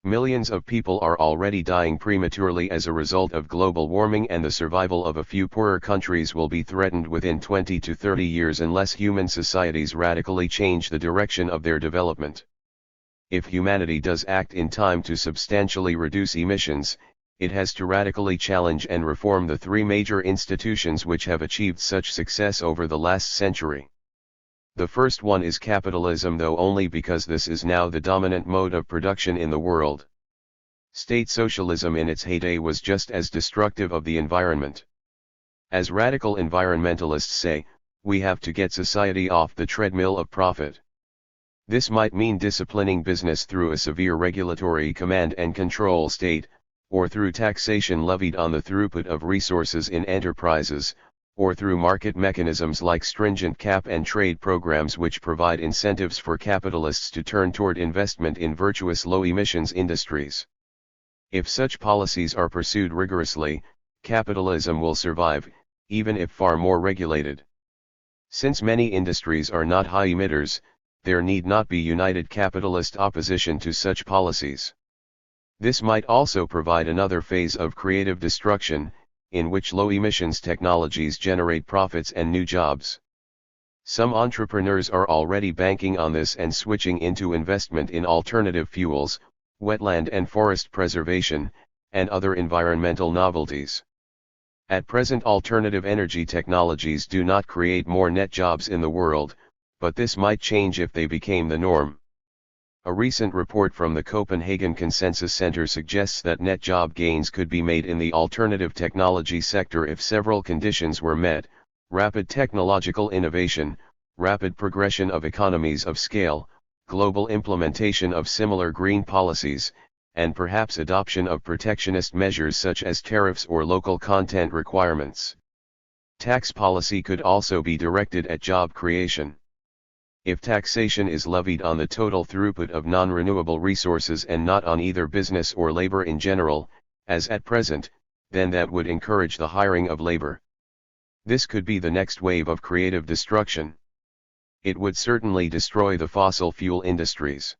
Millions of people are already dying prematurely as a result of global warming, and the survival of a few poorer countries will be threatened within 20 to 30 years unless human societies radically change the direction of their development. If humanity does act in time to substantially reduce emissions, it has to radically challenge and reform the three major institutions which have achieved such success over the last century. The first one is capitalism, though only because this is now the dominant mode of production in the world. State socialism in its heyday was just as destructive of the environment. As radical environmentalists say, we have to get society off the treadmill of profit. This might mean disciplining business through a severe regulatory command and control state, or through taxation levied on the throughput of resources in enterprises, or through market mechanisms like stringent cap and trade programs which provide incentives for capitalists to turn toward investment in virtuous low-emissions industries. If such policies are pursued rigorously, capitalism will survive, even if far more regulated. Since many industries are not high emitters, there need not be united capitalist opposition to such policies. This might also provide another phase of creative destruction, in which low-emissions technologies generate profits and new jobs. Some entrepreneurs are already banking on this and switching into investment in alternative fuels, wetland and forest preservation, and other environmental novelties. At present, alternative energy technologies do not create more net jobs in the world, but this might change if they became the norm. A recent report from the Copenhagen Consensus Center suggests that net job gains could be made in the alternative technology sector if several conditions were met: rapid technological innovation, rapid progression of economies of scale, global implementation of similar green policies, and perhaps adoption of protectionist measures such as tariffs or local content requirements. Tax policy could also be directed at job creation. If taxation is levied on the total throughput of non-renewable resources and not on either business or labor in general, as at present, then that would encourage the hiring of labor. This could be the next wave of creative destruction. It would certainly destroy the fossil fuel industries.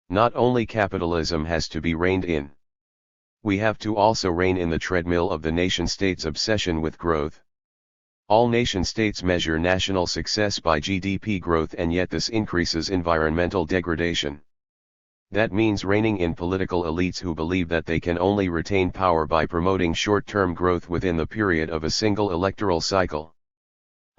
Not only capitalism has to be reined in. We have to also rein in the treadmill of the nation-state's obsession with growth. All nation-states measure national success by GDP growth, and yet this increases environmental degradation. That means reining in political elites who believe that they can only retain power by promoting short-term growth within the period of a single electoral cycle.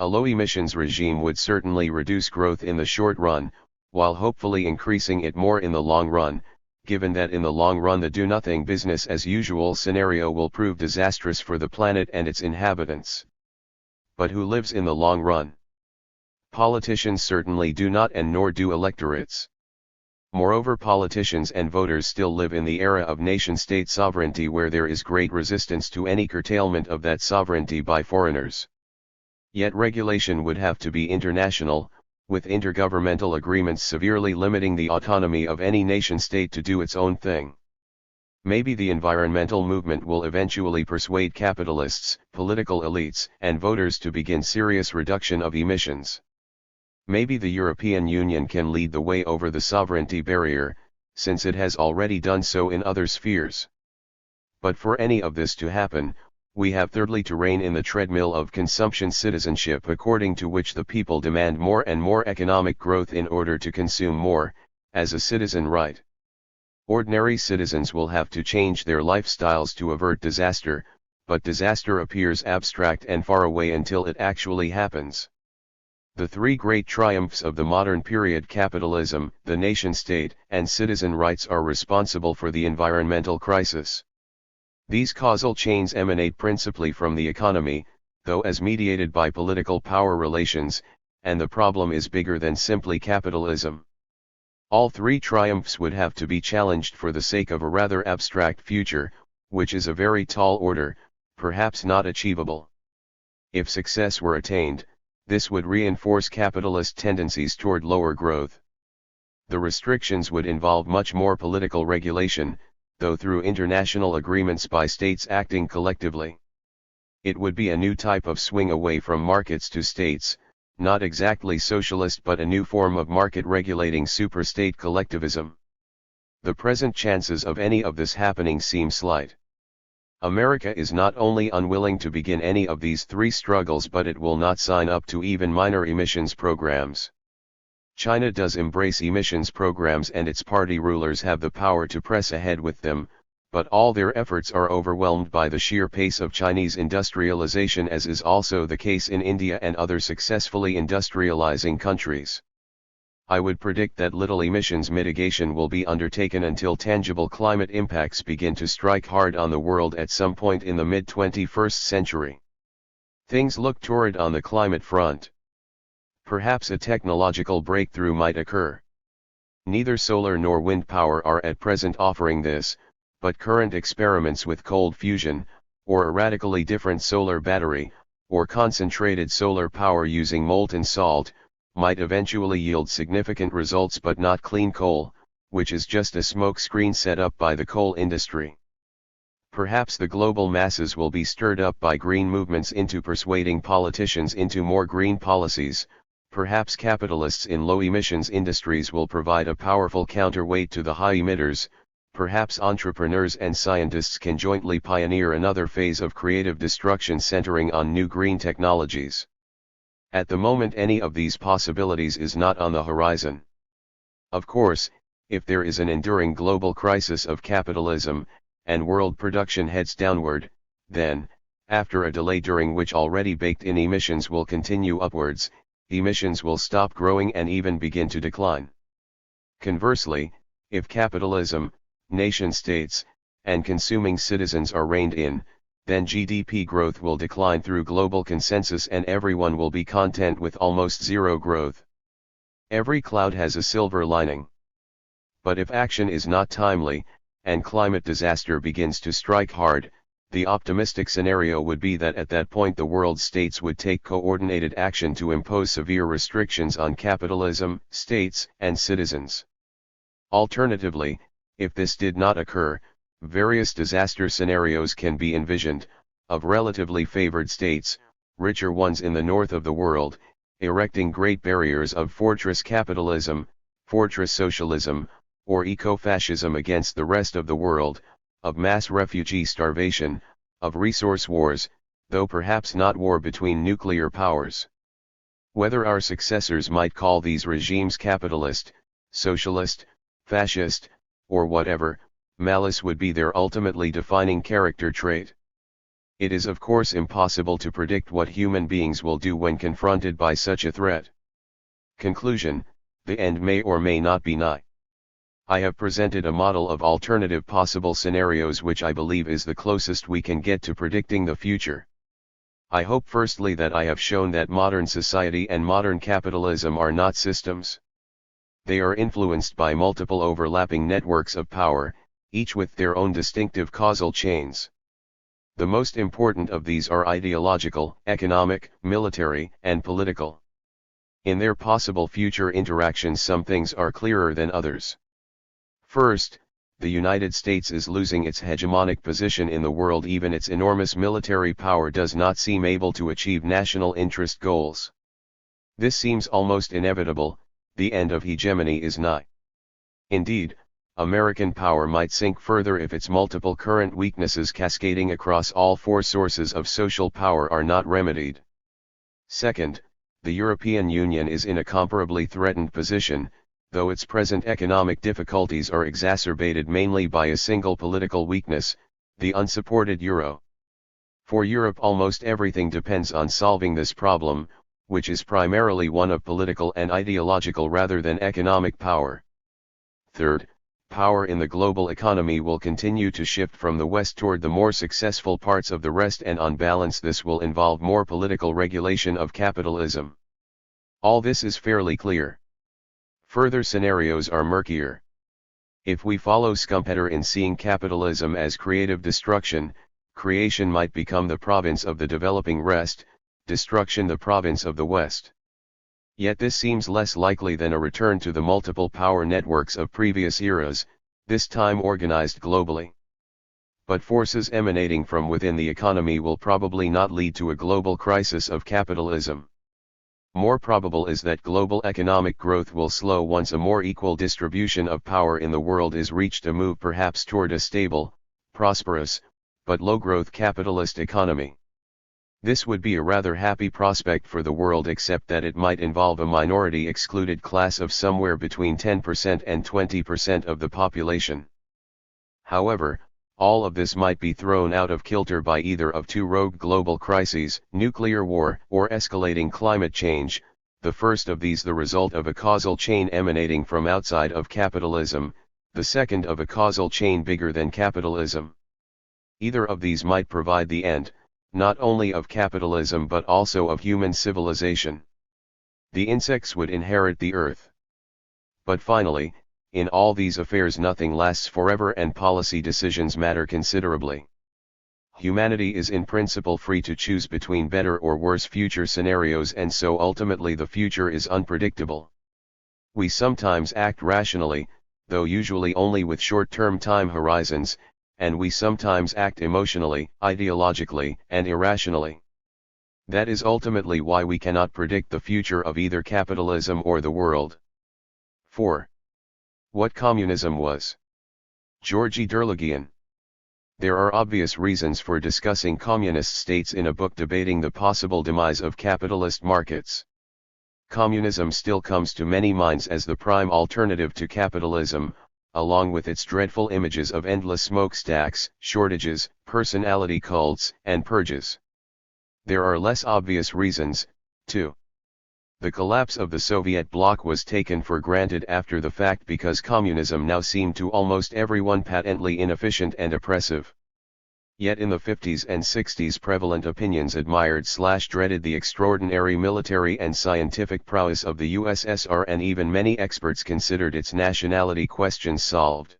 A low-emissions regime would certainly reduce growth in the short run, while hopefully increasing it more in the long run, given that in the long run the do-nothing business-as-usual scenario will prove disastrous for the planet and its inhabitants. But who lives in the long run? Politicians certainly do not, and nor do electorates. Moreover, politicians and voters still live in the era of nation-state sovereignty, where there is great resistance to any curtailment of that sovereignty by foreigners. Yet regulation would have to be international, with intergovernmental agreements severely limiting the autonomy of any nation-state to do its own thing. Maybe the environmental movement will eventually persuade capitalists, political elites, and voters to begin serious reduction of emissions. Maybe the European Union can lead the way over the sovereignty barrier, since it has already done so in other spheres. But for any of this to happen, we have thirdly to rein in the treadmill of consumption citizenship, according to which the people demand more and more economic growth in order to consume more, as a citizen right. Ordinary citizens will have to change their lifestyles to avert disaster, but disaster appears abstract and far away until it actually happens. The three great triumphs of the modern period, capitalism, the nation-state, and citizen rights, are responsible for the environmental crisis. These causal chains emanate principally from the economy, though as mediated by political power relations, and the problem is bigger than simply capitalism. All three triumphs would have to be challenged for the sake of a rather abstract future, which is a very tall order, perhaps not achievable. If success were attained, this would reinforce capitalist tendencies toward lower growth. The restrictions would involve much more political regulation, though through international agreements by states acting collectively. It would be a new type of swing away from markets to states, not exactly socialist but a new form of market regulating superstate collectivism. The present chances of any of this happening seem slight. America is not only unwilling to begin any of these three struggles, but it will not sign up to even minor emissions programs. China does embrace emissions programs and its party rulers have the power to press ahead with them, but all their efforts are overwhelmed by the sheer pace of Chinese industrialization, as is also the case in India and other successfully industrializing countries. I would predict that little emissions mitigation will be undertaken until tangible climate impacts begin to strike hard on the world at some point in the mid-21st century. Things look torrid on the climate front. Perhaps a technological breakthrough might occur. Neither solar nor wind power are at present offering this, but current experiments with cold fusion, or a radically different solar battery, or concentrated solar power using molten salt, might eventually yield significant results, but not clean coal, which is just a smokescreen set up by the coal industry. Perhaps the global masses will be stirred up by green movements into persuading politicians into more green policies. Perhaps capitalists in low emissions industries will provide a powerful counterweight to the high emitters. Perhaps entrepreneurs and scientists can jointly pioneer another phase of creative destruction centering on new green technologies. At the moment, any of these possibilities is not on the horizon. Of course, if there is an enduring global crisis of capitalism, and world production heads downward, then, after a delay during which already baked-in emissions will continue upwards, emissions will stop growing and even begin to decline. Conversely, if capitalism, nation-states, and consuming citizens are reined in, then GDP growth will decline through global consensus and everyone will be content with almost zero growth. Every cloud has a silver lining. But if action is not timely, and climate disaster begins to strike hard, the optimistic scenario would be that at that point the world states would take coordinated action to impose severe restrictions on capitalism, states, and citizens. Alternatively, if this did not occur, various disaster scenarios can be envisioned, of relatively favored states, richer ones in the north of the world, erecting great barriers of fortress capitalism, fortress socialism, or eco-fascism against the rest of the world, of mass refugee starvation, of resource wars, though perhaps not war between nuclear powers. Whether our successors might call these regimes capitalist, socialist, fascist, or whatever, malice would be their ultimately defining character trait. It is of course impossible to predict what human beings will do when confronted by such a threat. Conclusion: the end may or may not be nigh. I have presented a model of alternative possible scenarios which I believe is the closest we can get to predicting the future. I hope firstly that I have shown that modern society and modern capitalism are not systems. They are influenced by multiple overlapping networks of power, each with their own distinctive causal chains. The most important of these are ideological, economic, military, and political. In their possible future interactions, some things are clearer than others. First, the United States is losing its hegemonic position in the world. Even its enormous military power does not seem able to achieve national interest goals. This seems almost inevitable. The end of hegemony is nigh. Indeed, American power might sink further if its multiple current weaknesses cascading across all four sources of social power are not remedied. Second, the European Union is in a comparably threatened position, though its present economic difficulties are exacerbated mainly by a single political weakness, the unsupported euro. For Europe, almost everything depends on solving this problem, which is primarily one of political and ideological rather than economic power. Third, power in the global economy will continue to shift from the West toward the more successful parts of the rest, and on balance this will involve more political regulation of capitalism. All this is fairly clear. Further scenarios are murkier. If we follow Schumpeter in seeing capitalism as creative destruction, creation might become the province of the developing rest, destruction the province of the West. Yet this seems less likely than a return to the multiple power networks of previous eras, this time organized globally. But forces emanating from within the economy will probably not lead to a global crisis of capitalism. More probable is that global economic growth will slow once a more equal distribution of power in the world is reached, a move perhaps toward a stable, prosperous, but low-growth capitalist economy. This would be a rather happy prospect for the world, except that it might involve a minority excluded class of somewhere between 10% and 20% of the population. However, all of this might be thrown out of kilter by either of two rogue global crises, nuclear war or escalating climate change, the first of these the result of a causal chain emanating from outside of capitalism, the second of a causal chain bigger than capitalism. Either of these might provide the end, not only of capitalism but also of human civilization. The insects would inherit the earth. But finally, in all these affairs nothing lasts forever and policy decisions matter considerably. Humanity is in principle free to choose between better or worse future scenarios, and so ultimately the future is unpredictable. We sometimes act rationally, though usually only with short-term time horizons, and we sometimes act emotionally, ideologically, and irrationally. That is ultimately why we cannot predict the future of either capitalism or the world. 4. What communism was. Georgy Derligian. There are obvious reasons for discussing communist states in a book debating the possible demise of capitalist markets. Communism still comes to many minds as the prime alternative to capitalism, along with its dreadful images of endless smokestacks, shortages, personality cults, and purges. There are less obvious reasons, too. The collapse of the Soviet bloc was taken for granted after the fact because communism now seemed to almost everyone patently inefficient and oppressive. Yet in the 50s and 60s prevalent opinions admired/dreaded the extraordinary military and scientific prowess of the USSR, and even many experts considered its nationality questions solved.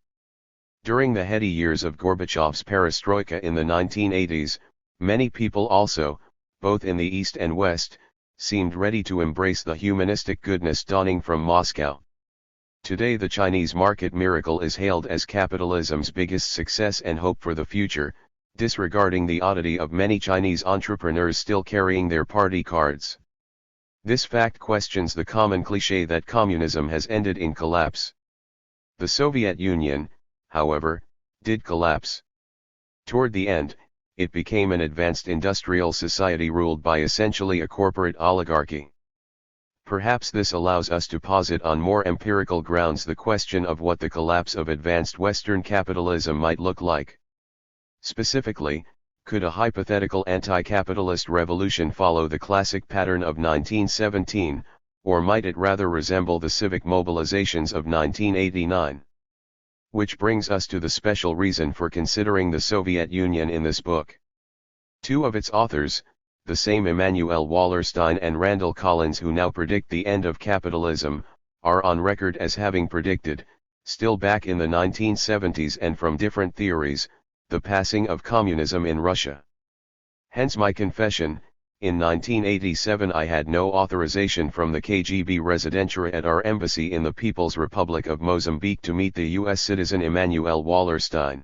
During the heady years of Gorbachev's perestroika in the 1980s, many people also, both in the East and West, seemed ready to embrace the humanistic goodness dawning from Moscow. Today the Chinese market miracle is hailed as capitalism's biggest success and hope for the future, disregarding the oddity of many Chinese entrepreneurs still carrying their party cards. This fact questions the common cliché that communism has ended in collapse. The Soviet Union, however, did collapse. Toward the end, it became an advanced industrial society ruled by essentially a corporate oligarchy. Perhaps this allows us to posit on more empirical grounds the question of what the collapse of advanced Western capitalism might look like. Specifically, could a hypothetical anti-capitalist revolution follow the classic pattern of 1917, or might it rather resemble the civic mobilizations of 1989? Which brings us to the special reason for considering the Soviet Union in this book. Two of its authors, the same Immanuel Wallerstein and Randall Collins, who now predict the end of capitalism, are on record as having predicted, still back in the 1970s and from different theories, the passing of communism in Russia. Hence my confession, in 1987 I had no authorization from the KGB residentiary at our embassy in the People's Republic of Mozambique to meet the U.S. citizen Immanuel Wallerstein.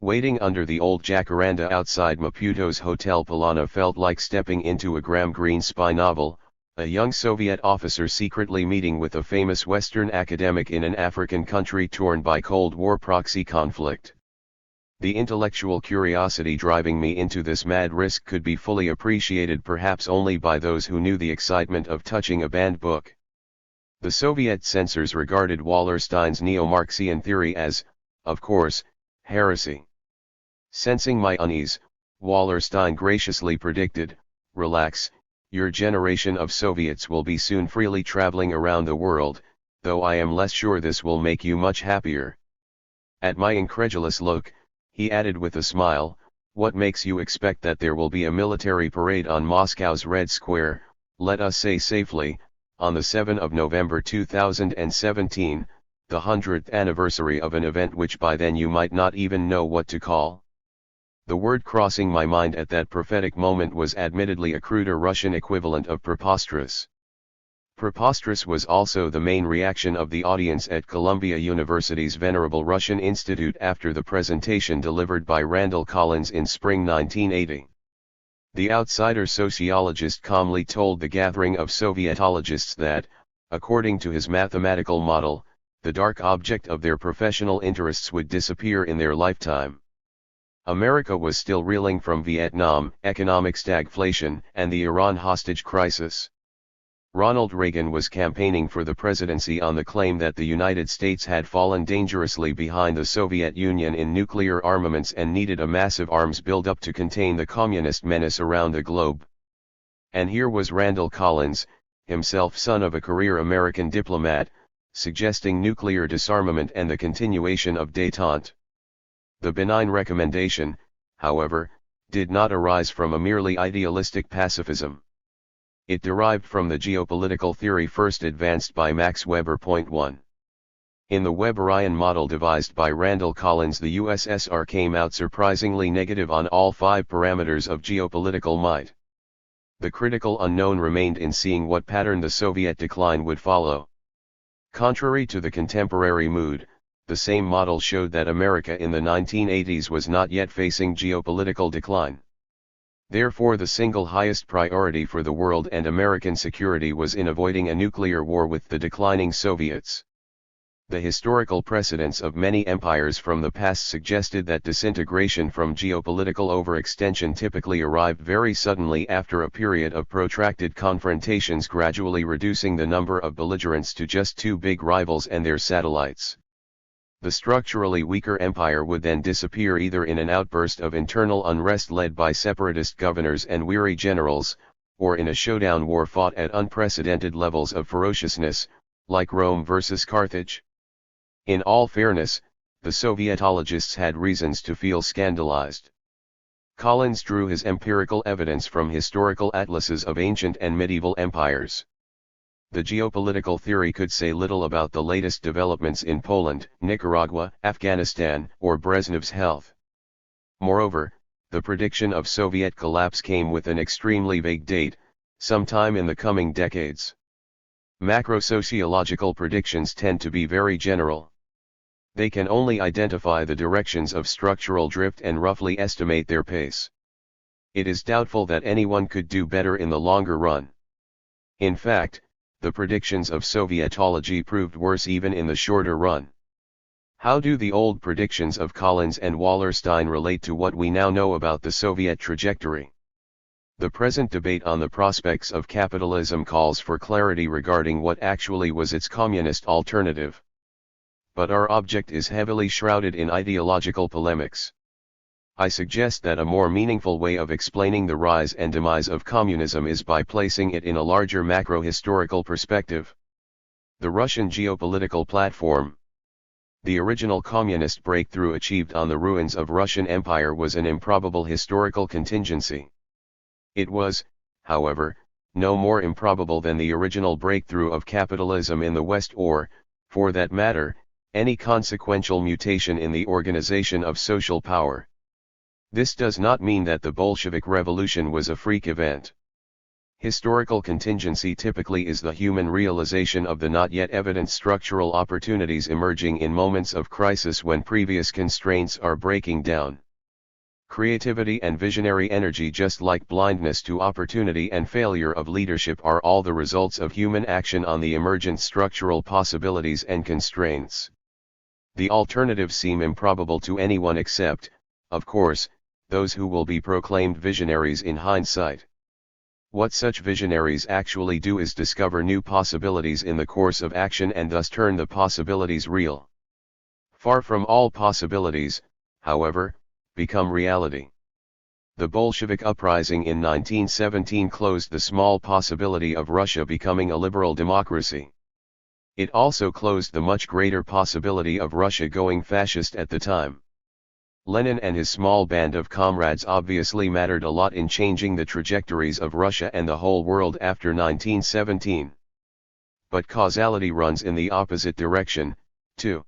Waiting under the old jacaranda outside Maputo's Hotel Palana felt like stepping into a Graham Greene spy novel, a young Soviet officer secretly meeting with a famous Western academic in an African country torn by Cold War proxy conflict. The intellectual curiosity driving me into this mad risk could be fully appreciated perhaps only by those who knew the excitement of touching a banned book. The Soviet censors regarded Wallerstein's neo-Marxian theory as, of course, heresy. Sensing my unease, Wallerstein graciously predicted, "Relax, your generation of Soviets will be soon freely traveling around the world, though I am less sure this will make you much happier." At my incredulous look, he added with a smile, "What makes you expect that there will be a military parade on Moscow's Red Square, let us say safely, on the 7th of November 2017, the 100th anniversary of an event which by then you might not even know what to call?" The word crossing my mind at that prophetic moment was admittedly a cruder Russian equivalent of preposterous. Preposterous was also the main reaction of the audience at Columbia University's Venerable Russian Institute after the presentation delivered by Randall Collins in spring 1980. The outsider sociologist calmly told the gathering of Sovietologists that, according to his mathematical model, the dark object of their professional interests would disappear in their lifetime. America was still reeling from Vietnam, economic stagflation, and the Iran hostage crisis. Ronald Reagan was campaigning for the presidency on the claim that the United States had fallen dangerously behind the Soviet Union in nuclear armaments and needed a massive arms buildup to contain the communist menace around the globe. And here was Randall Collins, himself son of a career American diplomat, suggesting nuclear disarmament and the continuation of détente. The benign recommendation, however, did not arise from a merely idealistic pacifism. It derived from the geopolitical theory first advanced by Max Weber. 1. In the Weberian model devised by Randall Collins, the USSR came out surprisingly negative on all 5 parameters of geopolitical might. The critical unknown remained in seeing what pattern the Soviet decline would follow. Contrary to the contemporary mood, the same model showed that America in the 1980s was not yet facing geopolitical decline. Therefore, the single highest priority for the world and American security was in avoiding a nuclear war with the declining Soviets. The historical precedents of many empires from the past suggested that disintegration from geopolitical overextension typically arrived very suddenly after a period of protracted confrontations, gradually reducing the number of belligerents to just 2 big rivals and their satellites. The structurally weaker empire would then disappear either in an outburst of internal unrest led by separatist governors and weary generals, or in a showdown war fought at unprecedented levels of ferociousness, like Rome versus Carthage. In all fairness, the Sovietologists had reasons to feel scandalized. Collins drew his empirical evidence from historical atlases of ancient and medieval empires. The geopolitical theory could say little about the latest developments in Poland, Nicaragua, Afghanistan, or Brezhnev's health. Moreover, the prediction of Soviet collapse came with an extremely vague date, sometime in the coming decades. Macro-sociological predictions tend to be very general. They can only identify the directions of structural drift and roughly estimate their pace. It is doubtful that anyone could do better in the longer run. In fact, the predictions of Sovietology proved worse even in the shorter run. How do the old predictions of Collins and Wallerstein relate to what we now know about the Soviet trajectory? The present debate on the prospects of capitalism calls for clarity regarding what actually was its communist alternative. But our object is heavily shrouded in ideological polemics. I suggest that a more meaningful way of explaining the rise and demise of communism is by placing it in a larger macro-historical perspective. The Russian geopolitical platform. The original communist breakthrough achieved on the ruins of Russian Empire was an improbable historical contingency. It was, however, no more improbable than the original breakthrough of capitalism in the West or, for that matter, any consequential mutation in the organization of social power. This does not mean that the Bolshevik Revolution was a freak event. Historical contingency typically is the human realization of the not yet evident structural opportunities emerging in moments of crisis when previous constraints are breaking down. Creativity and visionary energy, just like blindness to opportunity and failure of leadership, are all the results of human action on the emergent structural possibilities and constraints. The alternatives seem improbable to anyone except, of course, those who will be proclaimed visionaries in hindsight. What such visionaries actually do is discover new possibilities in the course of action and thus turn the possibilities real. Far from all possibilities, however, become reality. The Bolshevik uprising in 1917 closed the small possibility of Russia becoming a liberal democracy. It also closed the much greater possibility of Russia going fascist at the time. Lenin and his small band of comrades obviously mattered a lot in changing the trajectories of Russia and the whole world after 1917. But causality runs in the opposite direction, too.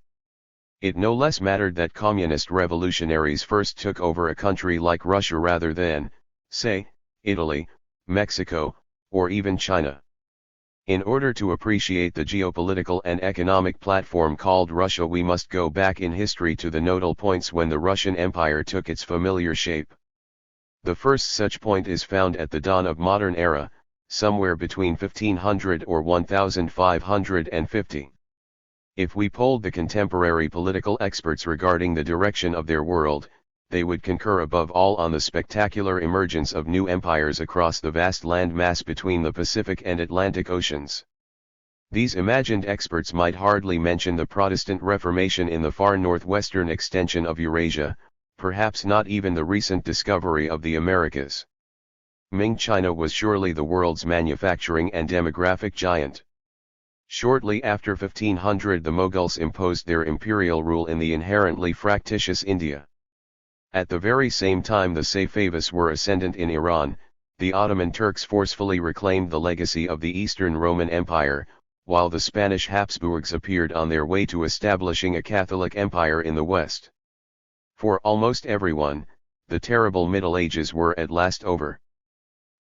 It no less mattered that communist revolutionaries first took over a country like Russia rather than, say, Italy, Mexico, or even China. In order to appreciate the geopolitical and economic platform called Russia, we must go back in history to the nodal points when the Russian Empire took its familiar shape. The first such point is found at the dawn of modern era, somewhere between 1500 or 1550. If we polled the contemporary political experts regarding the direction of their world, they would concur above all on the spectacular emergence of new empires across the vast land mass between the Pacific and Atlantic Oceans. These imagined experts might hardly mention the Protestant Reformation in the far northwestern extension of Eurasia, perhaps not even the recent discovery of the Americas. Ming China was surely the world's manufacturing and demographic giant. Shortly after 1500 the Mughals imposed their imperial rule in the inherently fractious India. At the very same time the Safavids were ascendant in Iran, the Ottoman Turks forcefully reclaimed the legacy of the Eastern Roman Empire, while the Spanish Habsburgs appeared on their way to establishing a Catholic empire in the West. For almost everyone, the terrible Middle Ages were at last over.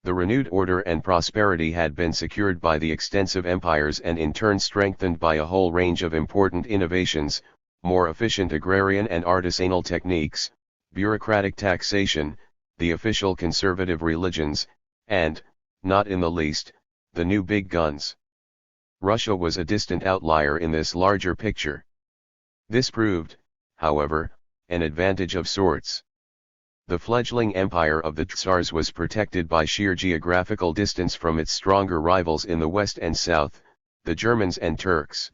The renewed order and prosperity had been secured by the extensive empires and in turn strengthened by a whole range of important innovations, more efficient agrarian and artisanal techniques, bureaucratic taxation, the official conservative religions, and, not in the least, the new big guns. Russia was a distant outlier in this larger picture. This proved, however, an advantage of sorts. The fledgling empire of the Tsars was protected by sheer geographical distance from its stronger rivals in the west and south, the Germans and Turks.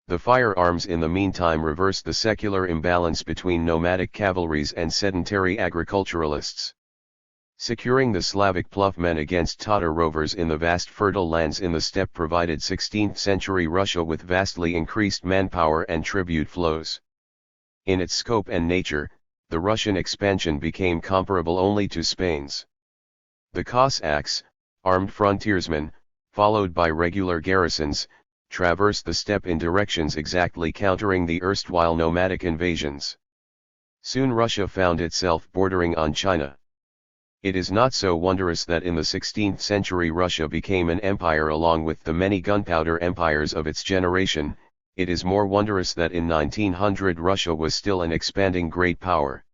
The firearms in the meantime reversed the secular imbalance between nomadic cavalries and sedentary agriculturalists. Securing the Slavic ploughmen against Tatar rovers in the vast fertile lands in the steppe provided 16th-century Russia with vastly increased manpower and tribute flows. In its scope and nature, the Russian expansion became comparable only to Spain's. The Cossacks, armed frontiersmen, followed by regular garrisons, traversed the steppe in directions exactly countering the erstwhile nomadic invasions. Soon Russia found itself bordering on China. It is not so wondrous that in the 16th century Russia became an empire along with the many gunpowder empires of its generation. It is more wondrous that in 1900 Russia was still an expanding great power.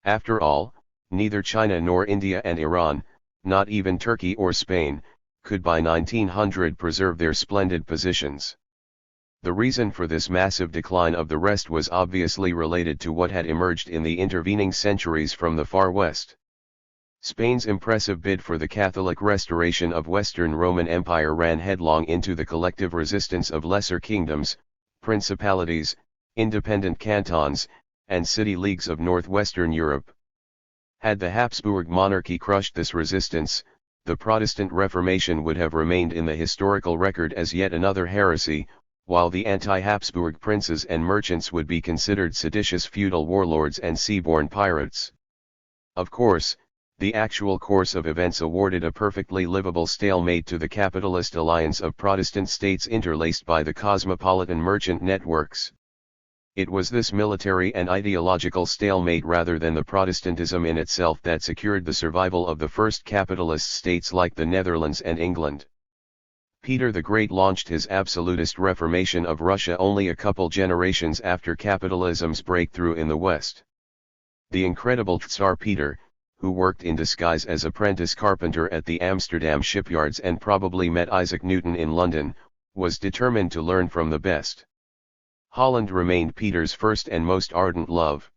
After all, neither China nor India and Iran, not even Turkey or Spain, could by 1900 preserve their splendid positions. The reason for this massive decline of the rest was obviously related to what had emerged in the intervening centuries from the far west. Spain's impressive bid for the Catholic restoration of Western Roman Empire ran headlong into the collective resistance of lesser kingdoms, principalities, independent cantons, and city leagues of northwestern Europe. Had the Habsburg monarchy crushed this resistance, the Protestant Reformation would have remained in the historical record as yet another heresy, while the anti-Habsburg princes and merchants would be considered seditious feudal warlords and sea-born pirates. Of course, the actual course of events awarded a perfectly livable stalemate to the capitalist alliance of Protestant states interlaced by the cosmopolitan merchant networks. It was this military and ideological stalemate rather than the Protestantism in itself that secured the survival of the first capitalist states like the Netherlands and England. Peter the Great launched his absolutist reformation of Russia only a couple generations after capitalism's breakthrough in the West. The incredible Tsar Peter, who worked in disguise as apprentice carpenter at the Amsterdam shipyards and probably met Isaac Newton in London, was determined to learn from the best. Holland remained Peter's first and most ardent love.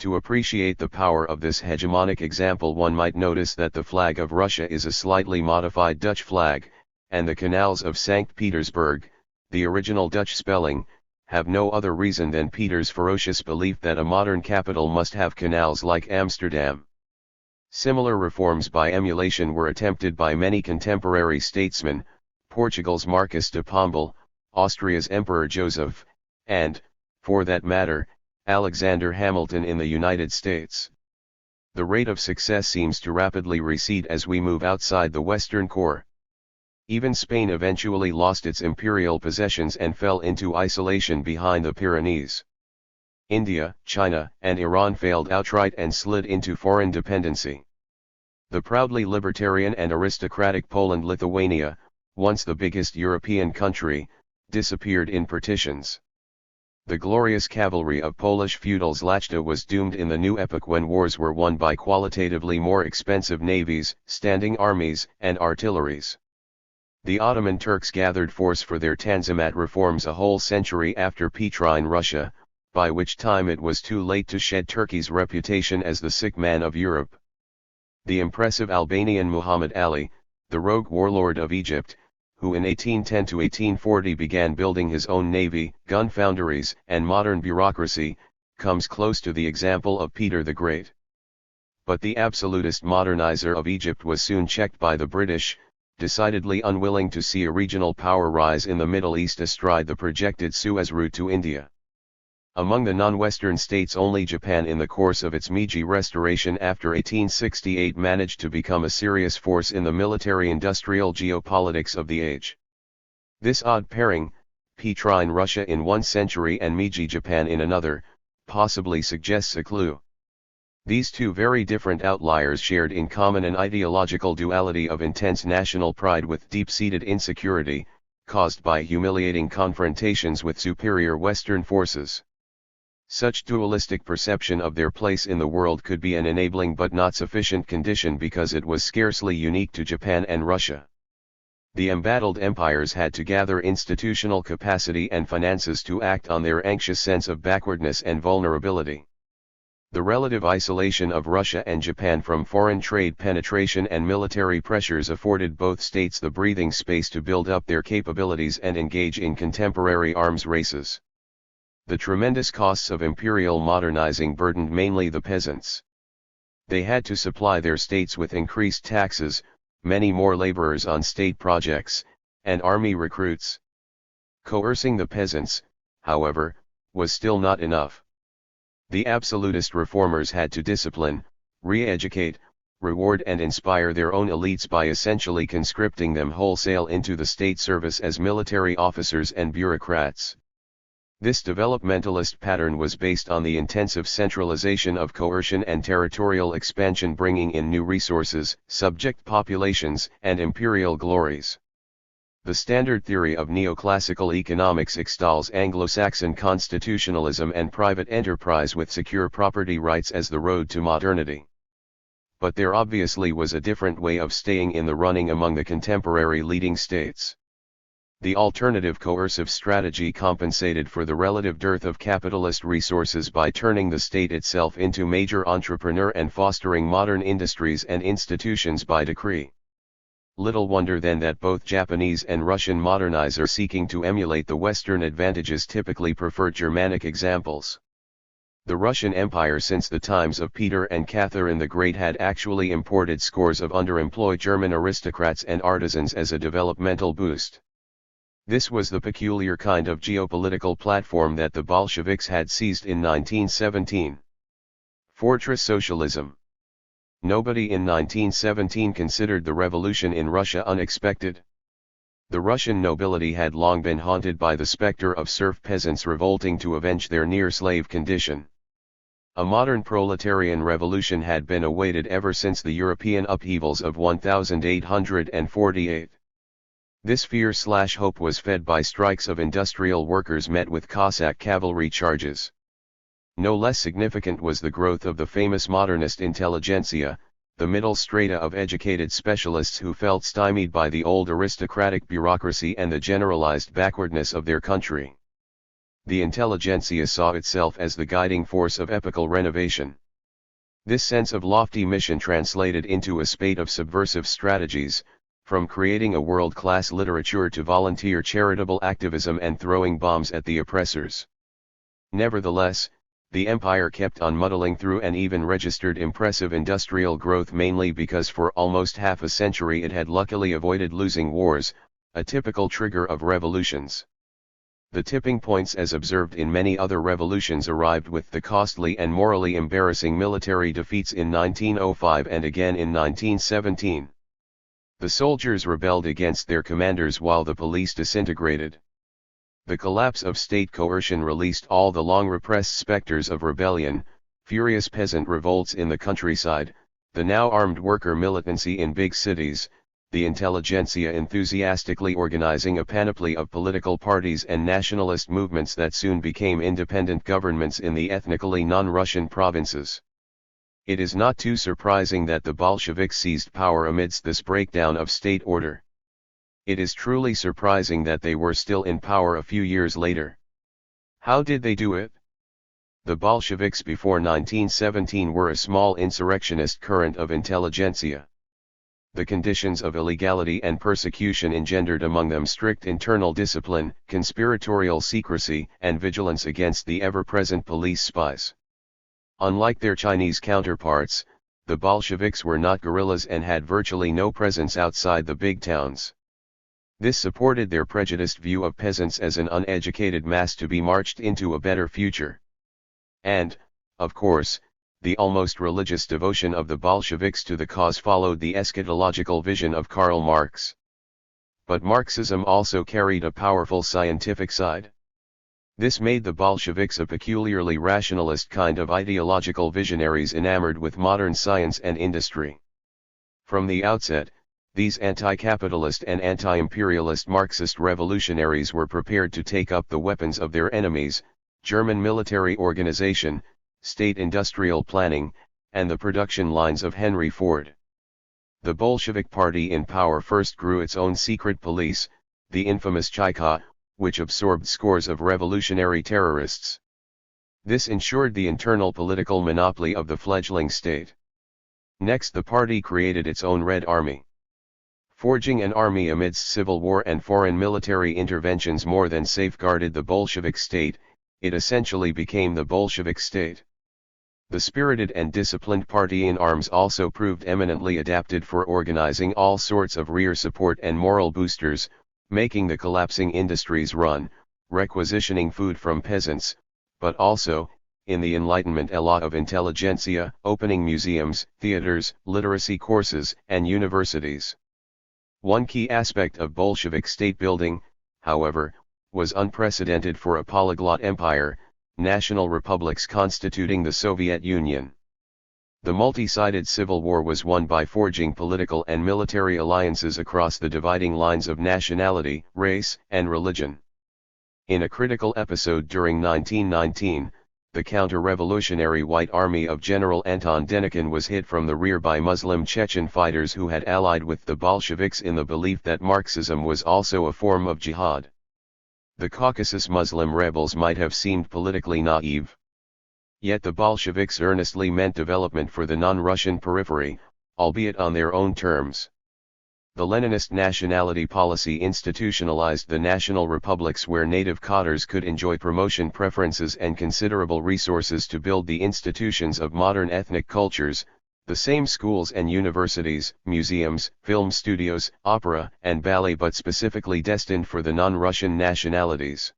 To appreciate the power of this hegemonic example one might notice that the flag of Russia is a slightly modified Dutch flag, and the canals of St. Petersburg, the original Dutch spelling, have no other reason than Peter's ferocious belief that a modern capital must have canals like Amsterdam. Similar reforms by emulation were attempted by many contemporary statesmen, Portugal's Marquis de Pombal, Austria's Emperor Joseph, and, for that matter, Alexander Hamilton in the United States. The rate of success seems to rapidly recede as we move outside the Western core. Even Spain eventually lost its imperial possessions and fell into isolation behind the Pyrenees. India, China, and Iran failed outright and slid into foreign dependency. The proudly libertarian and aristocratic Poland-Lithuania, once the biggest European country, disappeared in partitions. The glorious cavalry of Polish feudal Zlachta was doomed in the new epoch when wars were won by qualitatively more expensive navies, standing armies, and artilleries. The Ottoman Turks gathered force for their Tanzimat reforms a whole century after Petrine Russia, by which time it was too late to shed Turkey's reputation as the sick man of Europe. The impressive Albanian Muhammad Ali, the rogue warlord of Egypt, who in 1810 to 1840 began building his own navy, gun foundries, and modern bureaucracy, comes close to the example of Peter the Great. But the absolutist modernizer of Egypt was soon checked by the British, decidedly unwilling to see a regional power rise in the Middle East astride the projected Suez route to India. Among the non-Western states only Japan in the course of its Meiji restoration after 1868 managed to become a serious force in the military-industrial geopolitics of the age. This odd pairing, Petrine Russia in one century and Meiji Japan in another, possibly suggests a clue. These two very different outliers shared in common an ideological duality of intense national pride with deep-seated insecurity, caused by humiliating confrontations with superior Western forces. Such dualistic perception of their place in the world could be an enabling but not sufficient condition because it was scarcely unique to Japan and Russia. The embattled empires had to gather institutional capacity and finances to act on their anxious sense of backwardness and vulnerability. The relative isolation of Russia and Japan from foreign trade penetration and military pressures afforded both states the breathing space to build up their capabilities and engage in contemporary arms races. The tremendous costs of imperial modernizing burdened mainly the peasants. They had to supply their states with increased taxes, many more laborers on state projects, and army recruits. Coercing the peasants, however, was still not enough. The absolutist reformers had to discipline, re-educate, reward and inspire their own elites by essentially conscripting them wholesale into the state service as military officers and bureaucrats. This developmentalist pattern was based on the intensive centralization of coercion and territorial expansion, bringing in new resources, subject populations, and imperial glories. The standard theory of neoclassical economics extols Anglo-Saxon constitutionalism and private enterprise with secure property rights as the road to modernity. But there obviously was a different way of staying in the running among the contemporary leading states. The alternative coercive strategy compensated for the relative dearth of capitalist resources by turning the state itself into major entrepreneur and fostering modern industries and institutions by decree. Little wonder then that both Japanese and Russian modernizers seeking to emulate the Western advantages typically preferred Germanic examples. The Russian Empire since the times of Peter and Catherine the Great had actually imported scores of underemployed German aristocrats and artisans as a developmental boost. This was the peculiar kind of geopolitical platform that the Bolsheviks had seized in 1917. Fortress socialism. Nobody in 1917 considered the revolution in Russia unexpected. The Russian nobility had long been haunted by the specter of serf peasants revolting to avenge their near-slave condition. A modern proletarian revolution had been awaited ever since the European upheavals of 1848. This fear/hope was fed by strikes of industrial workers met with Cossack cavalry charges. No less significant was the growth of the famous modernist intelligentsia, the middle strata of educated specialists who felt stymied by the old aristocratic bureaucracy and the generalized backwardness of their country. The intelligentsia saw itself as the guiding force of epochal renovation. This sense of lofty mission translated into a spate of subversive strategies, from creating a world-class literature to volunteer charitable activism and throwing bombs at the oppressors. Nevertheless, the empire kept on muddling through and even registered impressive industrial growth, mainly because for almost half a century it had luckily avoided losing wars, a typical trigger of revolutions. The tipping points, as observed in many other revolutions, arrived with the costly and morally embarrassing military defeats in 1905 and again in 1917. The soldiers rebelled against their commanders while the police disintegrated. The collapse of state coercion released all the long-repressed specters of rebellion, furious peasant revolts in the countryside, the now armed worker militancy in big cities, the intelligentsia enthusiastically organizing a panoply of political parties and nationalist movements that soon became independent governments in the ethnically non-Russian provinces. It is not too surprising that the Bolsheviks seized power amidst this breakdown of state order. It is truly surprising that they were still in power a few years later. How did they do it? The Bolsheviks before 1917 were a small insurrectionist current of intelligentsia. The conditions of illegality and persecution engendered among them strict internal discipline, conspiratorial secrecy, and vigilance against the ever-present police spies. Unlike their Chinese counterparts, the Bolsheviks were not guerrillas and had virtually no presence outside the big towns. This supported their prejudiced view of peasants as an uneducated mass to be marched into a better future. And, of course, the almost religious devotion of the Bolsheviks to the cause followed the eschatological vision of Karl Marx. But Marxism also carried a powerful scientific side. This made the Bolsheviks a peculiarly rationalist kind of ideological visionaries enamored with modern science and industry. From the outset, these anti-capitalist and anti-imperialist Marxist revolutionaries were prepared to take up the weapons of their enemies, German military organization, state industrial planning, and the production lines of Henry Ford. The Bolshevik Party in power first grew its own secret police, the infamous Cheka, which absorbed scores of revolutionary terrorists. This ensured the internal political monopoly of the fledgling state. Next, the party created its own Red Army. Forging an army amidst civil war and foreign military interventions more than safeguarded the Bolshevik state, it essentially became the Bolshevik state. The spirited and disciplined party in arms also proved eminently adapted for organizing all sorts of rear support and moral boosters, making the collapsing industries run, requisitioning food from peasants, but also, in the Enlightenment era of intelligentsia, opening museums, theaters, literacy courses, and universities. One key aspect of Bolshevik state building, however, was unprecedented for a polyglot empire, national republics constituting the Soviet Union. The multi-sided civil war was won by forging political and military alliances across the dividing lines of nationality, race, and religion. In a critical episode during 1919, the counter-revolutionary White Army of General Anton Denikin was hit from the rear by Muslim Chechen fighters who had allied with the Bolsheviks in the belief that Marxism was also a form of jihad. The Caucasus Muslim rebels might have seemed politically naive. Yet the Bolsheviks earnestly meant development for the non-Russian periphery, albeit on their own terms. The Leninist nationality policy institutionalized the national republics where native cadres could enjoy promotion preferences and considerable resources to build the institutions of modern ethnic cultures, the same schools and universities, museums, film studios, opera, and ballet, but specifically destined for the non-Russian nationalities.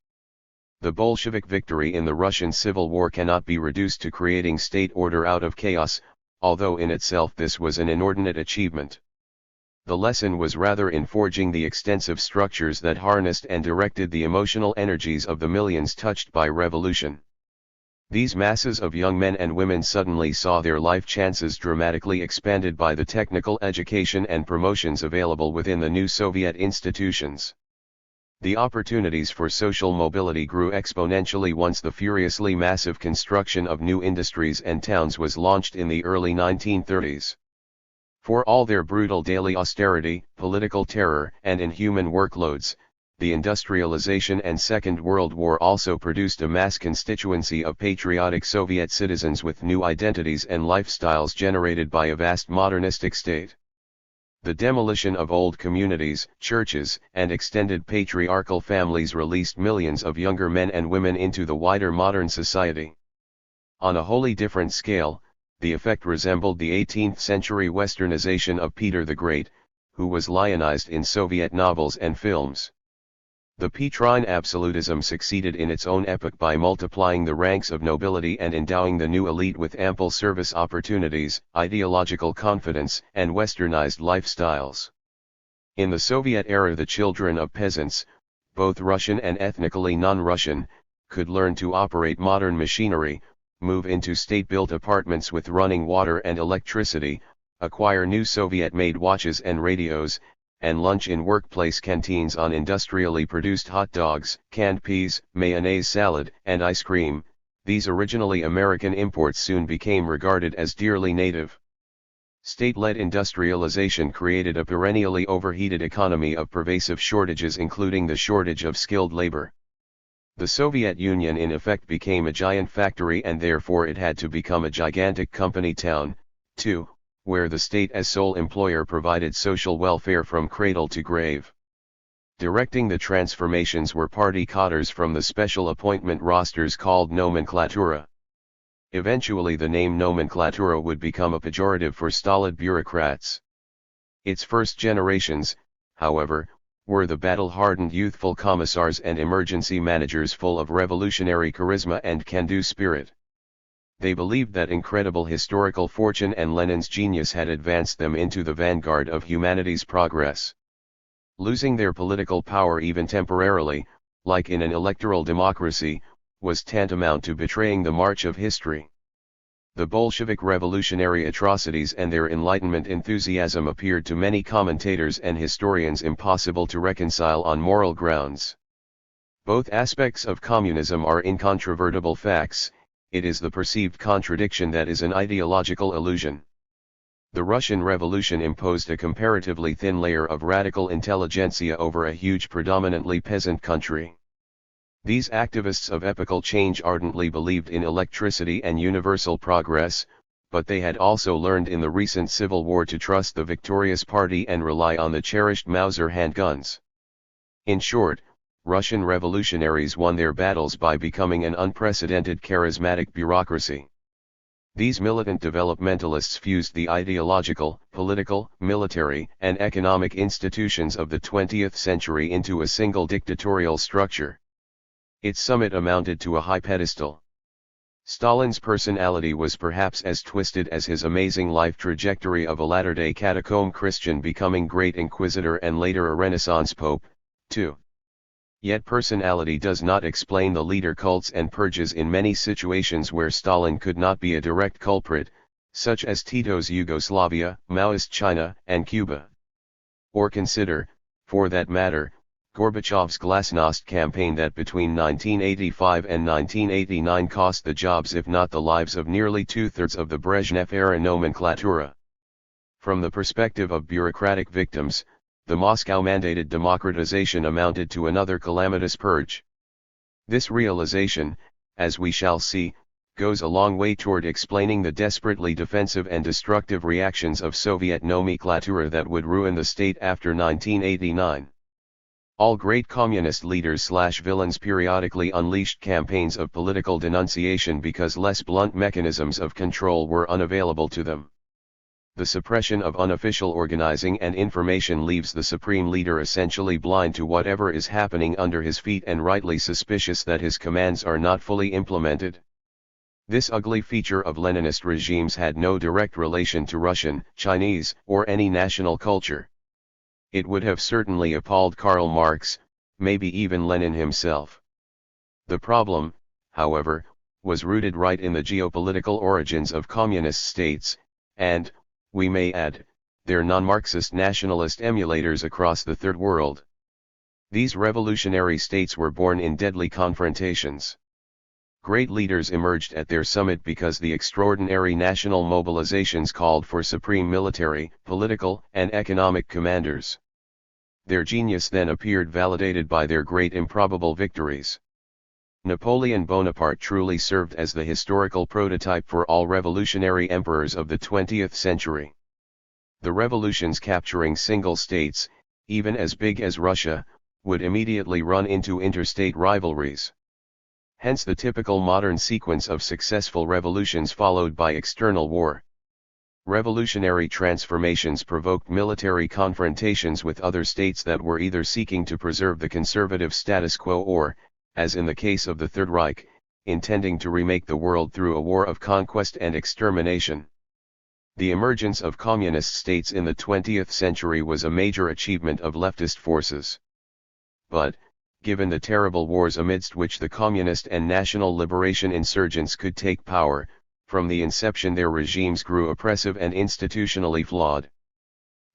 The Bolshevik victory in the Russian Civil War cannot be reduced to creating state order out of chaos, although in itself this was an inordinate achievement. The lesson was rather in forging the extensive structures that harnessed and directed the emotional energies of the millions touched by revolution. These masses of young men and women suddenly saw their life chances dramatically expanded by the technical education and promotions available within the new Soviet institutions. The opportunities for social mobility grew exponentially once the furiously massive construction of new industries and towns was launched in the early 1930s. For all their brutal daily austerity, political terror, and inhuman workloads, the industrialization and Second World War also produced a mass constituency of patriotic Soviet citizens with new identities and lifestyles generated by a vast modernistic state. The demolition of old communities, churches, and extended patriarchal families released millions of younger men and women into the wider modern society. On a wholly different scale, the effect resembled the 18th century westernization of Peter the Great, who was lionized in Soviet novels and films. The Petrine absolutism succeeded in its own epoch by multiplying the ranks of nobility and endowing the new elite with ample service opportunities, ideological confidence, and westernized lifestyles. In the Soviet era, the children of peasants, both Russian and ethnically non-Russian, could learn to operate modern machinery, move into state-built apartments with running water and electricity, acquire new Soviet-made watches and radios, and lunch in workplace canteens on industrially produced hot dogs, canned peas, mayonnaise salad, and ice cream. These originally American imports soon became regarded as dearly native. State-led industrialization created a perennially overheated economy of pervasive shortages, including the shortage of skilled labor. The Soviet Union in effect became a giant factory, and therefore it had to become a gigantic company town, too, where the state as sole employer provided social welfare from cradle to grave. Directing the transformations were party cadres from the special appointment rosters called nomenklatura. Eventually the name nomenklatura would become a pejorative for stolid bureaucrats. Its first generations, however, were the battle-hardened youthful commissars and emergency managers full of revolutionary charisma and can-do spirit. They believed that incredible historical fortune and Lenin's genius had advanced them into the vanguard of humanity's progress. Losing their political power even temporarily, like in an electoral democracy, was tantamount to betraying the march of history. The Bolshevik revolutionary atrocities and their Enlightenment enthusiasm appeared to many commentators and historians impossible to reconcile on moral grounds. Both aspects of communism are incontrovertible facts. It is the perceived contradiction that is an ideological illusion. The Russian Revolution imposed a comparatively thin layer of radical intelligentsia over a huge predominantly peasant country. These activists of epochal change ardently believed in electricity and universal progress, but they had also learned in the recent civil war to trust the victorious party and rely on the cherished Mauser handguns. In short, Russian revolutionaries won their battles by becoming an unprecedented charismatic bureaucracy. These militant developmentalists fused the ideological, political, military, and economic institutions of the 20th century into a single dictatorial structure. Its summit amounted to a high pedestal. Stalin's personality was perhaps as twisted as his amazing life trajectory of a latter-day catacomb Christian becoming great inquisitor and later a Renaissance pope, too. Yet personality does not explain the leader cults and purges in many situations where Stalin could not be a direct culprit, such as Tito's Yugoslavia, Maoist China, and Cuba. Or consider, for that matter, Gorbachev's Glasnost campaign that between 1985 and 1989 cost the jobs if not the lives of nearly two-thirds of the Brezhnev-era nomenklatura. From the perspective of bureaucratic victims, the Moscow-mandated democratization amounted to another calamitous purge. This realization, as we shall see, goes a long way toward explaining the desperately defensive and destructive reactions of Soviet nomenklatura that would ruin the state after 1989. All great communist leaders/villains periodically unleashed campaigns of political denunciation because less blunt mechanisms of control were unavailable to them. The suppression of unofficial organizing and information leaves the supreme leader essentially blind to whatever is happening under his feet and rightly suspicious that his commands are not fully implemented. This ugly feature of Leninist regimes had no direct relation to Russian, Chinese, or any national culture. It would have certainly appalled Karl Marx, maybe even Lenin himself. The problem, however, was rooted right in the geopolitical origins of communist states, and, we may add, their non-Marxist nationalist emulators across the Third World. These revolutionary states were born in deadly confrontations. Great leaders emerged at their summit because the extraordinary national mobilizations called for supreme military, political, and economic commanders. Their genius then appeared validated by their great improbable victories. Napoleon Bonaparte truly served as the historical prototype for all revolutionary emperors of the 20th century. The revolutions capturing single states, even as big as Russia, would immediately run into interstate rivalries. Hence the typical modern sequence of successful revolutions followed by external war. Revolutionary transformations provoked military confrontations with other states that were either seeking to preserve the conservative status quo or, as in the case of the Third Reich, intending to remake the world through a war of conquest and extermination. The emergence of communist states in the 20th century was a major achievement of leftist forces. But, given the terrible wars amidst which the communist and national liberation insurgents could take power, from the inception their regimes grew oppressive and institutionally flawed.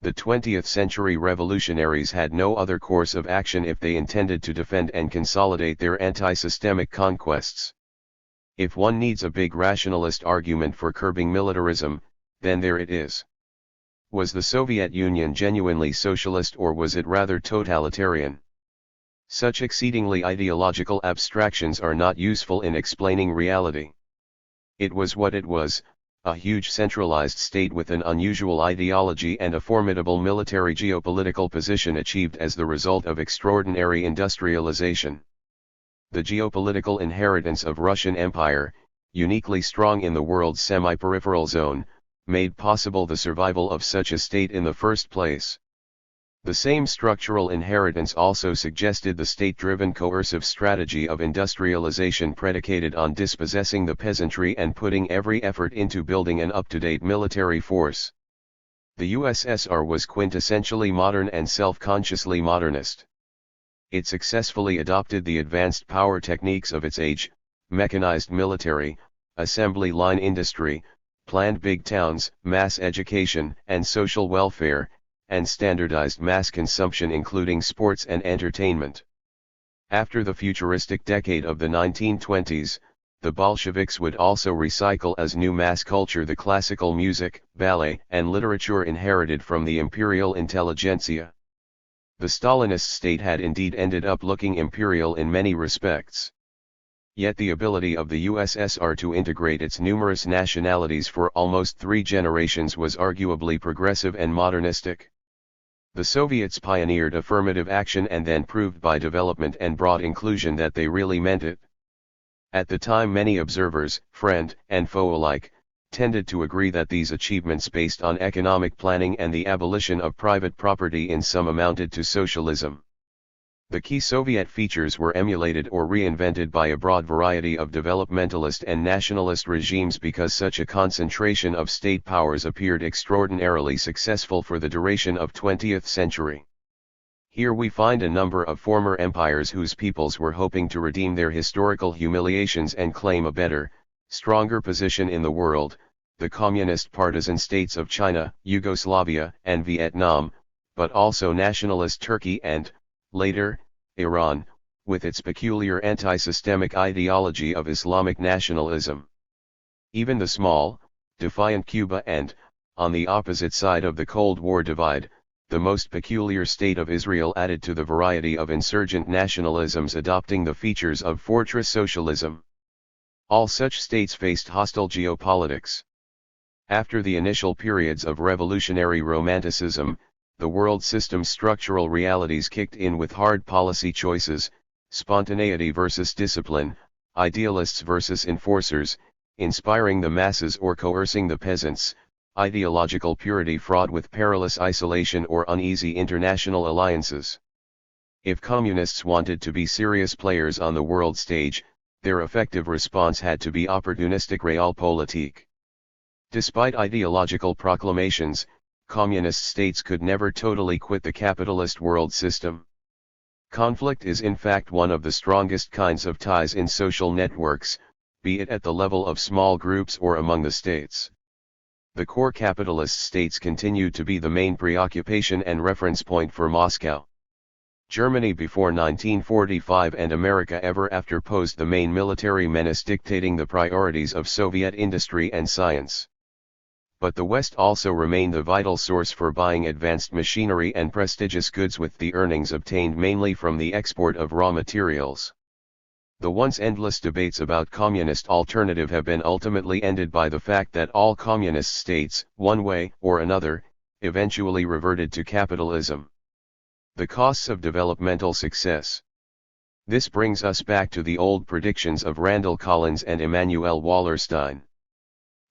The 20th century revolutionaries had no other course of action if they intended to defend and consolidate their anti-systemic conquests. If one needs a big rationalist argument for curbing militarism, then there it is. Was the Soviet Union genuinely socialist, or was it rather totalitarian? Such exceedingly ideological abstractions are not useful in explaining reality. It was what it was, a huge centralized state with an unusual ideology and a formidable military geopolitical position achieved as the result of extraordinary industrialization. The geopolitical inheritance of Russian Empire, uniquely strong in the world's semi-peripheral zone, made possible the survival of such a state in the first place. The same structural inheritance also suggested the state-driven coercive strategy of industrialization predicated on dispossessing the peasantry and putting every effort into building an up-to-date military force. The USSR was quintessentially modern and self-consciously modernist. It successfully adopted the advanced power techniques of its age, mechanized military, assembly line industry, planned big towns, mass education and social welfare, and standardized mass consumption including sports and entertainment. After the futuristic decade of the 1920s, the Bolsheviks would also recycle as new mass culture the classical music, ballet, and literature inherited from the imperial intelligentsia. The Stalinist state had indeed ended up looking imperial in many respects. Yet the ability of the USSR to integrate its numerous nationalities for almost 3 generations was arguably progressive and modernistic. The Soviets pioneered affirmative action and then proved by development and broad inclusion that they really meant it. At the time, many observers, friend and foe alike, tended to agree that these achievements based on economic planning and the abolition of private property in sum amounted to socialism. The key Soviet features were emulated or reinvented by a broad variety of developmentalist and nationalist regimes because such a concentration of state powers appeared extraordinarily successful for the duration of 20th century. Here we find a number of former empires whose peoples were hoping to redeem their historical humiliations and claim a better, stronger position in the world, the communist partisan states of China, Yugoslavia, and Vietnam, but also nationalist Turkey and, later, Iran, with its peculiar anti-systemic ideology of Islamic nationalism. Even the small, defiant Cuba and, on the opposite side of the Cold War divide, the most peculiar state of Israel added to the variety of insurgent nationalisms adopting the features of fortress socialism. All such states faced hostile geopolitics. After the initial periods of revolutionary romanticism, the world system's structural realities kicked in with hard policy choices, spontaneity versus discipline, idealists versus enforcers, inspiring the masses or coercing the peasants, ideological purity fraught with perilous isolation or uneasy international alliances. If communists wanted to be serious players on the world stage, their effective response had to be opportunistic realpolitik. Despite ideological proclamations, communist states could never totally quit the capitalist world system. Conflict is in fact one of the strongest kinds of ties in social networks, be it at the level of small groups or among the states. The core capitalist states continue to be the main preoccupation and reference point for Moscow. Germany before 1945 and America ever after posed the main military menace dictating the priorities of Soviet industry and science. But the West also remained the vital source for buying advanced machinery and prestigious goods with the earnings obtained mainly from the export of raw materials. The once endless debates about communist alternative have been ultimately ended by the fact that all communist states, one way or another, eventually reverted to capitalism. The costs of developmental success. This brings us back to the old predictions of Randall Collins and Immanuel Wallerstein.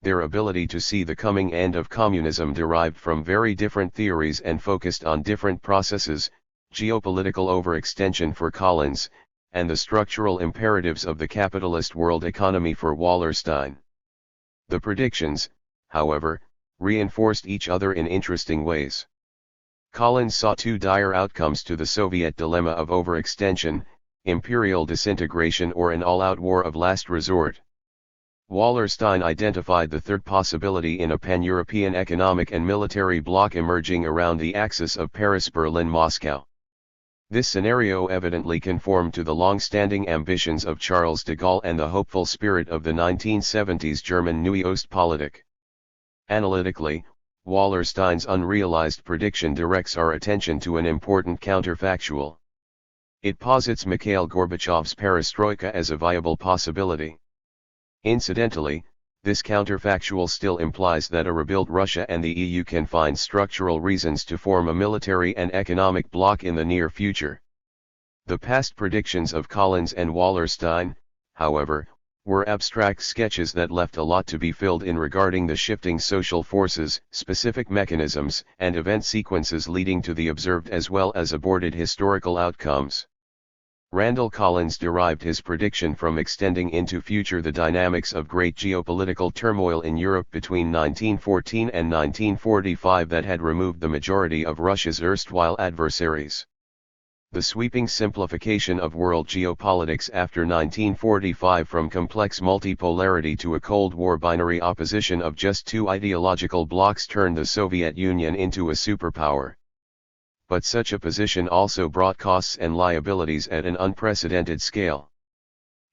Their ability to see the coming end of communism derived from very different theories and focused on different processes, geopolitical overextension for Collins, and the structural imperatives of the capitalist world economy for Wallerstein. The predictions, however, reinforced each other in interesting ways. Collins saw 2 dire outcomes to the Soviet dilemma of overextension, imperial disintegration or an all-out war of last resort. Wallerstein identified the third possibility in a pan-European economic and military bloc emerging around the axis of Paris-Berlin-Moscow. This scenario evidently conformed to the long-standing ambitions of Charles de Gaulle and the hopeful spirit of the 1970s German Neue Ostpolitik. Analytically, Wallerstein's unrealized prediction directs our attention to an important counterfactual. It posits Mikhail Gorbachev's perestroika as a viable possibility. Incidentally, this counterfactual still implies that a rebuilt Russia and the EU can find structural reasons to form a military and economic bloc in the near future. The past predictions of Collins and Wallerstein, however, were abstract sketches that left a lot to be filled in regarding the shifting social forces, specific mechanisms, and event sequences leading to the observed as well as aborted historical outcomes. Randall Collins derived his prediction from extending into future the dynamics of great geopolitical turmoil in Europe between 1914 and 1945 that had removed the majority of Russia's erstwhile adversaries. The sweeping simplification of world geopolitics after 1945 from complex multipolarity to a Cold War binary opposition of just two ideological blocs turned the Soviet Union into a superpower. But such a position also brought costs and liabilities at an unprecedented scale.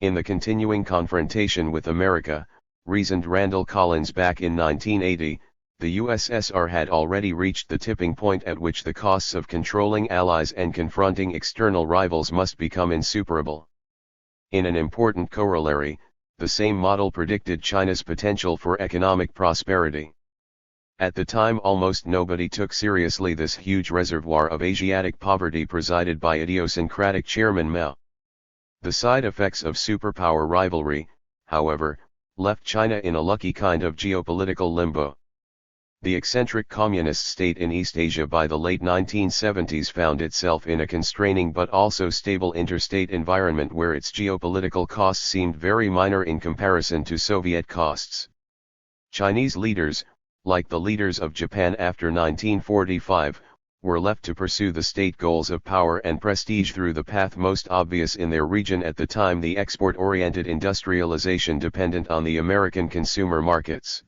In the continuing confrontation with America, reasoned Randall Collins back in 1980, the USSR had already reached the tipping point at which the costs of controlling allies and confronting external rivals must become insuperable. In an important corollary, the same model predicted China's potential for economic prosperity. At the time almost nobody took seriously this huge reservoir of Asiatic poverty presided by idiosyncratic Chairman Mao. The side effects of superpower rivalry, however, left China in a lucky kind of geopolitical limbo. The eccentric communist state in East Asia by the late 1970s found itself in a constraining but also stable interstate environment where its geopolitical costs seemed very minor in comparison to Soviet costs. Chinese leaders, like the leaders of Japan after 1945, were left to pursue the state goals of power and prestige through the path most obvious in their region at the time, the export-oriented industrialization dependent on the American consumer markets.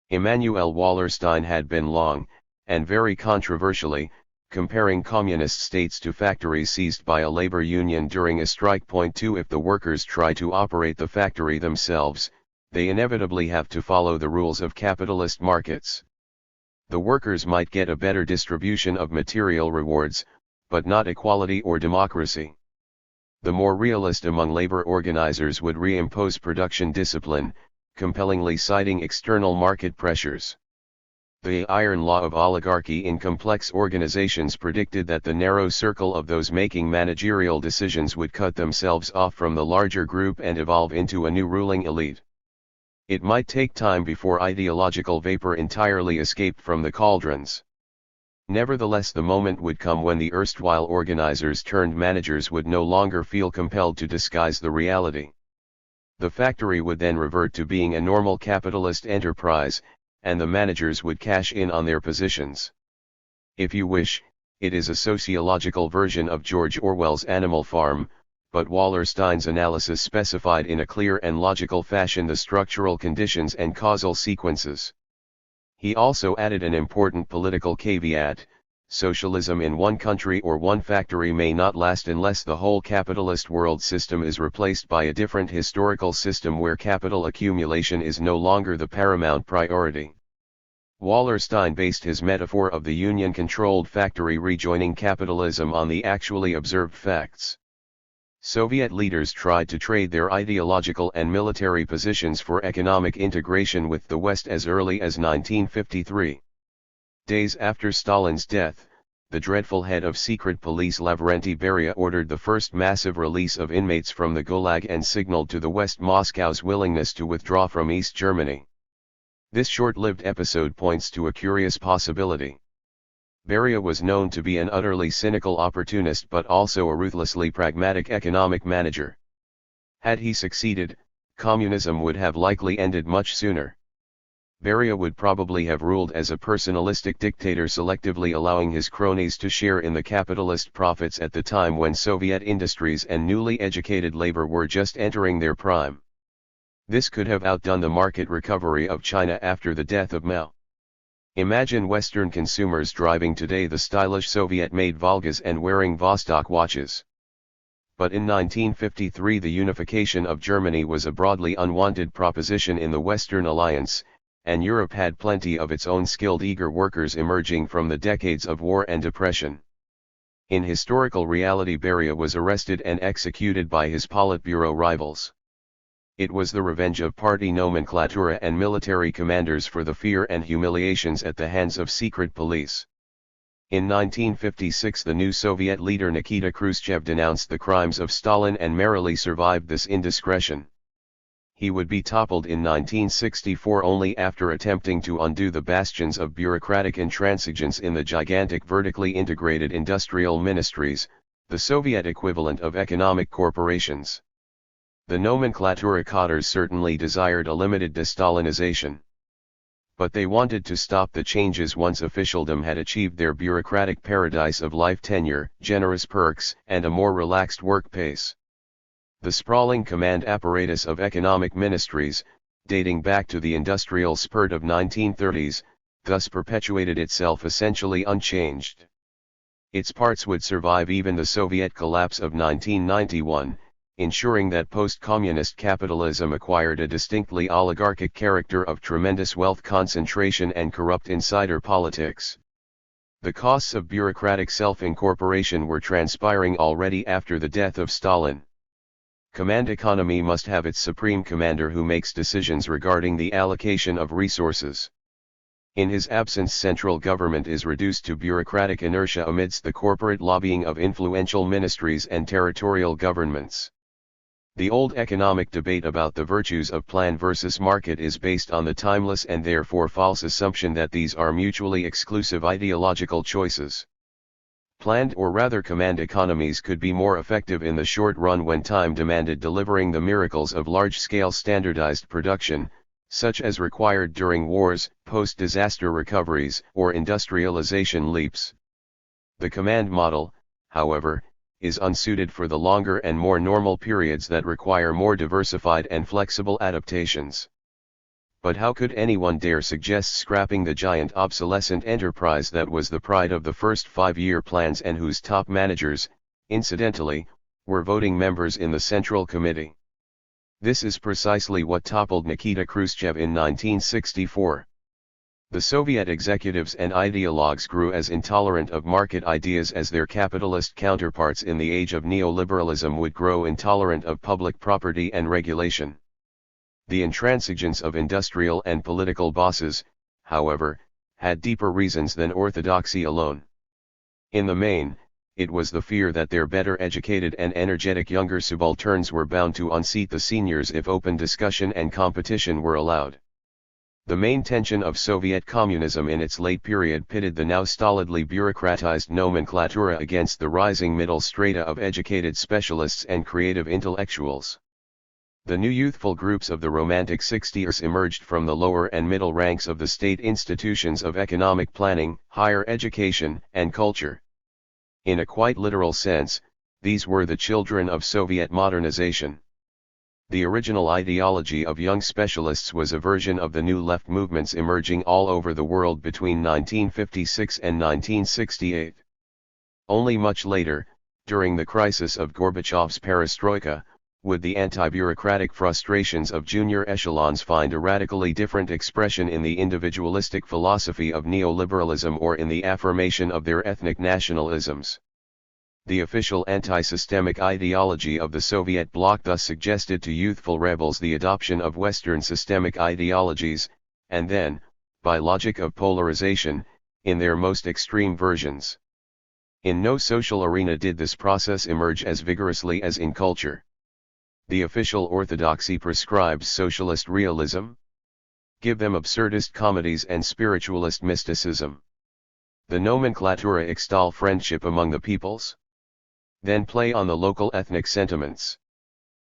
Immanuel Wallerstein had been long, and very controversially, comparing communist states to factories seized by a labor union during a strike. Point 2 If the workers try to operate the factory themselves, they inevitably have to follow the rules of capitalist markets. The workers might get a better distribution of material rewards, but not equality or democracy. The more realist among labor organizers would reimpose production discipline, compellingly citing external market pressures. The iron law of oligarchy in complex organizations predicted that the narrow circle of those making managerial decisions would cut themselves off from the larger group and evolve into a new ruling elite. It might take time before ideological vapor entirely escaped from the cauldrons. Nevertheless, the moment would come when the erstwhile organizers turned managers would no longer feel compelled to disguise the reality. The factory would then revert to being a normal capitalist enterprise, and the managers would cash in on their positions. If you wish, it is a sociological version of George Orwell's Animal Farm, but Wallerstein's analysis specified in a clear and logical fashion the structural conditions and causal sequences. He also added an important political caveat: socialism in one country or one factory may not last unless the whole capitalist world system is replaced by a different historical system where capital accumulation is no longer the paramount priority. Wallerstein based his metaphor of the union-controlled factory rejoining capitalism on the actually observed facts. Soviet leaders tried to trade their ideological and military positions for economic integration with the West as early as 1953. Days after Stalin's death, the dreadful head of secret police Lavrenti Beria ordered the first massive release of inmates from the Gulag and signaled to the West Moscow's willingness to withdraw from East Germany. This short-lived episode points to a curious possibility. Beria was known to be an utterly cynical opportunist but also a ruthlessly pragmatic economic manager. Had he succeeded, communism would have likely ended much sooner. Beria would probably have ruled as a personalistic dictator, selectively allowing his cronies to share in the capitalist profits at the time when Soviet industries and newly educated labor were just entering their prime. This could have outdone the market recovery of China after the death of Mao. Imagine Western consumers driving today the stylish Soviet-made Volgas and wearing Vostok watches. But in 1953 the unification of Germany was a broadly unwanted proposition in the Western Alliance, and Europe had plenty of its own skilled eager workers emerging from the decades of war and depression. In historical reality, Beria was arrested and executed by his Politburo rivals. It was the revenge of party nomenclatura and military commanders for the fear and humiliations at the hands of secret police. In 1956 the new Soviet leader Nikita Khrushchev denounced the crimes of Stalin and merrily survived this indiscretion. He would be toppled in 1964 only after attempting to undo the bastions of bureaucratic intransigence in the gigantic vertically integrated industrial ministries, the Soviet equivalent of economic corporations. The nomenclatura cadres certainly desired a limited de-Stalinization. But they wanted to stop the changes once officialdom had achieved their bureaucratic paradise of life tenure, generous perks, and a more relaxed work pace. The sprawling command apparatus of economic ministries, dating back to the industrial spurt of 1930s, thus perpetuated itself essentially unchanged. Its parts would survive even the Soviet collapse of 1991, ensuring that post-communist capitalism acquired a distinctly oligarchic character of tremendous wealth concentration and corrupt insider politics. The costs of bureaucratic self-incorporation were transpiring already after the death of Stalin. Command economy must have its supreme commander who makes decisions regarding the allocation of resources. In his absence, central government is reduced to bureaucratic inertia amidst the corporate lobbying of influential ministries and territorial governments. The old economic debate about the virtues of plan versus market is based on the timeless and therefore false assumption that these are mutually exclusive ideological choices. Planned or rather command economies could be more effective in the short run when time demanded delivering the miracles of large-scale standardized production, such as required during wars, post-disaster recoveries, or industrialization leaps. The command model, however, is unsuited for the longer and more normal periods that require more diversified and flexible adaptations. But how could anyone dare suggest scrapping the giant obsolescent enterprise that was the pride of the first 5-year plans and whose top managers, incidentally, were voting members in the Central Committee? This is precisely what toppled Nikita Khrushchev in 1964. The Soviet executives and ideologues grew as intolerant of market ideas as their capitalist counterparts in the age of neoliberalism would grow intolerant of public property and regulation. The intransigence of industrial and political bosses, however, had deeper reasons than orthodoxy alone. In the main, it was the fear that their better educated and energetic younger subalterns were bound to unseat the seniors if open discussion and competition were allowed. The main tension of Soviet communism in its late period pitted the now stolidly bureaucratized nomenclatura against the rising middle strata of educated specialists and creative intellectuals. The new youthful groups of the Romantic 60s emerged from the lower and middle ranks of the state institutions of economic planning, higher education, and culture. In a quite literal sense, these were the children of Soviet modernization. The original ideology of young specialists was a version of the new left movements emerging all over the world between 1956 and 1968. Only much later, during the crisis of Gorbachev's perestroika, would the anti-bureaucratic frustrations of junior echelons find a radically different expression in the individualistic philosophy of neoliberalism or in the affirmation of their ethnic nationalisms. The official anti-systemic ideology of the Soviet bloc thus suggested to youthful rebels the adoption of Western systemic ideologies, and then, by logic of polarization, in their most extreme versions. In no social arena did this process emerge as vigorously as in culture. The official orthodoxy prescribes socialist realism. Give them absurdist comedies and spiritualist mysticism. The nomenclatura extol friendship among the peoples. Then play on the local ethnic sentiments.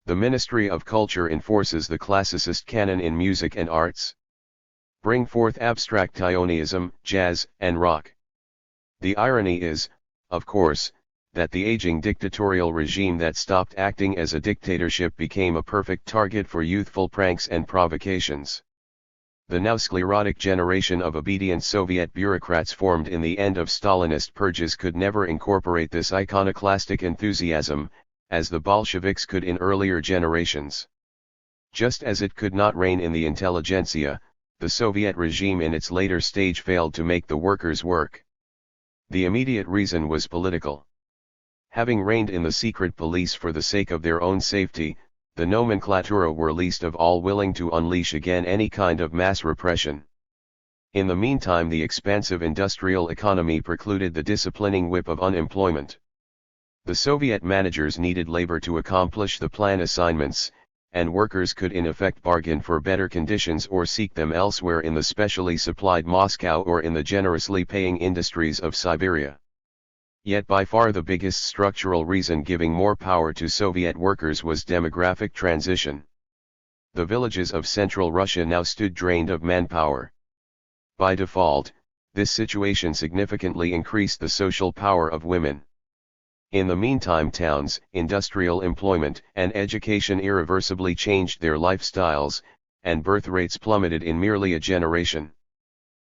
The Ministry of Culture enforces the classicist canon in music and arts. Bring forth abstractionism, jazz, and rock. The irony is, of course, that the aging dictatorial regime that stopped acting as a dictatorship became a perfect target for youthful pranks and provocations. The now sclerotic generation of obedient Soviet bureaucrats formed in the end of Stalinist purges could never incorporate this iconoclastic enthusiasm, as the Bolsheviks could in earlier generations. Just as it could not reign in the intelligentsia, the Soviet regime in its later stage failed to make the workers work. The immediate reason was political. Having reigned in the secret police for the sake of their own safety, the nomenklatura were least of all willing to unleash again any kind of mass repression. In the meantime, the expansive industrial economy precluded the disciplining whip of unemployment. The Soviet managers needed labor to accomplish the plan assignments, and workers could in effect bargain for better conditions or seek them elsewhere in the specially supplied Moscow or in the generously paying industries of Siberia. Yet by far the biggest structural reason giving more power to Soviet workers was demographic transition. The villages of central Russia now stood drained of manpower. By default, this situation significantly increased the social power of women. In the meantime, towns, industrial employment, and education irreversibly changed their lifestyles, and birth rates plummeted in merely a generation.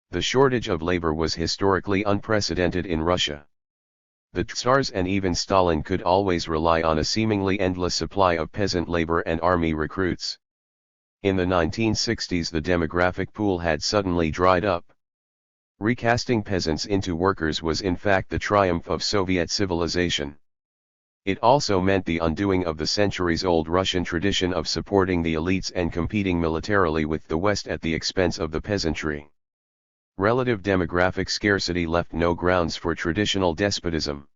The shortage of labor was historically unprecedented in Russia. The Tsars and even Stalin could always rely on a seemingly endless supply of peasant labor and army recruits. In the 1960s, the demographic pool had suddenly dried up. Recasting peasants into workers was in fact the triumph of Soviet civilization. It also meant the undoing of the centuries-old Russian tradition of supporting the elites and competing militarily with the West at the expense of the peasantry. Relative demographic scarcity left no grounds for traditional despotism.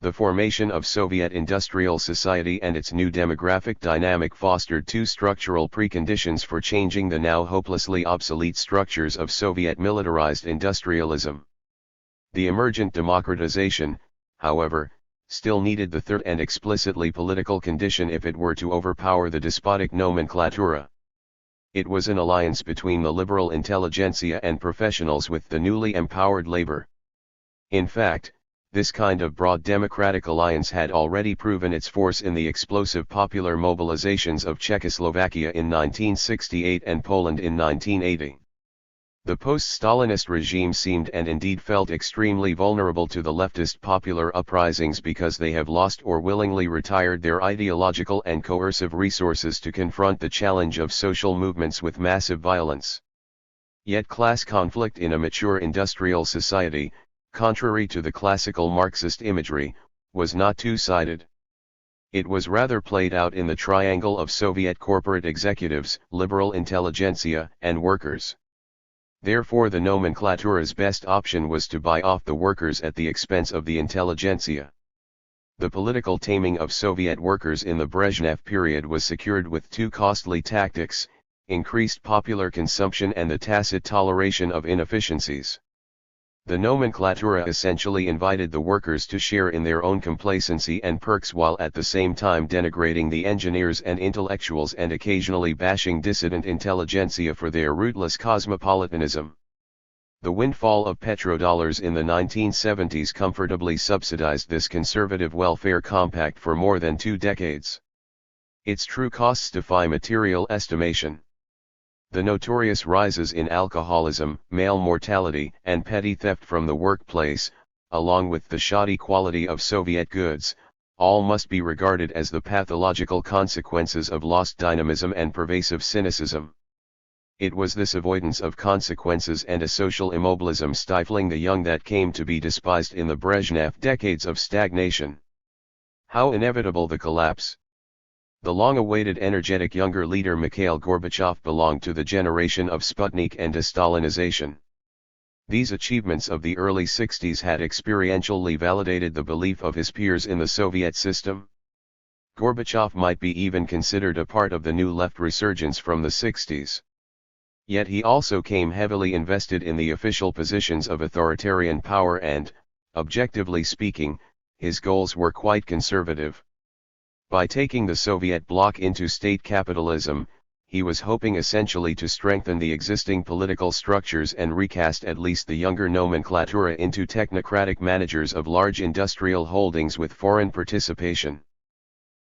The formation of Soviet industrial society and its new demographic dynamic fostered two structural preconditions for changing the now hopelessly obsolete structures of Soviet militarized industrialism. The emergent democratization, however, still needed the third and explicitly political condition if it were to overpower the despotic nomenklatura. It was an alliance between the liberal intelligentsia and professionals with the newly empowered labor. In fact, this kind of broad democratic alliance had already proven its force in the explosive popular mobilizations of Czechoslovakia in 1968 and Poland in 1980. The post-Stalinist regime seemed and indeed felt extremely vulnerable to the leftist popular uprisings because they have lost or willingly retired their ideological and coercive resources to confront the challenge of social movements with massive violence. Yet class conflict in a mature industrial society, contrary to the classical Marxist imagery, was not two-sided. It was rather played out in the triangle of Soviet corporate executives, liberal intelligentsia, and workers. Therefore the nomenclatura's best option was to buy off the workers at the expense of the intelligentsia. The political taming of Soviet workers in the Brezhnev period was secured with two costly tactics: increased popular consumption and the tacit toleration of inefficiencies. The nomenclatura essentially invited the workers to share in their own complacency and perks while at the same time denigrating the engineers and intellectuals and occasionally bashing dissident intelligentsia for their rootless cosmopolitanism. The windfall of petrodollars in the 1970s comfortably subsidized this conservative welfare compact for more than 2 decades. Its true costs defy material estimation. The notorious rises in alcoholism, male mortality, and petty theft from the workplace, along with the shoddy quality of Soviet goods, all must be regarded as the pathological consequences of lost dynamism and pervasive cynicism. It was this avoidance of consequences and a social immobilism stifling the young that came to be despised in the Brezhnev decades of stagnation. How inevitable the collapse! The long-awaited energetic younger leader Mikhail Gorbachev belonged to the generation of Sputnik and de-Stalinization. These achievements of the early 60s had experientially validated the belief of his peers in the Soviet system. Gorbachev might be even considered a part of the new left resurgence from the 60s. Yet he also came heavily invested in the official positions of authoritarian power and, objectively speaking, his goals were quite conservative. By taking the Soviet bloc into state capitalism, he was hoping essentially to strengthen the existing political structures and recast at least the younger nomenklatura into technocratic managers of large industrial holdings with foreign participation.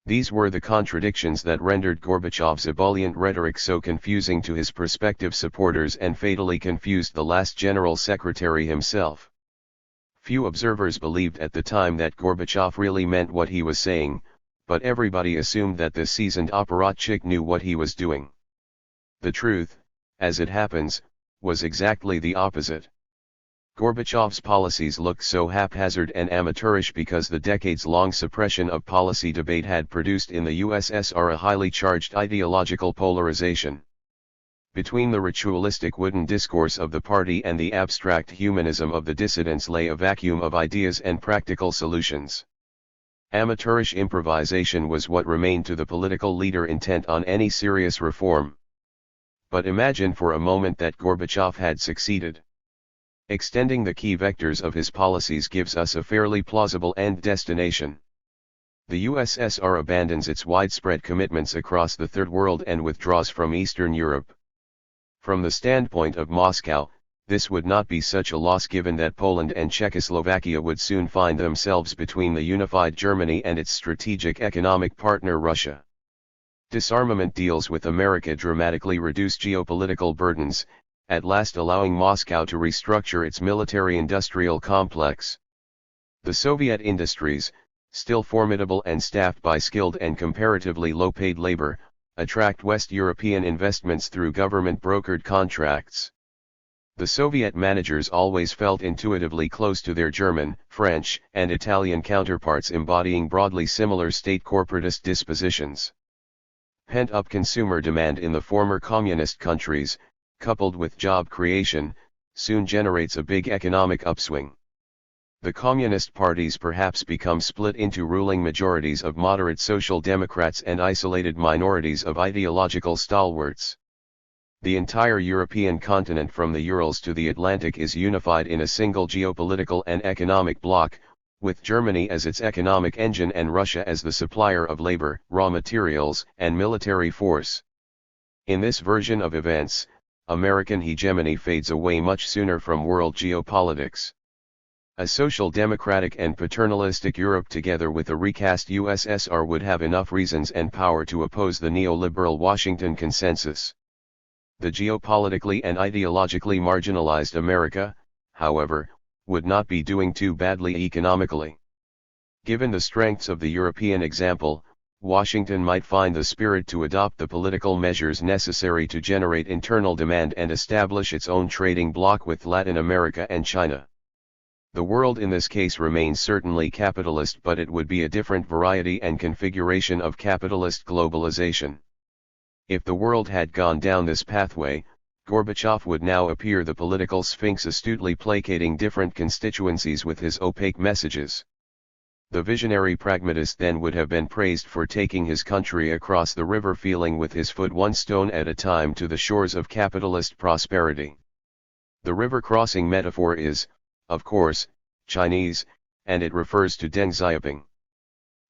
These were the contradictions that rendered Gorbachev's ebullient rhetoric so confusing to his prospective supporters and fatally confused the last General Secretary himself. Few observers believed at the time that Gorbachev really meant what he was saying, but everybody assumed that the seasoned apparatchik knew what he was doing. The truth, as it happens, was exactly the opposite. Gorbachev's policies looked so haphazard and amateurish because the decades-long suppression of policy debate had produced in the USSR a highly charged ideological polarization. Between the ritualistic wooden discourse of the party and the abstract humanism of the dissidents lay a vacuum of ideas and practical solutions. Amateurish improvisation was what remained to the political leader intent on any serious reform. But imagine for a moment that Gorbachev had succeeded. Extending the key vectors of his policies gives us a fairly plausible end destination. The USSR abandons its widespread commitments across the Third World and withdraws from Eastern Europe. From the standpoint of Moscow, this would not be such a loss given that Poland and Czechoslovakia would soon find themselves between the unified Germany and its strategic economic partner Russia. Disarmament deals with America dramatically reduce geopolitical burdens, at last allowing Moscow to restructure its military-industrial complex. The Soviet industries, still formidable and staffed by skilled and comparatively low-paid labor, attract West European investments through government-brokered contracts. The Soviet managers always felt intuitively close to their German, French, and Italian counterparts embodying broadly similar state corporatist dispositions. Pent-up consumer demand in the former communist countries, coupled with job creation, soon generates a big economic upswing. The communist parties perhaps become split into ruling majorities of moderate social democrats and isolated minorities of ideological stalwarts. The entire European continent from the Urals to the Atlantic is unified in a single geopolitical and economic bloc, with Germany as its economic engine and Russia as the supplier of labor, raw materials, and military force. In this version of events, American hegemony fades away much sooner from world geopolitics. A social democratic and paternalistic Europe together with a recast USSR would have enough reasons and power to oppose the neoliberal Washington consensus. The geopolitically and ideologically marginalized America, however, would not be doing too badly economically. Given the strengths of the European example, Washington might find the spirit to adopt the political measures necessary to generate internal demand and establish its own trading bloc with Latin America and China. The world in this case remains certainly capitalist, but it would be a different variety and configuration of capitalist globalization. If the world had gone down this pathway, Gorbachev would now appear the political sphinx astutely placating different constituencies with his opaque messages. The visionary pragmatist then would have been praised for taking his country across the river feeling with his foot one stone at a time to the shores of capitalist prosperity. The river crossing metaphor is, of course, Chinese, and it refers to Deng Xiaoping.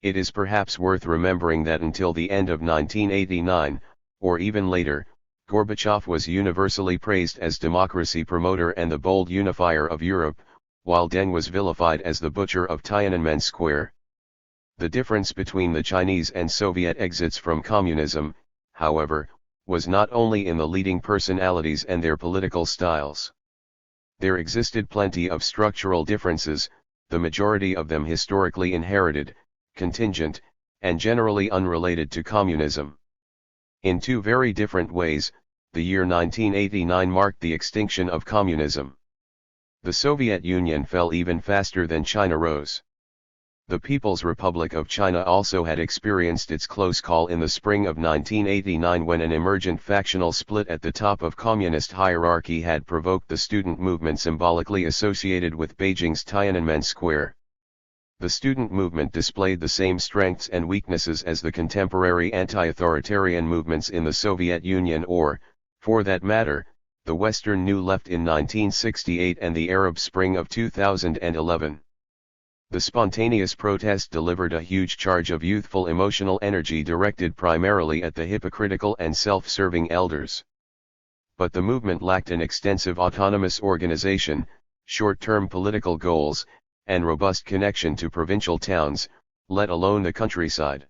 It is perhaps worth remembering that until the end of 1989, or even later, Gorbachev was universally praised as democracy promoter and the bold unifier of Europe, while Deng was vilified as the butcher of Tiananmen Square. The difference between the Chinese and Soviet exits from communism, however, was not only in the leading personalities and their political styles. There existed plenty of structural differences, the majority of them historically inherited, contingent, and generally unrelated to communism. In two very different ways, the year 1989 marked the extinction of communism. The Soviet Union fell even faster than China rose. The People's Republic of China also had experienced its close call in the spring of 1989 when an emergent factional split at the top of communist hierarchy had provoked the student movement symbolically associated with Beijing's Tiananmen Square. The student movement displayed the same strengths and weaknesses as the contemporary anti-authoritarian movements in the Soviet Union or, for that matter, the Western New Left in 1968 and the Arab Spring of 2011. The spontaneous protest delivered a huge charge of youthful emotional energy directed primarily at the hypocritical and self-serving elders. But the movement lacked an extensive autonomous organization, short-term political goals, and robust connection to provincial towns, let alone the countryside.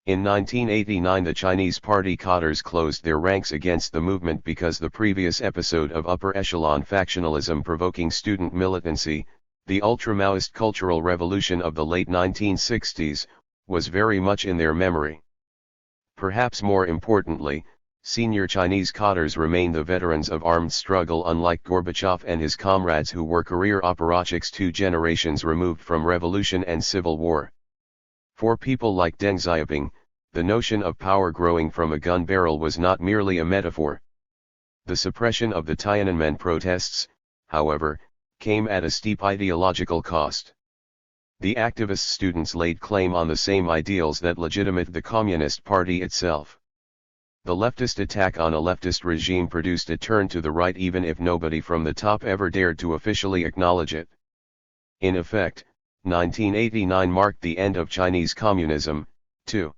In 1989 the Chinese party cadres closed their ranks against the movement because the previous episode of upper echelon factionalism provoking student militancy, the ultra-Maoist cultural revolution of the late 1960s, was very much in their memory. Perhaps more importantly, senior Chinese cadres remain the veterans of armed struggle, unlike Gorbachev and his comrades who were career apparatchiks 2 generations removed from revolution and civil war. For people like Deng Xiaoping, the notion of power growing from a gun barrel was not merely a metaphor. The suppression of the Tiananmen protests, however, came at a steep ideological cost. The activist students laid claim on the same ideals that legitimate the Communist Party itself. The leftist attack on a leftist regime produced a turn to the right even if nobody from the top ever dared to officially acknowledge it. In effect, 1989 marked the end of Chinese communism, too.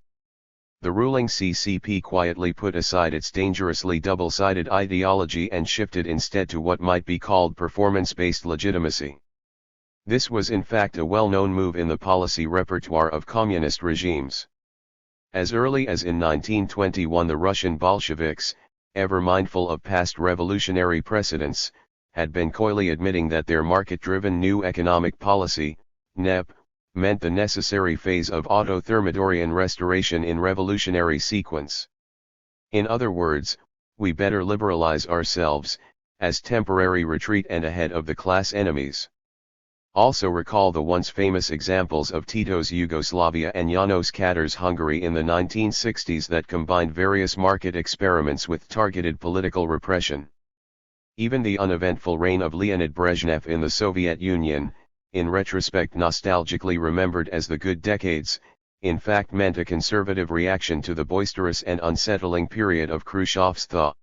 The ruling CCP quietly put aside its dangerously double-sided ideology and shifted instead to what might be called performance-based legitimacy. This was in fact a well-known move in the policy repertoire of communist regimes. As early as in 1921 the Russian Bolsheviks, ever mindful of past revolutionary precedents, had been coyly admitting that their market-driven new economic policy, NEP, meant the necessary phase of auto-Thermidorian restoration in revolutionary sequence. In other words, we better liberalize ourselves, as temporary retreat and ahead of the class enemies. Also recall the once famous examples of Tito's Yugoslavia and János Kadár's Hungary in the 1960s that combined various market experiments with targeted political repression. Even the uneventful reign of Leonid Brezhnev in the Soviet Union, in retrospect nostalgically remembered as the good decades, in fact meant a conservative reaction to the boisterous and unsettling period of Khrushchev's thaw.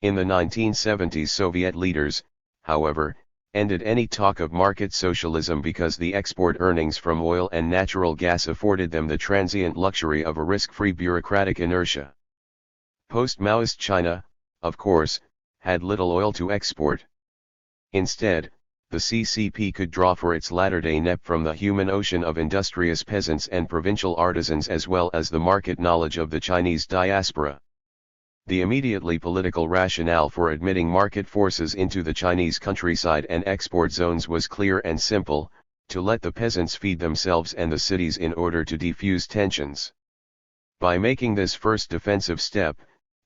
In the 1970s Soviet leaders, however, ended any talk of market socialism because the export earnings from oil and natural gas afforded them the transient luxury of a risk-free bureaucratic inertia. Post-Maoist China, of course, had little oil to export. Instead, the CCP could draw for its latter-day NEP from the human ocean of industrious peasants and provincial artisans as well as the market knowledge of the Chinese diaspora. The immediately political rationale for admitting market forces into the Chinese countryside and export zones was clear and simple: to let the peasants feed themselves and the cities in order to defuse tensions. By making this first defensive step,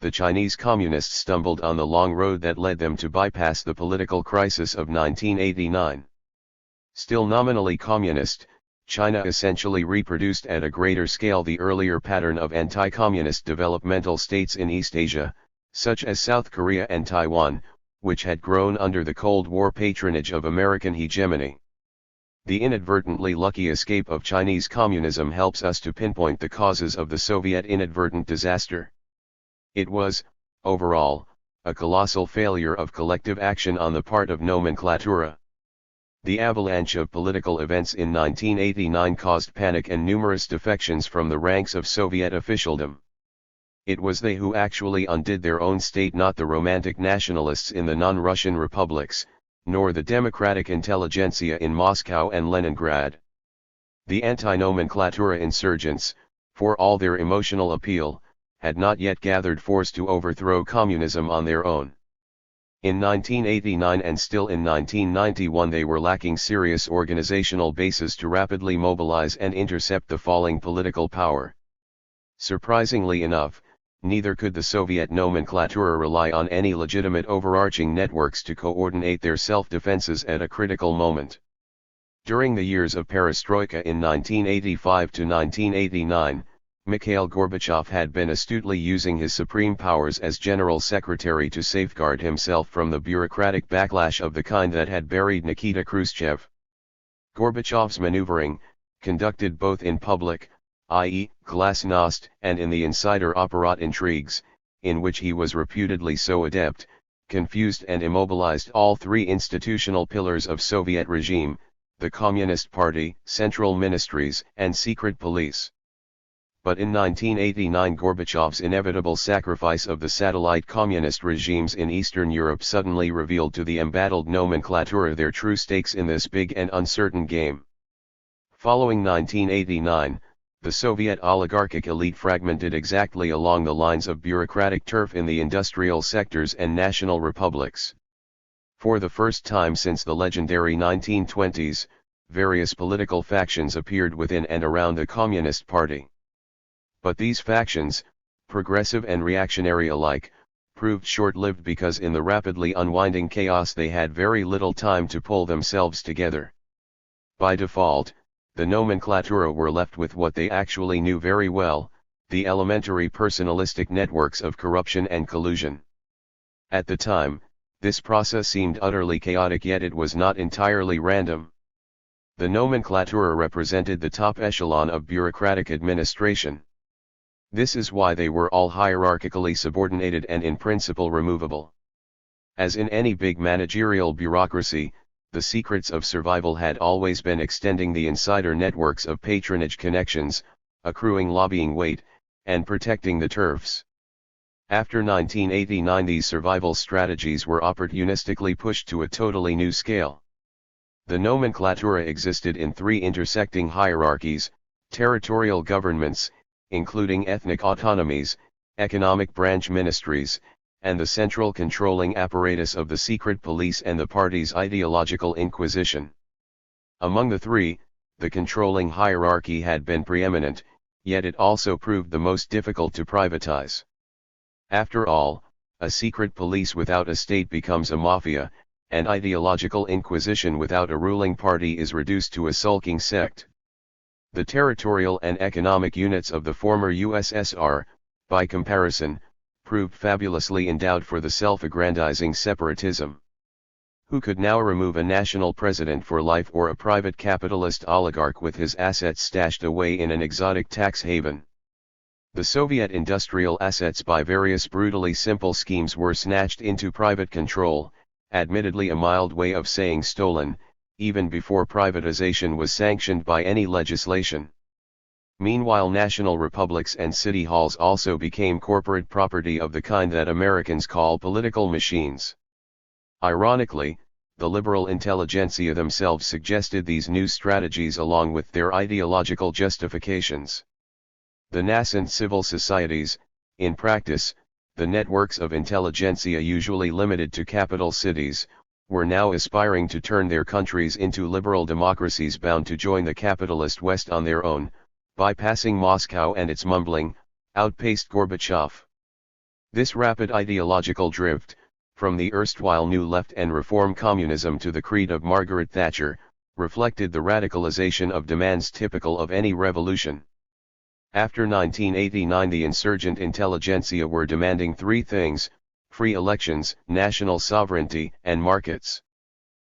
the Chinese communists stumbled on the long road that led them to bypass the political crisis of 1989. Still nominally communist, China essentially reproduced at a greater scale the earlier pattern of anti-communist developmental states in East Asia, such as South Korea and Taiwan, which had grown under the Cold War patronage of American hegemony. The inadvertently lucky escape of Chinese communism helps us to pinpoint the causes of the Soviet inadvertent disaster. It was, overall, a colossal failure of collective action on the part of nomenklatura. The avalanche of political events in 1989 caused panic and numerous defections from the ranks of Soviet officialdom. It was they who actually undid their own state, not the romantic nationalists in the non-Russian republics, nor the democratic intelligentsia in Moscow and Leningrad. The anti-nomenklatura insurgents, for all their emotional appeal, had not yet gathered force to overthrow communism on their own. In 1989 and still in 1991 they were lacking serious organizational bases to rapidly mobilize and intercept the falling political power. Surprisingly enough, neither could the Soviet nomenklatura rely on any legitimate overarching networks to coordinate their self-defenses at a critical moment. During the years of perestroika in 1985 to 1989, Mikhail Gorbachev had been astutely using his supreme powers as General Secretary to safeguard himself from the bureaucratic backlash of the kind that had buried Nikita Khrushchev. Gorbachev's maneuvering, conducted both in public, i.e., glasnost, and in the insider apparat intrigues, in which he was reputedly so adept, confused and immobilized all three institutional pillars of Soviet regime, the Communist Party, central ministries, and secret police. But in 1989 Gorbachev's inevitable sacrifice of the satellite communist regimes in Eastern Europe suddenly revealed to the embattled nomenclatura their true stakes in this big and uncertain game. Following 1989, the Soviet oligarchic elite fragmented exactly along the lines of bureaucratic turf in the industrial sectors and national republics. For the first time since the legendary 1920s, various political factions appeared within and around the Communist Party. But these factions, progressive and reactionary alike, proved short-lived because in the rapidly unwinding chaos they had very little time to pull themselves together. By default, the nomenclatura were left with what they actually knew very well, the elementary personalistic networks of corruption and collusion. At the time, this process seemed utterly chaotic, yet it was not entirely random. The nomenclatura represented the top echelon of bureaucratic administration. This is why they were all hierarchically subordinated and in principle removable. As in any big managerial bureaucracy, the secrets of survival had always been extending the insider networks of patronage connections, accruing lobbying weight, and protecting the turfs. After 1989 these survival strategies were opportunistically pushed to a totally new scale. The nomenclatura existed in three intersecting hierarchies: territorial governments, including ethnic autonomies, economic branch ministries, and the central controlling apparatus of the secret police and the party's ideological inquisition. Among the three, the controlling hierarchy had been preeminent, yet it also proved the most difficult to privatize. After all, a secret police without a state becomes a mafia, and ideological inquisition without a ruling party is reduced to a sulking sect. The territorial and economic units of the former USSR, by comparison, proved fabulously endowed for the self-aggrandizing separatism. Who could now remove a national president for life or a private capitalist oligarch with his assets stashed away in an exotic tax haven? The Soviet industrial assets by various brutally simple schemes were snatched into private control, admittedly a mild way of saying stolen, even before privatization was sanctioned by any legislation. Meanwhile, national republics and city halls also became corporate property of the kind that Americans call political machines. Ironically, the liberal intelligentsia themselves suggested these new strategies along with their ideological justifications. The nascent civil societies, in practice, the networks of intelligentsia usually limited to capital cities, were now aspiring to turn their countries into liberal democracies bound to join the capitalist West on their own, bypassing Moscow and its mumbling, outpaced Gorbachev. This rapid ideological drift, from the erstwhile New Left and Reform Communism to the creed of Margaret Thatcher, reflected the radicalization of demands typical of any revolution. After 1989 the insurgent intelligentsia were demanding three things: free elections, national sovereignty, and markets.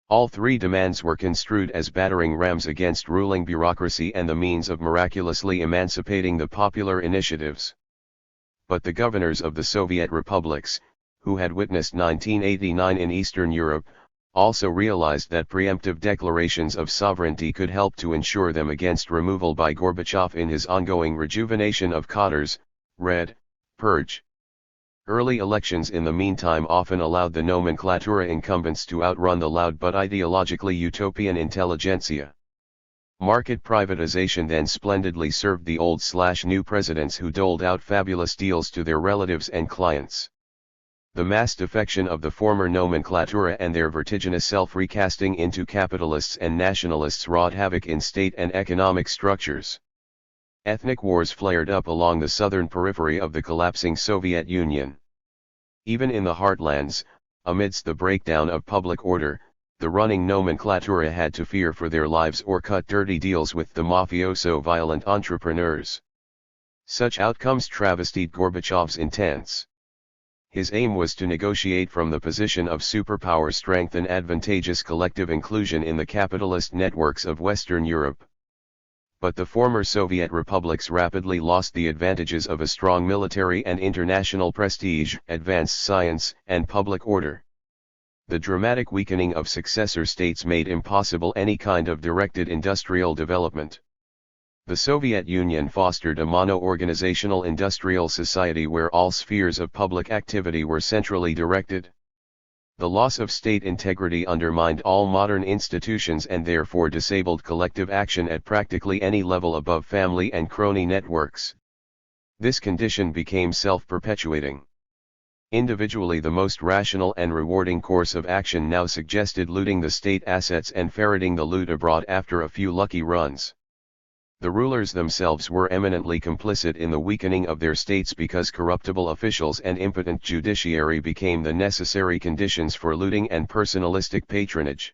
All three demands were construed as battering rams against ruling bureaucracy and the means of miraculously emancipating the popular initiatives. But the governors of the Soviet republics, who had witnessed 1989 in Eastern Europe, also realized that preemptive declarations of sovereignty could help to ensure them against removal by Gorbachev in his ongoing rejuvenation of cadres, Red Purge. Early elections in the meantime often allowed the nomenclatura incumbents to outrun the loud but ideologically utopian intelligentsia. Market privatization then splendidly served the old/new presidents who doled out fabulous deals to their relatives and clients. The mass defection of the former nomenclatura and their vertiginous self-recasting into capitalists and nationalists wrought havoc in state and economic structures. Ethnic wars flared up along the southern periphery of the collapsing Soviet Union. Even in the heartlands, amidst the breakdown of public order, the running nomenclatura had to fear for their lives or cut dirty deals with the mafioso violent entrepreneurs. Such outcomes travestied Gorbachev's intents. His aim was to negotiate from the position of superpower strength an advantageous collective inclusion in the capitalist networks of Western Europe. But the former Soviet republics rapidly lost the advantages of a strong military and international prestige, advanced science, and public order. The dramatic weakening of successor states made impossible any kind of directed industrial development. The Soviet Union fostered a mono-organizational industrial society where all spheres of public activity were centrally directed. The loss of state integrity undermined all modern institutions and therefore disabled collective action at practically any level above family and crony networks. This condition became self-perpetuating. Individually, the most rational and rewarding course of action now suggested looting the state assets and ferreting the loot abroad after a few lucky runs. The rulers themselves were eminently complicit in the weakening of their states because corruptible officials and impotent judiciary became the necessary conditions for looting and personalistic patronage.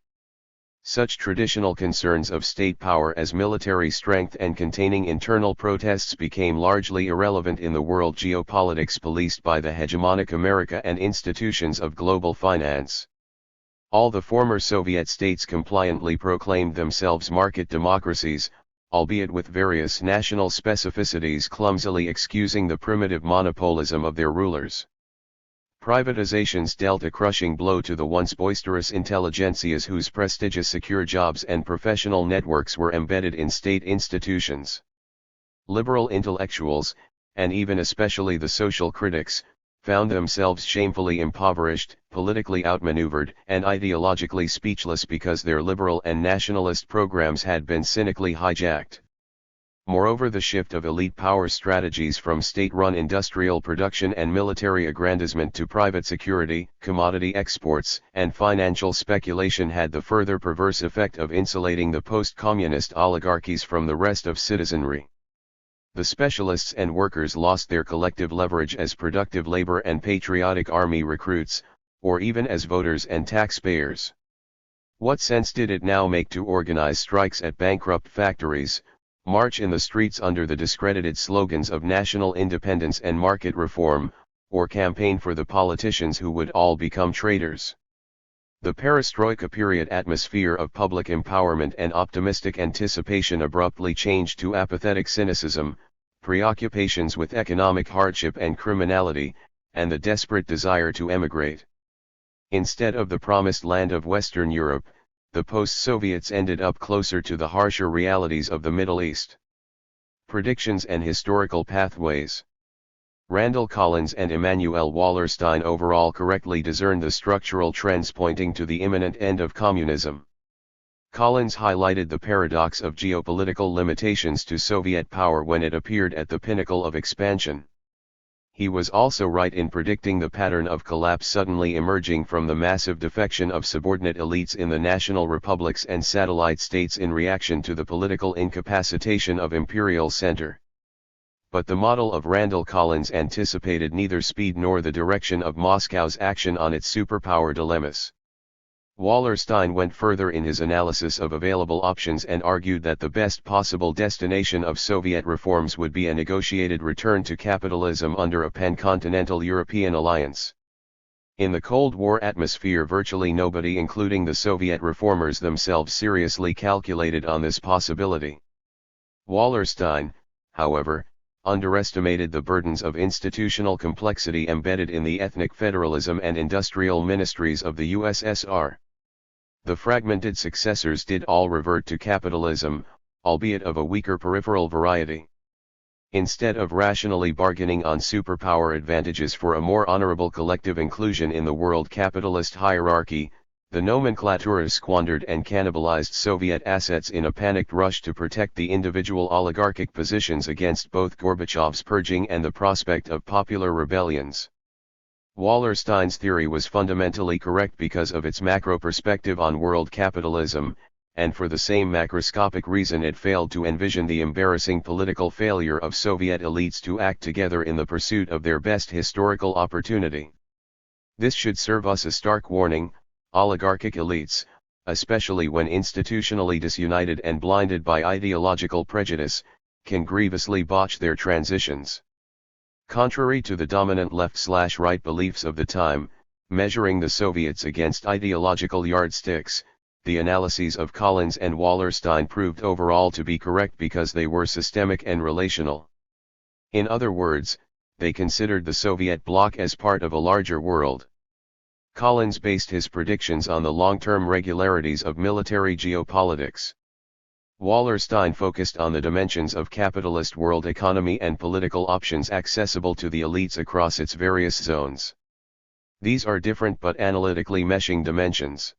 Such traditional concerns of state power as military strength and containing internal protests became largely irrelevant in the world geopolitics policed by the hegemonic America and institutions of global finance. All the former Soviet states compliantly proclaimed themselves market democracies, albeit with various national specificities clumsily excusing the primitive monopolism of their rulers. Privatizations dealt a crushing blow to the once boisterous intelligentsias whose prestigious secure jobs and professional networks were embedded in state institutions. Liberal intellectuals, and even especially the social critics, found themselves shamefully impoverished, politically outmaneuvered, and ideologically speechless because their liberal and nationalist programs had been cynically hijacked. Moreover, the shift of elite power strategies from state-run industrial production and military aggrandizement to private security, commodity exports, and financial speculation had the further perverse effect of insulating the post-communist oligarchies from the rest of citizenry. The specialists and workers lost their collective leverage as productive labor and patriotic army recruits, or even as voters and taxpayers. What sense did it now make to organize strikes at bankrupt factories, march in the streets under the discredited slogans of national independence and market reform, or campaign for the politicians who would all become traitors? The perestroika period atmosphere of public empowerment and optimistic anticipation abruptly changed to apathetic cynicism, preoccupations with economic hardship and criminality, and the desperate desire to emigrate. Instead of the promised land of Western Europe, the post-Soviets ended up closer to the harsher realities of the Middle East. Predictions and historical pathways. Randall Collins and Immanuel Wallerstein overall correctly discerned the structural trends pointing to the imminent end of communism. Collins highlighted the paradox of geopolitical limitations to Soviet power when it appeared at the pinnacle of expansion. He was also right in predicting the pattern of collapse suddenly emerging from the massive defection of subordinate elites in the national republics and satellite states in reaction to the political incapacitation of imperial center. But the model of Randall Collins anticipated neither speed nor the direction of Moscow's action on its superpower dilemmas. Wallerstein went further in his analysis of available options and argued that the best possible destination of Soviet reforms would be a negotiated return to capitalism under a pan-continental European alliance. In the Cold War atmosphere, virtually nobody, including the Soviet reformers themselves, seriously calculated on this possibility. Wallerstein, however, underestimated the burdens of institutional complexity embedded in the ethnic federalism and industrial ministries of the USSR. The fragmented successors did all revert to capitalism, albeit of a weaker peripheral variety. Instead of rationally bargaining on superpower advantages for a more honorable collective inclusion in the world capitalist hierarchy, the nomenclatures squandered and cannibalized Soviet assets in a panicked rush to protect the individual oligarchic positions against both Gorbachev's purging and the prospect of popular rebellions. Wallerstein's theory was fundamentally correct because of its macro perspective on world capitalism, and for the same macroscopic reason it failed to envision the embarrassing political failure of Soviet elites to act together in the pursuit of their best historical opportunity. This should serve us a stark warning. Oligarchic elites, especially when institutionally disunited and blinded by ideological prejudice, can grievously botch their transitions. Contrary to the dominant left/right beliefs of the time, measuring the Soviets against ideological yardsticks, the analyses of Collins and Wallerstein proved overall to be correct because they were systemic and relational. In other words, they considered the Soviet bloc as part of a larger world. Collins based his predictions on the long-term regularities of military geopolitics. Wallerstein focused on the dimensions of capitalist world economy and political options accessible to the elites across its various zones. These are different but analytically meshing dimensions.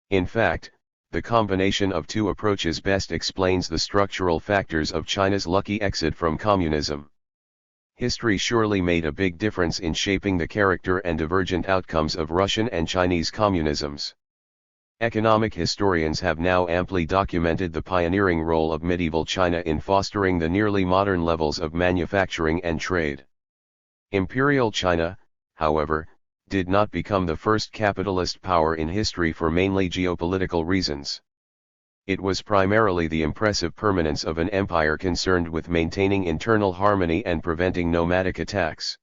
In fact, the combination of two approaches best explains the structural factors of China's lucky exit from communism. History surely made a big difference in shaping the character and divergent outcomes of Russian and Chinese communisms. Economic historians have now amply documented the pioneering role of medieval China in fostering the nearly modern levels of manufacturing and trade. Imperial China, however, did not become the first capitalist power in history for mainly geopolitical reasons. It was primarily the impressive permanence of an empire concerned with maintaining internal harmony and preventing nomadic attacks.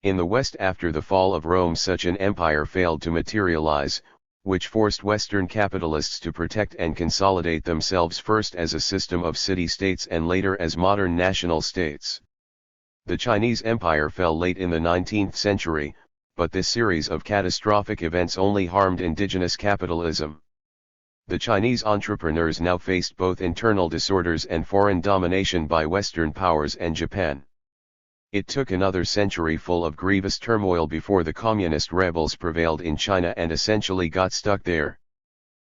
In the West, after the fall of Rome, such an empire failed to materialize, which forced Western capitalists to protect and consolidate themselves first as a system of city-states and later as modern national states. The Chinese empire fell late in the 19th century, but this series of catastrophic events only harmed indigenous capitalism. The Chinese entrepreneurs now faced both internal disorders and foreign domination by Western powers and Japan. It took another century full of grievous turmoil before the communist rebels prevailed in China and essentially got stuck there.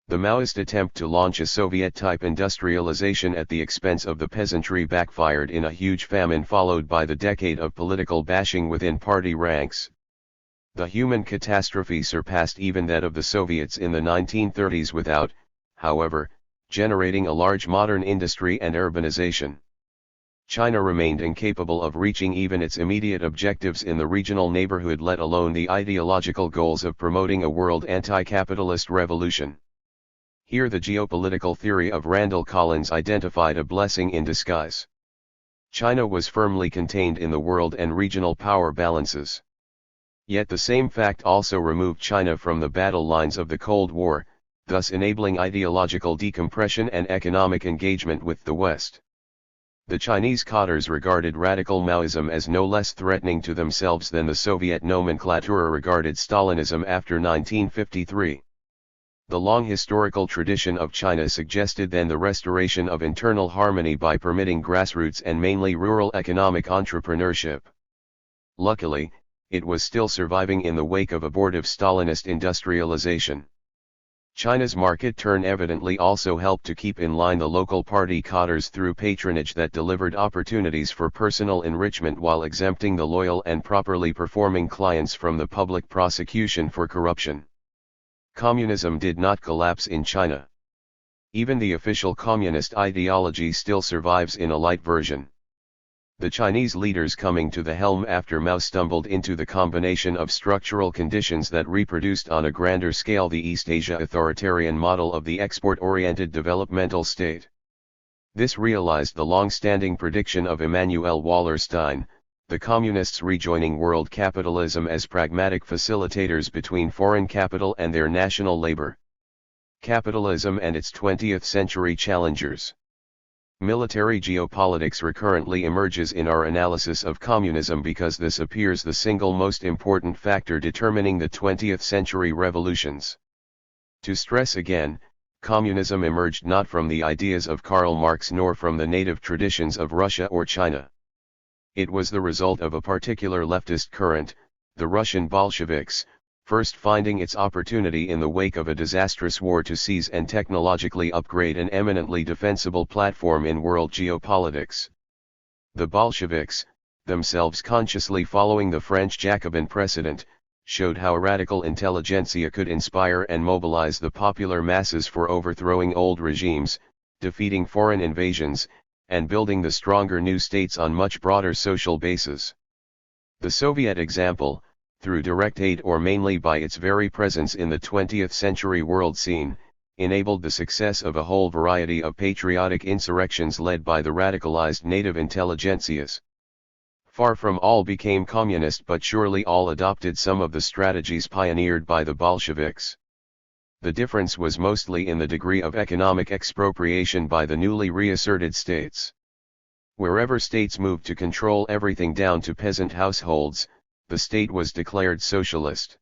The Maoist attempt to launch a Soviet-type industrialization at the expense of the peasantry backfired in a huge famine followed by the decade of political bashing within party ranks. The human catastrophe surpassed even that of the Soviets in the 1930s without, however, generating a large modern industry and urbanization. China remained incapable of reaching even its immediate objectives in the regional neighborhood, let alone the ideological goals of promoting a world anti-capitalist revolution. Here the geopolitical theory of Randall Collins identified a blessing in disguise. China was firmly contained in the world and regional power balances. Yet the same fact also removed China from the battle lines of the Cold War, thus enabling ideological decompression and economic engagement with the West. The Chinese cadres regarded radical Maoism as no less threatening to themselves than the Soviet nomenclatura regarded Stalinism after 1953. The long historical tradition of China suggested then the restoration of internal harmony by permitting grassroots and mainly rural economic entrepreneurship. Luckily, it was still surviving in the wake of abortive Stalinist industrialization. China's market turn evidently also helped to keep in line the local party cadres through patronage that delivered opportunities for personal enrichment while exempting the loyal and properly performing clients from the public prosecution for corruption. Communism did not collapse in China. Even the official communist ideology still survives in a light version. The Chinese leaders coming to the helm after Mao stumbled into the combination of structural conditions that reproduced on a grander scale the East Asia authoritarian model of the export-oriented developmental state. This realized the long-standing prediction of Immanuel Wallerstein, the communists rejoining world capitalism as pragmatic facilitators between foreign capital and their national labor. Capitalism and its 20th century challengers. Military geopolitics recurrently emerges in our analysis of communism because this appears the single most important factor determining the 20th century revolutions. To stress again, communism emerged not from the ideas of Karl Marx nor from the native traditions of Russia or China. It was the result of a particular leftist current, the Russian Bolsheviks, first finding its opportunity in the wake of a disastrous war to seize and technologically upgrade an eminently defensible platform in world geopolitics. The Bolsheviks, themselves consciously following the French Jacobin precedent, showed how radical intelligentsia could inspire and mobilize the popular masses for overthrowing old regimes, defeating foreign invasions, and building the stronger new states on much broader social bases. The Soviet example, through direct aid or mainly by its very presence in the 20th century world scene, enabled the success of a whole variety of patriotic insurrections led by the radicalized native intelligentsias. Far from all became communist, but surely all adopted some of the strategies pioneered by the Bolsheviks. The difference was mostly in the degree of economic expropriation by the newly reasserted states. Wherever states moved to control everything down to peasant households, the state was declared socialist.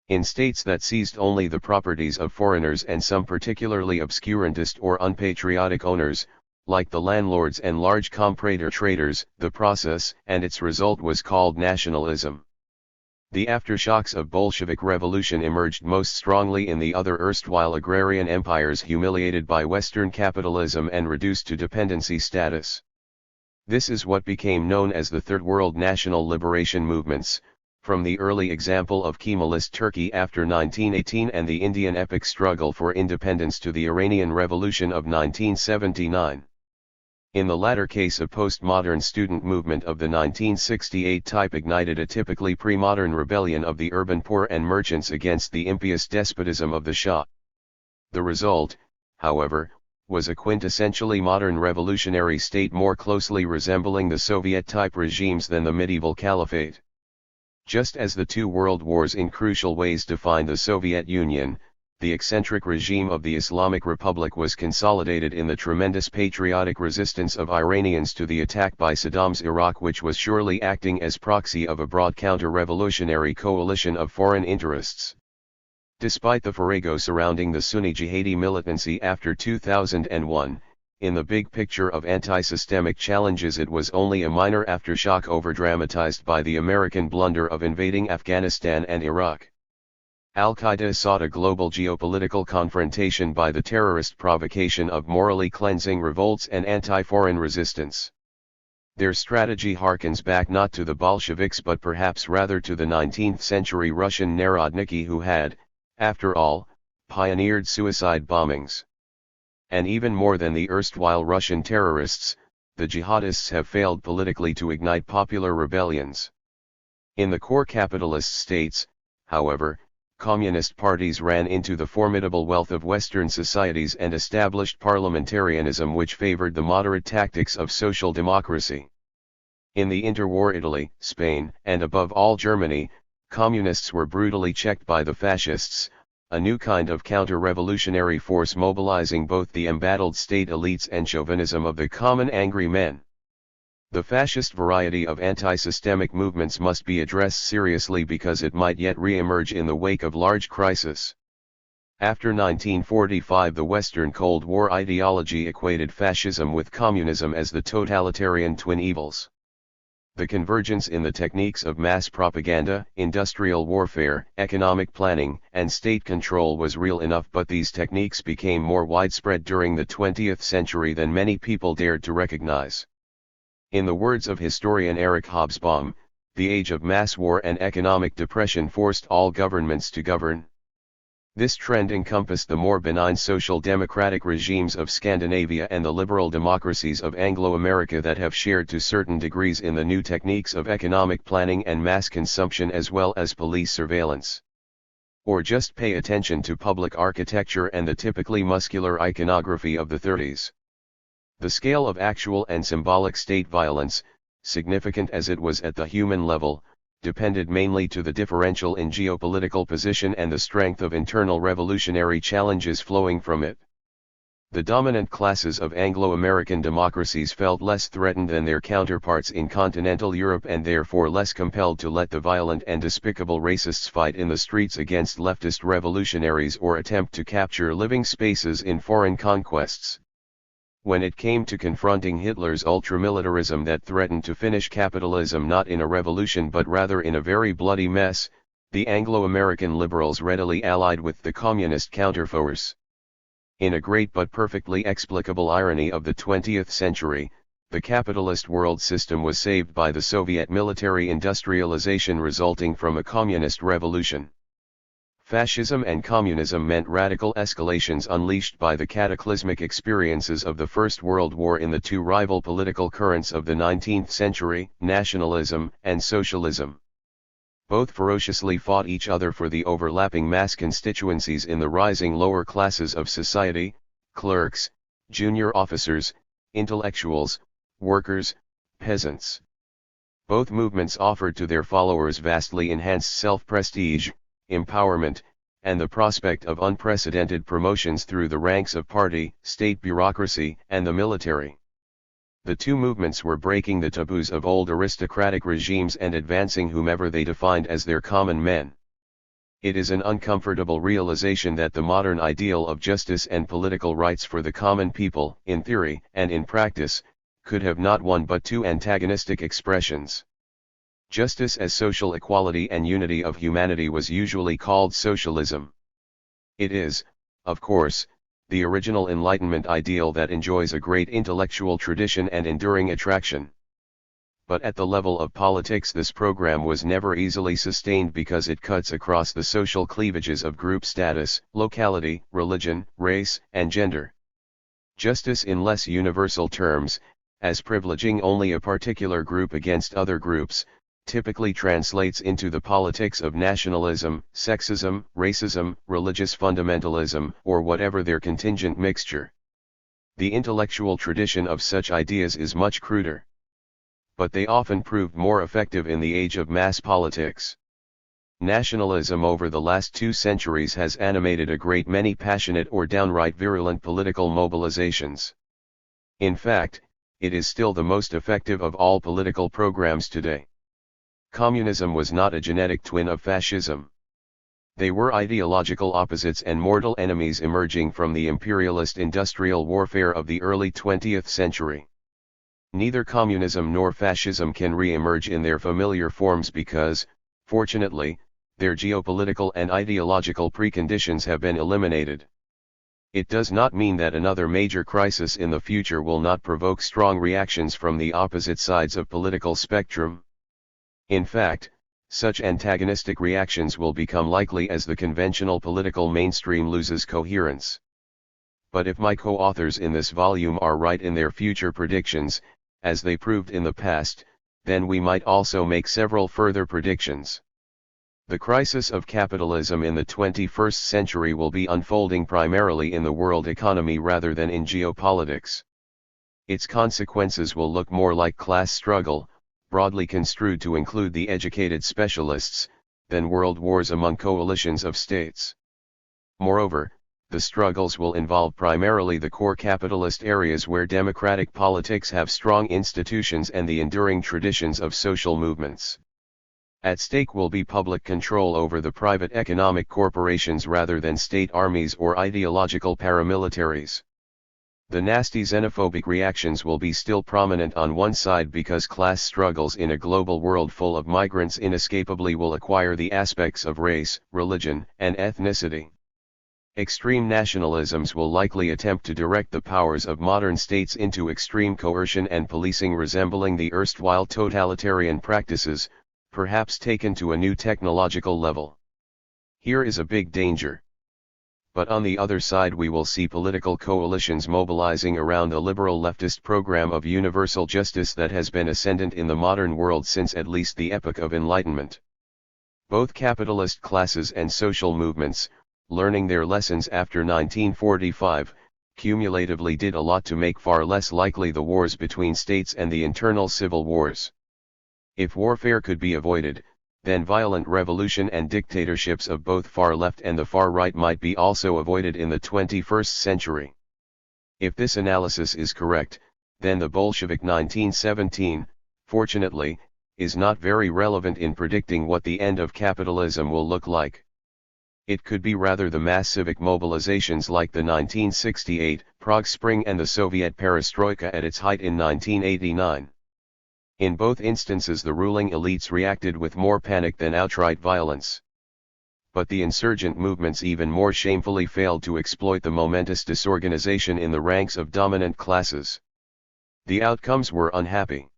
In states that seized only the properties of foreigners and some particularly obscurantist or unpatriotic owners, like the landlords and large comprador traders, the process and its result was called nationalism. The aftershocks of Bolshevik revolution emerged most strongly in the other erstwhile agrarian empires humiliated by Western capitalism and reduced to dependency status. This is what became known as the Third World national liberation movements, from the early example of Kemalist Turkey after 1918 and the Indian epic struggle for independence to the Iranian Revolution of 1979. In the latter case, a postmodern student movement of the 1968 type ignited a typically pre-modern rebellion of the urban poor and merchants against the impious despotism of the Shah. The result, however, was a quintessentially modern revolutionary state more closely resembling the Soviet-type regimes than the medieval caliphate. Just as the two world wars in crucial ways defined the Soviet Union, the eccentric regime of the Islamic Republic was consolidated in the tremendous patriotic resistance of Iranians to the attack by Saddam's Iraq, which was surely acting as proxy of a broad counter-revolutionary coalition of foreign interests. Despite the farrago surrounding the Sunni jihadi militancy after 2001, in the big picture of anti-systemic challenges it was only a minor aftershock overdramatized by the American blunder of invading Afghanistan and Iraq. Al-Qaeda sought a global geopolitical confrontation by the terrorist provocation of morally cleansing revolts and anti-foreign resistance. Their strategy harkens back not to the Bolsheviks but perhaps rather to the 19th century Russian Narodniki who had, after all, pioneered suicide bombings. And even more than the erstwhile Russian terrorists, the jihadists have failed politically to ignite popular rebellions. In the core capitalist states, however, communist parties ran into the formidable wealth of Western societies and established parliamentarism which favored the moderate tactics of social democracy. In the interwar Italy, Spain, and above all Germany, communists were brutally checked by the fascists, a new kind of counter-revolutionary force mobilizing both the embattled state elites and chauvinism of the common angry men. The fascist variety of anti-systemic movements must be addressed seriously because it might yet re-emerge in the wake of large crisis. After 1945, the Western Cold War ideology equated fascism with communism as the totalitarian twin evils. The convergence in the techniques of mass propaganda, industrial warfare, economic planning, and state control was real enough, but these techniques became more widespread during the 20th century than many people dared to recognize. In the words of historian Eric Hobsbawm, the age of mass war and economic depression forced all governments to govern. This trend encompassed the more benign social democratic regimes of Scandinavia and the liberal democracies of Anglo-America that have shared to certain degrees in the new techniques of economic planning and mass consumption as well as police surveillance. Or just pay attention to public architecture and the typically muscular iconography of the 30s. The scale of actual and symbolic state violence, significant as it was at the human level, depended mainly to the differential in geopolitical position and the strength of internal revolutionary challenges flowing from it. The dominant classes of Anglo-American democracies felt less threatened than their counterparts in continental Europe and therefore less compelled to let the violent and despicable racists fight in the streets against leftist revolutionaries or attempt to capture living spaces in foreign conquests. When it came to confronting Hitler's ultramilitarism that threatened to finish capitalism not in a revolution but rather in a very bloody mess, the Anglo-American liberals readily allied with the communist counterforce. In a great but perfectly explicable irony of the 20th century, the capitalist world system was saved by the Soviet military industrialization resulting from a communist revolution. Fascism and communism meant radical escalations unleashed by the cataclysmic experiences of the First World War in the two rival political currents of the 19th century, nationalism and socialism. Both ferociously fought each other for the overlapping mass constituencies in the rising lower classes of society, clerks, junior officers, intellectuals, workers, peasants. Both movements offered to their followers vastly enhanced self-prestige, empowerment, and the prospect of unprecedented promotions through the ranks of party, state bureaucracy, and the military. The two movements were breaking the taboos of old aristocratic regimes and advancing whomever they defined as their common men. It is an uncomfortable realization that the modern ideal of justice and political rights for the common people, in theory and in practice, could have not one but two antagonistic expressions. Justice as social equality and unity of humanity was usually called socialism. It is, of course, the original Enlightenment ideal that enjoys a great intellectual tradition and enduring attraction. But at the level of politics, this program was never easily sustained because it cuts across the social cleavages of group status, locality, religion, race, and gender. Justice in less universal terms, as privileging only a particular group against other groups, typically translates into the politics of nationalism, sexism, racism, religious fundamentalism, or whatever their contingent mixture. The intellectual tradition of such ideas is much cruder. But they often proved more effective in the age of mass politics. Nationalism over the last 2 centuries has animated a great many passionate or downright virulent political mobilizations. In fact, it is still the most effective of all political programs today. Communism was not a genetic twin of fascism. They were ideological opposites and mortal enemies emerging from the imperialist industrial warfare of the early 20th century. Neither communism nor fascism can re-emerge in their familiar forms because, fortunately, their geopolitical and ideological preconditions have been eliminated. It does not mean that another major crisis in the future will not provoke strong reactions from the opposite sides of political spectrum. In fact, such antagonistic reactions will become likely as the conventional political mainstream loses coherence. But if my co-authors in this volume are right in their future predictions, as they proved in the past, then we might also make several further predictions. The crisis of capitalism in the 21st century will be unfolding primarily in the world economy rather than in geopolitics. Its consequences will look more like class struggle, broadly construed to include the educated specialists, than world wars among coalitions of states. Moreover, the struggles will involve primarily the core capitalist areas where democratic politics have strong institutions and the enduring traditions of social movements. At stake will be public control over the private economic corporations rather than state armies or ideological paramilitaries. The nasty xenophobic reactions will be still prominent on one side because class struggles in a global world full of migrants inescapably will acquire the aspects of race, religion, and ethnicity. Extreme nationalisms will likely attempt to direct the powers of modern states into extreme coercion and policing resembling the erstwhile totalitarian practices, perhaps taken to a new technological level. Here is a big danger. But on the other side we will see political coalitions mobilizing around a liberal leftist program of universal justice that has been ascendant in the modern world since at least the epoch of Enlightenment. Both capitalist classes and social movements, learning their lessons after 1945, cumulatively did a lot to make far less likely the wars between states and the internal civil wars. If warfare could be avoided, then violent revolution and dictatorships of both far left and the far right might be also avoided in the 21st century. If this analysis is correct, then the Bolshevik 1917, fortunately, is not very relevant in predicting what the end of capitalism will look like. It could be rather the mass civic mobilizations like the 1968 Prague Spring and the Soviet perestroika at its height in 1989. In both instances the ruling elites reacted with more panic than outright violence. But the insurgent movements even more shamefully failed to exploit the momentous disorganization in the ranks of dominant classes. The outcomes were unhappy.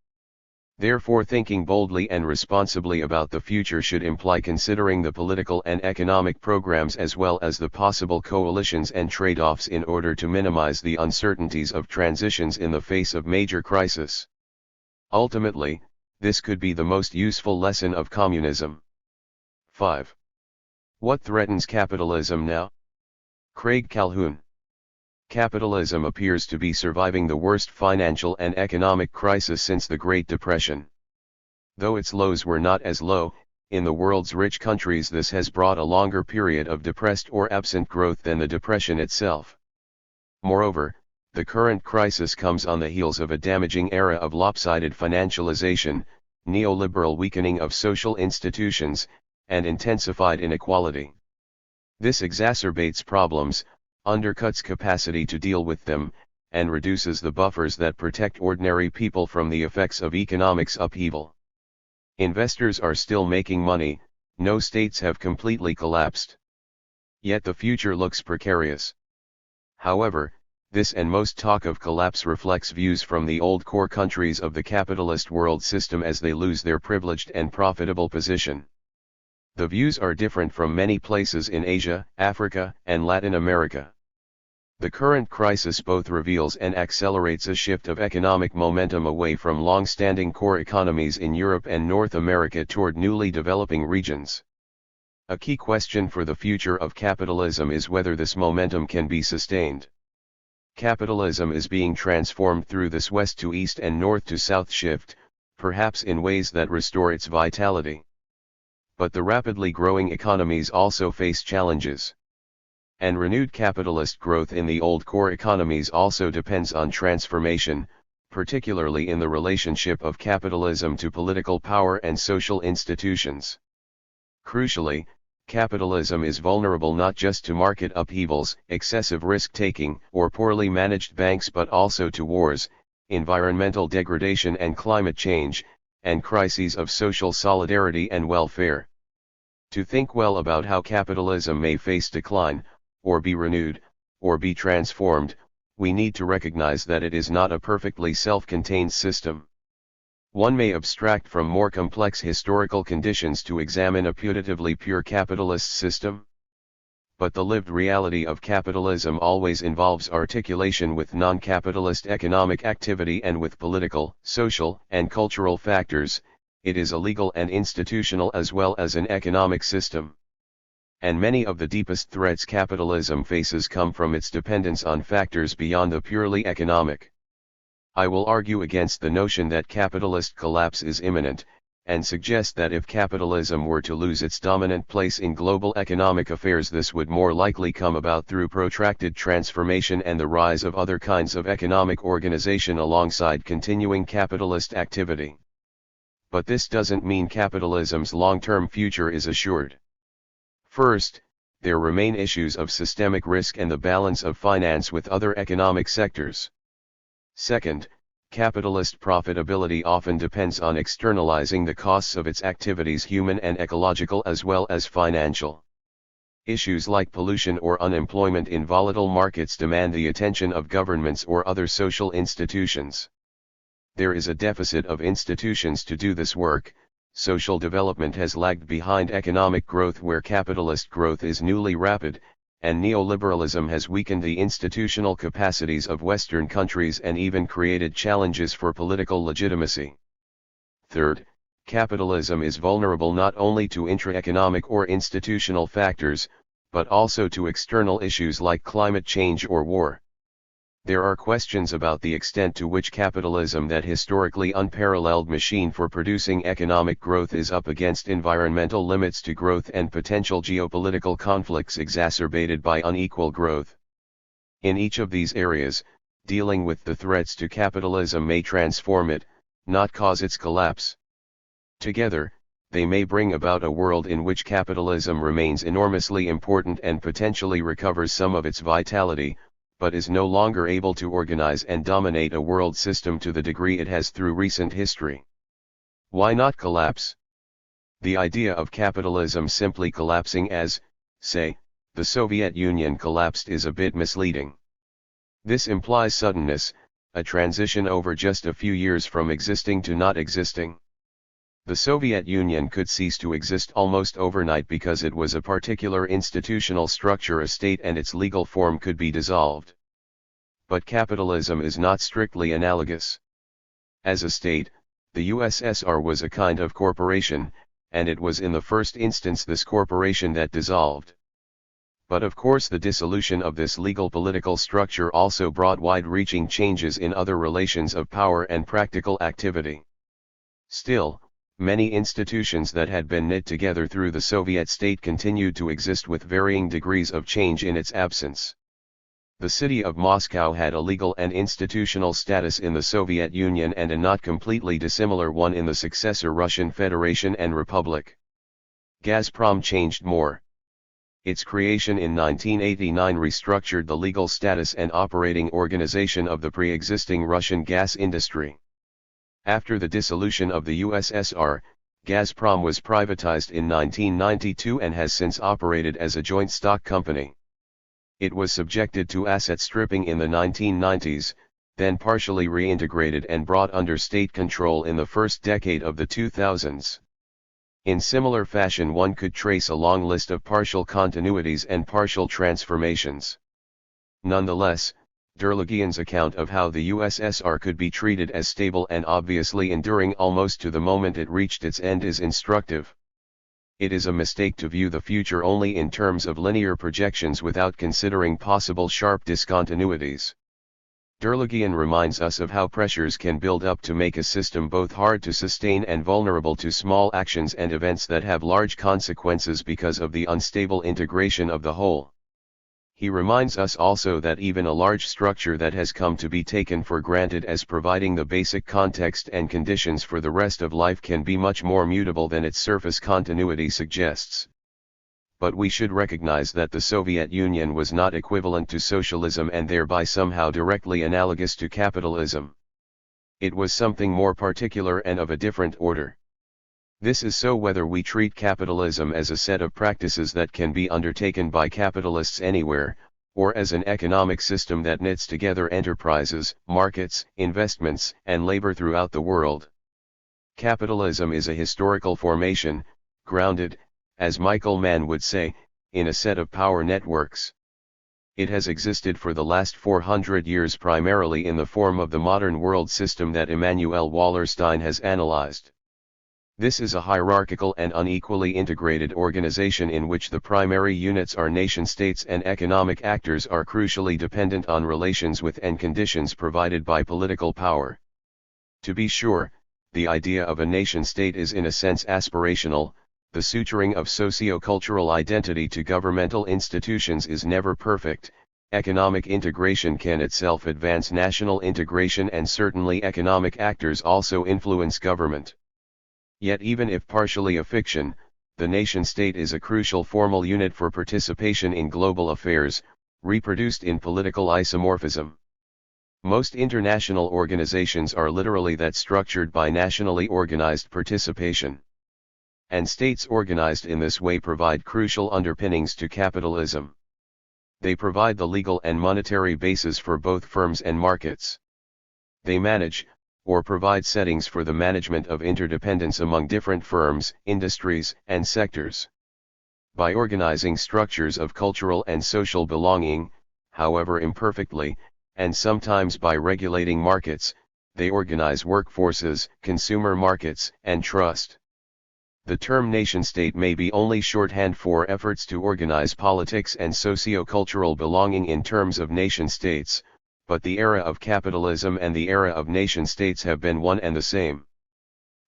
Therefore, thinking boldly and responsibly about the future should imply considering the political and economic programs as well as the possible coalitions and trade-offs in order to minimize the uncertainties of transitions in the face of major crisis. Ultimately, this could be the most useful lesson of communism. 5. What threatens capitalism now? Craig Calhoun. Capitalism appears to be surviving the worst financial and economic crisis since the Great Depression. Though its lows were not as low, in the world's rich countries this has brought a longer period of depressed or absent growth than the Depression itself. Moreover, the current crisis comes on the heels of a damaging era of lopsided financialization, neoliberal weakening of social institutions, and intensified inequality. This exacerbates problems, undercuts capacity to deal with them, and reduces the buffers that protect ordinary people from the effects of economics upheaval. Investors are still making money, no states have completely collapsed. Yet the future looks precarious. However, this and most talk of collapse reflects views from the old core countries of the capitalist world system as they lose their privileged and profitable position. The views are different from many places in Asia, Africa, and Latin America. The current crisis both reveals and accelerates a shift of economic momentum away from long-standing core economies in Europe and North America toward newly developing regions. A key question for the future of capitalism is whether this momentum can be sustained. Capitalism is being transformed through this west to east and north to south shift, perhaps in ways that restore its vitality. But the rapidly growing economies also face challenges. And renewed capitalist growth in the old core economies also depends on transformation, particularly in the relationship of capitalism to political power and social institutions. Crucially, capitalism is vulnerable not just to market upheavals, excessive risk-taking, or poorly managed banks but also to wars, environmental degradation and climate change, and crises of social solidarity and welfare. To think well about how capitalism may face decline, or be renewed, or be transformed, we need to recognize that it is not a perfectly self-contained system. One may abstract from more complex historical conditions to examine a putatively pure capitalist system. But the lived reality of capitalism always involves articulation with non-capitalist economic activity and with political, social, and cultural factors. It is a legal and institutional as well as an economic system. And many of the deepest threats capitalism faces come from its dependence on factors beyond the purely economic. I will argue against the notion that capitalist collapse is imminent, and suggest that if capitalism were to lose its dominant place in global economic affairs, this would more likely come about through protracted transformation and the rise of other kinds of economic organization alongside continuing capitalist activity. But this doesn't mean capitalism's long-term future is assured. First, there remain issues of systemic risk and the balance of finance with other economic sectors. Second, capitalist profitability often depends on externalizing the costs of its activities, human and ecological as well as financial. Issues like pollution or unemployment in volatile markets demand the attention of governments or other social institutions. There is a deficit of institutions to do this work. Social development has lagged behind economic growth where capitalist growth is newly rapid, and neoliberalism has weakened the institutional capacities of Western countries and even created challenges for political legitimacy. Third, capitalism is vulnerable not only to intra-economic or institutional factors, but also to external issues like climate change or war. There are questions about the extent to which capitalism, that historically unparalleled machine for producing economic growth, is up against environmental limits to growth and potential geopolitical conflicts exacerbated by unequal growth. In each of these areas, dealing with the threats to capitalism may transform it, not cause its collapse. Together, they may bring about a world in which capitalism remains enormously important and potentially recovers some of its vitality, but is no longer able to organize and dominate a world system to the degree it has through recent history. Why not collapse? The idea of capitalism simply collapsing as, say, the Soviet Union collapsed is a bit misleading. This implies suddenness, a transition over just a few years from existing to not existing. The Soviet Union could cease to exist almost overnight because it was a particular institutional structure, a state, and its legal form could be dissolved. But capitalism is not strictly analogous. As a state, the USSR was a kind of corporation, and it was in the first instance this corporation that dissolved. But of course the dissolution of this legal political structure also brought wide-reaching changes in other relations of power and practical activity. Still, many institutions that had been knit together through the Soviet state continued to exist with varying degrees of change in its absence. The city of Moscow had a legal and institutional status in the Soviet Union and a not completely dissimilar one in the successor Russian Federation and Republic. Gazprom changed more. Its creation in 1989 restructured the legal status and operating organization of the pre-existing Russian gas industry. After the dissolution of the USSR, Gazprom was privatized in 1992 and has since operated as a joint stock company. It was subjected to asset stripping in the 1990s, then partially reintegrated and brought under state control in the first decade of the 2000s. In similar fashion, one could trace a long list of partial continuities and partial transformations. Nonetheless, Derlegian's account of how the USSR could be treated as stable and obviously enduring almost to the moment it reached its end is instructive. It is a mistake to view the future only in terms of linear projections without considering possible sharp discontinuities. Derlegian reminds us of how pressures can build up to make a system both hard to sustain and vulnerable to small actions and events that have large consequences because of the unstable integration of the whole. He reminds us also that even a large structure that has come to be taken for granted as providing the basic context and conditions for the rest of life can be much more mutable than its surface continuity suggests. But we should recognize that the Soviet Union was not equivalent to socialism and thereby somehow directly analogous to capitalism. It was something more particular and of a different order. This is so whether we treat capitalism as a set of practices that can be undertaken by capitalists anywhere, or as an economic system that knits together enterprises, markets, investments, and labor throughout the world. Capitalism is a historical formation, grounded, as Michael Mann would say, in a set of power networks. It has existed for the last 400 years primarily in the form of the modern world system that Immanuel Wallerstein has analyzed. This is a hierarchical and unequally integrated organization in which the primary units are nation-states and economic actors are crucially dependent on relations with and conditions provided by political power. To be sure, the idea of a nation-state is in a sense aspirational. The suturing of socio-cultural identity to governmental institutions is never perfect. Economic integration can itself advance national integration, and certainly economic actors also influence government. Yet even if partially a fiction, the nation-state is a crucial formal unit for participation in global affairs, reproduced in political isomorphism. Most international organizations are literally that, structured by nationally organized participation. And states organized in this way provide crucial underpinnings to capitalism. They provide the legal and monetary basis for both firms and markets. They manage, or provide settings for the management of interdependence among different firms, industries, and sectors. By organizing structures of cultural and social belonging, however imperfectly, and sometimes by regulating markets, they organize workforces, consumer markets, and trust. The term nation-state may be only shorthand for efforts to organize politics and socio-cultural belonging in terms of nation-states, but the era of capitalism and the era of nation-states have been one and the same.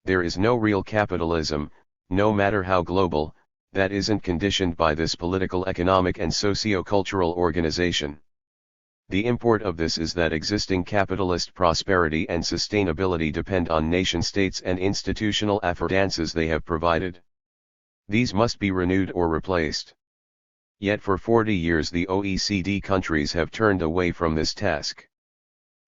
There is no real capitalism, no matter how global, that isn't conditioned by this political, economic, and socio-cultural organization. The import of this is that existing capitalist prosperity and sustainability depend on nation-states and institutional affordances they have provided. These must be renewed or replaced. Yet for 40 years the OECD countries have turned away from this task.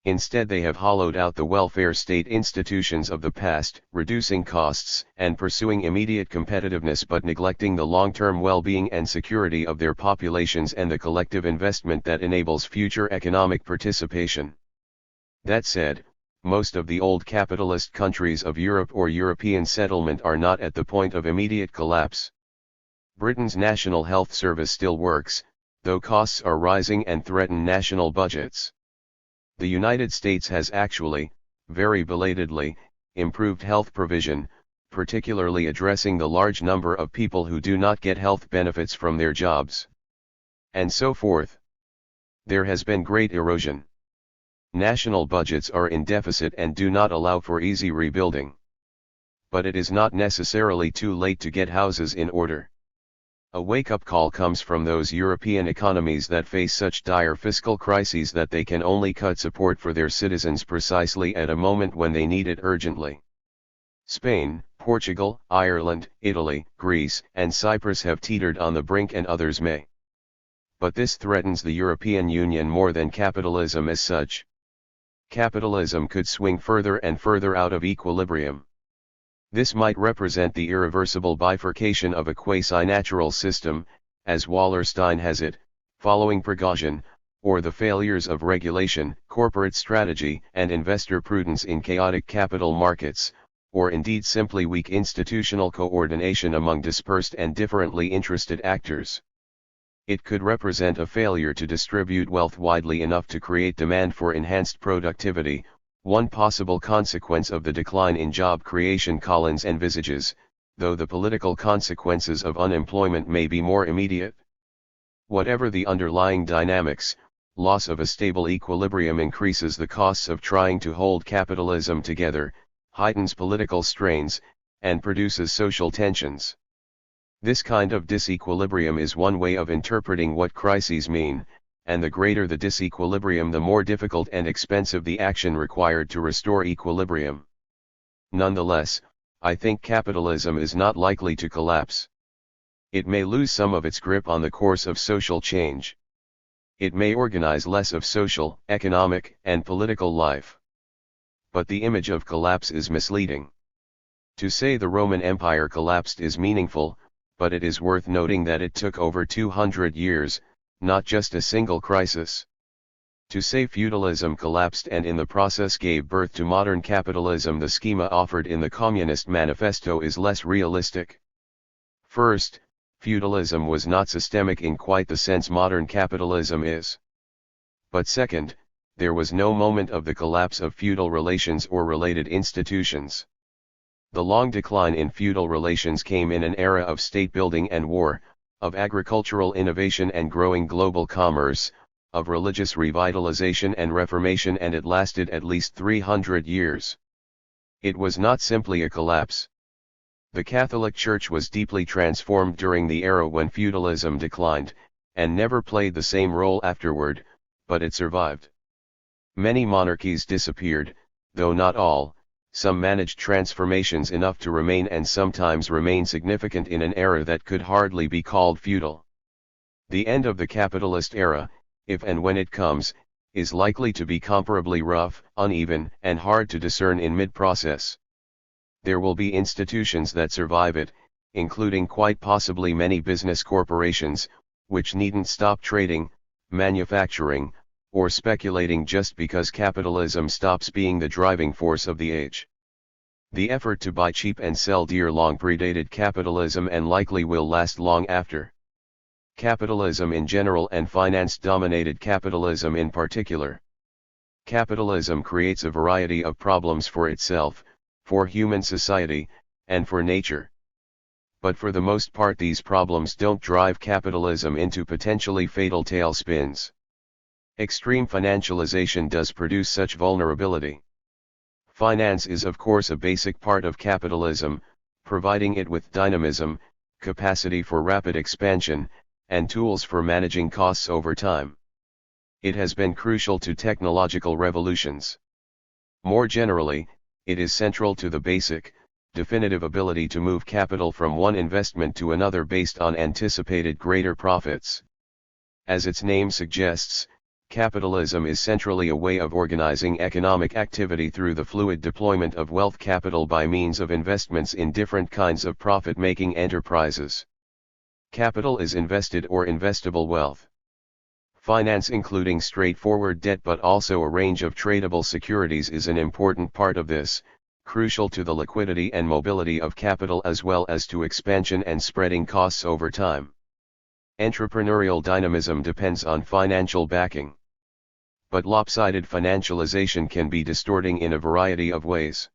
Instead they have hollowed out the welfare state institutions of the past, reducing costs and pursuing immediate competitiveness but neglecting the long-term well-being and security of their populations and the collective investment that enables future economic participation. That said, most of the old capitalist countries of Europe or European settlement are not at the point of immediate collapse. Britain's National Health Service still works, though costs are rising and threaten national budgets. The United States has actually, very belatedly, improved health provision, particularly addressing the large number of people who do not get health benefits from their jobs. And so forth. There has been great erosion. National budgets are in deficit and do not allow for easy rebuilding. But it is not necessarily too late to get houses in order. A wake-up call comes from those European economies that face such dire fiscal crises that they can only cut support for their citizens precisely at a moment when they need it urgently. Spain, Portugal, Ireland, Italy, Greece, and Cyprus have teetered on the brink, and others may. But this threatens the European Union more than capitalism as such. Capitalism could swing further and further out of equilibrium. This might represent the irreversible bifurcation of a quasi-natural system, as Wallerstein has it, following Prigozhin, or the failures of regulation, corporate strategy, and investor prudence in chaotic capital markets, or indeed simply weak institutional coordination among dispersed and differently interested actors. It could represent a failure to distribute wealth widely enough to create demand for enhanced productivity, one possible consequence of the decline in job creation Collins envisages, though the political consequences of unemployment may be more immediate. Whatever the underlying dynamics, loss of a stable equilibrium increases the costs of trying to hold capitalism together, heightens political strains, and produces social tensions. This kind of disequilibrium is one way of interpreting what crises mean, and the greater the disequilibrium, the more difficult and expensive the action required to restore equilibrium. Nonetheless, I think capitalism is not likely to collapse. It may lose some of its grip on the course of social change. It may organize less of social, economic, and political life. But the image of collapse is misleading. To say the Roman Empire collapsed is meaningful, but it is worth noting that it took over 200 years, not just a single crisis. To say feudalism collapsed and in the process gave birth to modern capitalism, the schema offered in the Communist Manifesto, is less realistic. First, feudalism was not systemic in quite the sense modern capitalism is. But second, there was no moment of the collapse of feudal relations or related institutions. The long decline in feudal relations came in an era of state building and war, of agricultural innovation and growing global commerce, of religious revitalization and reformation, and it lasted at least 300 years. It was not simply a collapse. The Catholic Church was deeply transformed during the era when feudalism declined, and never played the same role afterward, but it survived. Many monarchies disappeared, though not all. Some managed transformations enough to remain, and sometimes remain significant in an era that could hardly be called feudal. The end of the capitalist era, if and when it comes, is likely to be comparably rough, uneven, and hard to discern in mid-process. There will be institutions that survive it, including quite possibly many business corporations, which needn't stop trading, manufacturing, or speculating just because capitalism stops being the driving force of the age. The effort to buy cheap and sell dear long predated capitalism and likely will last long after. Capitalism in general and finance-dominated capitalism in particular. Capitalism creates a variety of problems for itself, for human society, and for nature. But for the most part these problems don't drive capitalism into potentially fatal tailspins. Extreme financialization does produce such vulnerability. Finance is of course a basic part of capitalism, providing it with dynamism, capacity for rapid expansion, and tools for managing costs over time. It has been crucial to technological revolutions. More generally, it is central to the basic, definitive ability to move capital from one investment to another based on anticipated greater profits. As its name suggests, capitalism is centrally a way of organizing economic activity through the fluid deployment of wealth capital by means of investments in different kinds of profit-making enterprises. Capital is invested or investable wealth. Finance, including straightforward debt but also a range of tradable securities, is an important part of this, crucial to the liquidity and mobility of capital as well as to expansion and spreading costs over time. Entrepreneurial dynamism depends on financial backing. But lopsided financialization can be distorting in a variety of ways.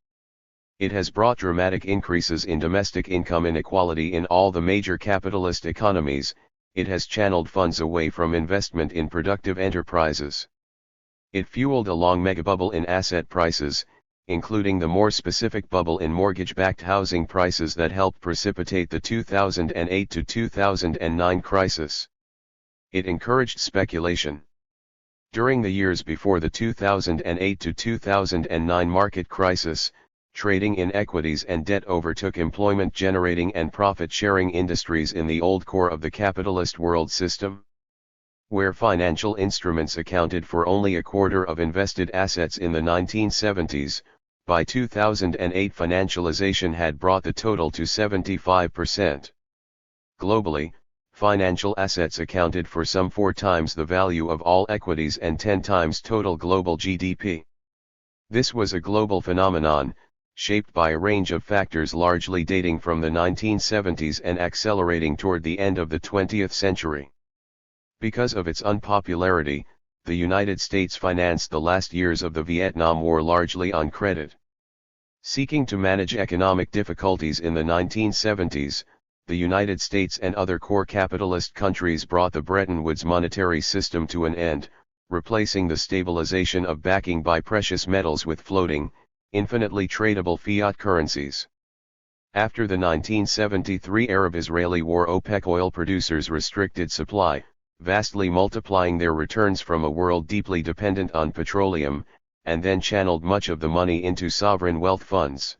It has brought dramatic increases in domestic income inequality in all the major capitalist economies. It has channeled funds away from investment in productive enterprises. It fueled a long megabubble in asset prices, including the more specific bubble in mortgage-backed housing prices that helped precipitate the 2008 to 2009 crisis. It encouraged speculation. During the years before the 2008 to 2009 market crisis, trading in equities and debt overtook employment-generating and profit-sharing industries in the old core of the capitalist world system. Where financial instruments accounted for only a quarter of invested assets in the 1970s, by 2008 financialization had brought the total to 75%. Globally, financial assets accounted for some 4 times the value of all equities and 10 times total global GDP. This was a global phenomenon, shaped by a range of factors largely dating from the 1970s and accelerating toward the end of the 20th century. Because of its unpopularity, the United States financed the last years of the Vietnam War largely on credit. Seeking to manage economic difficulties in the 1970s, the United States and other core capitalist countries brought the Bretton Woods monetary system to an end, replacing the stabilization of backing by precious metals with floating, infinitely tradable fiat currencies. After the 1973 Arab-Israeli War, OPEC oil producers restricted supply, vastly multiplying their returns from a world deeply dependent on petroleum, and then channeled much of the money into sovereign wealth funds.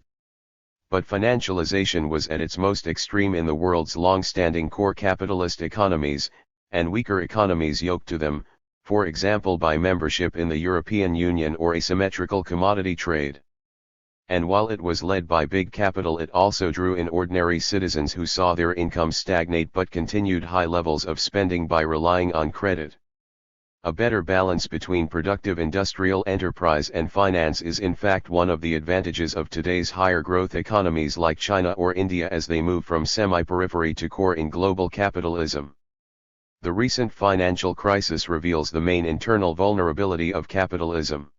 But financialization was at its most extreme in the world's long-standing core capitalist economies, and weaker economies yoked to them, for example by membership in the European Union or asymmetrical commodity trade. And while it was led by big capital, it also drew in ordinary citizens who saw their income stagnate but continued high levels of spending by relying on credit. A better balance between productive industrial enterprise and finance is in fact one of the advantages of today's higher growth economies like China or India as they move from semi-periphery to core in global capitalism. The recent financial crisis reveals the main internal vulnerability of capitalism.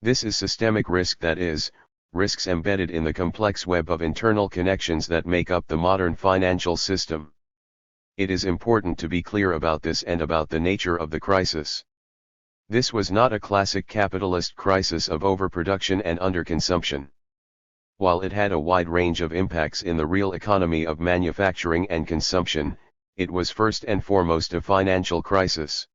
This is systemic risk, that is, risks embedded in the complex web of internal connections that make up the modern financial system. It is important to be clear about this and about the nature of the crisis. This was not a classic capitalist crisis of overproduction and underconsumption. While it had a wide range of impacts in the real economy of manufacturing and consumption, it was first and foremost a financial crisis.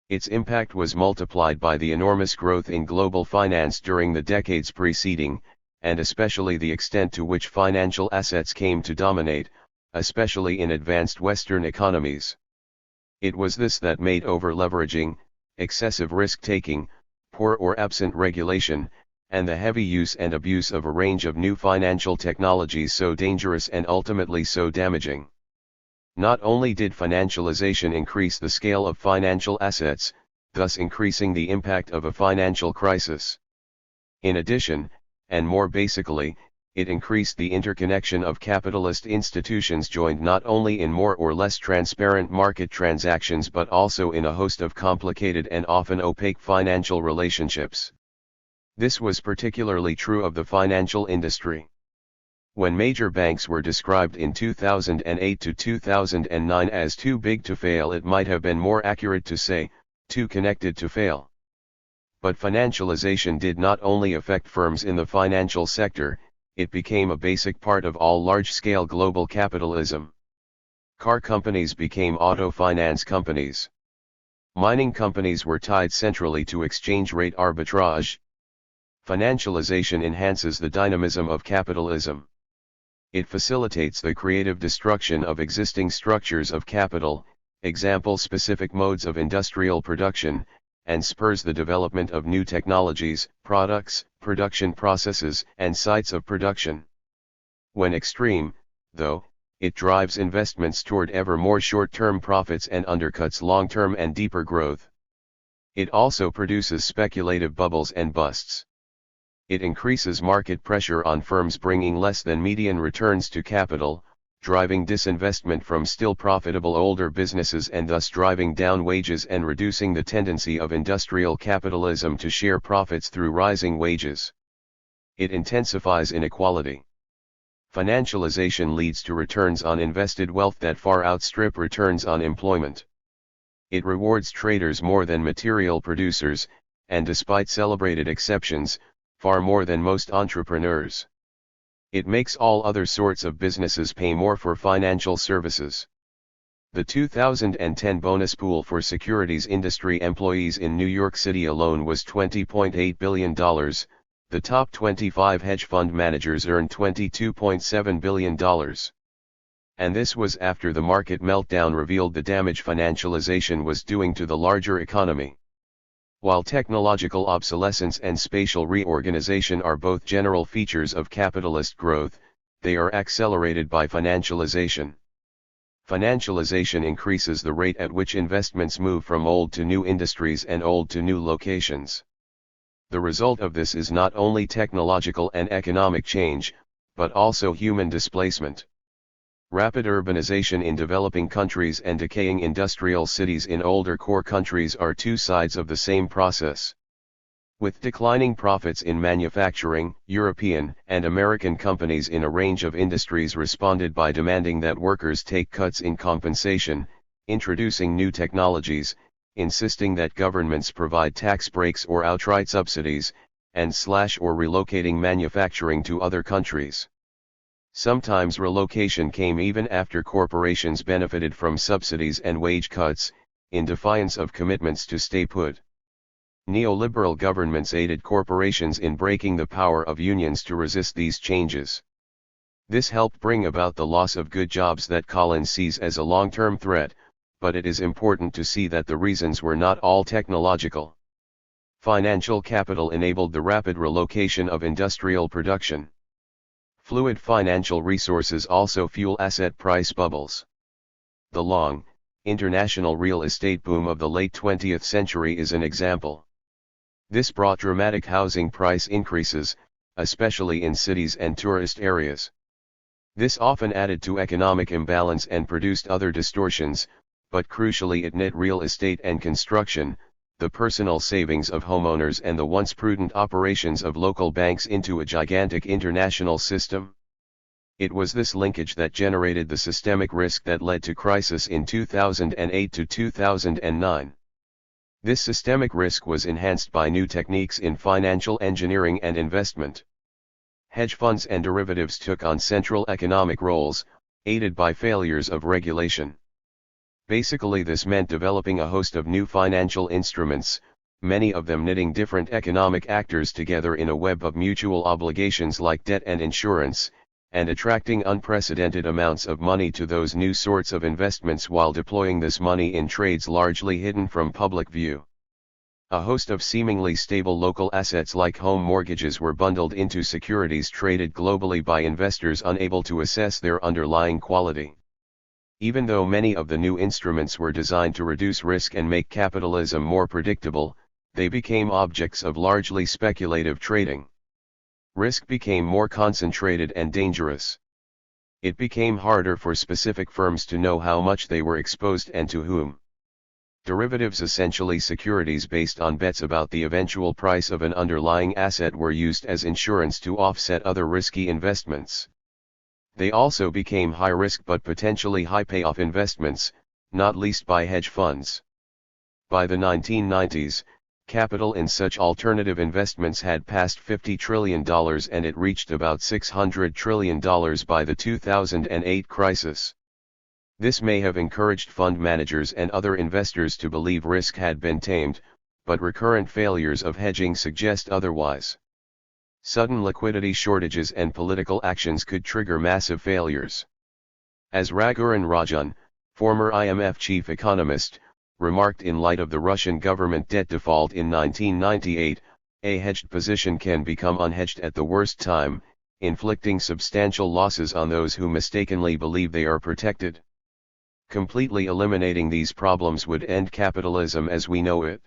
Its impact was multiplied by the enormous growth in global finance during the decades preceding, and especially the extent to which financial assets came to dominate, especially in advanced Western economies. It was this that made over-leveraging, excessive risk-taking, poor or absent regulation, and the heavy use and abuse of a range of new financial technologies so dangerous and ultimately so damaging. Not only did financialization increase the scale of financial assets, thus increasing the impact of a financial crisis. In addition, and more basically, it increased the interconnection of capitalist institutions joined not only in more or less transparent market transactions but also in a host of complicated and often opaque financial relationships. This was particularly true of the financial industry. When major banks were described in 2008 to 2009 as too big to fail, it might have been more accurate to say, too connected to fail. But financialization did not only affect firms in the financial sector, it became a basic part of all large-scale global capitalism. Car companies became auto finance companies. Mining companies were tied centrally to exchange rate arbitrage. Financialization enhances the dynamism of capitalism. It facilitates the creative destruction of existing structures of capital, example-specific modes of industrial production, and spurs the development of new technologies, products, production processes, and sites of production. When extreme, though, it drives investments toward ever more short-term profits and undercuts long-term and deeper growth. It also produces speculative bubbles and busts. It increases market pressure on firms bringing less than median returns to capital, driving disinvestment from still profitable older businesses and thus driving down wages and reducing the tendency of industrial capitalism to share profits through rising wages. It intensifies inequality. Financialization leads to returns on invested wealth that far outstrip returns on employment. It rewards traders more than material producers, and despite celebrated exceptions, far more than most entrepreneurs. It makes all other sorts of businesses pay more for financial services. The 2010 bonus pool for securities industry employees in New York City alone was $20.8 billion, The top 25 hedge fund managers earned $22.7 billion. And this was after the market meltdown revealed the damage financialization was doing to the larger economy. While technological obsolescence and spatial reorganization are both general features of capitalist growth, they are accelerated by financialization. Financialization increases the rate at which investments move from old to new industries and old to new locations. The result of this is not only technological and economic change, but also human displacement. Rapid urbanization in developing countries and decaying industrial cities in older core countries are two sides of the same process. With declining profits in manufacturing, European and American companies in a range of industries responded by demanding that workers take cuts in compensation, introducing new technologies, insisting that governments provide tax breaks or outright subsidies, and slash or relocating manufacturing to other countries. Sometimes relocation came even after corporations benefited from subsidies and wage cuts, in defiance of commitments to stay put. Neoliberal governments aided corporations in breaking the power of unions to resist these changes. This helped bring about the loss of good jobs that Collins sees as a long-term threat, but it is important to see that the reasons were not all technological. Financial capital enabled the rapid relocation of industrial production. Fluid financial resources also fuel asset price bubbles. The long, international real estate boom of the late 20th century is an example. This brought dramatic housing price increases, especially in cities and tourist areas. This often added to economic imbalance and produced other distortions, but crucially it knit real estate and construction, the personal savings of homeowners and the once prudent operations of local banks into a gigantic international system. It was this linkage that generated the systemic risk that led to crisis in 2008 to 2009. This systemic risk was enhanced by new techniques in financial engineering and investment. Hedge funds and derivatives took on central economic roles, aided by failures of regulation. Basically, this meant developing a host of new financial instruments, many of them knitting different economic actors together in a web of mutual obligations like debt and insurance, and attracting unprecedented amounts of money to those new sorts of investments while deploying this money in trades largely hidden from public view. A host of seemingly stable local assets like home mortgages were bundled into securities traded globally by investors unable to assess their underlying quality. Even though many of the new instruments were designed to reduce risk and make capitalism more predictable, they became objects of largely speculative trading. Risk became more concentrated and dangerous. It became harder for specific firms to know how much they were exposed and to whom. Derivatives, essentially securities based on bets about the eventual price of an underlying asset, were used as insurance to offset other risky investments. They also became high-risk but potentially high-payoff investments, not least by hedge funds. By the 1990s, capital in such alternative investments had passed $50 trillion and it reached about $600 trillion by the 2008 crisis. This may have encouraged fund managers and other investors to believe risk had been tamed, but recurrent failures of hedging suggest otherwise. Sudden liquidity shortages and political actions could trigger massive failures. As Raghuram Rajan, former IMF chief economist, remarked in light of the Russian government debt default in 1998, a hedged position can become unhedged at the worst time, inflicting substantial losses on those who mistakenly believe they are protected. Completely eliminating these problems would end capitalism as we know it.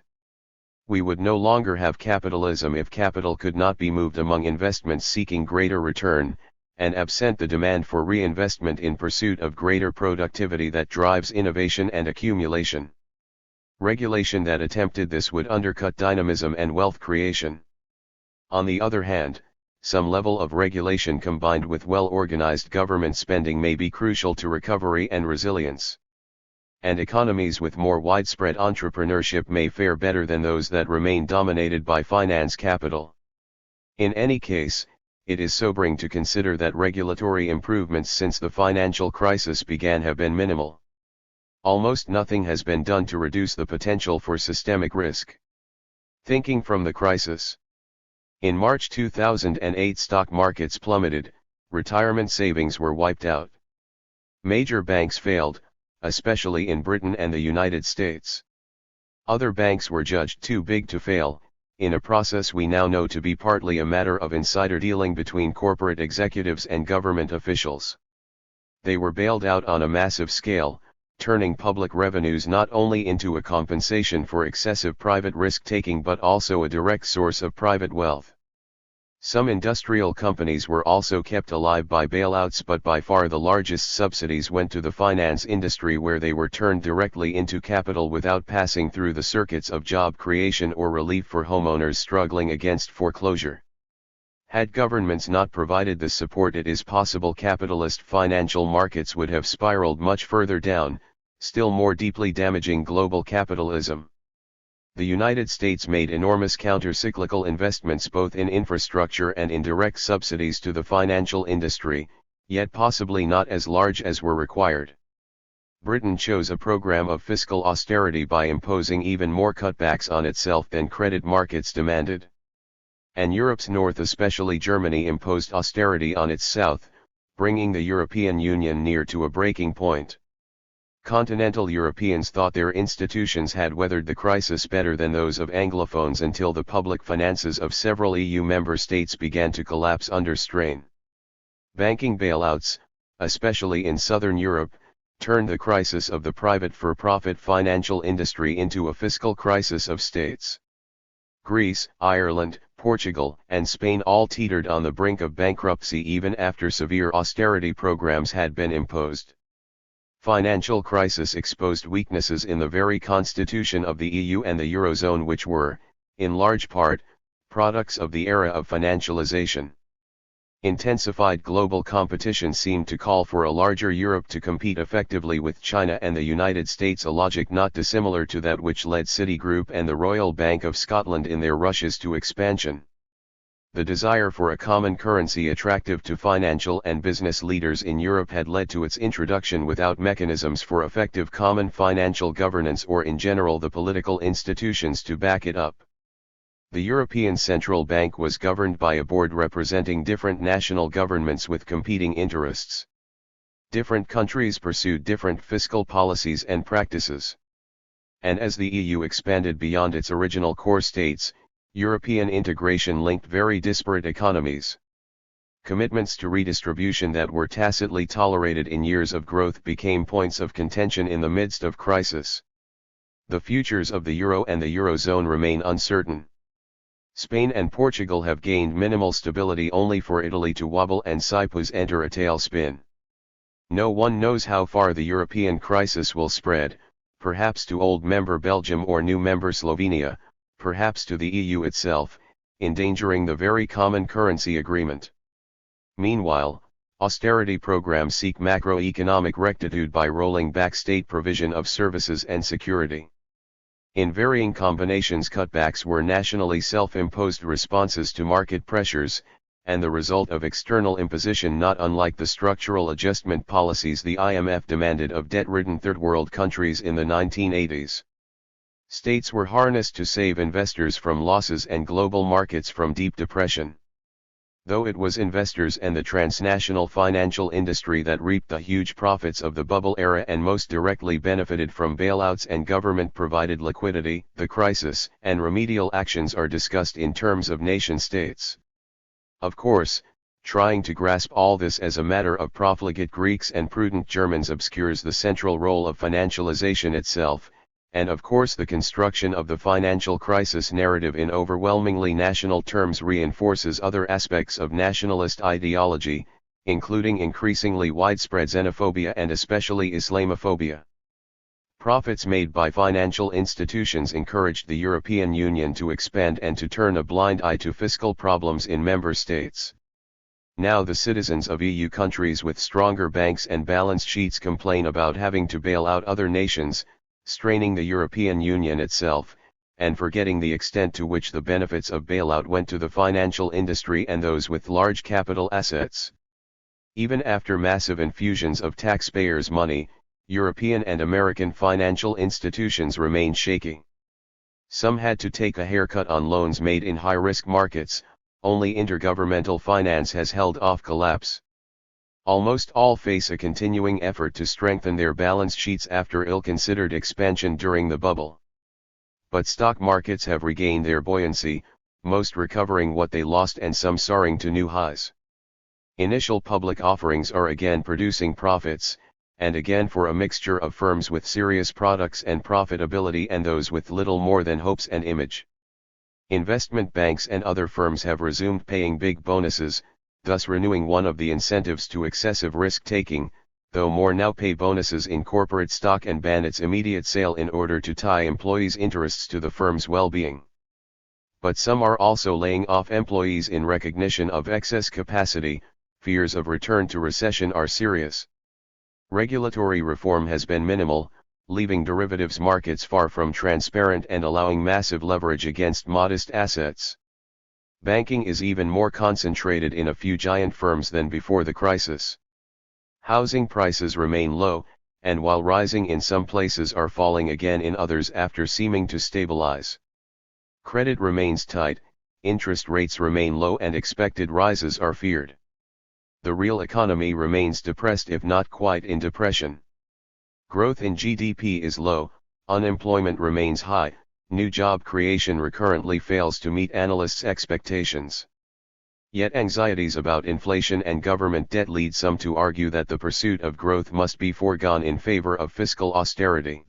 We would no longer have capitalism if capital could not be moved among investments seeking greater return, and absent the demand for reinvestment in pursuit of greater productivity that drives innovation and accumulation. Regulation that attempted this would undercut dynamism and wealth creation. On the other hand, some level of regulation combined with well-organized government spending may be crucial to recovery and resilience. And economies with more widespread entrepreneurship may fare better than those that remain dominated by finance capital. In any case, it is sobering to consider that regulatory improvements since the financial crisis began have been minimal. Almost nothing has been done to reduce the potential for systemic risk. Thinking from the crisis. In March 2008, stock markets plummeted, retirement savings were wiped out. Major banks failed, especially in Britain and the United States. Other banks were judged too big to fail, in a process we now know to be partly a matter of insider dealing between corporate executives and government officials. They were bailed out on a massive scale, turning public revenues not only into a compensation for excessive private risk-taking but also a direct source of private wealth. Some industrial companies were also kept alive by bailouts, but by far the largest subsidies went to the finance industry, where they were turned directly into capital without passing through the circuits of job creation or relief for homeowners struggling against foreclosure. Had governments not provided this support, it is possible capitalist financial markets would have spiraled much further down, still more deeply damaging global capitalism. The United States made enormous counter-cyclical investments both in infrastructure and in direct subsidies to the financial industry, yet possibly not as large as were required. Britain chose a program of fiscal austerity by imposing even more cutbacks on itself than credit markets demanded. And Europe's north, especially Germany, imposed austerity on its south, bringing the European Union near to a breaking point. Continental Europeans thought their institutions had weathered the crisis better than those of Anglophones until the public finances of several EU member states began to collapse under strain. Banking bailouts, especially in southern Europe, turned the crisis of the private for-profit financial industry into a fiscal crisis of states. Greece, Ireland, Portugal, and Spain all teetered on the brink of bankruptcy even after severe austerity programs had been imposed. Financial crisis exposed weaknesses in the very constitution of the EU and the Eurozone, which were, in large part, products of the era of financialization. Intensified global competition seemed to call for a larger Europe to compete effectively with China and the United States, a logic not dissimilar to that which led Citigroup and the Royal Bank of Scotland in their rushes to expansion. The desire for a common currency attractive to financial and business leaders in Europe had led to its introduction without mechanisms for effective common financial governance or in general the political institutions to back it up. The European Central Bank was governed by a board representing different national governments with competing interests. Different countries pursued different fiscal policies and practices. And as the EU expanded beyond its original core states, European integration linked very disparate economies. Commitments to redistribution that were tacitly tolerated in years of growth became points of contention in the midst of crisis. The futures of the euro and the eurozone remain uncertain. Spain and Portugal have gained minimal stability, only for Italy to wobble and Cyprus enter a tailspin. No one knows how far the European crisis will spread, perhaps to old member Belgium or new member Slovenia, perhaps to the EU itself, endangering the very common currency agreement. Meanwhile, austerity programs seek macroeconomic rectitude by rolling back state provision of services and security. In varying combinations, cutbacks were nationally self-imposed responses to market pressures, and the result of external imposition, not unlike the structural adjustment policies the IMF demanded of debt-ridden third-world countries in the 1980s. States were harnessed to save investors from losses and global markets from deep depression. Though it was investors and the transnational financial industry that reaped the huge profits of the bubble era and most directly benefited from bailouts and government-provided liquidity, the crisis and remedial actions are discussed in terms of nation-states. Of course, trying to grasp all this as a matter of profligate Greeks and prudent Germans obscures the central role of financialization itself, and of course the construction of the financial crisis narrative in overwhelmingly national terms reinforces other aspects of nationalist ideology, including increasingly widespread xenophobia and especially Islamophobia. Profits made by financial institutions encouraged the European Union to expand and to turn a blind eye to fiscal problems in member states. Now the citizens of EU countries with stronger banks and balance sheets complain about having to bail out other nations, straining the European Union itself, and forgetting the extent to which the benefits of bailout went to the financial industry and those with large capital assets. Even after massive infusions of taxpayers' money, European and American financial institutions remained shaky. Some had to take a haircut on loans made in high-risk markets, only intergovernmental finance has held off collapse. Almost all face a continuing effort to strengthen their balance sheets after ill-considered expansion during the bubble. But stock markets have regained their buoyancy, most recovering what they lost and some soaring to new highs. Initial public offerings are again producing profits, and again for a mixture of firms with serious products and profitability and those with little more than hopes and image. Investment banks and other firms have resumed paying big bonuses, thus renewing one of the incentives to excessive risk-taking, though more now pay bonuses in corporate stock and ban its immediate sale in order to tie employees' interests to the firm's well-being. But some are also laying off employees in recognition of excess capacity. Fears of return to recession are serious. Regulatory reform has been minimal, leaving derivatives markets far from transparent and allowing massive leverage against modest assets. Banking is even more concentrated in a few giant firms than before the crisis. Housing prices remain low, and while rising in some places are falling again in others after seeming to stabilize. Credit remains tight, interest rates remain low and expected rises are feared. The real economy remains depressed if not quite in depression. Growth in GDP is low, unemployment remains high, new job creation recurrently fails to meet analysts' expectations. Yet anxieties about inflation and government debt lead some to argue that the pursuit of growth must be foregone in favor of fiscal austerity.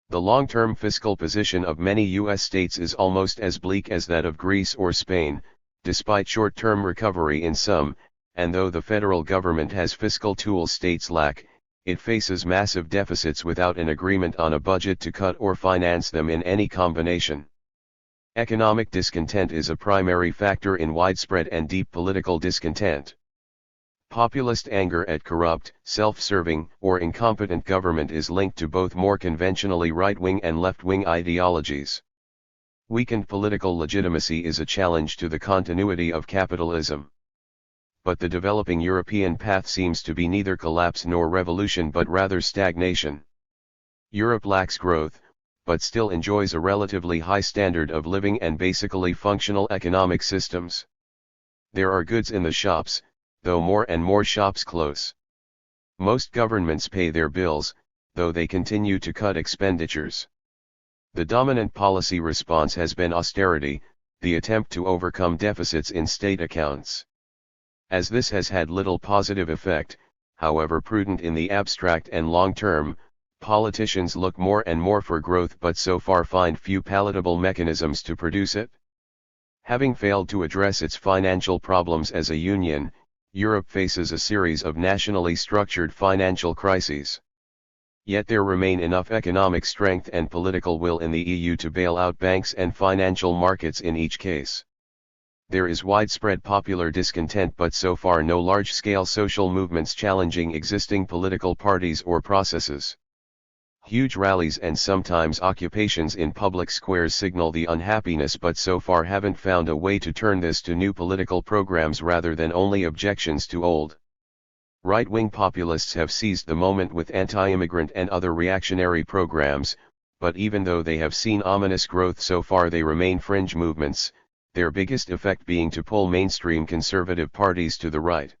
The long-term fiscal position of many U.S. states is almost as bleak as that of Greece or Spain, despite short-term recovery in some, and though the federal government has fiscal tools states lack, it faces massive deficits without an agreement on a budget to cut or finance them in any combination. Economic discontent is a primary factor in widespread and deep political discontent. Populist anger at corrupt, self-serving, or incompetent government is linked to both more conventionally right-wing and left-wing ideologies. Weakened political legitimacy is a challenge to the continuity of capitalism. But the developing European path seems to be neither collapse nor revolution but rather stagnation. Europe lacks growth, but still enjoys a relatively high standard of living and basically functional economic systems. There are goods in the shops, though more and more shops close. Most governments pay their bills, though they continue to cut expenditures. The dominant policy response has been austerity, the attempt to overcome deficits in state accounts. As this has had little positive effect, however prudent in the abstract and long term, politicians look more and more for growth but so far find few palatable mechanisms to produce it. Having failed to address its financial problems as a union, Europe faces a series of nationally structured financial crises. Yet there remain enough economic strength and political will in the EU to bail out banks and financial markets in each case. There is widespread popular discontent but so far no large-scale social movements challenging existing political parties or processes. Huge rallies and sometimes occupations in public squares signal the unhappiness but so far haven't found a way to turn this to new political programs rather than only objections to old. Right-wing populists have seized the moment with anti-immigrant and other reactionary programs, but even though they have seen ominous growth so far they remain fringe movements, their biggest effect being to pull mainstream conservative parties to the right.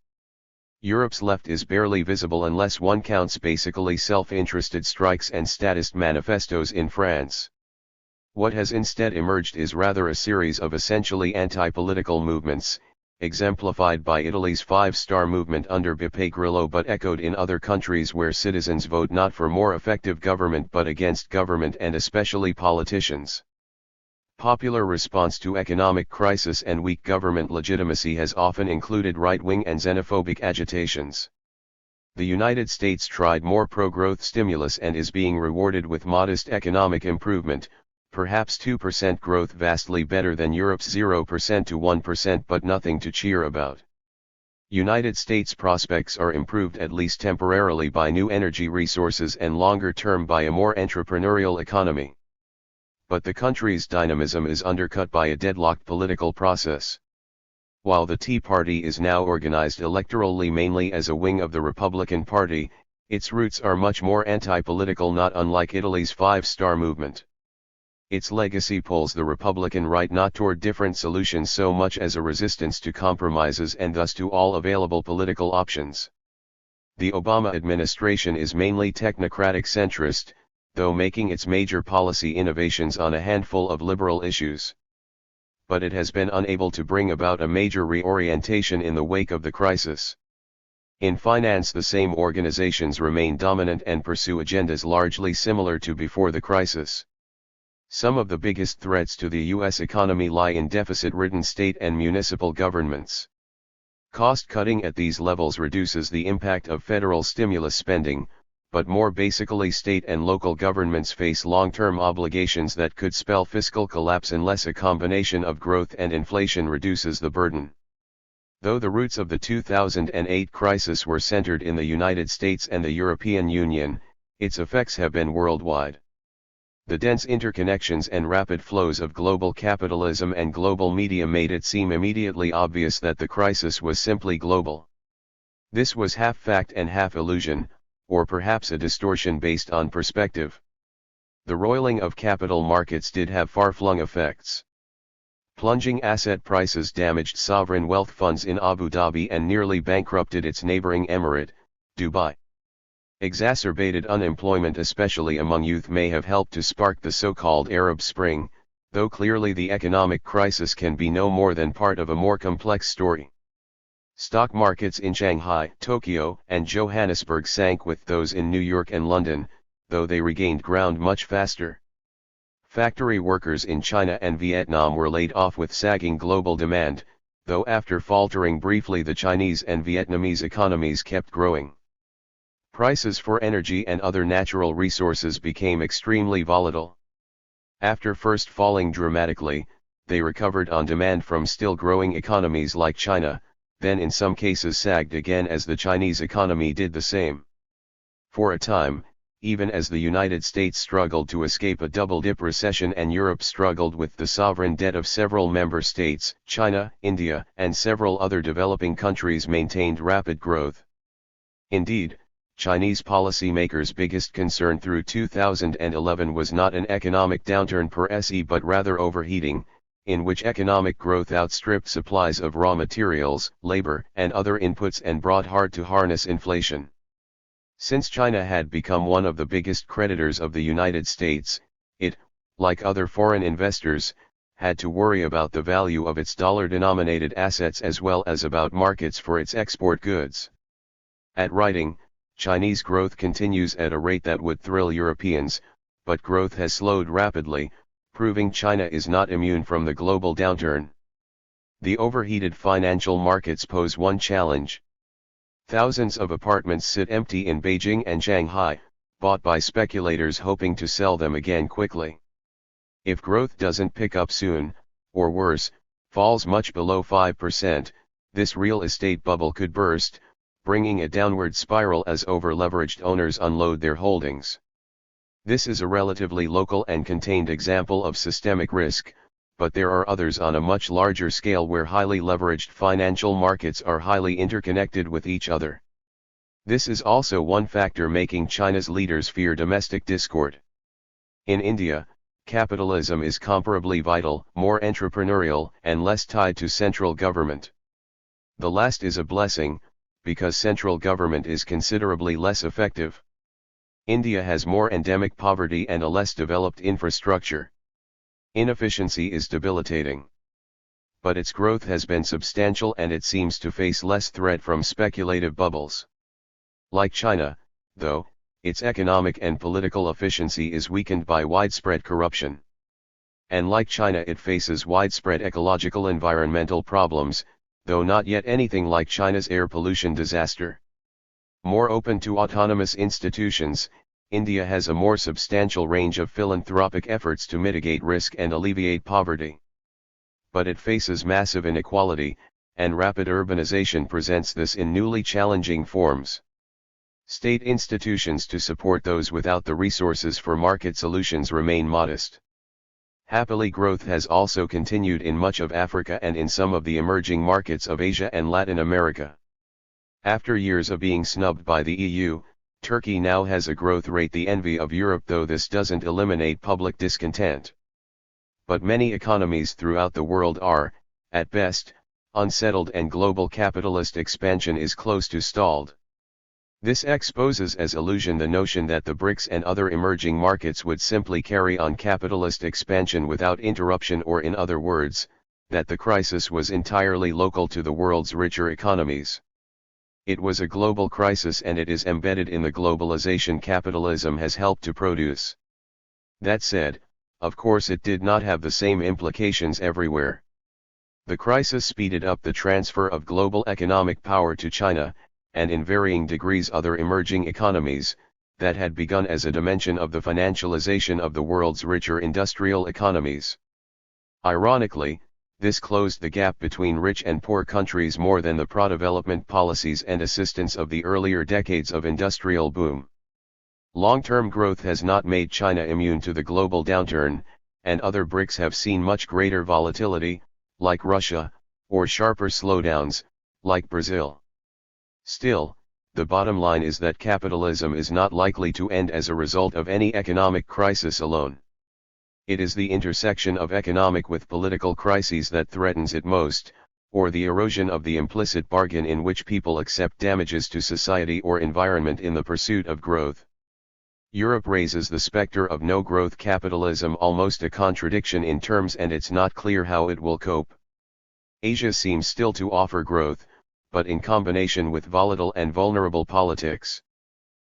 Europe's left is barely visible unless one counts basically self-interested strikes and statist manifestos in France. What has instead emerged is rather a series of essentially anti-political movements, exemplified by Italy's five-star movement under Beppe Grillo but echoed in other countries where citizens vote not for more effective government but against government and especially politicians. Popular response to economic crisis and weak government legitimacy has often included right-wing and xenophobic agitations. The United States tried more pro-growth stimulus and is being rewarded with modest economic improvement, perhaps 2% growth, vastly better than Europe's 0% to 1% but nothing to cheer about. United States prospects are improved at least temporarily by new energy resources and longer term by a more entrepreneurial economy. But the country's dynamism is undercut by a deadlocked political process. While the Tea Party is now organized electorally mainly as a wing of the Republican Party, its roots are much more anti-political, not unlike Italy's five-star movement. Its legacy pulls the Republican right not toward different solutions so much as a resistance to compromises and thus to all available political options. The Obama administration is mainly technocratic centrist, though making its major policy innovations on a handful of liberal issues. But it has been unable to bring about a major reorientation in the wake of the crisis. In finance, the same organizations remain dominant and pursue agendas largely similar to before the crisis. Some of the biggest threats to the U.S. economy lie in deficit-ridden state and municipal governments. Cost-cutting at these levels reduces the impact of federal stimulus spending, but more basically state and local governments face long-term obligations that could spell fiscal collapse unless a combination of growth and inflation reduces the burden. Though the roots of the 2008 crisis were centered in the United States and the European Union, its effects have been worldwide. The dense interconnections and rapid flows of global capitalism and global media made it seem immediately obvious that the crisis was simply global. This was half fact and half illusion, or perhaps a distortion based on perspective. The roiling of capital markets did have far-flung effects. Plunging asset prices damaged sovereign wealth funds in Abu Dhabi and nearly bankrupted its neighboring emirate, Dubai. Exacerbated unemployment especially among youth may have helped to spark the so-called Arab Spring, though clearly the economic crisis can be no more than part of a more complex story. Stock markets in Shanghai, Tokyo, and Johannesburg sank with those in New York and London, though they regained ground much faster. Factory workers in China and Vietnam were laid off with sagging global demand, though after faltering briefly the Chinese and Vietnamese economies kept growing. Prices for energy and other natural resources became extremely volatile. After first falling dramatically, they recovered on demand from still growing economies like China, then in some cases sagged again as the Chinese economy did the same. For a time, even as the United States struggled to escape a double-dip recession and Europe struggled with the sovereign debt of several member states, China, India, and several other developing countries maintained rapid growth. Indeed, Chinese policymakers' biggest concern through 2011 was not an economic downturn per se but rather overheating, in which economic growth outstripped supplies of raw materials, labor, and other inputs and brought hard-to-harness inflation. Since China had become one of the biggest creditors of the United States, it, like other foreign investors, had to worry about the value of its dollar-denominated assets as well as about markets for its export goods. At writing, Chinese growth continues at a rate that would thrill Europeans, but growth has slowed rapidly, proving China is not immune from the global downturn. The overheated financial markets pose one challenge. Thousands of apartments sit empty in Beijing and Shanghai, bought by speculators hoping to sell them again quickly. If growth doesn't pick up soon, or worse, falls much below 5%, this real estate bubble could burst, bringing a downward spiral as over-leveraged owners unload their holdings. This is a relatively local and contained example of systemic risk, but there are others on a much larger scale where highly leveraged financial markets are highly interconnected with each other. This is also one factor making China's leaders fear domestic discord. In India, capitalism is comparably vital, more entrepreneurial, and less tied to central government. The last is a blessing, because central government is considerably less effective. India has more endemic poverty and a less developed infrastructure. Inefficiency is debilitating. But its growth has been substantial and it seems to face less threat from speculative bubbles. Like China, though, its economic and political efficiency is weakened by widespread corruption. And like China, it faces widespread ecological environmental problems, though not yet anything like China's air pollution disaster. More open to autonomous institutions, India has a more substantial range of philanthropic efforts to mitigate risk and alleviate poverty. But it faces massive inequality, and rapid urbanization presents this in newly challenging forms. State institutions to support those without the resources for market solutions remain modest. Happily, growth has also continued in much of Africa and in some of the emerging markets of Asia and Latin America. After years of being snubbed by the EU, Turkey now has a growth rate the envy of Europe, though this doesn't eliminate public discontent. but many economies throughout the world are, at best, unsettled and global capitalist expansion is close to stalled. This exposes as illusion the notion that the BRICS and other emerging markets would simply carry on capitalist expansion without interruption, or in other words, that the crisis was entirely local to the world's richer economies. It was a global crisis, and it is embedded in the globalization capitalism has helped to produce. That said, of course it did not have the same implications everywhere. The crisis speeded up the transfer of global economic power to China, and in varying degrees other emerging economies, that had begun as a dimension of the financialization of the world's richer industrial economies. Ironically, this closed the gap between rich and poor countries more than the pro-development policies and assistance of the earlier decades of industrial boom. Long-term growth has not made China immune to the global downturn, and other BRICS have seen much greater volatility, like Russia, or sharper slowdowns, like Brazil. Still, the bottom line is that capitalism is not likely to end as a result of any economic crisis alone. It is the intersection of economic with political crises that threatens it most, or the erosion of the implicit bargain in which people accept damages to society or environment in the pursuit of growth. Europe raises the specter of no-growth capitalism, almost a contradiction in terms, and it's not clear how it will cope. Asia seems still to offer growth, but in combination with volatile and vulnerable politics.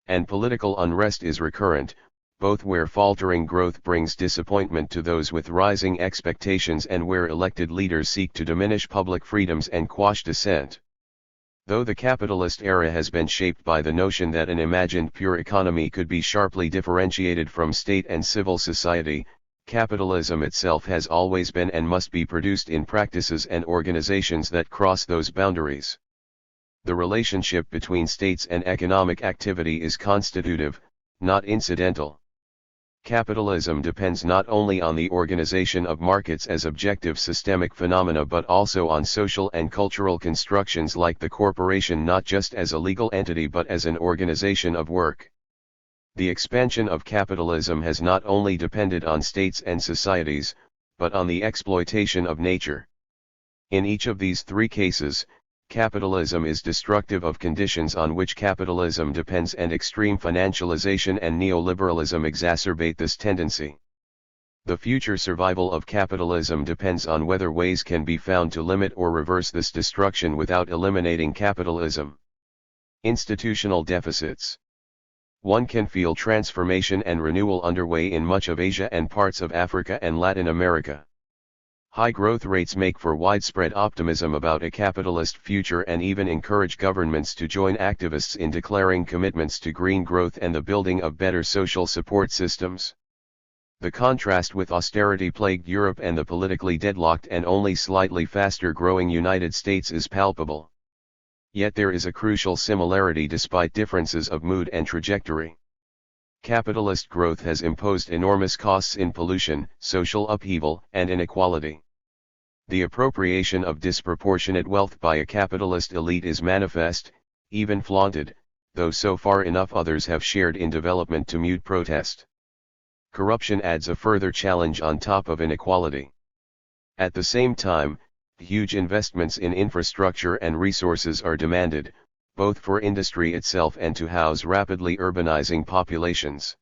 And political unrest is recurrent, both where faltering growth brings disappointment to those with rising expectations and where elected leaders seek to diminish public freedoms and quash dissent. Though the capitalist era has been shaped by the notion that an imagined pure economy could be sharply differentiated from state and civil society, capitalism itself has always been and must be produced in practices and organizations that cross those boundaries. The relationship between states and economic activity is constitutive, not incidental. Capitalism depends not only on the organization of markets as objective systemic phenomena but also on social and cultural constructions like the corporation, not just as a legal entity but as an organization of work. The expansion of capitalism has not only depended on states and societies, but on the exploitation of nature. In each of these three cases, capitalism is destructive of conditions on which capitalism depends, and extreme financialization and neoliberalism exacerbate this tendency. The future survival of capitalism depends on whether ways can be found to limit or reverse this destruction without eliminating capitalism. Institutional deficits. One can feel transformation and renewal underway in much of Asia and parts of Africa and Latin America. High growth rates make for widespread optimism about a capitalist future and even encourage governments to join activists in declaring commitments to green growth and the building of better social support systems. The contrast with austerity-plagued Europe and the politically deadlocked and only slightly faster growing United States is palpable. Yet there is a crucial similarity despite differences of mood and trajectory. Capitalist growth has imposed enormous costs in pollution, social upheaval, and inequality. The appropriation of disproportionate wealth by a capitalist elite is manifest, even flaunted, though so far enough others have shared in development to mute protest. Corruption adds a further challenge on top of inequality. At the same time, huge investments in infrastructure and resources are demanded, both for industry itself and to house rapidly urbanizing populations.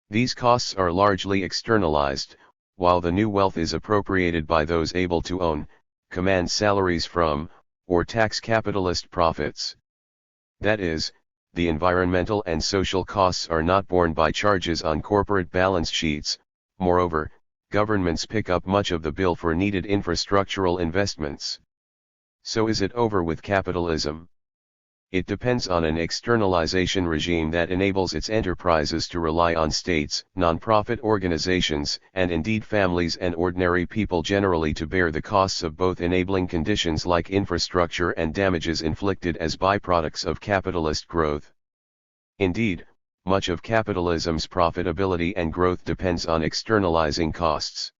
These costs are largely externalized, while the new wealth is appropriated by those able to own, command salaries from, or tax capitalist profits. That is, the environmental and social costs are not borne by charges on corporate balance sheets. Moreover, governments pick up much of the bill for needed infrastructural investments. So is it over with capitalism? It depends on an externalization regime that enables its enterprises to rely on states, non-profit organizations, and indeed families and ordinary people generally to bear the costs of both enabling conditions like infrastructure and damages inflicted as byproducts of capitalist growth. Indeed, much of capitalism's profitability and growth depends on externalizing costs.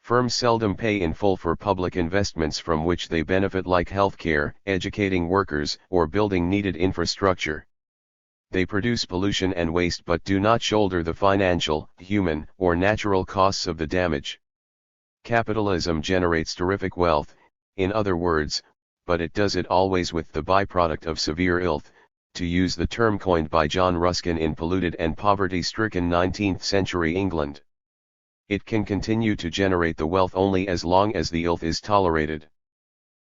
Firms seldom pay in full for public investments from which they benefit, like healthcare, educating workers, or building needed infrastructure. They produce pollution and waste but do not shoulder the financial, human, or natural costs of the damage. Capitalism generates terrific wealth, in other words, but it does it always with the byproduct of severe illth, to use the term coined by John Ruskin in polluted and poverty-stricken 19th century England. It can continue to generate the wealth only as long as the illth is tolerated.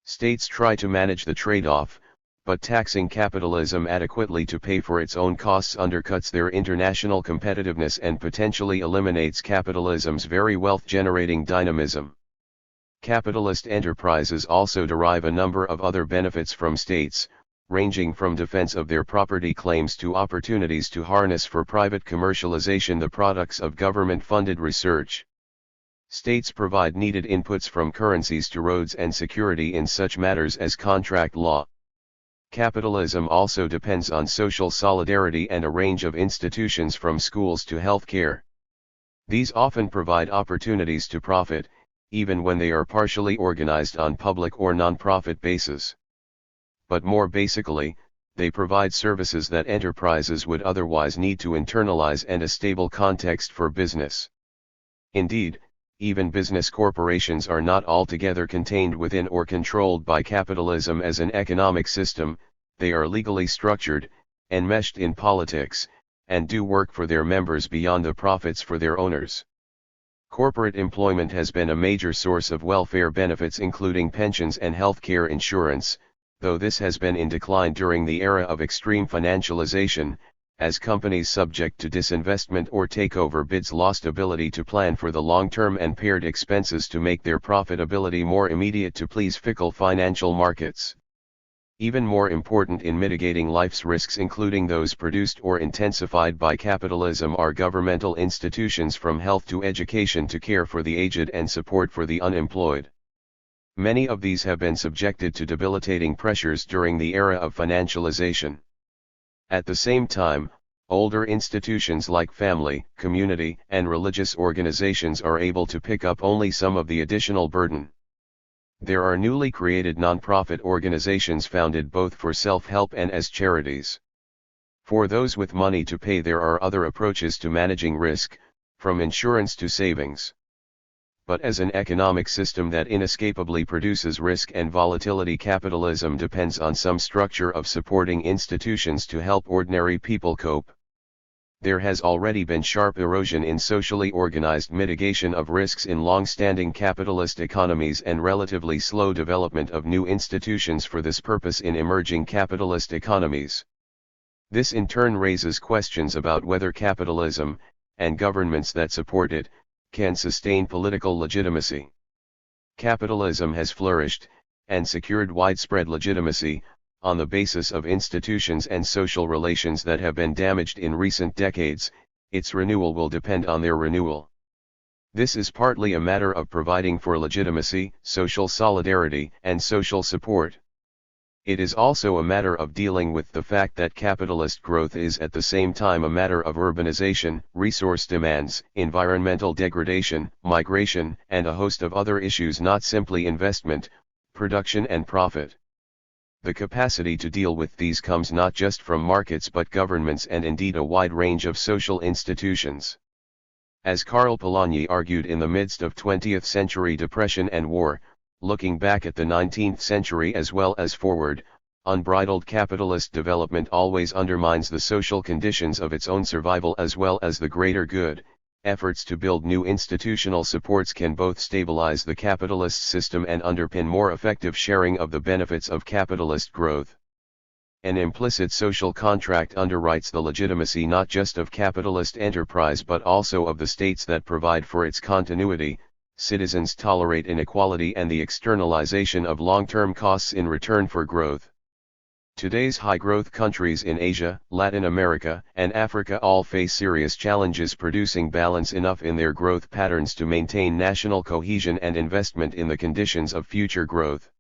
States try to manage the trade-off, but taxing capitalism adequately to pay for its own costs undercuts their international competitiveness and potentially eliminates capitalism's very wealth-generating dynamism. Capitalist enterprises also derive a number of other benefits from states, ranging from defense of their property claims to opportunities to harness for private commercialization the products of government-funded research. States provide needed inputs from currencies to roads and security in such matters as contract law. Capitalism also depends on social solidarity and a range of institutions from schools to healthcare. These often provide opportunities to profit, even when they are partially organized on public or non-profit basis. But more basically, they provide services that enterprises would otherwise need to internalize and a stable context for business. Indeed, even business corporations are not altogether contained within or controlled by capitalism as an economic system, they are legally structured, enmeshed in politics, and do work for their members beyond the profits for their owners. Corporate employment has been a major source of welfare benefits including pensions and healthcare insurance, though this has been in decline during the era of extreme financialization, as companies subject to disinvestment or takeover bids lost ability to plan for the long-term and pared expenses to make their profitability more immediate to please fickle financial markets. Even more important in mitigating life's risks including those produced or intensified by capitalism are governmental institutions from health to education to care for the aged and support for the unemployed. Many of these have been subjected to debilitating pressures during the era of financialization. At the same time, older institutions like family, community, and religious organizations are able to pick up only some of the additional burden. There are newly created nonprofit organizations founded both for self-help and as charities. For those with money to pay, there are other approaches to managing risk, from insurance to savings. But as an economic system that inescapably produces risk and volatility, capitalism depends on some structure of supporting institutions to help ordinary people cope. There has already been sharp erosion in socially organized mitigation of risks in long-standing capitalist economies and relatively slow development of new institutions for this purpose in emerging capitalist economies. This in turn raises questions about whether capitalism, and governments that support it, can sustain political legitimacy. Capitalism has flourished, and secured widespread legitimacy, on the basis of institutions and social relations that have been damaged in recent decades. Its renewal will depend on their renewal. This is partly a matter of providing for legitimacy, social solidarity, and social support. It is also a matter of dealing with the fact that capitalist growth is at the same time a matter of urbanization, resource demands, environmental degradation, migration, and a host of other issues, not simply investment, production and profit. The capacity to deal with these comes not just from markets but governments and indeed a wide range of social institutions. As Karl Polanyi argued in the midst of 20th century depression and war, looking back at the 19th century as well as forward, unbridled capitalist development always undermines the social conditions of its own survival as well as the greater good. Efforts to build new institutional supports can both stabilize the capitalist system and underpin more effective sharing of the benefits of capitalist growth. An implicit social contract underwrites the legitimacy not just of capitalist enterprise but also of the states that provide for its continuity. Citizens tolerate inequality and the externalization of long-term costs in return for growth. Today's high-growth countries in Asia, Latin America, and Africa all face serious challenges producing balance enough in their growth patterns to maintain national cohesion and investment in the conditions of future growth.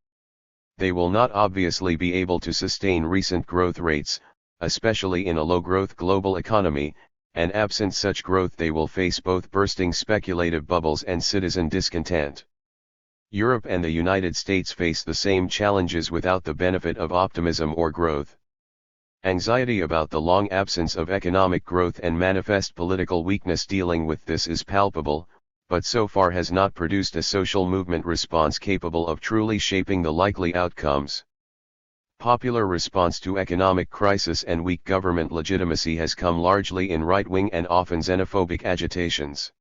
They will not obviously be able to sustain recent growth rates, especially in a low-growth global economy, and absent such growth they will face both bursting speculative bubbles and citizen discontent. Europe and the United States face the same challenges without the benefit of optimism or growth. Anxiety about the long absence of economic growth and manifest political weakness dealing with this is palpable, but so far has not produced a social movement response capable of truly shaping the likely outcomes. Popular response to economic crisis and weak government legitimacy has come largely in right-wing and often xenophobic agitations.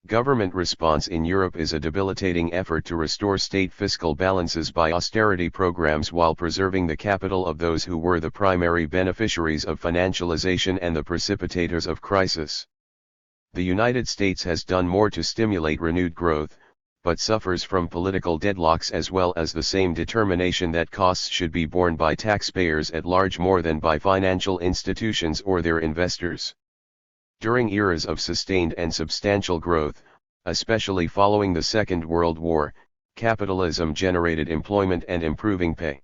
Government response in Europe is a debilitating effort to restore state fiscal balances by austerity programs while preserving the capital of those who were the primary beneficiaries of financialization and the precipitators of crisis. The United States has done more to stimulate renewed growth, but suffers from political deadlocks as well as the same determination that costs should be borne by taxpayers at large more than by financial institutions or their investors. During eras of sustained and substantial growth, especially following the Second World War, capitalism generated employment and improving pay.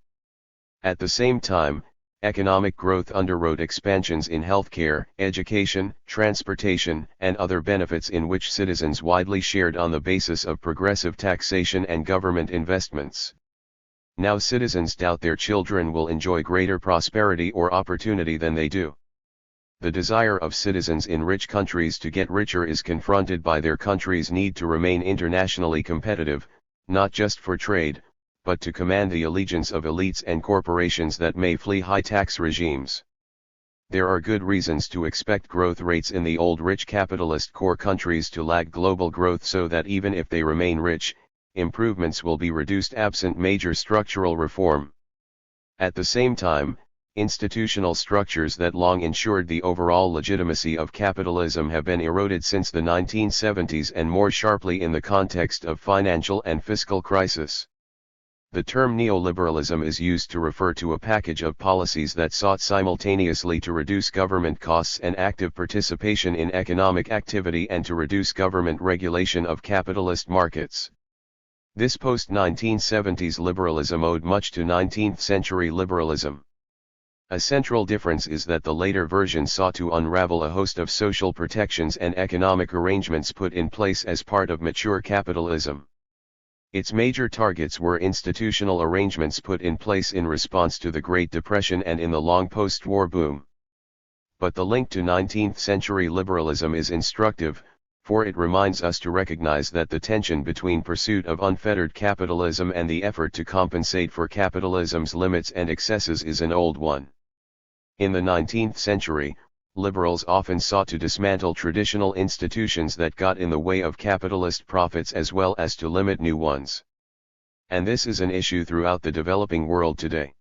At the same time, economic growth underwrote expansions in healthcare, education, transportation, and other benefits in which citizens widely shared on the basis of progressive taxation and government investments. Now citizens doubt their children will enjoy greater prosperity or opportunity than they do. The desire of citizens in rich countries to get richer is confronted by their country's need to remain internationally competitive, not just for trade, but to command the allegiance of elites and corporations that may flee high tax regimes. There are good reasons to expect growth rates in the old rich capitalist core countries to lag global growth so that even if they remain rich, improvements will be reduced absent major structural reform. At the same time, institutional structures that long ensured the overall legitimacy of capitalism have been eroded since the 1970s and more sharply in the context of financial and fiscal crisis. The term neoliberalism is used to refer to a package of policies that sought simultaneously to reduce government costs and active participation in economic activity and to reduce government regulation of capitalist markets. This post-1970s liberalism owed much to 19th-century liberalism. A central difference is that the later version sought to unravel a host of social protections and economic arrangements put in place as part of mature capitalism. Its major targets were institutional arrangements put in place in response to the Great Depression and in the long post-war boom. But the link to 19th-century liberalism is instructive, for it reminds us to recognize that the tension between pursuit of unfettered capitalism and the effort to compensate for capitalism's limits and excesses is an old one. In the 19th century, liberals often sought to dismantle traditional institutions that got in the way of capitalist profits as well as to limit new ones. And this is an issue throughout the developing world today.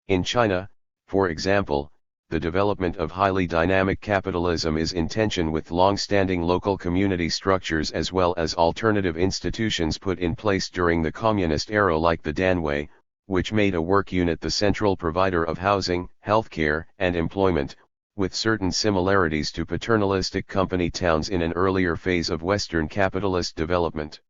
In China, for example, the development of highly dynamic capitalism is in tension with long-standing local community structures as well as alternative institutions put in place during the communist era like the Danwei, which made a work unit the central provider of housing, healthcare, and employment, with certain similarities to paternalistic company towns in an earlier phase of Western capitalist development.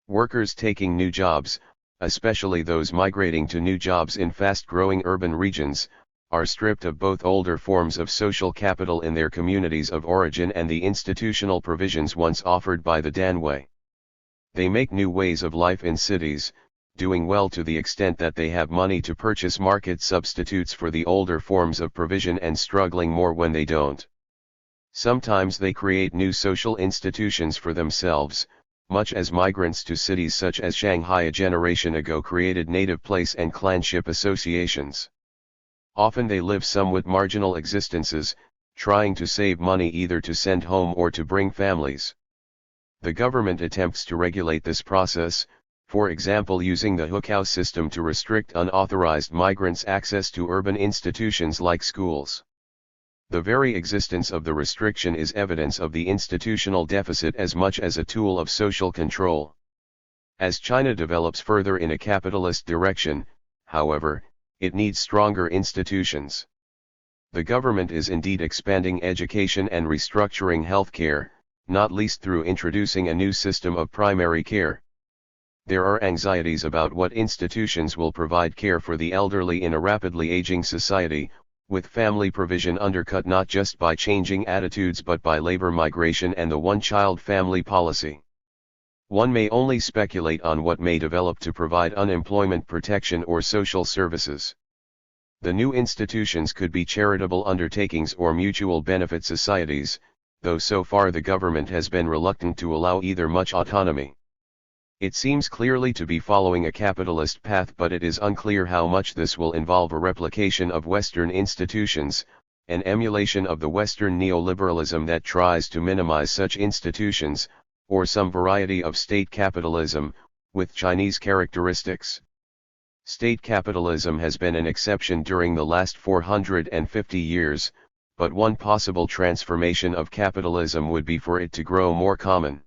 Workers taking new jobs, especially those migrating to new jobs in fast-growing urban regions, are stripped of both older forms of social capital in their communities of origin and the institutional provisions once offered by the Danwei. They make new ways of life in cities, doing well to the extent that they have money to purchase market substitutes for the older forms of provision and struggling more when they don't. Sometimes they create new social institutions for themselves, much as migrants to cities such as Shanghai a generation ago created native place and clanship associations. Often they live somewhat marginal existences, trying to save money either to send home or to bring families. The government attempts to regulate this process, for example using the Hukou system to restrict unauthorized migrants' access to urban institutions like schools. The very existence of the restriction is evidence of the institutional deficit as much as a tool of social control. As China develops further in a capitalist direction, however, it needs stronger institutions. The government is indeed expanding education and restructuring healthcare, not least through introducing a new system of primary care. There are anxieties about what institutions will provide care for the elderly in a rapidly aging society, with family provision undercut not just by changing attitudes but by labor migration and the one-child family policy. One may only speculate on what may develop to provide unemployment protection or social services. The new institutions could be charitable undertakings or mutual benefit societies, though so far the government has been reluctant to allow either much autonomy. It seems clearly to be following a capitalist path, but it is unclear how much this will involve a replication of Western institutions, an emulation of the Western neoliberalism that tries to minimize such institutions, or some variety of state capitalism, with Chinese characteristics. State capitalism has been an exception during the last 450 years, but one possible transformation of capitalism would be for it to grow more common.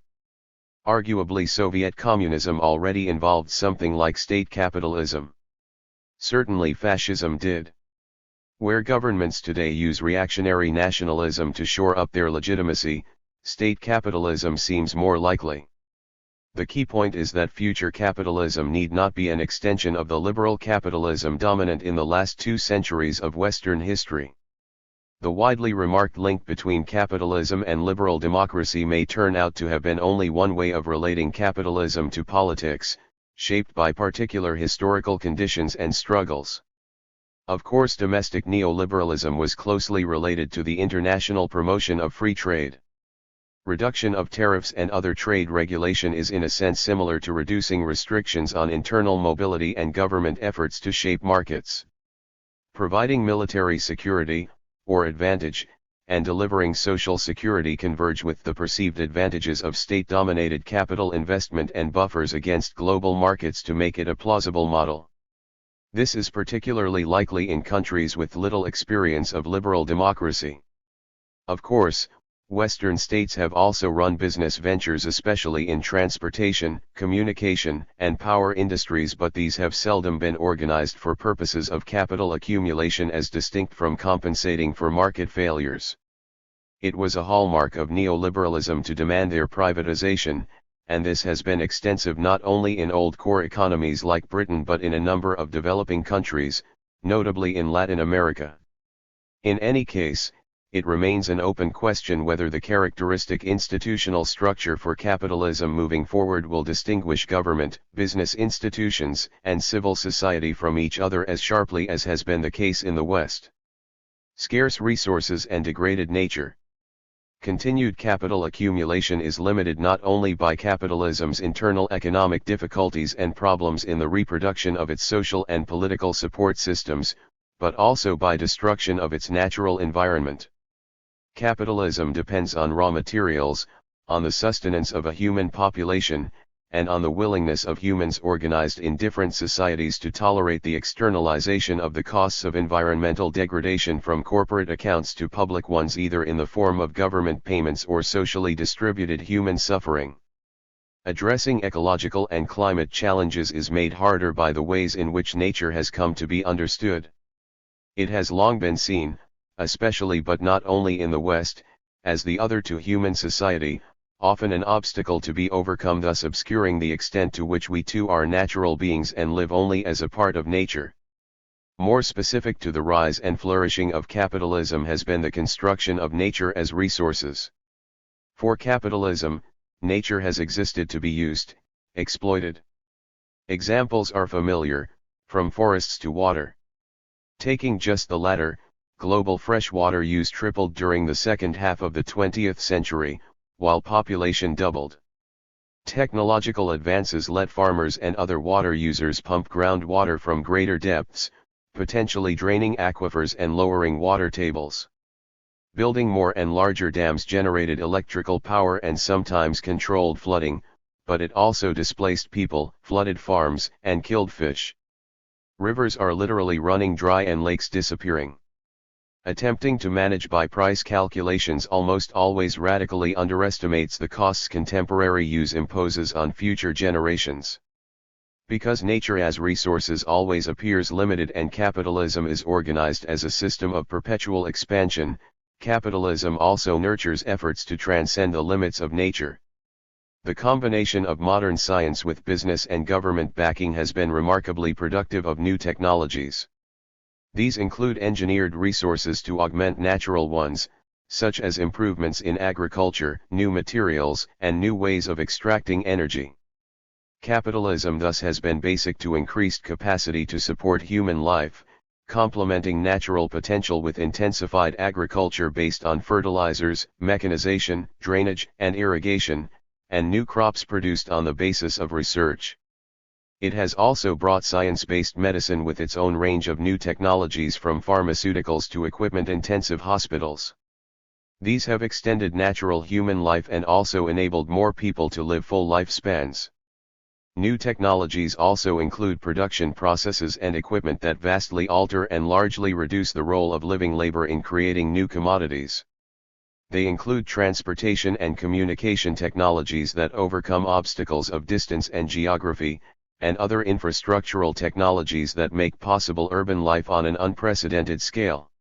Arguably, Soviet communism already involved something like state capitalism. Certainly fascism did. Where governments today use reactionary nationalism to shore up their legitimacy, state capitalism seems more likely. The key point is that future capitalism need not be an extension of the liberal capitalism dominant in the last 2 centuries of Western history. The widely remarked link between capitalism and liberal democracy may turn out to have been only one way of relating capitalism to politics, shaped by particular historical conditions and struggles. Of course, domestic neoliberalism was closely related to the international promotion of free trade. Reduction of tariffs and other trade regulation is in a sense similar to reducing restrictions on internal mobility and government efforts to shape markets. Providing military security, or advantage, and delivering social security converge with the perceived advantages of state-dominated capital investment and buffers against global markets to make it a plausible model. This is particularly likely in countries with little experience of liberal democracy. Of course, Western states have also run business ventures, especially in transportation, communication, and power industries, but these have seldom been organized for purposes of capital accumulation as distinct from compensating for market failures. It was a hallmark of neoliberalism to demand their privatization, and this has been extensive not only in old core economies like Britain but in a number of developing countries, notably in Latin America. In any case, it remains an open question whether the characteristic institutional structure for capitalism moving forward will distinguish government, business institutions, and civil society from each other as sharply as has been the case in the West. Scarce resources and degraded nature. Continued capital accumulation is limited not only by capitalism's internal economic difficulties and problems in the reproduction of its social and political support systems, but also by destruction of its natural environment. Capitalism depends on raw materials, on the sustenance of a human population, and on the willingness of humans organized in different societies to tolerate the externalization of the costs of environmental degradation from corporate accounts to public ones, either in the form of government payments or socially distributed human suffering. Addressing ecological and climate challenges is made harder by the ways in which nature has come to be understood. It has long been seen, especially but not only in the West, as the other to human society, often an obstacle to be overcome, thus obscuring the extent to which we too are natural beings and live only as a part of nature. More specific to the rise and flourishing of capitalism has been the construction of nature as resources. For capitalism, nature has existed to be used, exploited. Examples are familiar, from forests to water. Taking just the latter, global freshwater use tripled during the second half of the 20th century, while population doubled. Technological advances let farmers and other water users pump groundwater from greater depths, potentially draining aquifers and lowering water tables. Building more and larger dams generated electrical power and sometimes controlled flooding, but it also displaced people, flooded farms, and killed fish. Rivers are literally running dry and lakes disappearing. Attempting to manage by price calculations almost always radically underestimates the costs contemporary use imposes on future generations. Because nature as resources always appears limited and capitalism is organized as a system of perpetual expansion, capitalism also nurtures efforts to transcend the limits of nature. The combination of modern science with business and government backing has been remarkably productive of new technologies. These include engineered resources to augment natural ones, such as improvements in agriculture, new materials, and new ways of extracting energy. Capitalism thus has been basic to increased capacity to support human life, complementing natural potential with intensified agriculture based on fertilizers, mechanization, drainage and irrigation, and new crops produced on the basis of research. It has also brought science-based medicine with its own range of new technologies from pharmaceuticals to equipment-intensive hospitals. These have extended natural human life and also enabled more people to live full lifespans. New technologies also include production processes and equipment that vastly alter and largely reduce the role of living labor in creating new commodities. They include transportation and communication technologies that overcome obstacles of distance and geography, and other infrastructural technologies that make possible urban life on an unprecedented scale.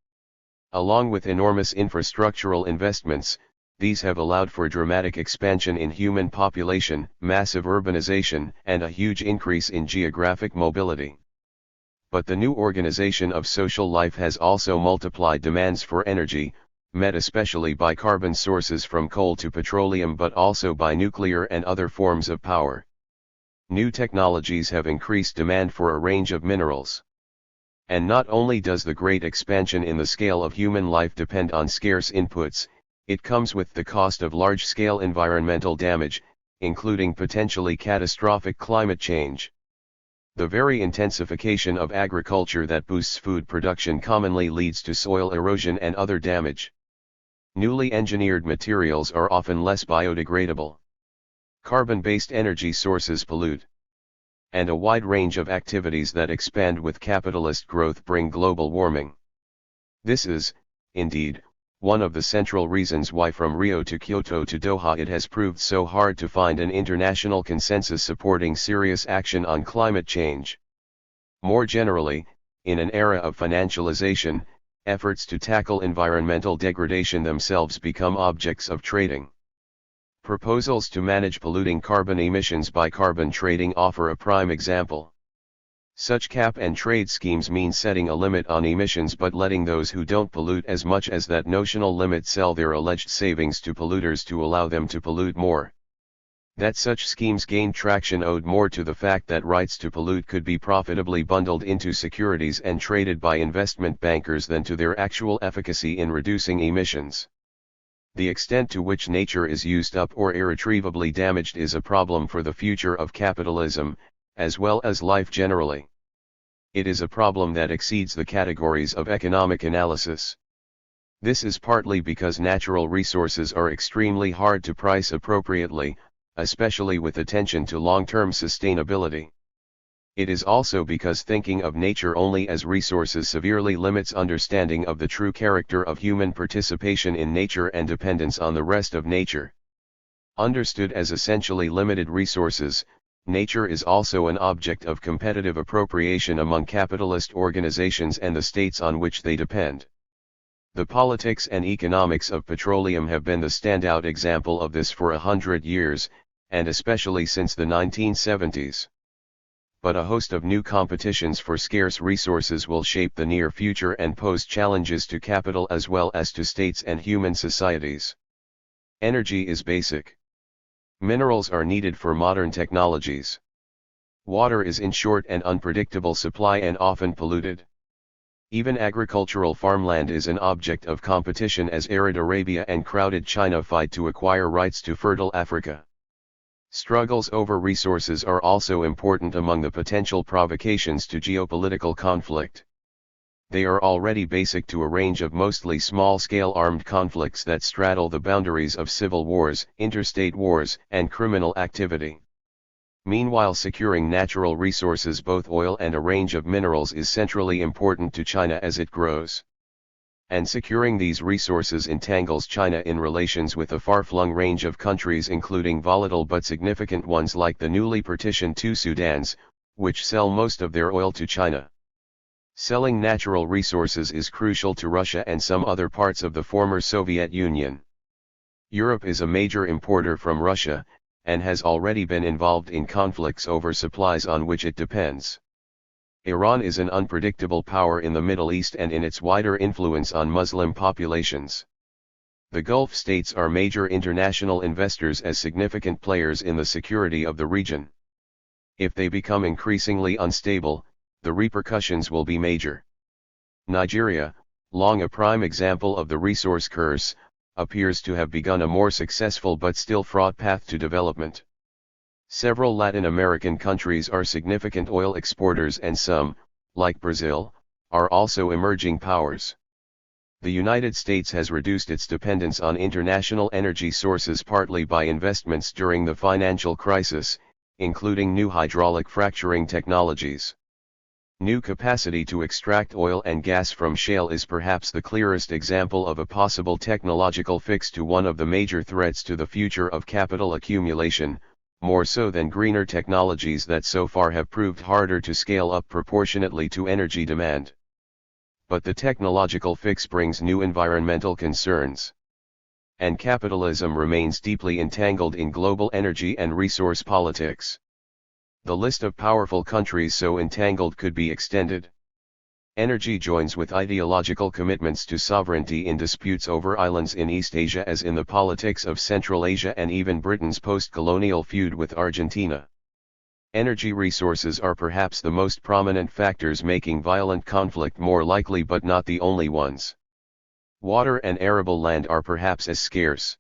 Along with enormous infrastructural investments, these have allowed for dramatic expansion in human population, massive urbanization, and a huge increase in geographic mobility. But the new organization of social life has also multiplied demands for energy, met especially by carbon sources from coal to petroleum but also by nuclear and other forms of power. New technologies have increased demand for a range of minerals. And not only does the great expansion in the scale of human life depend on scarce inputs, it comes with the cost of large-scale environmental damage, including potentially catastrophic climate change. The very intensification of agriculture that boosts food production commonly leads to soil erosion and other damage. Newly engineered materials are often less biodegradable. Carbon-based energy sources pollute. And a wide range of activities that expand with capitalist growth bring global warming. This is, indeed, one of the central reasons why from Rio to Kyoto to Doha it has proved so hard to find an international consensus supporting serious action on climate change. More generally, in an era of financialization, efforts to tackle environmental degradation themselves become objects of trading. Proposals to manage polluting carbon emissions by carbon trading offer a prime example. Such cap-and-trade schemes mean setting a limit on emissions but letting those who don't pollute as much as that notional limit sell their alleged savings to polluters to allow them to pollute more. That such schemes gain traction owed more to the fact that rights to pollute could be profitably bundled into securities and traded by investment bankers than to their actual efficacy in reducing emissions. The extent to which nature is used up or irretrievably damaged is a problem for the future of capitalism, as well as life generally. It is a problem that exceeds the categories of economic analysis. This is partly because natural resources are extremely hard to price appropriately, especially with attention to long-term sustainability. It is also because thinking of nature only as resources severely limits understanding of the true character of human participation in nature and dependence on the rest of nature. Understood as essentially limited resources, nature is also an object of competitive appropriation among capitalist organizations and the states on which they depend. The politics and economics of petroleum have been the standout example of this for 100 years, and especially since the 1970s. But a host of new competitions for scarce resources will shape the near future and pose challenges to capital as well as to states and human societies. Energy is basic. Minerals are needed for modern technologies. Water is in short and unpredictable supply and often polluted. Even agricultural farmland is an object of competition as arid Arabia and crowded China fight to acquire rights to fertile Africa. Struggles over resources are also important among the potential provocations to geopolitical conflict. They are already basic to a range of mostly small-scale armed conflicts that straddle the boundaries of civil wars, interstate wars, and criminal activity. Meanwhile, securing natural resources, both oil and a range of minerals, is centrally important to China as it grows. And securing these resources entangles China in relations with a far-flung range of countries, including volatile but significant ones like the newly partitioned two Sudans, which sell most of their oil to China. Selling natural resources is crucial to Russia and some other parts of the former Soviet Union. Europe is a major importer from Russia, and has already been involved in conflicts over supplies on which it depends. Iran is an unpredictable power in the Middle East and in its wider influence on Muslim populations. The Gulf states are major international investors as significant players in the security of the region. If they become increasingly unstable, the repercussions will be major. Nigeria, long a prime example of the resource curse, appears to have begun a more successful but still fraught path to development. Several Latin American countries are significant oil exporters and some, like Brazil, are also emerging powers. The United States has reduced its dependence on international energy sources partly by investments during the financial crisis, including new hydraulic fracturing technologies. New capacity to extract oil and gas from shale is perhaps the clearest example of a possible technological fix to one of the major threats to the future of capital accumulation, more so than greener technologies that so far have proved harder to scale up proportionately to energy demand. But the technological fix brings new environmental concerns. And capitalism remains deeply entangled in global energy and resource politics. The list of powerful countries so entangled could be extended. Energy joins with ideological commitments to sovereignty in disputes over islands in East Asia as in the politics of Central Asia and even Britain's post-colonial feud with Argentina. Energy resources are perhaps the most prominent factors making violent conflict more likely but not the only ones. Water and arable land are perhaps as scarce.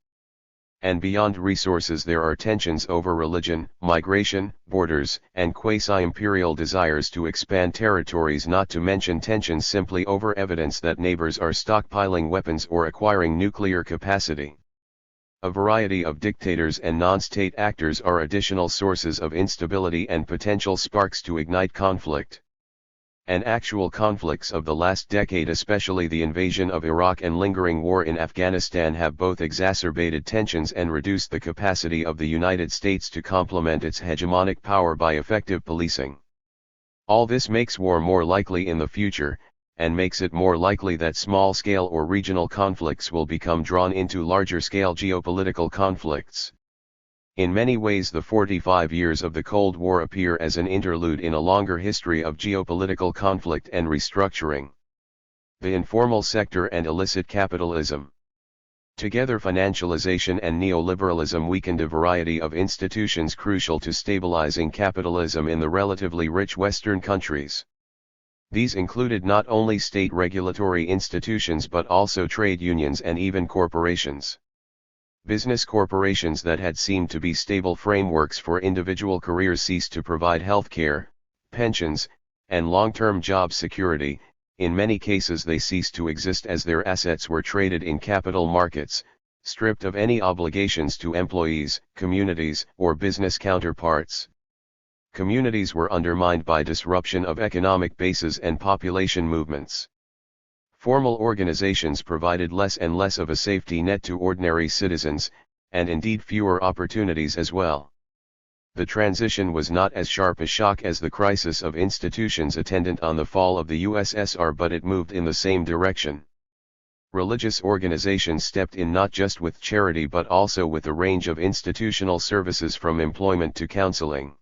And beyond resources there are tensions over religion, migration, borders, and quasi-imperial desires to expand territories, not to mention tensions simply over evidence that neighbors are stockpiling weapons or acquiring nuclear capacity. A variety of dictators and non-state actors are additional sources of instability and potential sparks to ignite conflict. And actual conflicts of the last decade, especially the invasion of Iraq and lingering war in Afghanistan, have both exacerbated tensions and reduced the capacity of the United States to complement its hegemonic power by effective policing. All this makes war more likely in the future, and makes it more likely that small-scale or regional conflicts will become drawn into larger-scale geopolitical conflicts. In many ways the 45 years of the Cold War appear as an interlude in a longer history of geopolitical conflict and restructuring. The informal sector and illicit capitalism. Together financialization and neoliberalism weakened a variety of institutions crucial to stabilizing capitalism in the relatively rich Western countries. These included not only state regulatory institutions but also trade unions and even corporations. Business corporations that had seemed to be stable frameworks for individual careers ceased to provide health care, pensions, and long-term job security. In many cases they ceased to exist as their assets were traded in capital markets, stripped of any obligations to employees, communities, or business counterparts. Communities were undermined by disruption of economic bases and population movements. Formal organizations provided less and less of a safety net to ordinary citizens, and indeed fewer opportunities as well. The transition was not as sharp a shock as the crisis of institutions attendant on the fall of the USSR, but it moved in the same direction. Religious organizations stepped in not just with charity but also with a range of institutional services from employment to counseling.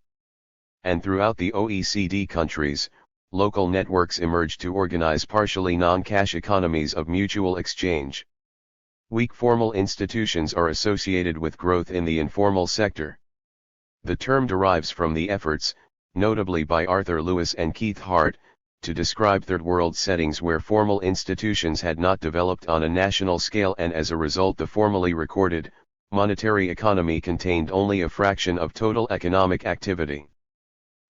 And throughout the OECD countries, local networks emerged to organize partially non-cash economies of mutual exchange. Weak formal institutions are associated with growth in the informal sector. The term derives from the efforts, notably by Arthur Lewis and Keith Hart, to describe third world settings where formal institutions had not developed on a national scale, and as a result the formally recorded, monetary economy contained only a fraction of total economic activity.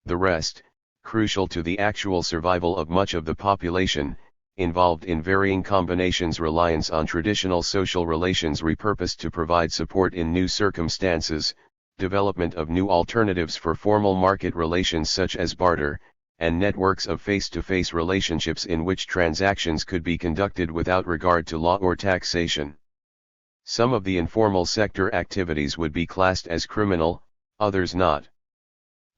The rest, crucial to the actual survival of much of the population, involved in varying combinations reliance on traditional social relations repurposed to provide support in new circumstances, development of new alternatives for formal market relations such as barter, and networks of face-to-face relationships in which transactions could be conducted without regard to law or taxation. Some of the informal sector activities would be classed as criminal, others not.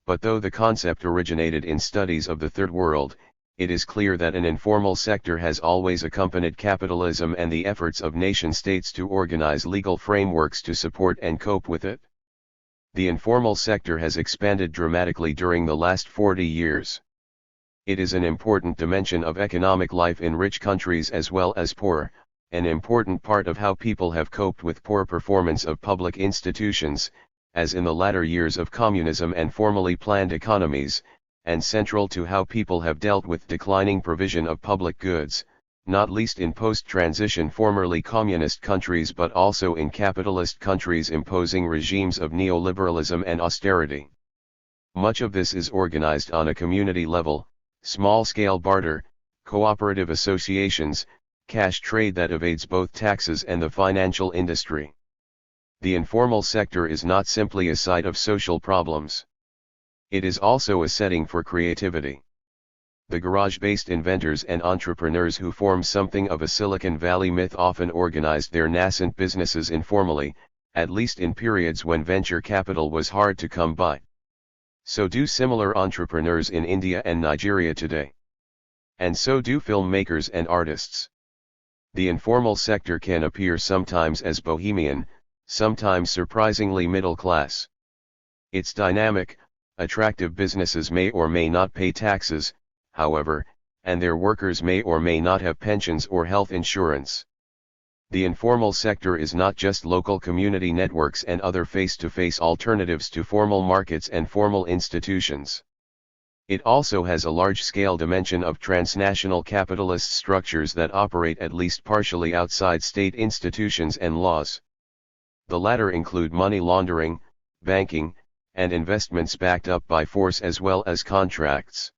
But though the concept originated in studies of the Third World, it is clear that an informal sector has always accompanied capitalism and the efforts of nation-states to organize legal frameworks to support and cope with it. The informal sector has expanded dramatically during the last 40 years. It is an important dimension of economic life in rich countries as well as poor, an important part of how people have coped with poor performance of public institutions, as in the latter years of communism and formally planned economies, and central to how people have dealt with declining provision of public goods, not least in post-transition formerly communist countries but also in capitalist countries imposing regimes of neoliberalism and austerity. Much of this is organized on a community level, small-scale barter, cooperative associations, cash trade that evades both taxes and the financial industry. The informal sector is not simply a site of social problems. It is also a setting for creativity. The garage-based inventors and entrepreneurs who form something of a Silicon Valley myth often organized their nascent businesses informally, at least in periods when venture capital was hard to come by. So do similar entrepreneurs in India and Nigeria today. And so do filmmakers and artists. The informal sector can appear sometimes as bohemian, sometimes surprisingly middle class. Its dynamic, attractive businesses may or may not pay taxes, however, and their workers may or may not have pensions or health insurance. The informal sector is not just local community networks and other face-to-face alternatives to formal markets and formal institutions. It also has a large-scale dimension of transnational capitalist structures that operate at least partially outside state institutions and laws. The latter include money laundering, banking, and investments backed up by force as well as contracts.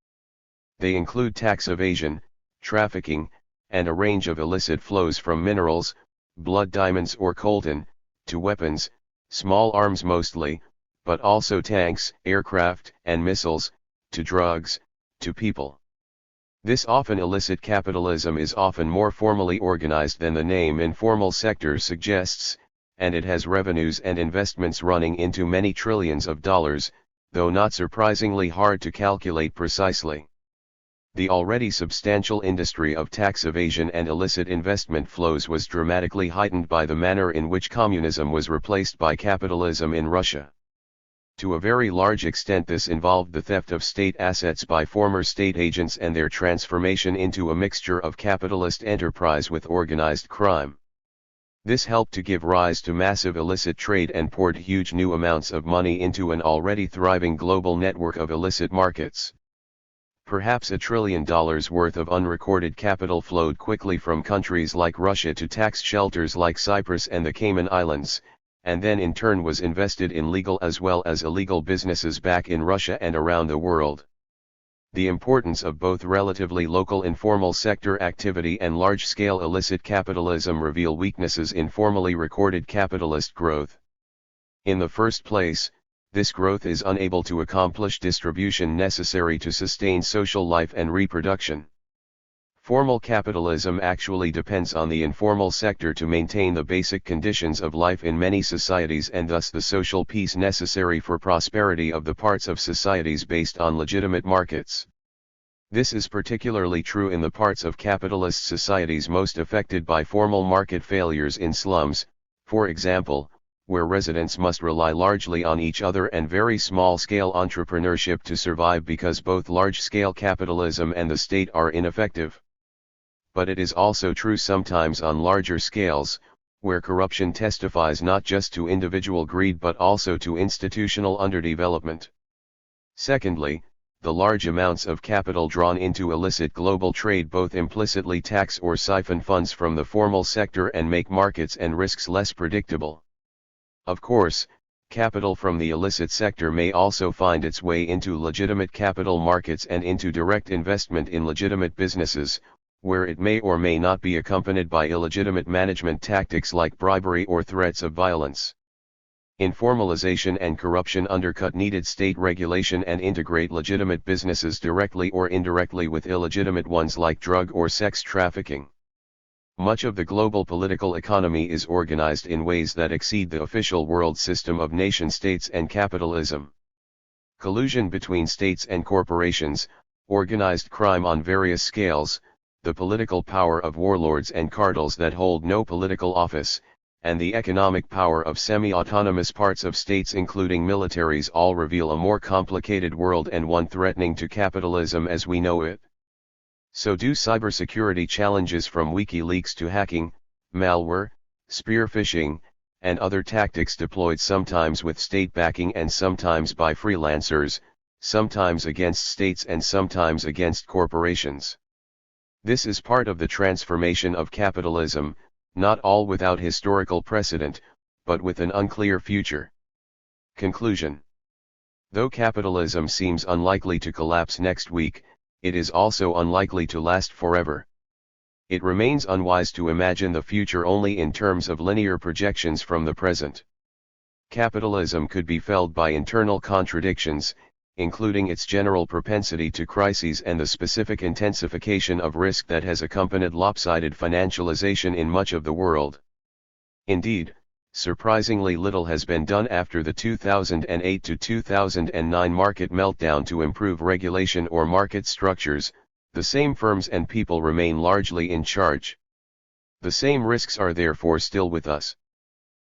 They include tax evasion, trafficking, and a range of illicit flows from minerals, blood diamonds or coltan, to weapons, small arms mostly, but also tanks, aircraft, and missiles, to drugs, to people. This often illicit capitalism is often more formally organized than the name informal sector suggests, and it has revenues and investments running into many trillions of dollars, though not surprisingly hard to calculate precisely. The already substantial industry of tax evasion and illicit investment flows was dramatically heightened by the manner in which communism was replaced by capitalism in Russia. To a very large extent this involved the theft of state assets by former state agents and their transformation into a mixture of capitalist enterprise with organized crime. This helped to give rise to massive illicit trade and poured huge new amounts of money into an already thriving global network of illicit markets. Perhaps $1 trillion worth of unrecorded capital flowed quickly from countries like Russia to tax shelters like Cyprus and the Cayman Islands, and then in turn was invested in legal as well as illegal businesses back in Russia and around the world. The importance of both relatively local informal sector activity and large-scale illicit capitalism reveal weaknesses in formally recorded capitalist growth. In the first place, this growth is unable to accomplish distribution necessary to sustain social life and reproduction. Formal capitalism actually depends on the informal sector to maintain the basic conditions of life in many societies and thus the social peace necessary for prosperity of the parts of societies based on legitimate markets. This is particularly true in the parts of capitalist societies most affected by formal market failures in slums, for example, where residents must rely largely on each other and very small-scale entrepreneurship to survive because both large-scale capitalism and the state are ineffective. But it is also true sometimes on larger scales, where corruption testifies not just to individual greed but also to institutional underdevelopment. Secondly, the large amounts of capital drawn into illicit global trade both implicitly tax or siphon funds from the formal sector and make markets and risks less predictable. Of course, capital from the illicit sector may also find its way into legitimate capital markets and into direct investment in legitimate businesses, where it may or may not be accompanied by illegitimate management tactics like bribery or threats of violence. Informalization and corruption undercut needed state regulation and integrate legitimate businesses directly or indirectly with illegitimate ones like drug or sex trafficking. Much of the global political economy is organized in ways that exceed the official world system of nation-states and capitalism. Collusion between states and corporations, organized crime on various scales, the political power of warlords and cartels that hold no political office, and the economic power of semi-autonomous parts of states including militaries all reveal a more complicated world and one threatening to capitalism as we know it. So do cybersecurity challenges from WikiLeaks to hacking, malware, spear phishing, and other tactics deployed sometimes with state backing and sometimes by freelancers, sometimes against states and sometimes against corporations. This is part of the transformation of capitalism, not all without historical precedent, but with an unclear future. Conclusion. Though capitalism seems unlikely to collapse next week, it is also unlikely to last forever. It remains unwise to imagine the future only in terms of linear projections from the present. Capitalism could be felled by internal contradictions, including its general propensity to crises and the specific intensification of risk that has accompanied lopsided financialization in much of the world. Indeed, surprisingly little has been done after the 2008 to 2009 market meltdown to improve regulation or market structures. The same firms and people remain largely in charge. The same risks are therefore still with us.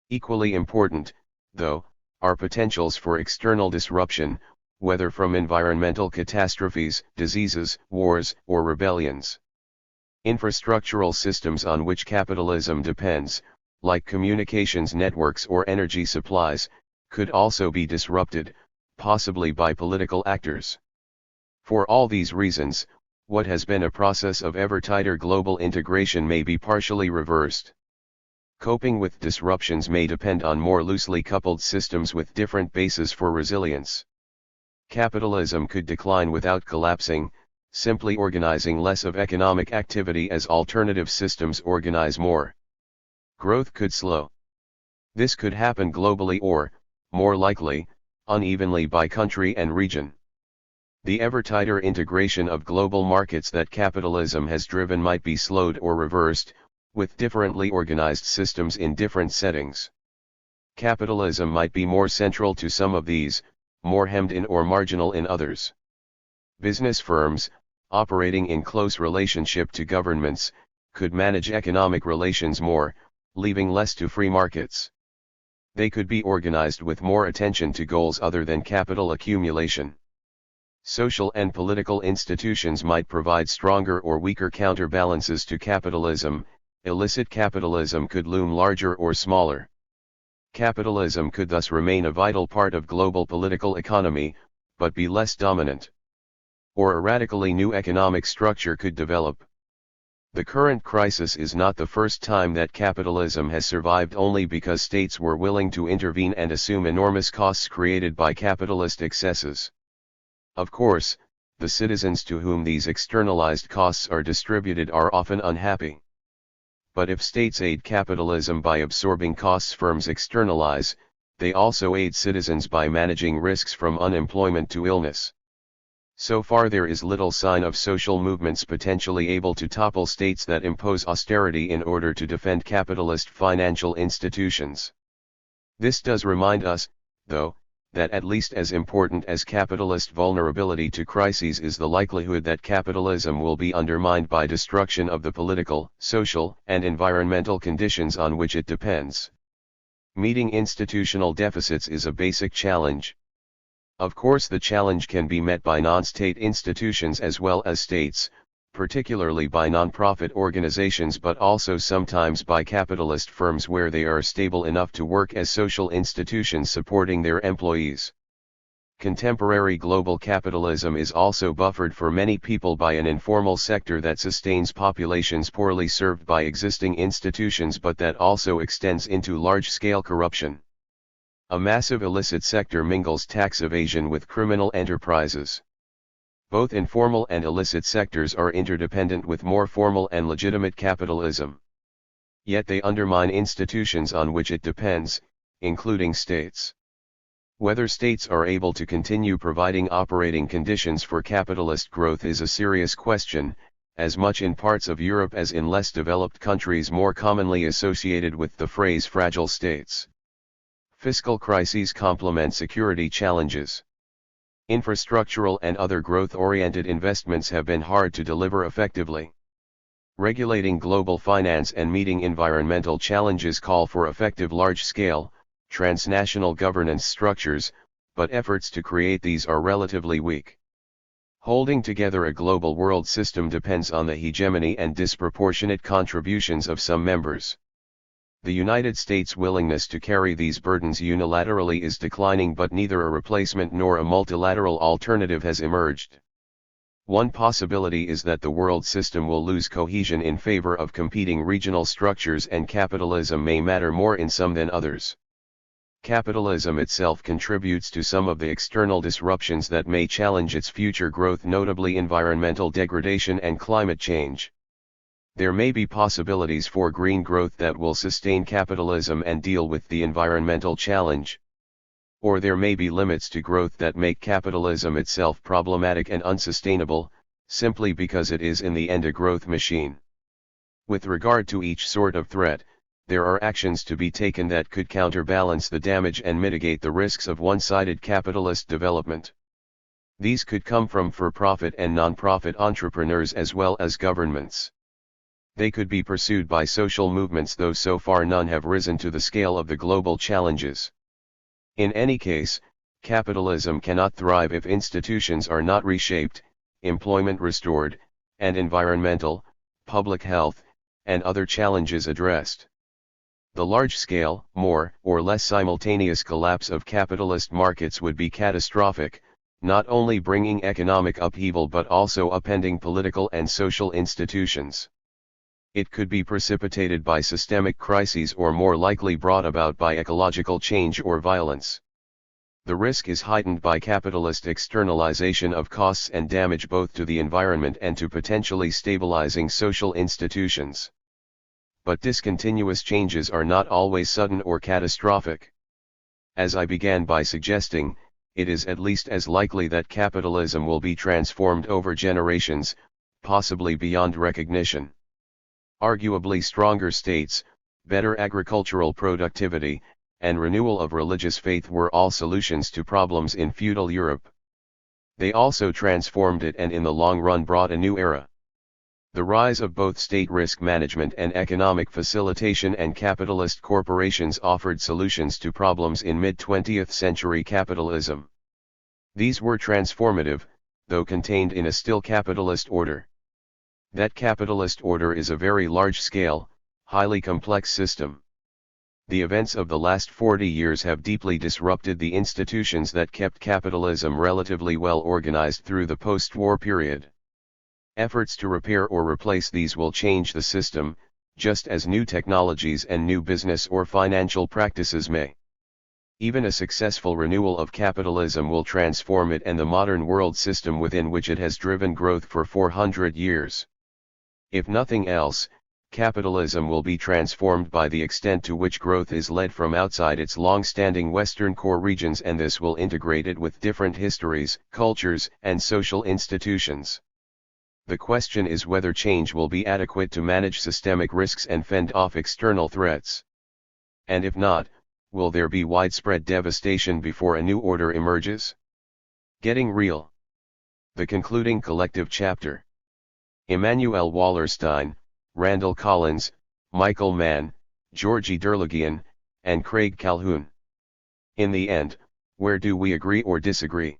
Equally important, though, are potentials for external disruption, whether from environmental catastrophes, diseases, wars, or rebellions. Infrastructural systems on which capitalism depends, like communications networks or energy supplies, could also be disrupted, possibly by political actors. For all these reasons, what has been a process of ever tighter global integration may be partially reversed. Coping with disruptions may depend on more loosely coupled systems with different bases for resilience. Capitalism could decline without collapsing, simply organizing less of economic activity as alternative systems organize more. Growth could slow. This could happen globally or, more likely, unevenly by country and region. The ever tighter integration of global markets that capitalism has driven might be slowed or reversed, with differently organized systems in different settings. Capitalism might be more central to some of these, more hemmed in or marginal in others. Business firms, operating in close relationship to governments, could manage economic relations more, leaving less to free markets. They could be organized with more attention to goals other than capital accumulation. Social and political institutions might provide stronger or weaker counterbalances to capitalism. Illicit capitalism could loom larger or smaller. Capitalism could thus remain a vital part of global political economy, but be less dominant. Or a radically new economic structure could develop. The current crisis is not the first time that capitalism has survived only because states were willing to intervene and assume enormous costs created by capitalist excesses. Of course, the citizens to whom these externalized costs are distributed are often unhappy. But if states aid capitalism by absorbing costs firms externalize, they also aid citizens by managing risks from unemployment to illness. So far there is little sign of social movements potentially able to topple states that impose austerity in order to defend capitalist financial institutions. This does remind us, though, that at least as important as capitalist vulnerability to crises is the likelihood that capitalism will be undermined by destruction of the political, social, and environmental conditions on which it depends. Meeting institutional deficits is a basic challenge. Of course, the challenge can be met by non-state institutions as well as states, particularly by non-profit organizations, but also sometimes by capitalist firms where they are stable enough to work as social institutions supporting their employees. Contemporary global capitalism is also buffered for many people by an informal sector that sustains populations poorly served by existing institutions, but that also extends into large-scale corruption. A massive illicit sector mingles tax evasion with criminal enterprises. Both informal and illicit sectors are interdependent with more formal and legitimate capitalism. Yet they undermine institutions on which it depends, including states. Whether states are able to continue providing operating conditions for capitalist growth is a serious question, as much in parts of Europe as in less developed countries more commonly associated with the phrase fragile states. Fiscal crises complement security challenges. Infrastructural and other growth-oriented investments have been hard to deliver effectively. Regulating global finance and meeting environmental challenges call for effective large-scale, transnational governance structures, but efforts to create these are relatively weak. Holding together a global world system depends on the hegemony and disproportionate contributions of some members. The United States' willingness to carry these burdens unilaterally is declining, but neither a replacement nor a multilateral alternative has emerged. One possibility is that the world system will lose cohesion in favor of competing regional structures, and capitalism may matter more in some than others. Capitalism itself contributes to some of the external disruptions that may challenge its future growth, notably environmental degradation and climate change. There may be possibilities for green growth that will sustain capitalism and deal with the environmental challenge. Or there may be limits to growth that make capitalism itself problematic and unsustainable, simply because it is in the end a growth machine. With regard to each sort of threat, there are actions to be taken that could counterbalance the damage and mitigate the risks of one-sided capitalist development. These could come from for-profit and non-profit entrepreneurs as well as governments. They could be pursued by social movements, though so far none have risen to the scale of the global challenges. In any case, capitalism cannot thrive if institutions are not reshaped, employment restored, and environmental, public health, and other challenges addressed. The large-scale, more or less simultaneous collapse of capitalist markets would be catastrophic, not only bringing economic upheaval but also upending political and social institutions. It could be precipitated by systemic crises, or more likely brought about by ecological change or violence. The risk is heightened by capitalist externalization of costs and damage both to the environment and to potentially stabilizing social institutions. But discontinuous changes are not always sudden or catastrophic. As I began by suggesting, it is at least as likely that capitalism will be transformed over generations, possibly beyond recognition. Arguably stronger states, better agricultural productivity, and renewal of religious faith were all solutions to problems in feudal Europe. They also transformed it and in the long run brought a new era. The rise of both state risk management and economic facilitation and capitalist corporations offered solutions to problems in mid-20th century capitalism. These were transformative, though contained in a still capitalist order. That capitalist order is a very large-scale, highly complex system. The events of the last 40 years have deeply disrupted the institutions that kept capitalism relatively well organized through the post-war period. Efforts to repair or replace these will change the system, just as new technologies and new business or financial practices may. Even a successful renewal of capitalism will transform it and the modern world system within which it has driven growth for 400 years. If nothing else, capitalism will be transformed by the extent to which growth is led from outside its long-standing Western core regions, and this will integrate it with different histories, cultures, and social institutions. The question is whether change will be adequate to manage systemic risks and fend off external threats. And if not, will there be widespread devastation before a new order emerges? Getting real. The concluding collective chapter. Immanuel Wallerstein, Randall Collins, Michael Mann, Georgi Derligian, and Craig Calhoun. In the end, where do we agree or disagree?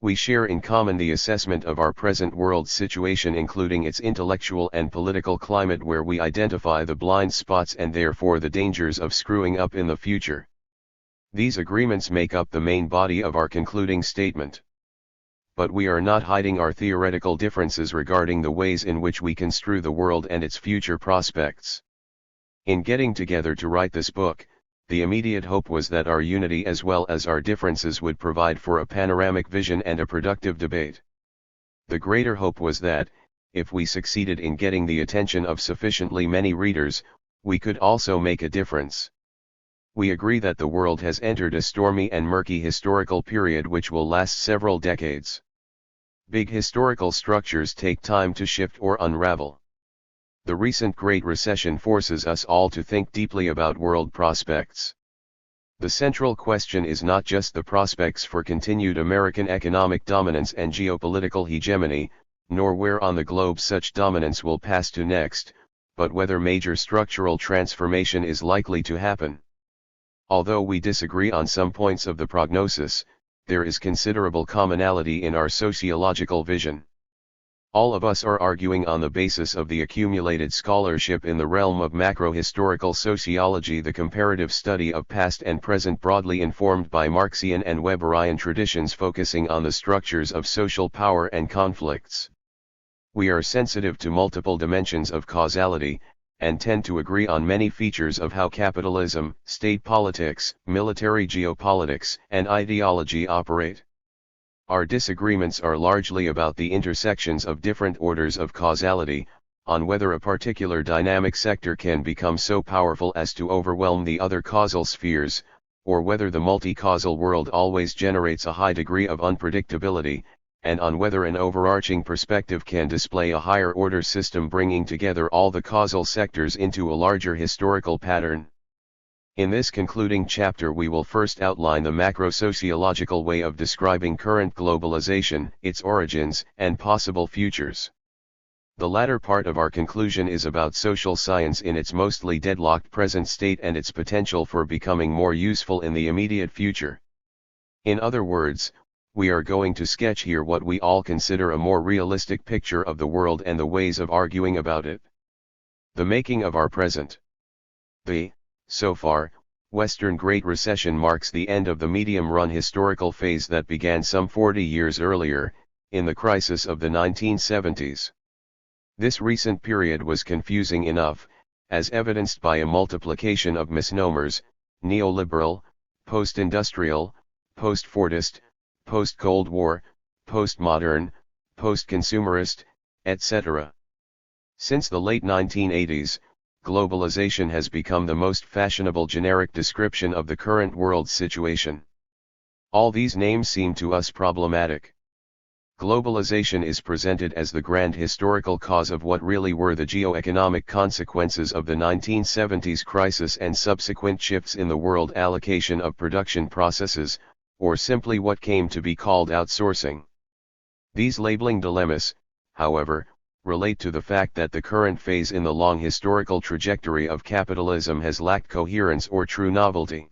We share in common the assessment of our present world situation, including its intellectual and political climate, where we identify the blind spots and therefore the dangers of screwing up in the future. These agreements make up the main body of our concluding statement. But we are not hiding our theoretical differences regarding the ways in which we construe the world and its future prospects. In getting together to write this book, the immediate hope was that our unity as well as our differences would provide for a panoramic vision and a productive debate. The greater hope was that, if we succeeded in getting the attention of sufficiently many readers, we could also make a difference. We agree that the world has entered a stormy and murky historical period which will last several decades. Big historical structures take time to shift or unravel. The recent Great Recession forces us all to think deeply about world prospects. The central question is not just the prospects for continued American economic dominance and geopolitical hegemony, nor where on the globe such dominance will pass to next, but whether major structural transformation is likely to happen. Although we disagree on some points of the prognosis, there is considerable commonality in our sociological vision. All of us are arguing on the basis of the accumulated scholarship in the realm of macro-historical sociology, the comparative study of past and present broadly informed by Marxian and Weberian traditions focusing on the structures of social power and conflicts. We are sensitive to multiple dimensions of causality, and tend to agree on many features of how capitalism, state politics, military geopolitics, and ideology operate. Our disagreements are largely about the intersections of different orders of causality, on whether a particular dynamic sector can become so powerful as to overwhelm the other causal spheres, or whether the multi-causal world always generates a high degree of unpredictability, and on whether an overarching perspective can display a higher order system bringing together all the causal sectors into a larger historical pattern. In this concluding chapter we will first outline the macro-sociological way of describing current globalization, its origins, and possible futures. The latter part of our conclusion is about social science in its mostly deadlocked present state and its potential for becoming more useful in the immediate future. In other words, we are going to sketch here what we all consider a more realistic picture of the world and the ways of arguing about it. The making of our present. So far, Western Great Recession marks the end of the medium-run historical phase that began some 40 years earlier, in the crisis of the 1970s. This recent period was confusing enough, as evidenced by a multiplication of misnomers: neoliberal, post-industrial, post-Fordist, post-Cold War, postmodern, post-consumerist, etc. Since the late 1980s, globalization has become the most fashionable generic description of the current world situation. All these names seem to us problematic. Globalization is presented as the grand historical cause of what really were the geo-economic consequences of the 1970s crisis and subsequent shifts in the world allocation of production processes, or simply what came to be called outsourcing. These labeling dilemmas, however, relate to the fact that the current phase in the long historical trajectory of capitalism has lacked coherence or true novelty.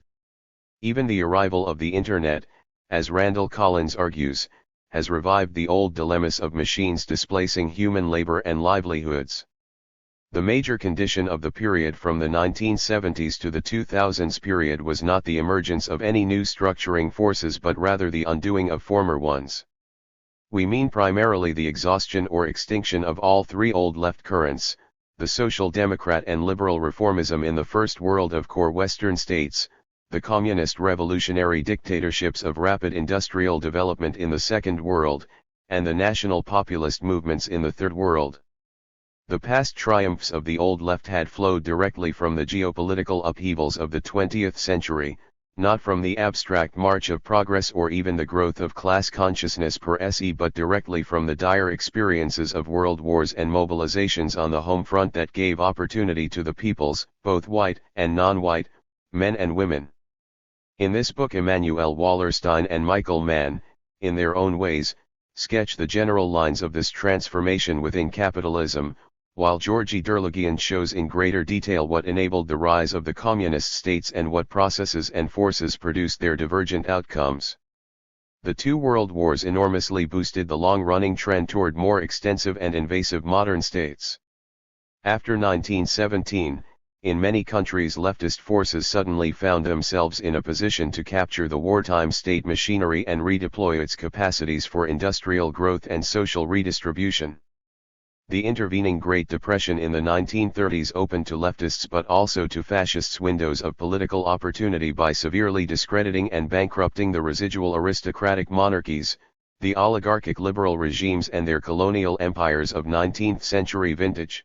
Even the arrival of the Internet, as Randall argues, has revived the old dilemmas of machines displacing human labor and livelihoods. The major condition of the period from the 1970s to the 2000s period was not the emergence of any new structuring forces but rather the undoing of former ones. We mean primarily the exhaustion or extinction of all three old left currents, the social democrat and liberal reformism in the first world of core Western states, the communist revolutionary dictatorships of rapid industrial development in the second world, and the national populist movements in the third world. The past triumphs of the old left had flowed directly from the geopolitical upheavals of the 20th century, not from the abstract march of progress or even the growth of class consciousness per se, but directly from the dire experiences of world wars and mobilizations on the home front that gave opportunity to the peoples, both white and non-white, men and women. In this book Immanuel Wallerstein and Michael Mann, in their own ways, sketch the general lines of this transformation within capitalism, while Georgi Derligian shows in greater detail what enabled the rise of the communist states and what processes and forces produced their divergent outcomes. The two world wars enormously boosted the long-running trend toward more extensive and invasive modern states. After 1917, in many countries leftist forces suddenly found themselves in a position to capture the wartime state machinery and redeploy its capacities for industrial growth and social redistribution. The intervening Great Depression in the 1930s opened to leftists but also to fascists windows of political opportunity by severely discrediting and bankrupting the residual aristocratic monarchies, the oligarchic liberal regimes and their colonial empires of 19th century vintage.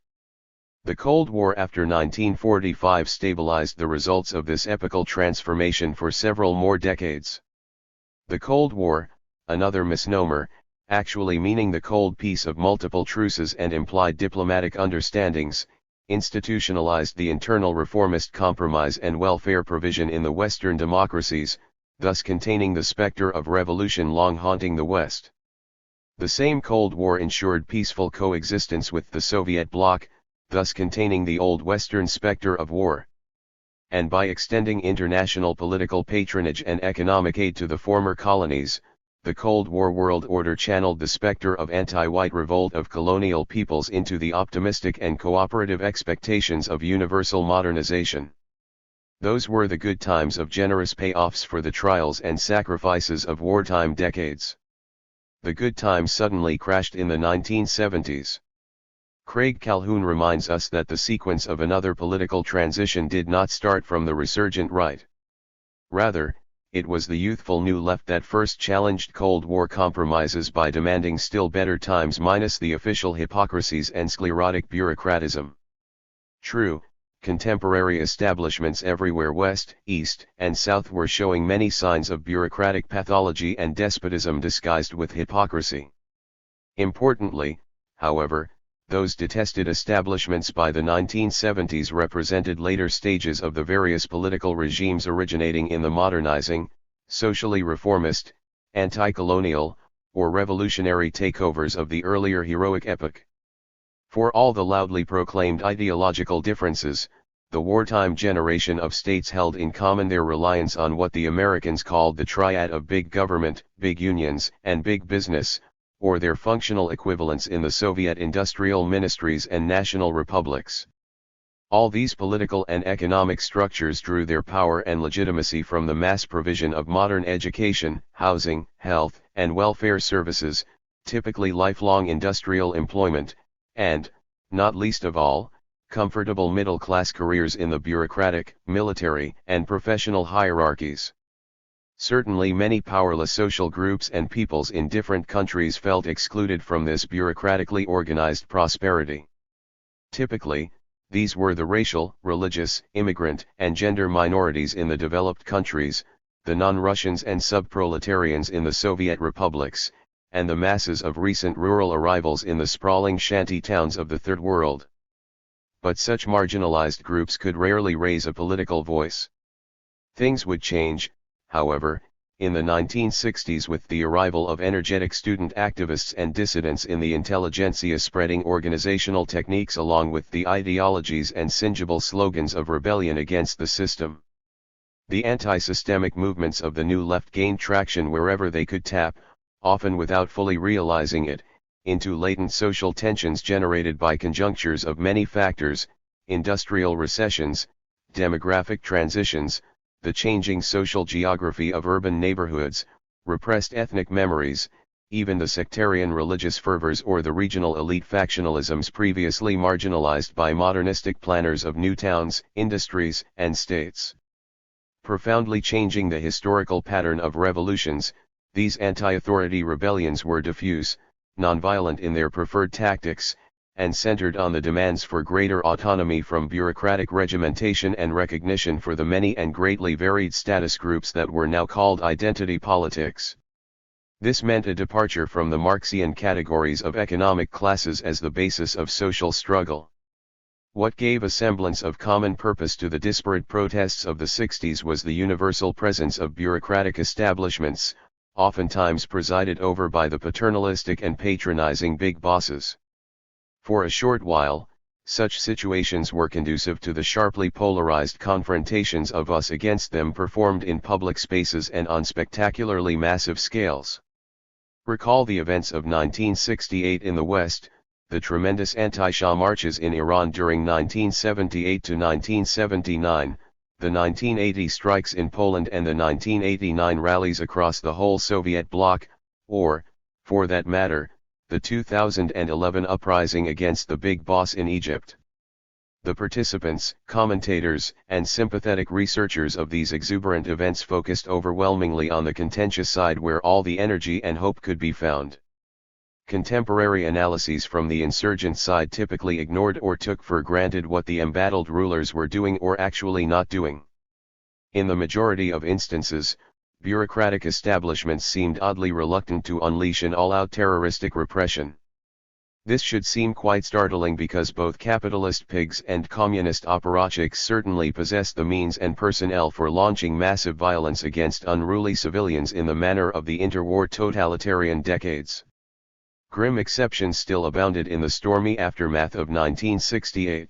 The Cold War after 1945 stabilized the results of this epochal transformation for several more decades. The Cold War, another misnomer, actually meaning the cold peace of multiple truces and implied diplomatic understandings, institutionalized the internal reformist compromise and welfare provision in the Western democracies, thus containing the specter of revolution long haunting the West. The same Cold War ensured peaceful coexistence with the Soviet bloc, thus containing the old Western specter of war. And by extending international political patronage and economic aid to the former colonies, the Cold War world order channeled the specter of anti-white revolt of colonial peoples into the optimistic and cooperative expectations of universal modernization. Those were the good times of generous payoffs for the trials and sacrifices of wartime decades. The good times suddenly crashed in the 1970s. Craig Calhoun reminds us that the sequence of another political transition did not start from the resurgent right. Rather, it was the youthful New Left that first challenged Cold War compromises by demanding still better times minus the official hypocrisies and sclerotic bureaucratism. True, contemporary establishments everywhere west, east, and south were showing many signs of bureaucratic pathology and despotism disguised with hypocrisy. Importantly, however, those detested establishments by the 1970s represented later stages of the various political regimes originating in the modernizing, socially reformist, anti-colonial, or revolutionary takeovers of the earlier heroic epoch. For all the loudly proclaimed ideological differences, the wartime generation of states held in common their reliance on what the Americans called the triad of big government, big unions, and big business, or their functional equivalents in the Soviet industrial ministries and national republics. All these political and economic structures drew their power and legitimacy from the mass provision of modern education, housing, health, and welfare services, typically lifelong industrial employment, and, not least of all, comfortable middle-class careers in the bureaucratic, military, and professional hierarchies. Certainly many powerless social groups and peoples in different countries felt excluded from this bureaucratically organized prosperity. Typically, these were the racial, religious, immigrant, and gender minorities in the developed countries, the non-Russians and sub-proletarians in the Soviet republics, and the masses of recent rural arrivals in the sprawling shanty towns of the Third World. But such marginalized groups could rarely raise a political voice. Things would change, however, in the 1960s with the arrival of energetic student activists and dissidents in the intelligentsia spreading organizational techniques along with the ideologies and singible slogans of rebellion against the system. The anti-systemic movements of the New Left gained traction wherever they could tap, often without fully realizing it, into latent social tensions generated by conjunctures of many factors, industrial recessions, demographic transitions, the changing social geography of urban neighborhoods, repressed ethnic memories, even the sectarian religious fervors or the regional elite factionalisms previously marginalized by modernistic planners of new towns, industries, and states. Profoundly changing the historical pattern of revolutions, these anti-authority rebellions were diffuse, nonviolent in their preferred tactics, and centered on the demands for greater autonomy from bureaucratic regimentation and recognition for the many and greatly varied status groups that were now called identity politics. This meant a departure from the Marxian categories of economic classes as the basis of social struggle. What gave a semblance of common purpose to the disparate protests of the 60s was the universal presence of bureaucratic establishments, oftentimes presided over by the paternalistic and patronizing big bosses. For a short while, such situations were conducive to the sharply polarized confrontations of us against them performed in public spaces and on spectacularly massive scales. Recall the events of 1968 in the West, the tremendous anti-Shah marches in Iran during 1978 to 1979, the 1980 strikes in Poland and the 1989 rallies across the whole Soviet bloc, or, for that matter, the 2011 uprising against the big boss in Egypt. The participants, commentators, and sympathetic researchers of these exuberant events focused overwhelmingly on the contentious side where all the energy and hope could be found. Contemporary analyses from the insurgent side typically ignored or took for granted what the embattled rulers were doing or actually not doing. In the majority of instances, bureaucratic establishments seemed oddly reluctant to unleash an all-out terroristic repression. This should seem quite startling because both capitalist pigs and communist apparatchiks certainly possess the means and personnel for launching massive violence against unruly civilians in the manner of the interwar totalitarian decades. Grim exceptions still abounded in the stormy aftermath of 1968.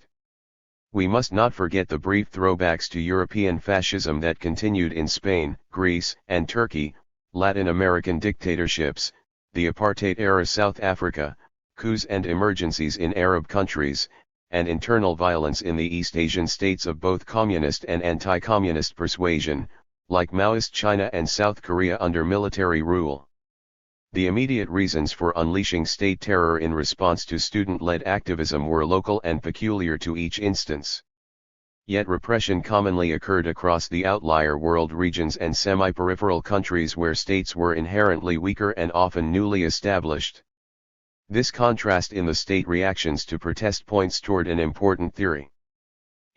We must not forget the brief throwbacks to European fascism that continued in Spain, Greece, and Turkey, Latin American dictatorships, the apartheid-era South Africa, coups and emergencies in Arab countries, and internal violence in the East Asian states of both communist and anti-communist persuasion, like Maoist China and South Korea under military rule. The immediate reasons for unleashing state terror in response to student-led activism were local and peculiar to each instance. Yet repression commonly occurred across the outlier world regions and semi-peripheral countries where states were inherently weaker and often newly established. This contrast in the state reactions to protest points toward an important theory.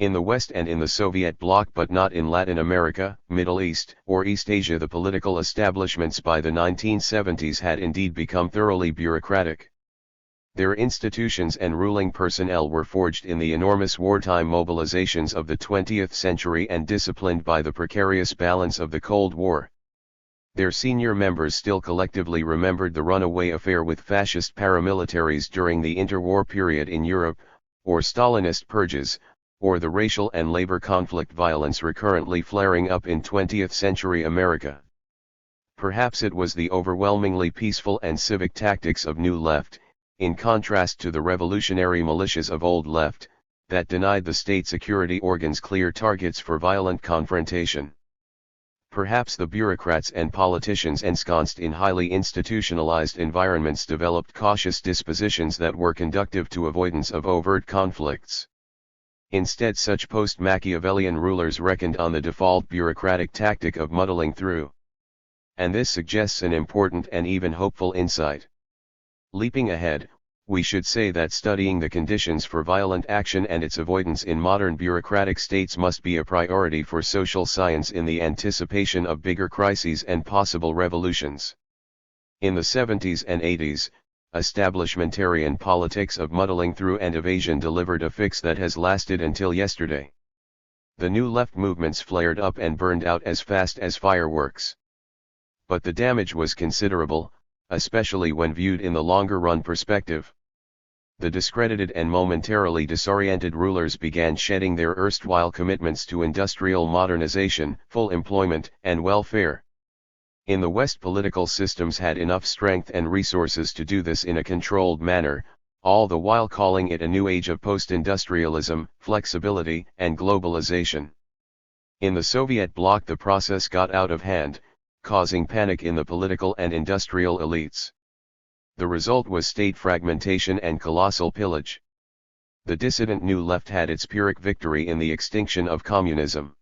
In the West and in the Soviet bloc but not in Latin America, Middle East, or East Asia, the political establishments by the 1970s had indeed become thoroughly bureaucratic. Their institutions and ruling personnel were forged in the enormous wartime mobilizations of the 20th century and disciplined by the precarious balance of the Cold War. Their senior members still collectively remembered the runaway affair with fascist paramilitaries during the interwar period in Europe, or Stalinist purges, or the racial and labor conflict violence recurrently flaring up in 20th century America. Perhaps it was the overwhelmingly peaceful and civic tactics of New Left, in contrast to the revolutionary militias of Old Left, that denied the state security organs clear targets for violent confrontation. Perhaps the bureaucrats and politicians ensconced in highly institutionalized environments developed cautious dispositions that were conducive to avoidance of overt conflicts. Instead, such post-Machiavellian rulers reckoned on the default bureaucratic tactic of muddling through. And this suggests an important and even hopeful insight. Leaping ahead, we should say that studying the conditions for violent action and its avoidance in modern bureaucratic states must be a priority for social science in the anticipation of bigger crises and possible revolutions. In the 70s and 80s, establishmentarian politics of muddling through and evasion delivered a fix that has lasted until yesterday. The New Left movements flared up and burned out as fast as fireworks. But the damage was considerable, especially when viewed in the longer-run perspective. The discredited and momentarily disoriented rulers began shedding their erstwhile commitments to industrial modernization, full employment, and welfare. In the West, political systems had enough strength and resources to do this in a controlled manner, all the while calling it a new age of post-industrialism, flexibility, and globalization. In the Soviet bloc, the process got out of hand, causing panic in the political and industrial elites. The result was state fragmentation and colossal pillage. The dissident New Left had its Pyrrhic victory in the extinction of communism.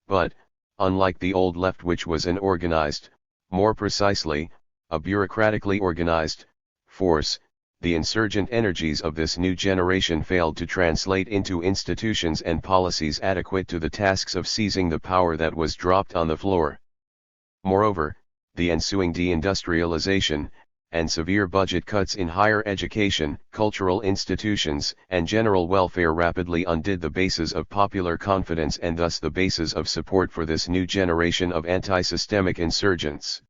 But, unlike the Old Left, which was an organized, more precisely, a bureaucratically organized, force, the insurgent energies of this new generation failed to translate into institutions and policies adequate to the tasks of seizing the power that was dropped on the floor. Moreover, the ensuing deindustrialization, and severe budget cuts in higher education, cultural institutions, and general welfare rapidly undid the bases of popular confidence and thus the bases of support for this new generation of anti-systemic insurgents.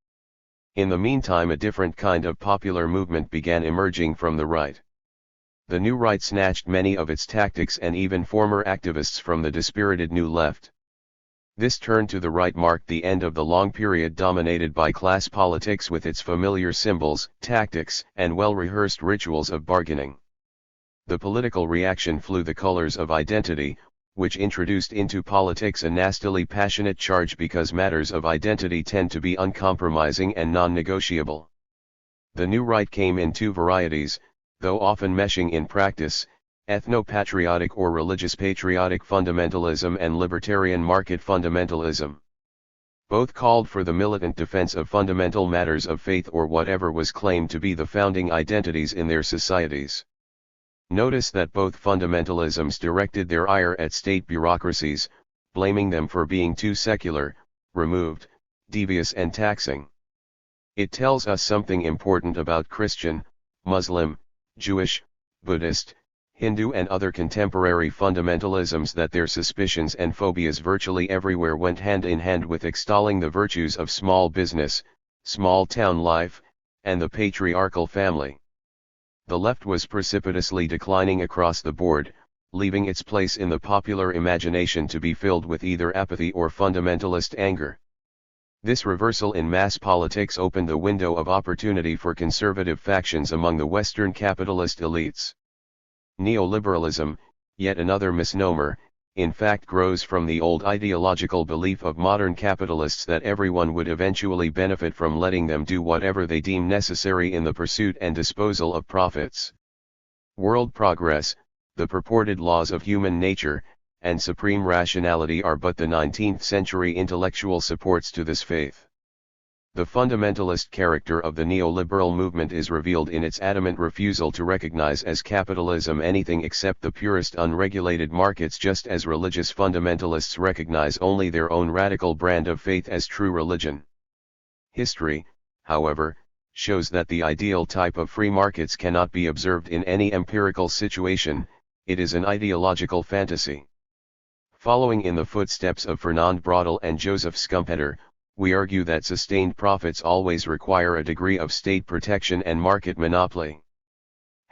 In the meantime, a different kind of popular movement began emerging from the right. The New Right snatched many of its tactics and even former activists from the dispirited New Left. This turn to the right marked the end of the long period dominated by class politics with its familiar symbols, tactics, and well-rehearsed rituals of bargaining. The political reaction flew the colors of identity, which introduced into politics a nastily passionate charge because matters of identity tend to be uncompromising and non-negotiable. The New Right came in two varieties, though often meshing in practice: ethno-patriotic or religious-patriotic fundamentalism and libertarian market fundamentalism. Both called for the militant defense of fundamental matters of faith or whatever was claimed to be the founding identities in their societies. Notice that both fundamentalisms directed their ire at state bureaucracies, blaming them for being too secular, removed, devious and taxing. It tells us something important about Christian, Muslim, Jewish, Buddhist, Hindu and other contemporary fundamentalisms, that their suspicions and phobias virtually everywhere went hand in hand with extolling the virtues of small business, small town life, and the patriarchal family. The left was precipitously declining across the board, leaving its place in the popular imagination to be filled with either apathy or fundamentalist anger. This reversal in mass politics opened the window of opportunity for conservative factions among the Western capitalist elites. Neoliberalism, yet another misnomer, in fact grows from the old ideological belief of modern capitalists that everyone would eventually benefit from letting them do whatever they deem necessary in the pursuit and disposal of profits. World progress, the purported laws of human nature, and supreme rationality are but the 19th century intellectual supports to this faith. The fundamentalist character of the neoliberal movement is revealed in its adamant refusal to recognize as capitalism anything except the purest unregulated markets, just as religious fundamentalists recognize only their own radical brand of faith as true religion. History, however, shows that the ideal type of free markets cannot be observed in any empirical situation. It is an ideological fantasy. Following in the footsteps of Fernand Braudel and Joseph Schumpeter, we argue that sustained profits always require a degree of state protection and market monopoly.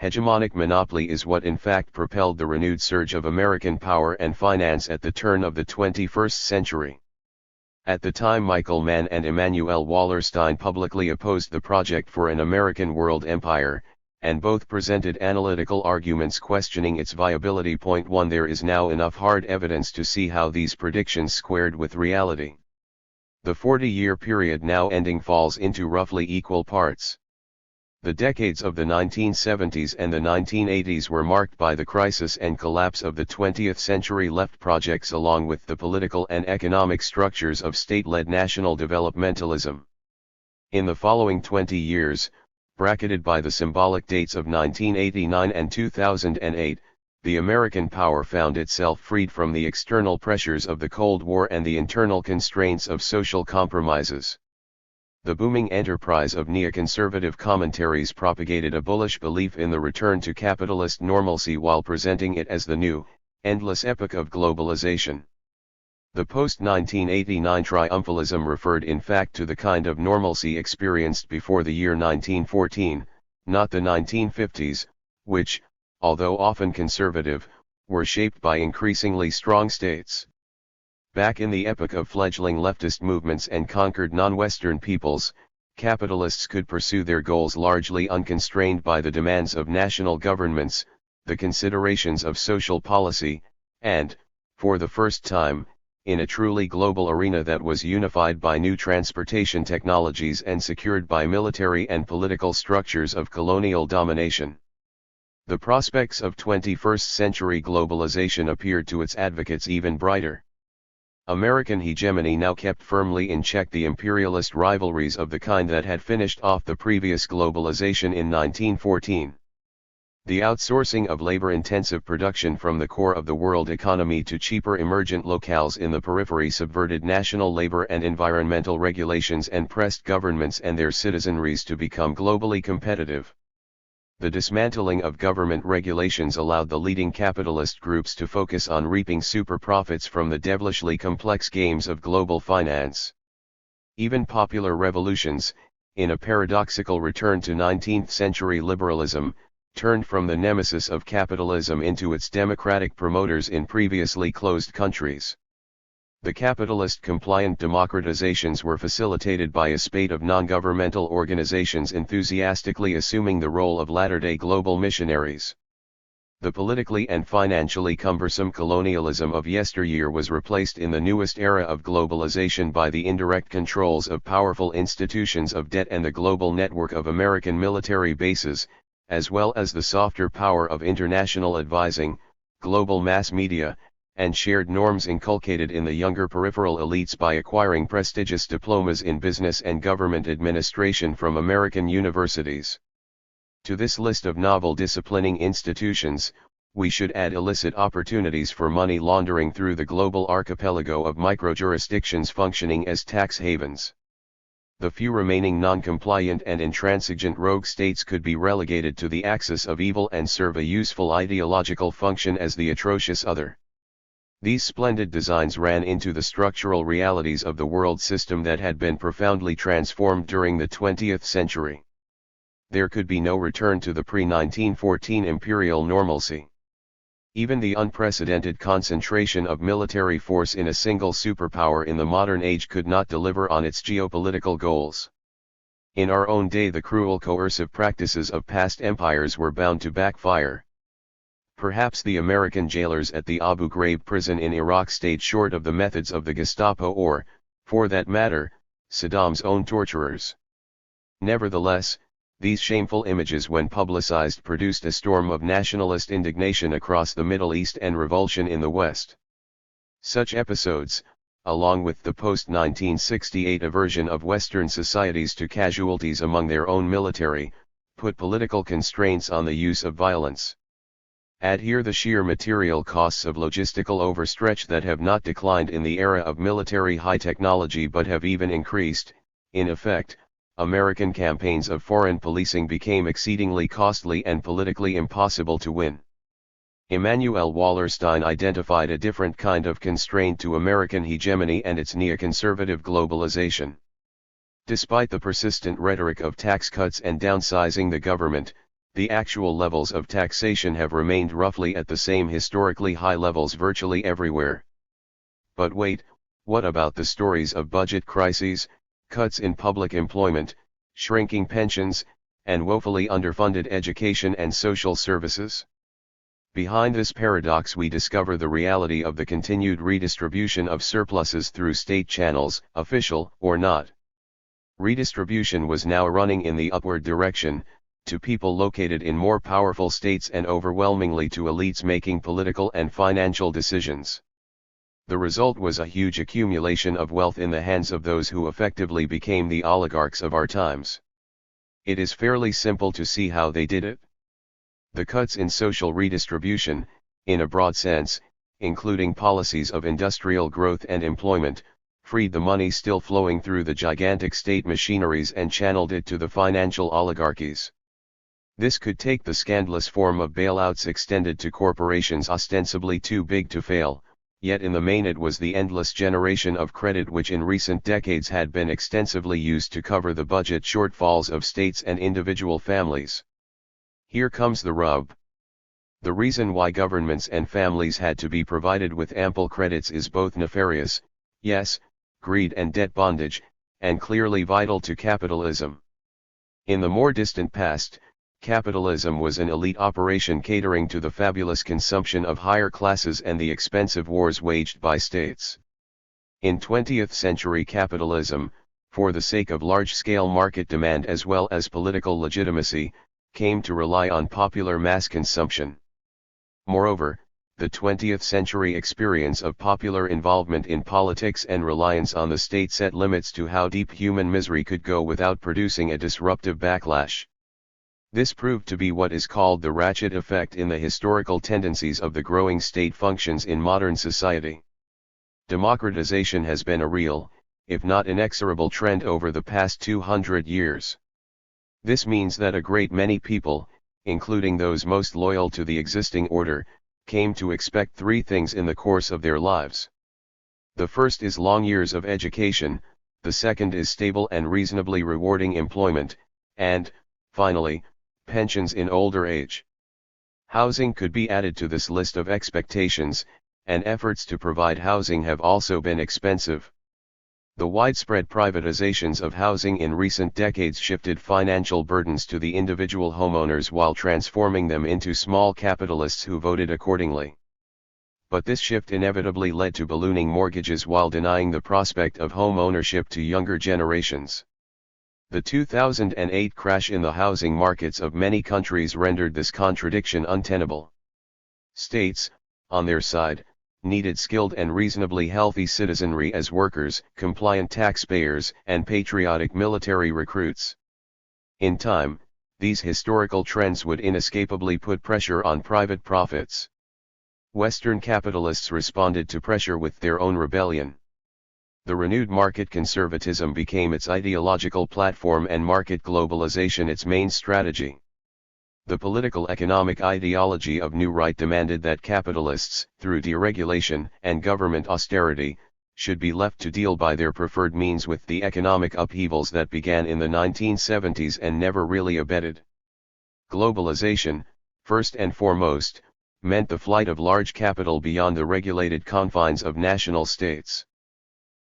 Hegemonic monopoly is what in fact propelled the renewed surge of American power and finance at the turn of the 21st century. At the time, Michael Mann and Immanuel Wallerstein publicly opposed the project for an American world empire, and both presented analytical arguments questioning its viability. 1 There is now enough hard evidence to see how these predictions squared with reality. The 40-year period now ending falls into roughly equal parts. The decades of the 1970s and the 1980s were marked by the crisis and collapse of the 20th century left projects along with the political and economic structures of state-led national developmentalism. In the following 20 years, bracketed by the symbolic dates of 1989 and 2008, the American power found itself freed from the external pressures of the Cold War and the internal constraints of social compromises. The booming enterprise of neoconservative commentaries propagated a bullish belief in the return to capitalist normalcy while presenting it as the new, endless epoch of globalization. The post-1989 triumphalism referred in fact to the kind of normalcy experienced before the year 1914, not the 1950s, which, although often conservative, were shaped by increasingly strong states. Back in the epoch of fledgling leftist movements and conquered non-Western peoples, capitalists could pursue their goals largely unconstrained by the demands of national governments, the considerations of social policy, and, for the first time, in a truly global arena that was unified by new transportation technologies and secured by military and political structures of colonial domination. The prospects of 21st century globalization appeared to its advocates even brighter. American hegemony now kept firmly in check the imperialist rivalries of the kind that had finished off the previous globalization in 1914. The outsourcing of labor-intensive production from the core of the world economy to cheaper emergent locales in the periphery subverted national labor and environmental regulations and pressed governments and their citizenries to become globally competitive. The dismantling of government regulations allowed the leading capitalist groups to focus on reaping super profits from the devilishly complex games of global finance. Even popular revolutions, in a paradoxical return to 19th century liberalism, turned from the nemesis of capitalism into its democratic promoters in previously closed countries. The capitalist-compliant democratizations were facilitated by a spate of non-governmental organizations enthusiastically assuming the role of latter-day global missionaries. The politically and financially cumbersome colonialism of yesteryear was replaced in the newest era of globalization by the indirect controls of powerful institutions of debt and the global network of American military bases, as well as the softer power of international advising, global mass media, and shared norms inculcated in the younger peripheral elites by acquiring prestigious diplomas in business and government administration from American universities. To this list of novel disciplining institutions, we should add illicit opportunities for money laundering through the global archipelago of micro-jurisdictions functioning as tax havens. The few remaining non-compliant and intransigent rogue states could be relegated to the axis of evil and serve a useful ideological function as the atrocious other. These splendid designs ran into the structural realities of the world system that had been profoundly transformed during the 20th century. There could be no return to the pre-1914 imperial normalcy. Even the unprecedented concentration of military force in a single superpower in the modern age could not deliver on its geopolitical goals. In our own day, the cruel coercive practices of past empires were bound to backfire. Perhaps the American jailers at the Abu Ghraib prison in Iraq stayed short of the methods of the Gestapo or, for that matter, Saddam's own torturers. Nevertheless, these shameful images when publicized produced a storm of nationalist indignation across the Middle East and revulsion in the West. Such episodes, along with the post-1968 aversion of Western societies to casualties among their own military, put political constraints on the use of violence. Add here the sheer material costs of logistical overstretch that have not declined in the era of military high technology but have even increased. In effect, American campaigns of foreign policing became exceedingly costly and politically impossible to win. Immanuel Wallerstein identified a different kind of constraint to American hegemony and its neoconservative globalization. Despite the persistent rhetoric of tax cuts and downsizing the government, the actual levels of taxation have remained roughly at the same historically high levels virtually everywhere. But wait, what about the stories of budget crises, cuts in public employment, shrinking pensions, and woefully underfunded education and social services? Behind this paradox we discover the reality of the continued redistribution of surpluses through state channels, official or not. Redistribution was now running in the upward direction, to people located in more powerful states and overwhelmingly to elites making political and financial decisions. The result was a huge accumulation of wealth in the hands of those who effectively became the oligarchs of our times. It is fairly simple to see how they did it. The cuts in social redistribution, in a broad sense, including policies of industrial growth and employment, freed the money still flowing through the gigantic state machineries and channeled it to the financial oligarchies. This could take the scandalous form of bailouts extended to corporations ostensibly too big to fail, yet in the main it was the endless generation of credit which in recent decades had been extensively used to cover the budget shortfalls of states and individual families. Here comes the rub. The reason why governments and families had to be provided with ample credits is both nefarious, yes, greed and debt bondage, and clearly vital to capitalism. In the more distant past, capitalism was an elite operation catering to the fabulous consumption of higher classes and the expensive wars waged by states. In 20th century capitalism, for the sake of large-scale market demand as well as political legitimacy, came to rely on popular mass consumption. Moreover, the 20th century experience of popular involvement in politics and reliance on the state set limits to how deep human misery could go without producing a disruptive backlash. This proved to be what is called the ratchet effect in the historical tendencies of the growing state functions in modern society. Democratization has been a real, if not inexorable trend over the past 200 years. This means that a great many people, including those most loyal to the existing order, came to expect three things in the course of their lives. The first is long years of education, the second is stable and reasonably rewarding employment, and, finally, pensions in older age. Housing could be added to this list of expectations, and efforts to provide housing have also been expensive. The widespread privatizations of housing in recent decades shifted financial burdens to the individual homeowners while transforming them into small capitalists who voted accordingly. But this shift inevitably led to ballooning mortgages while denying the prospect of home ownership to younger generations. The 2008 crash in the housing markets of many countries rendered this contradiction untenable. States, on their side, needed skilled and reasonably healthy citizenry as workers, compliant taxpayers, and patriotic military recruits. In time, these historical trends would inescapably put pressure on private profits. Western capitalists responded to pressure with their own rebellion. The renewed market conservatism became its ideological platform and market globalization its main strategy. The political economic ideology of New Right demanded that capitalists, through deregulation and government austerity, should be left to deal by their preferred means with the economic upheavals that began in the 1970s and never really abated. Globalization, first and foremost, meant the flight of large capital beyond the regulated confines of national states.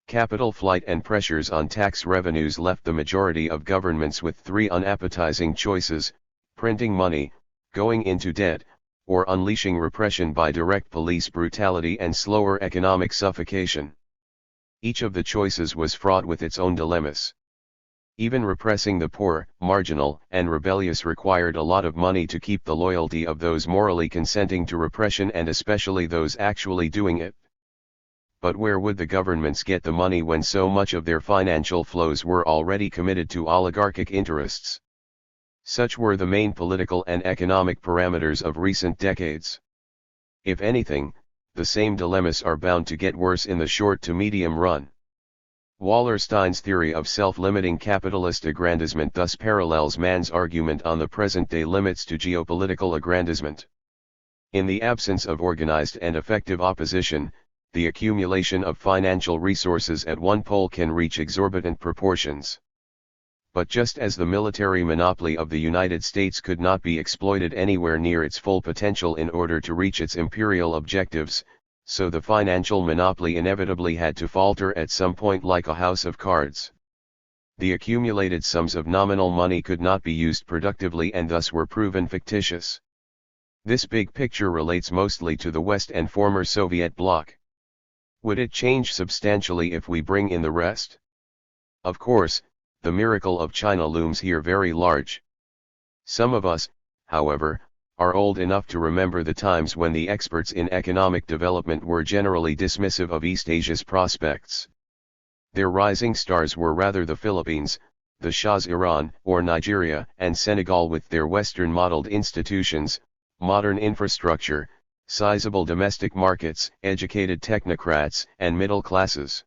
Capital flight and pressures on tax revenues left the majority of governments with three unappetizing choices: printing money, going into debt, or unleashing repression by direct police brutality and slower economic suffocation. Each of the choices was fraught with its own dilemmas. Even repressing the poor, marginal, and rebellious required a lot of money to keep the loyalty of those morally consenting to repression and especially those actually doing it. But where would the governments get the money when so much of their financial flows were already committed to oligarchic interests? Such were the main political and economic parameters of recent decades. If anything, the same dilemmas are bound to get worse in the short to medium run. Wallerstein's theory of self-limiting capitalist aggrandizement thus parallels Mann's argument on the present-day limits to geopolitical aggrandizement. In the absence of organized and effective opposition, the accumulation of financial resources at one pole can reach exorbitant proportions. But just as the military monopoly of the United States could not be exploited anywhere near its full potential in order to reach its imperial objectives, so the financial monopoly inevitably had to falter at some point like a house of cards. The accumulated sums of nominal money could not be used productively and thus were proven fictitious. This big picture relates mostly to the West and former Soviet bloc. Would it change substantially if we bring in the rest? Of course, the miracle of China looms here very large. Some of us, however, are old enough to remember the times when the experts in economic development were generally dismissive of East Asia's prospects. Their rising stars were rather the Philippines, the Shah's Iran or Nigeria and Senegal with their Western-modeled institutions, modern infrastructure, sizable domestic markets, educated technocrats, and middle classes.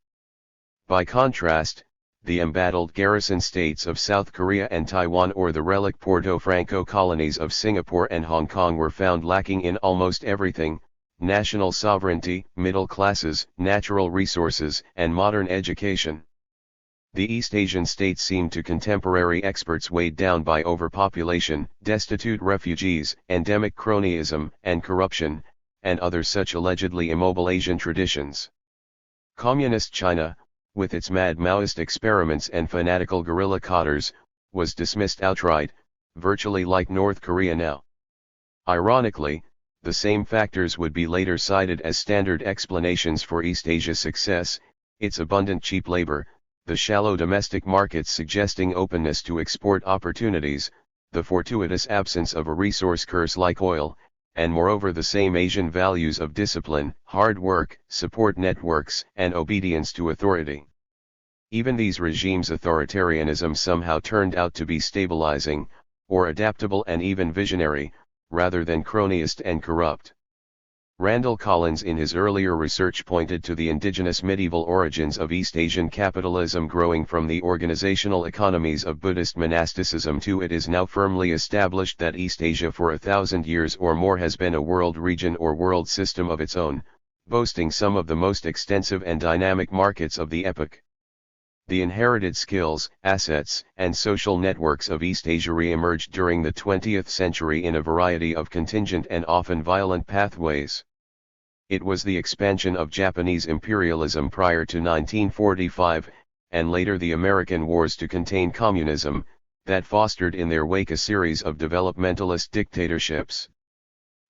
By contrast, the embattled garrison states of South Korea and Taiwan or the relic Porto Franco colonies of Singapore and Hong Kong were found lacking in almost everything: national sovereignty, middle classes, natural resources, and modern education. The East Asian states seemed to contemporary experts weighed down by overpopulation, destitute refugees, endemic cronyism, and corruption, and other such allegedly immobile Asian traditions. Communist China, with its mad Maoist experiments and fanatical guerrilla cadres, was dismissed outright, virtually like North Korea now. Ironically, the same factors would be later cited as standard explanations for East Asia's success: its abundant cheap labor, the shallow domestic markets suggesting openness to export opportunities, the fortuitous absence of a resource curse like oil, and moreover the same Asian values of discipline, hard work, support networks, and obedience to authority. Even these regimes' authoritarianism somehow turned out to be stabilizing, or adaptable and even visionary, rather than cronyist and corrupt. Randall Collins in his earlier research pointed to the indigenous medieval origins of East Asian capitalism growing from the organizational economies of Buddhist monasticism to it is now firmly established that East Asia for 1,000 years or more has been a world region or world system of its own, boasting some of the most extensive and dynamic markets of the epoch. The inherited skills, assets, and social networks of East Asia re-emerged during the 20th century in a variety of contingent and often violent pathways. It was the expansion of Japanese imperialism prior to 1945, and later the American wars to contain communism, that fostered in their wake a series of developmentalist dictatorships.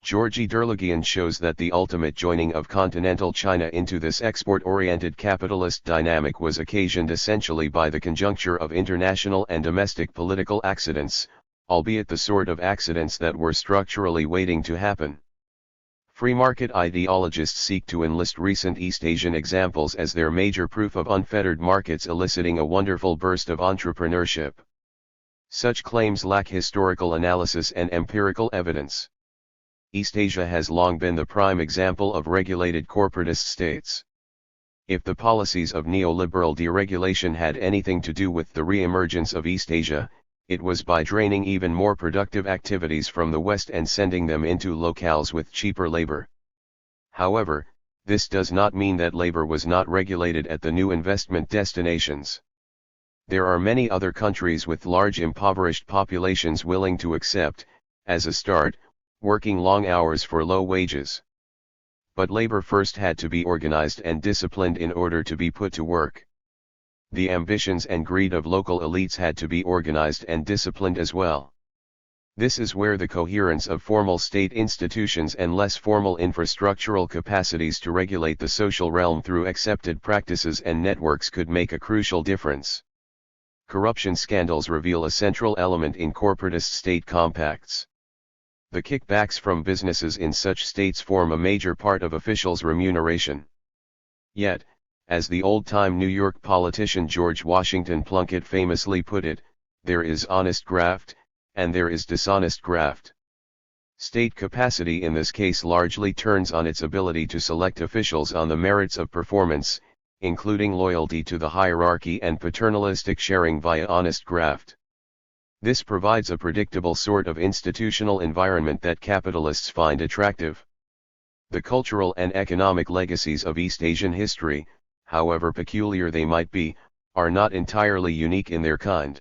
Georgy Derlegian shows that the ultimate joining of continental China into this export-oriented capitalist dynamic was occasioned essentially by the conjuncture of international and domestic political accidents, albeit the sort of accidents that were structurally waiting to happen. Free market ideologists seek to enlist recent East Asian examples as their major proof of unfettered markets eliciting a wonderful burst of entrepreneurship. Such claims lack historical analysis and empirical evidence. East Asia has long been the prime example of regulated corporatist states. If the policies of neoliberal deregulation had anything to do with the re-emergence of East Asia, it was by draining even more productive activities from the West and sending them into locales with cheaper labor. However, this does not mean that labor was not regulated at the new investment destinations. There are many other countries with large impoverished populations willing to accept, as a start, working long hours for low wages. But labor first had to be organized and disciplined in order to be put to work. The ambitions and greed of local elites had to be organized and disciplined as well. This is where the coherence of formal state institutions and less formal infrastructural capacities to regulate the social realm through accepted practices and networks could make a crucial difference. Corruption scandals reveal a central element in corporatist state compacts. The kickbacks from businesses in such states form a major part of officials' remuneration. Yet, as the old-time New York politician George Washington Plunkett famously put it, there is honest graft, and there is dishonest graft. State capacity in this case largely turns on its ability to select officials on the merits of performance, including loyalty to the hierarchy and paternalistic sharing via honest graft. This provides a predictable sort of institutional environment that capitalists find attractive. The cultural and economic legacies of East Asian history, however peculiar they might be, are not entirely unique in their kind.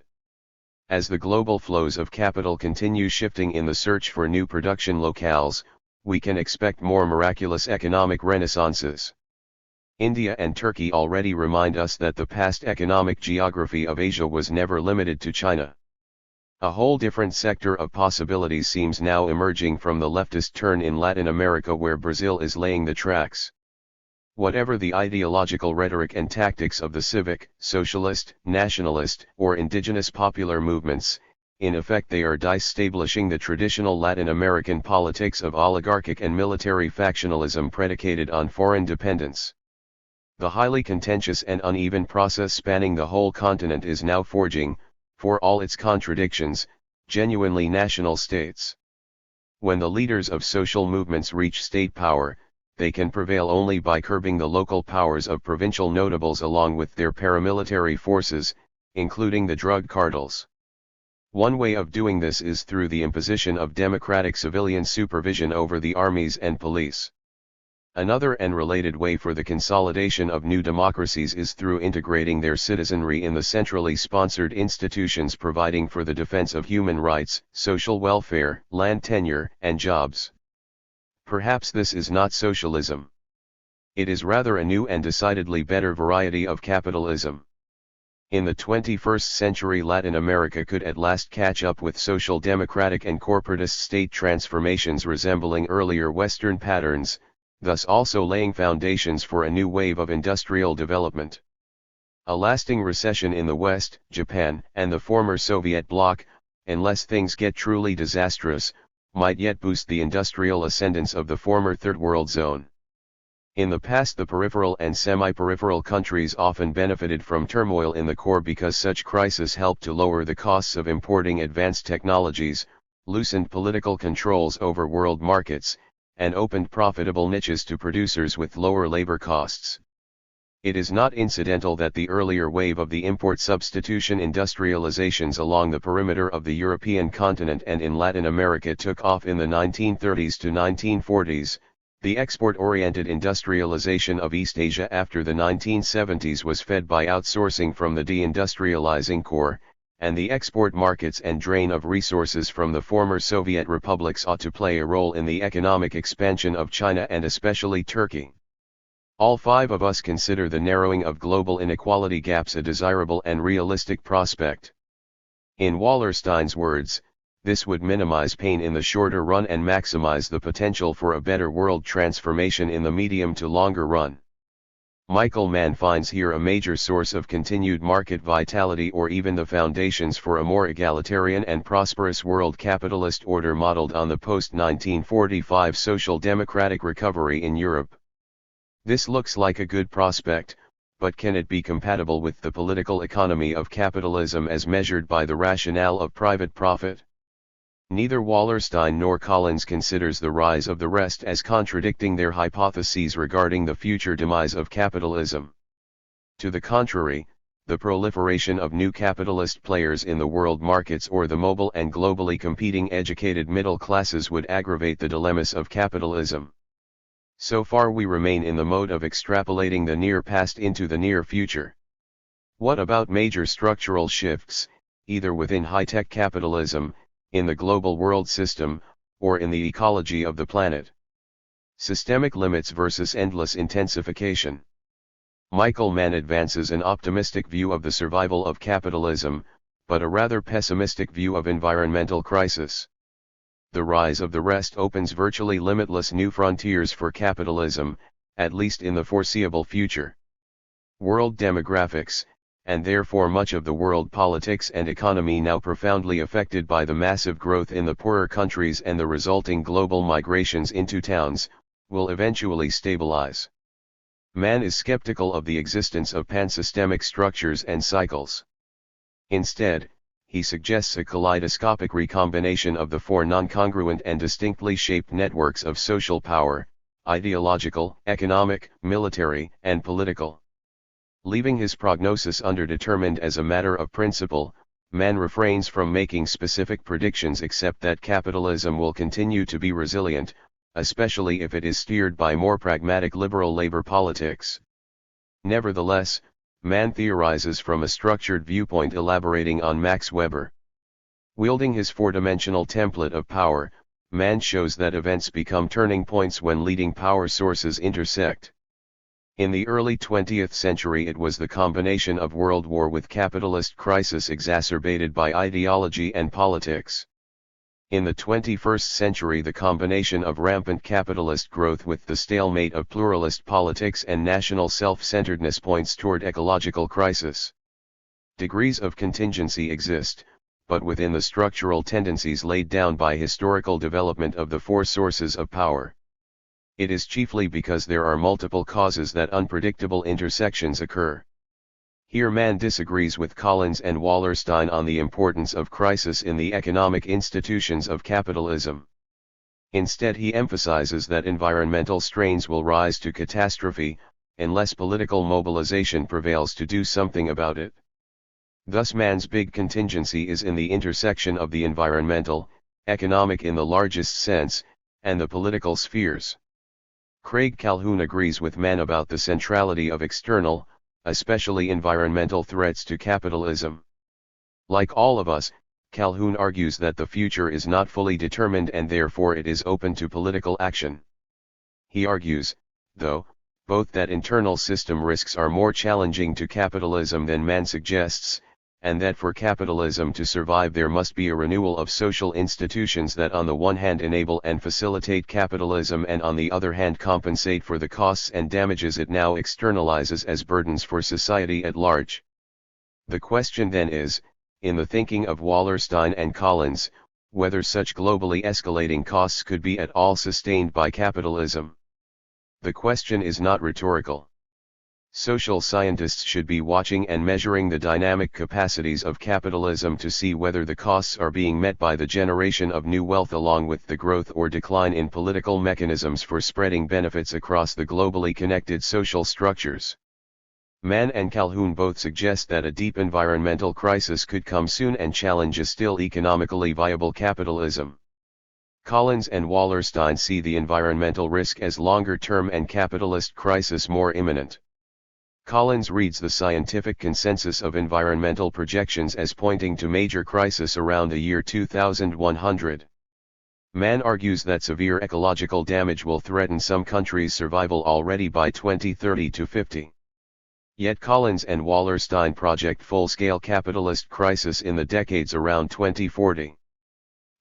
As the global flows of capital continue shifting in the search for new production locales, we can expect more miraculous economic renaissances. India and Turkey already remind us that the past economic geography of Asia was never limited to China. A whole different sector of possibilities seems now emerging from the leftist turn in Latin America, where Brazil is laying the tracks. Whatever the ideological rhetoric and tactics of the civic, socialist, nationalist, or indigenous popular movements, in effect they are destabilizing the traditional Latin American politics of oligarchic and military factionalism predicated on foreign dependence. The highly contentious and uneven process spanning the whole continent is now forging, for all its contradictions, genuinely national states. When the leaders of social movements reach state power, they can prevail only by curbing the local powers of provincial notables along with their paramilitary forces, including the drug cartels. One way of doing this is through the imposition of democratic civilian supervision over the armies and police. Another and related way for the consolidation of new democracies is through integrating their citizenry in the centrally sponsored institutions providing for the defense of human rights, social welfare, land tenure, and jobs. Perhaps this is not socialism. It is rather a new and decidedly better variety of capitalism. In the 21st century, Latin America could at last catch up with social democratic and corporatist state transformations resembling earlier Western patterns, thus also laying foundations for a new wave of industrial development. A lasting recession in the West, Japan, and the former Soviet bloc, unless things get truly disastrous, might yet boost the industrial ascendance of the former Third World Zone. In the past, the peripheral and semi-peripheral countries often benefited from turmoil in the core because such crises helped to lower the costs of importing advanced technologies, loosened political controls over world markets, and opened profitable niches to producers with lower labor costs. It is not incidental that the earlier wave of the import substitution industrializations along the perimeter of the European continent and in Latin America took off in the 1930s to 1940s. The export-oriented industrialization of East Asia after the 1970s was fed by outsourcing from the deindustrializing core, and the export markets and drain of resources from the former Soviet republics ought to play a role in the economic expansion of China and especially Turkey. All five of us consider the narrowing of global inequality gaps a desirable and realistic prospect. In Wallerstein's words, this would minimize pain in the shorter run and maximize the potential for a better world transformation in the medium to longer run. Michael Mann finds here a major source of continued market vitality or even the foundations for a more egalitarian and prosperous world capitalist order modeled on the post-1945 social democratic recovery in Europe. This looks like a good prospect, but can it be compatible with the political economy of capitalism as measured by the rationale of private profit? Neither Wallerstein nor Collins considers the rise of the rest as contradicting their hypotheses regarding the future demise of capitalism. To the contrary, the proliferation of new capitalist players in the world markets or the mobile and globally competing educated middle classes would aggravate the dilemmas of capitalism. So far we remain in the mode of extrapolating the near past into the near future. What about major structural shifts, either within high-tech capitalism, in the global world system, or in the ecology of the planet. Systemic limits versus endless intensification. Michael Mann advances an optimistic view of the survival of capitalism, but a rather pessimistic view of environmental crisis. The rise of the rest opens virtually limitless new frontiers for capitalism, at least in the foreseeable future. World demographics, and therefore much of the world politics and economy now profoundly affected by the massive growth in the poorer countries and the resulting global migrations into towns, will eventually stabilize. Man is skeptical of the existence of pansystemic structures and cycles. Instead, he suggests a kaleidoscopic recombination of the four non-congruent and distinctly shaped networks of social power: ideological, economic, military, and political. Leaving his prognosis underdetermined as a matter of principle, Mann refrains from making specific predictions except that capitalism will continue to be resilient, especially if it is steered by more pragmatic liberal labor politics. Nevertheless, Mann theorizes from a structured viewpoint, elaborating on Max Weber. Wielding his four-dimensional template of power, Mann shows that events become turning points when leading power sources intersect. In the early 20th century, it was the combination of world war with capitalist crisis exacerbated by ideology and politics. In the 21st century, the combination of rampant capitalist growth with the stalemate of pluralist politics and national self-centeredness points toward ecological crisis. Degrees of contingency exist, but within the structural tendencies laid down by historical development of the four sources of power. It is chiefly because there are multiple causes that unpredictable intersections occur. Here Mann disagrees with Collins and Wallerstein on the importance of crisis in the economic institutions of capitalism. Instead, he emphasizes that environmental strains will rise to catastrophe, unless political mobilization prevails to do something about it. Thus Mann's big contingency is in the intersection of the environmental, economic in the largest sense, and the political spheres. Craig Calhoun agrees with Mann about the centrality of external, especially environmental threats to capitalism. Like all of us, Calhoun argues that the future is not fully determined and therefore it is open to political action. He argues, though, both that internal system risks are more challenging to capitalism than Mann suggests, and that for capitalism to survive there must be a renewal of social institutions that on the one hand enable and facilitate capitalism and on the other hand compensate for the costs and damages it now externalizes as burdens for society at large. The question then is, in the thinking of Wallerstein and Collins, whether such globally escalating costs could be at all sustained by capitalism. The question is not rhetorical. Social scientists should be watching and measuring the dynamic capacities of capitalism to see whether the costs are being met by the generation of new wealth along with the growth or decline in political mechanisms for spreading benefits across the globally connected social structures. Mann and Calhoun both suggest that a deep environmental crisis could come soon and challenge a still economically viable capitalism. Collins and Wallerstein see the environmental risk as longer-term and capitalist crisis more imminent. Collins reads the scientific consensus of environmental projections as pointing to major crisis around the year 2100. Mann argues that severe ecological damage will threaten some countries' survival already by 2030 to 50. Yet Collins and Wallerstein project full-scale capitalist crisis in the decades around 2040.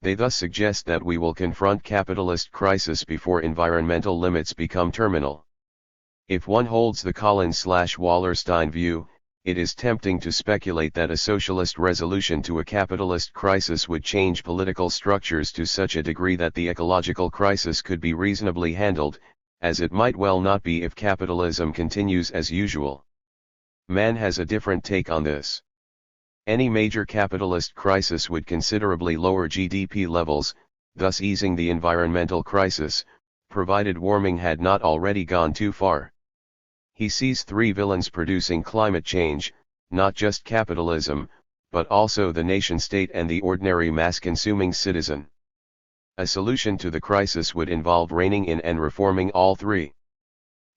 They thus suggest that we will confront capitalist crisis before environmental limits become terminal. If one holds the Collins/Wallerstein view, it is tempting to speculate that a socialist resolution to a capitalist crisis would change political structures to such a degree that the ecological crisis could be reasonably handled, as it might well not be if capitalism continues as usual. Mann has a different take on this. Any major capitalist crisis would considerably lower GDP levels, thus easing the environmental crisis, provided warming had not already gone too far. He sees three villains producing climate change, not just capitalism, but also the nation-state and the ordinary mass-consuming citizen. A solution to the crisis would involve reining in and reforming all three.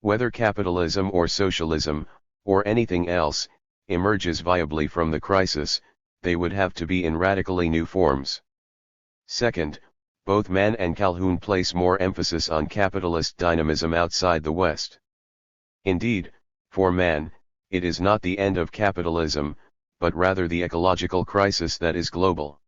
Whether capitalism or socialism, or anything else, emerges viably from the crisis, they would have to be in radically new forms. Second, both Mann and Calhoun place more emphasis on capitalist dynamism outside the West. Indeed, for Mann, it is not the end of capitalism, but rather the ecological crisis that is global.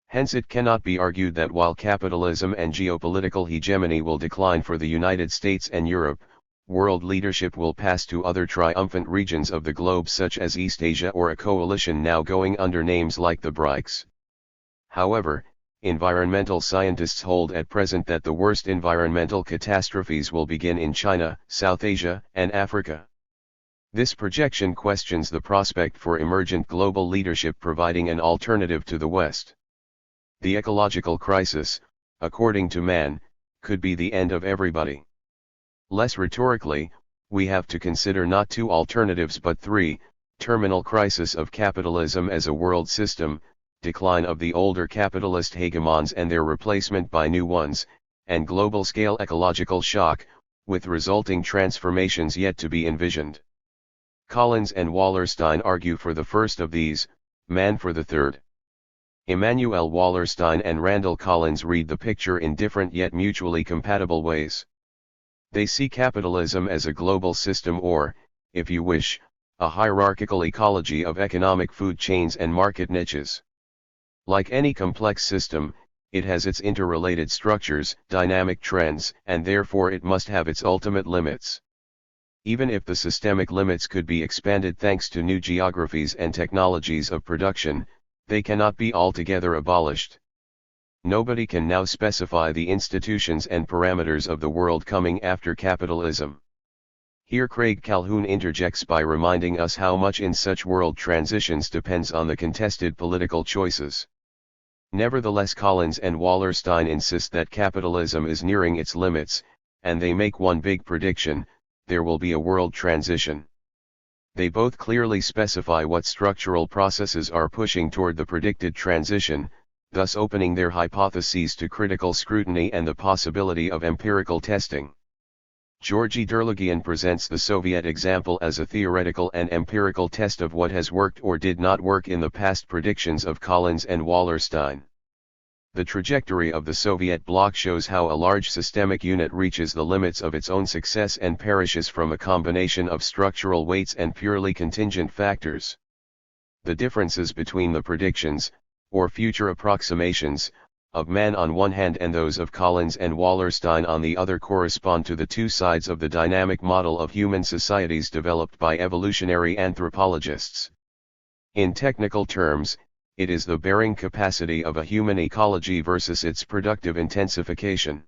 Hence it cannot be argued that while capitalism and geopolitical hegemony will decline for the United States and Europe, world leadership will pass to other triumphant regions of the globe such as East Asia or a coalition now going under names like the BRICS. However, environmental scientists hold at present that the worst environmental catastrophes will begin in China, South Asia, and Africa. This projection questions the prospect for emergent global leadership providing an alternative to the West. The ecological crisis, according to Mann, could be the end of everybody. Less rhetorically, we have to consider not two alternatives but three: terminal crisis of capitalism as a world system, decline of the older capitalist hegemons and their replacement by new ones, and global-scale ecological shock, with resulting transformations yet to be envisioned. Collins and Wallerstein argue for the first of these, Mann for the third. Immanuel Wallerstein and Randall Collins read the picture in different yet mutually compatible ways. They see capitalism as a global system or, if you wish, a hierarchical ecology of economic food chains and market niches. Like any complex system, it has its interrelated structures, dynamic trends, and therefore it must have its ultimate limits. Even if the systemic limits could be expanded thanks to new geographies and technologies of production, they cannot be altogether abolished. Nobody can now specify the institutions and parameters of the world coming after capitalism. Here Craig Calhoun interjects by reminding us how much in such world transitions depends on the contested political choices. Nevertheless, Collins and Wallerstein insist that capitalism is nearing its limits, and they make one big prediction: there will be a world transition. They both clearly specify what structural processes are pushing toward the predicted transition, thus opening their hypotheses to critical scrutiny and the possibility of empirical testing. Georgy Derligian presents the Soviet example as a theoretical and empirical test of what has worked or did not work in the past predictions of Collins and Wallerstein. The trajectory of the Soviet bloc shows how a large systemic unit reaches the limits of its own success and perishes from a combination of structural weights and purely contingent factors. The differences between the predictions, or future approximations, of Mann on one hand and those of Collins and Wallerstein on the other correspond to the two sides of the dynamic model of human societies developed by evolutionary anthropologists. In technical terms, it is the bearing capacity of a human ecology versus its productive intensification.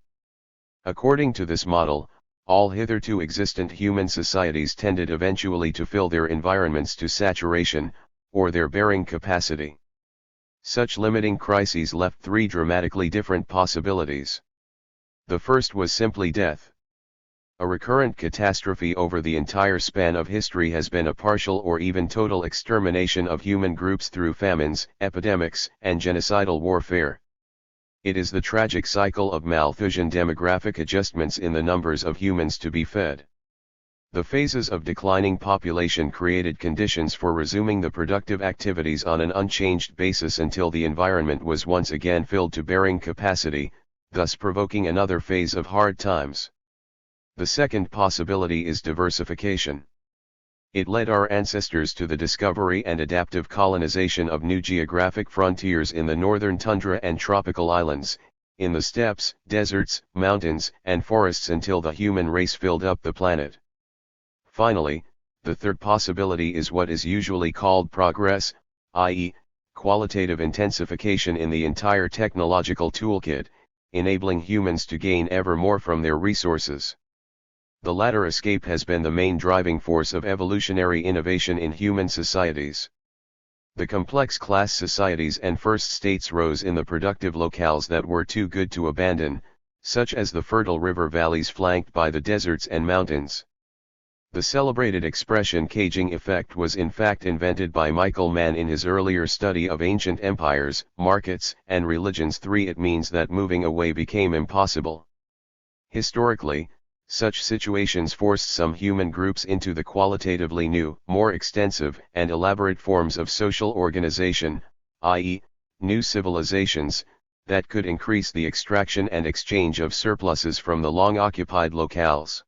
According to this model, all hitherto existent human societies tended eventually to fill their environments to saturation, or their bearing capacity. Such limiting crises left three dramatically different possibilities. The first was simply death. A recurrent catastrophe over the entire span of history has been a partial or even total extermination of human groups through famines, epidemics, and genocidal warfare. It is the tragic cycle of Malthusian demographic adjustments in the numbers of humans to be fed. The phases of declining population created conditions for resuming the productive activities on an unchanged basis until the environment was once again filled to bearing capacity, thus provoking another phase of hard times. The second possibility is diversification. It led our ancestors to the discovery and adaptive colonization of new geographic frontiers in the northern tundra and tropical islands, in the steppes, deserts, mountains, and forests until the human race filled up the planet. Finally, the third possibility is what is usually called progress, i.e., qualitative intensification in the entire technological toolkit, enabling humans to gain ever more from their resources. The latter escape has been the main driving force of evolutionary innovation in human societies. The complex class societies and first states rose in the productive locales that were too good to abandon, such as the fertile river valleys flanked by the deserts and mountains. The celebrated expression caging effect was in fact invented by Michael Mann in his earlier study of ancient empires, markets, and religions. It means that moving away became impossible. Historically, such situations forced some human groups into the qualitatively new, more extensive, and elaborate forms of social organization, i.e., new civilizations, that could increase the extraction and exchange of surpluses from the long-occupied locales.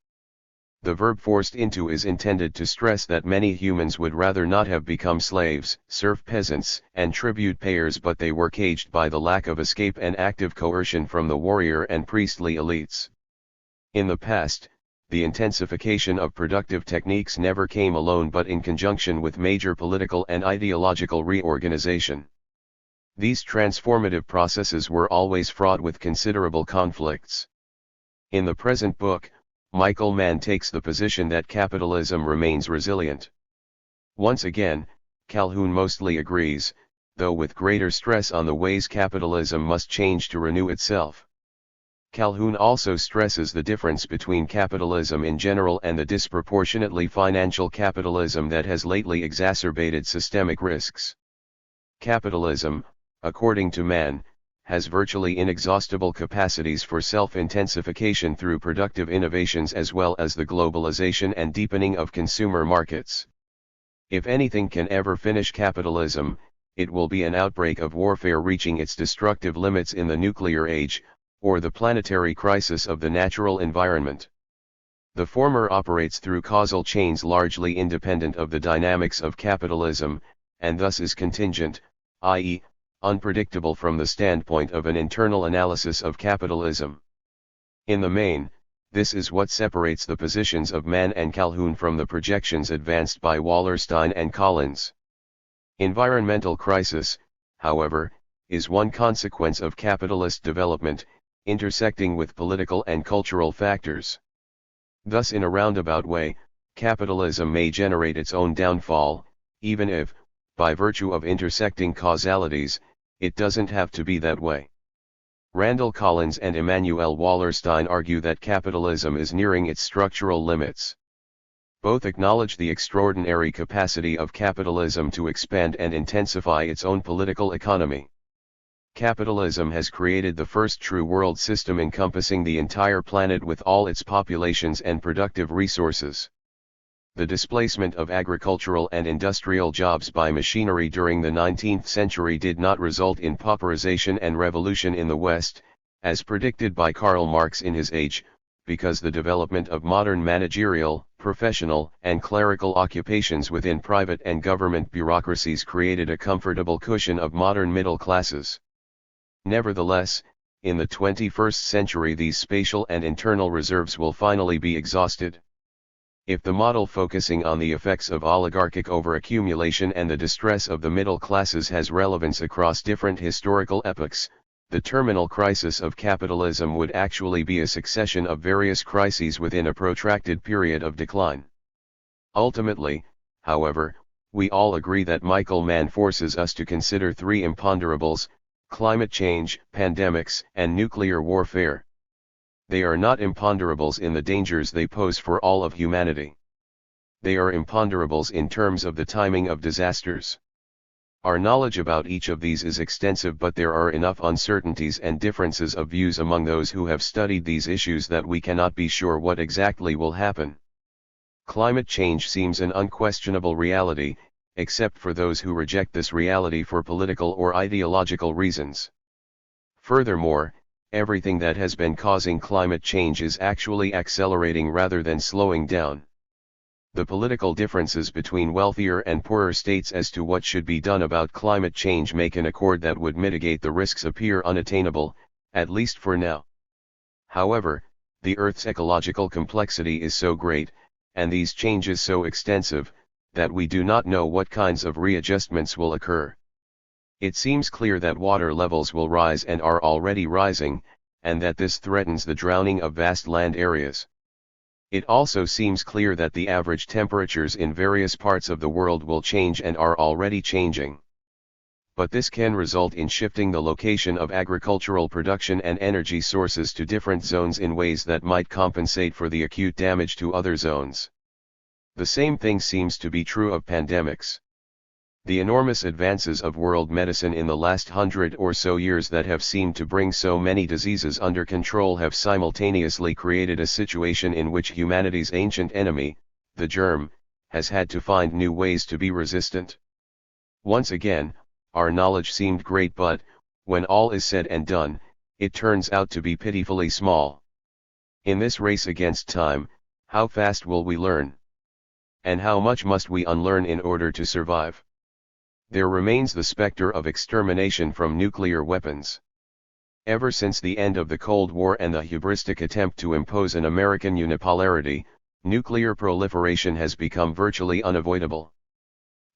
The verb forced into is intended to stress that many humans would rather not have become slaves, serf peasants, and tribute payers, but they were caged by the lack of escape and active coercion from the warrior and priestly elites. In the past, the intensification of productive techniques never came alone but in conjunction with major political and ideological reorganization. These transformative processes were always fraught with considerable conflicts. In the present book, Michael Mann takes the position that capitalism remains resilient. Once again, Calhoun mostly agrees, though with greater stress on the ways capitalism must change to renew itself. Calhoun also stresses the difference between capitalism in general and the disproportionately financial capitalism that has lately exacerbated systemic risks. Capitalism, according to Mann, has virtually inexhaustible capacities for self-intensification through productive innovations as well as the globalization and deepening of consumer markets. If anything can ever finish capitalism, it will be an outbreak of warfare reaching its destructive limits in the nuclear age, or the planetary crisis of the natural environment. The former operates through causal chains largely independent of the dynamics of capitalism, and thus is contingent, i.e., unpredictable from the standpoint of an internal analysis of capitalism. In the main, this is what separates the positions of Mann and Calhoun from the projections advanced by Wallerstein and Collins. Environmental crisis, however, is one consequence of capitalist development, intersecting with political and cultural factors. Thus, in a roundabout way, capitalism may generate its own downfall, even if, by virtue of intersecting causalities, it doesn't have to be that way. Randall Collins and Immanuel Wallerstein argue that capitalism is nearing its structural limits. Both acknowledge the extraordinary capacity of capitalism to expand and intensify its own political economy. Capitalism has created the first true world system encompassing the entire planet with all its populations and productive resources. The displacement of agricultural and industrial jobs by machinery during the 19th century did not result in pauperization and revolution in the West, as predicted by Karl Marx in his age, because the development of modern managerial, professional, and clerical occupations within private and government bureaucracies created a comfortable cushion of modern middle classes. Nevertheless, in the 21st century these spatial and internal reserves will finally be exhausted. If the model focusing on the effects of oligarchic overaccumulation and the distress of the middle classes has relevance across different historical epochs, the terminal crisis of capitalism would actually be a succession of various crises within a protracted period of decline. Ultimately, however, we all agree that Michael Mann forces us to consider three imponderables: climate change, pandemics, and nuclear warfare. They are not imponderables in the dangers they pose for all of humanity. They are imponderables in terms of the timing of disasters. Our knowledge about each of these is extensive, but there are enough uncertainties and differences of views among those who have studied these issues that we cannot be sure what exactly will happen. Climate change seems an unquestionable reality, except for those who reject this reality for political or ideological reasons. Furthermore, everything that has been causing climate change is actually accelerating rather than slowing down. The political differences between wealthier and poorer states as to what should be done about climate change make an accord that would mitigate the risks appear unattainable, at least for now. However, the Earth's ecological complexity is so great, and these changes so extensive, that we do not know what kinds of readjustments will occur. It seems clear that water levels will rise and are already rising, and that this threatens the drowning of vast land areas. It also seems clear that the average temperatures in various parts of the world will change and are already changing. But this can result in shifting the location of agricultural production and energy sources to different zones in ways that might compensate for the acute damage to other zones. The same thing seems to be true of pandemics. The enormous advances of world medicine in the last 100 or so years that have seemed to bring so many diseases under control have simultaneously created a situation in which humanity's ancient enemy, the germ, has had to find new ways to be resistant. Once again, our knowledge seemed great, but, When all is said and done, it turns out to be pitifully small. In this race against time, how fast will we learn? And how much must we unlearn in order to survive? There remains the specter of extermination from nuclear weapons. Ever since the end of the Cold War and the hubristic attempt to impose an American unipolarity, nuclear proliferation has become virtually unavoidable.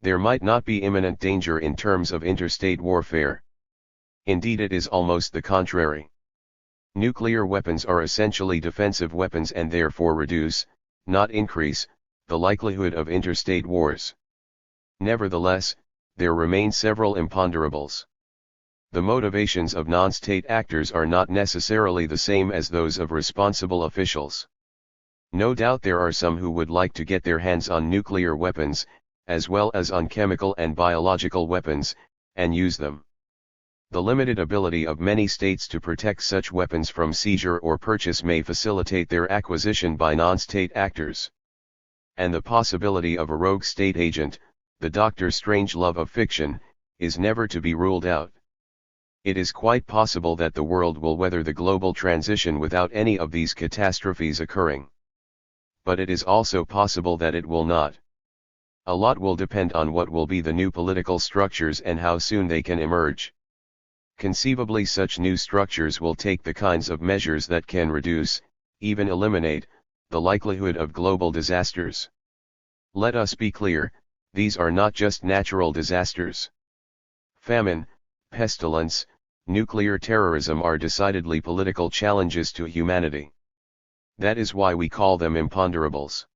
There might not be imminent danger in terms of interstate warfare. Indeed, it is almost the contrary. Nuclear weapons are essentially defensive weapons and therefore reduce, not increase, the likelihood of interstate wars. Nevertheless, there remain several imponderables. The motivations of non-state actors are not necessarily the same as those of responsible officials. No doubt there are some who would like to get their hands on nuclear weapons, as well as on chemical and biological weapons, and use them. The limited ability of many states to protect such weapons from seizure or purchase may facilitate their acquisition by non-state actors. And the possibility of a rogue state agent, the Dr. Strangelove of fiction, is never to be ruled out. It is quite possible that the world will weather the global transition without any of these catastrophes occurring. But it is also possible that it will not. A lot will depend on what will be the new political structures and how soon they can emerge. Conceivably, such new structures will take the kinds of measures that can reduce, even eliminate, the likelihood of global disasters. Let us be clear, these are not just natural disasters. Famine, pestilence, nuclear terrorism are decidedly political challenges to humanity. That is why we call them imponderables.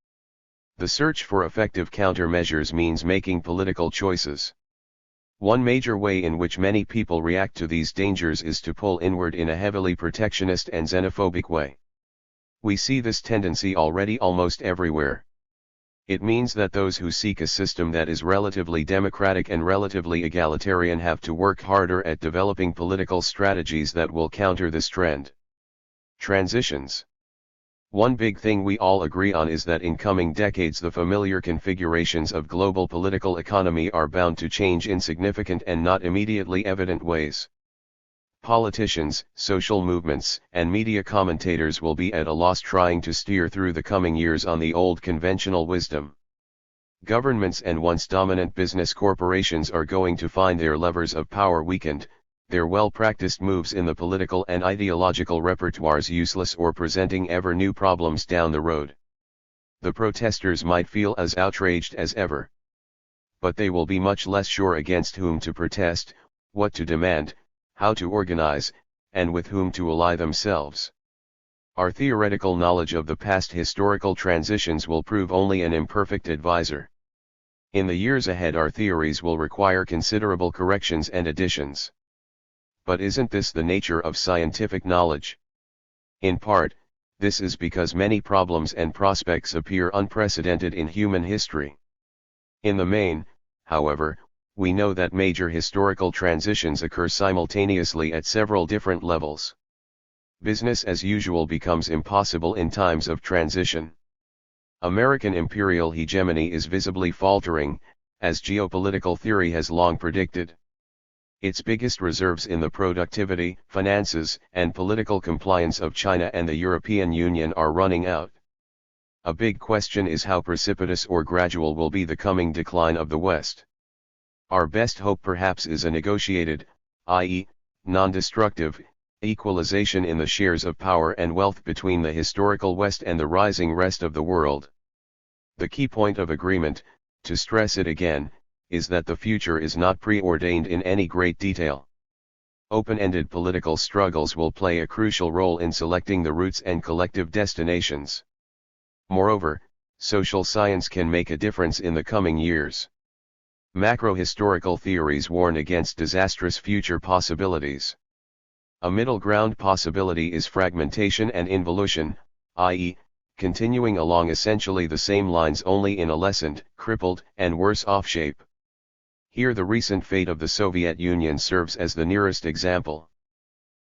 The search for effective countermeasures means making political choices. One major way in which many people react to these dangers is to pull inward in a heavily protectionist and xenophobic way. We see this tendency already almost everywhere. It means that those who seek a system that is relatively democratic and relatively egalitarian have to work harder at developing political strategies that will counter this trend. Transitions. One big thing we all agree on is that in coming decades the familiar configurations of global political economy are bound to change in significant and not immediately evident ways. Politicians, social movements, and media commentators will be at a loss trying to steer through the coming years on the old conventional wisdom. Governments and once dominant business corporations are going to find their levers of power weakened, their well-practiced moves in the political and ideological repertoires useless or presenting ever new problems down the road. The protesters might feel as outraged as ever. But they will be much less sure against whom to protest, what to demand, how to organize, and with whom to ally themselves. Our theoretical knowledge of the past historical transitions will prove only an imperfect advisor. In the years ahead our theories will require considerable corrections and additions. But isn't this the nature of scientific knowledge? In part, this is because many problems and prospects appear unprecedented in human history. In the main, however, we know that major historical transitions occur simultaneously at several different levels. Business as usual becomes impossible in times of transition. American imperial hegemony is visibly faltering, as geopolitical theory has long predicted. Its biggest reserves in the productivity, finances, and political compliance of China and the European Union are running out. A big question is how precipitous or gradual will be the coming decline of the West. Our best hope perhaps is a negotiated, i.e., non-destructive, equalization in the shares of power and wealth between the historical West and the rising rest of the world. The key point of agreement, to stress it again, is that the future is not preordained in any great detail. Open-ended political struggles will play a crucial role in selecting the routes and collective destinations. Moreover, social science can make a difference in the coming years. Macro-historical theories warn against disastrous future possibilities. A middle ground possibility is fragmentation and involution, i.e., continuing along essentially the same lines only in a lessened, crippled, and worse off shape. Here the recent fate of the Soviet Union serves as the nearest example.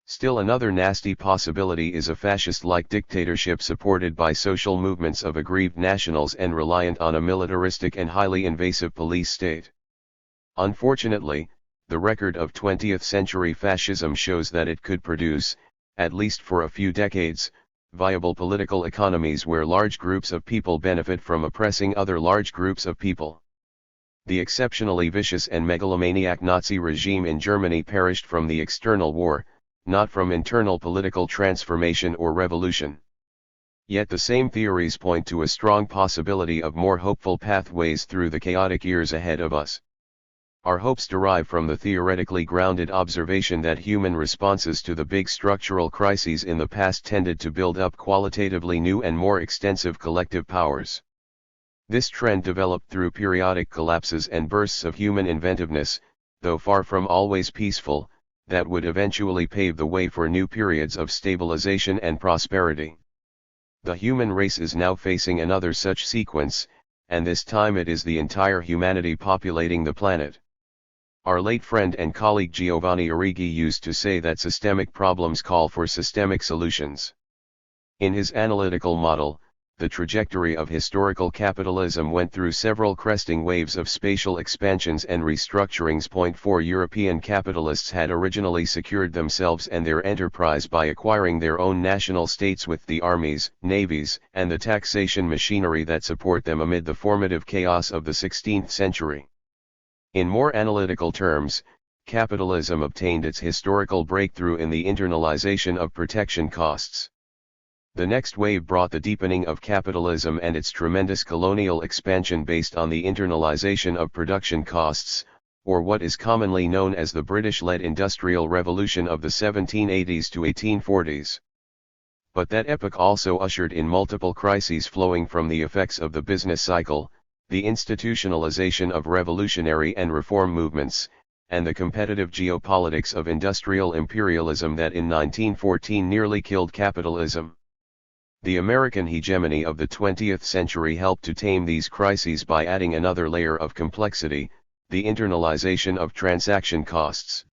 Still another nasty possibility is a fascist-like dictatorship supported by social movements of aggrieved nationals and reliant on a militaristic and highly invasive police state. Unfortunately, The record of 20th century fascism shows that it could produce, at least for a few decades, viable political economies where large groups of people benefit from oppressing other large groups of people. The exceptionally vicious and megalomaniac Nazi regime in Germany perished from the external war, not from internal political transformation or revolution. Yet the same theories point to a strong possibility of more hopeful pathways through the chaotic years ahead of us. Our hopes derive from the theoretically grounded observation that human responses to the big structural crises in the past tended to build up qualitatively new and more extensive collective powers. This trend developed through periodic collapses and bursts of human inventiveness, though far from always peaceful, that would eventually pave the way for new periods of stabilization and prosperity. The human race is now facing another such sequence, and this time it is the entire humanity populating the planet. Our late friend and colleague Giovanni Arrighi used to say that systemic problems call for systemic solutions. In his analytical model, the trajectory of historical capitalism went through several cresting waves of spatial expansions and restructurings. 4 European capitalists had originally secured themselves and their enterprise by acquiring their own national states with the armies, navies, and the taxation machinery that support them amid the formative chaos of the 16th century. In more analytical terms, capitalism obtained its historical breakthrough in the internalization of protection costs. The next wave brought the deepening of capitalism and its tremendous colonial expansion based on the internalization of production costs, or what is commonly known as the British-led Industrial Revolution of the 1780s to 1840s. But that epoch also ushered in multiple crises flowing from the effects of the business cycle, the institutionalization of revolutionary and reform movements, and the competitive geopolitics of industrial imperialism that in 1914 nearly killed capitalism. The American hegemony of the 20th century helped to tame these crises by adding another layer of complexity, the internalization of transaction costs.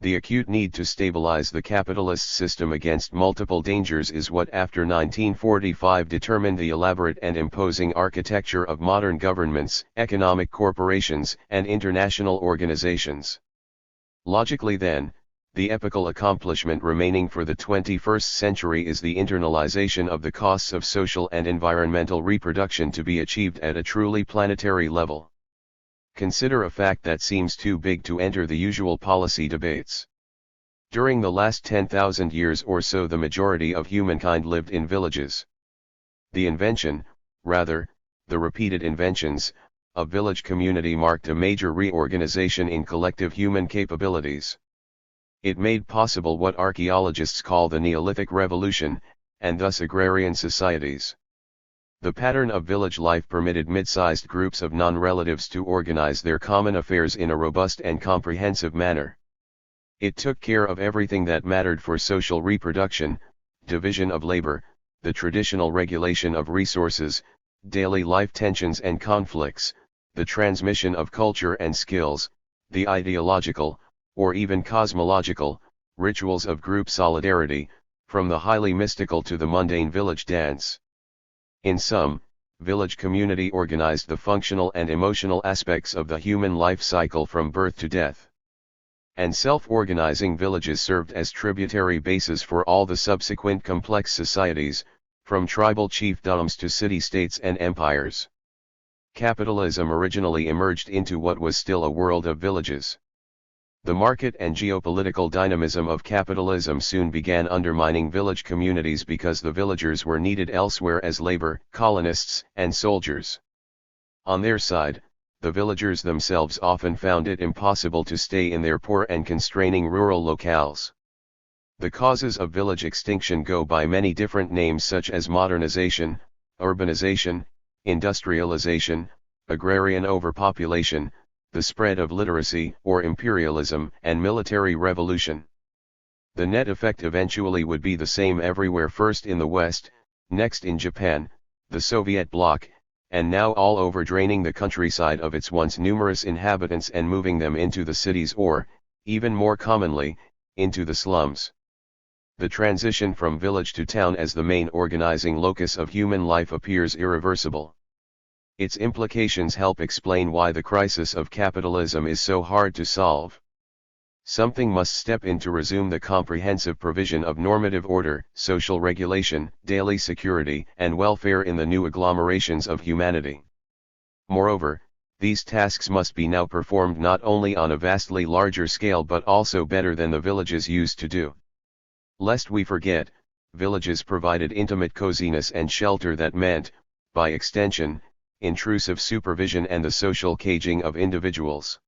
The acute need to stabilize the capitalist system against multiple dangers is what after 1945 determined the elaborate and imposing architecture of modern governments, economic corporations, and international organizations. Logically then, the epical accomplishment remaining for the 21st century is the internalization of the costs of social and environmental reproduction to be achieved at a truly planetary level. Consider a fact that seems too big to enter the usual policy debates. During the last 10,000 years or so, the majority of humankind lived in villages. The invention, rather, the repeated inventions, of village community marked a major reorganization in collective human capabilities. It made possible what archaeologists call the Neolithic Revolution, and thus agrarian societies. The pattern of village life permitted mid-sized groups of non-relatives to organize their common affairs in a robust and comprehensive manner. It took care of everything that mattered for social reproduction, division of labor, the traditional regulation of resources, daily life tensions and conflicts, the transmission of culture and skills, the ideological, or even cosmological, rituals of group solidarity, from the highly mystical to the mundane village dance. In sum, village community organized the functional and emotional aspects of the human life cycle from birth to death. And self-organizing villages served as tributary bases for all the subsequent complex societies, from tribal chiefdoms to city-states and empires. Capitalism originally emerged into what was still a world of villages. The market and geopolitical dynamism of capitalism soon began undermining village communities because the villagers were needed elsewhere as labor, colonists, and soldiers. On their side, the villagers themselves often found it impossible to stay in their poor and constraining rural locales. The causes of village extinction go by many different names such as modernization, urbanization, industrialization, agrarian overpopulation, the spread of literacy or imperialism, and military revolution. The net effect eventually would be the same everywhere, first in the West, next in Japan, the Soviet bloc, and now all over, draining the countryside of its once numerous inhabitants and moving them into the cities or, even more commonly, into the slums. The transition from village to town as the main organizing locus of human life appears irreversible. Its implications help explain why the crisis of capitalism is so hard to solve. Something must step in to resume the comprehensive provision of normative order, social regulation, daily security, and welfare in the new agglomerations of humanity. Moreover, these tasks must be now performed not only on a vastly larger scale but also better than the villages used to do. Lest we forget, villages provided intimate coziness and shelter that meant, by extension, intrusive supervision and the social caging of individuals.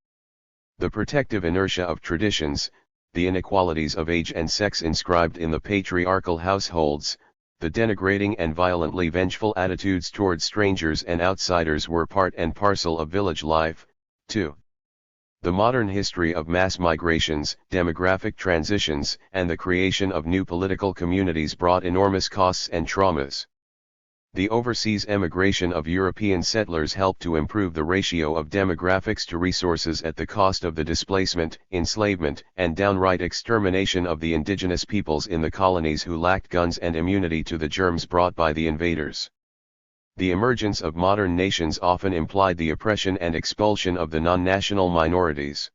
The protective inertia of traditions, the inequalities of age and sex inscribed in the patriarchal households, the denigrating and violently vengeful attitudes toward strangers and outsiders were part and parcel of village life, too. The modern history of mass migrations, demographic transitions, and the creation of new political communities brought enormous costs and traumas. The overseas emigration of European settlers helped to improve the ratio of demographics to resources at the cost of the displacement, enslavement, and downright extermination of the indigenous peoples in the colonies who lacked guns and immunity to the germs brought by the invaders. The emergence of modern nations often implied the oppression and expulsion of the non-national minorities.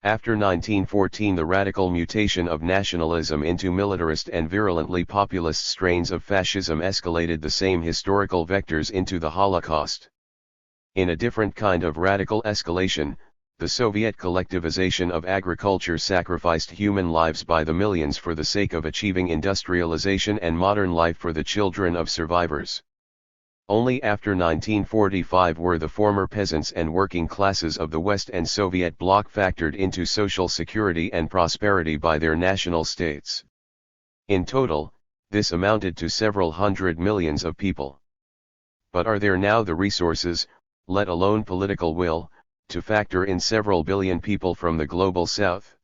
After 1914, the radical mutation of nationalism into militarist and virulently populist strains of fascism escalated the same historical vectors into the Holocaust. In a different kind of radical escalation, the Soviet collectivization of agriculture sacrificed human lives by the millions for the sake of achieving industrialization and modern life for the children of survivors. Only after 1945 were the former peasants and working classes of the West and Soviet bloc factored into social security and prosperity by their national states. In total, this amounted to several hundred millions of people. But are there now the resources, let alone political will, to factor in several billion people from the global South?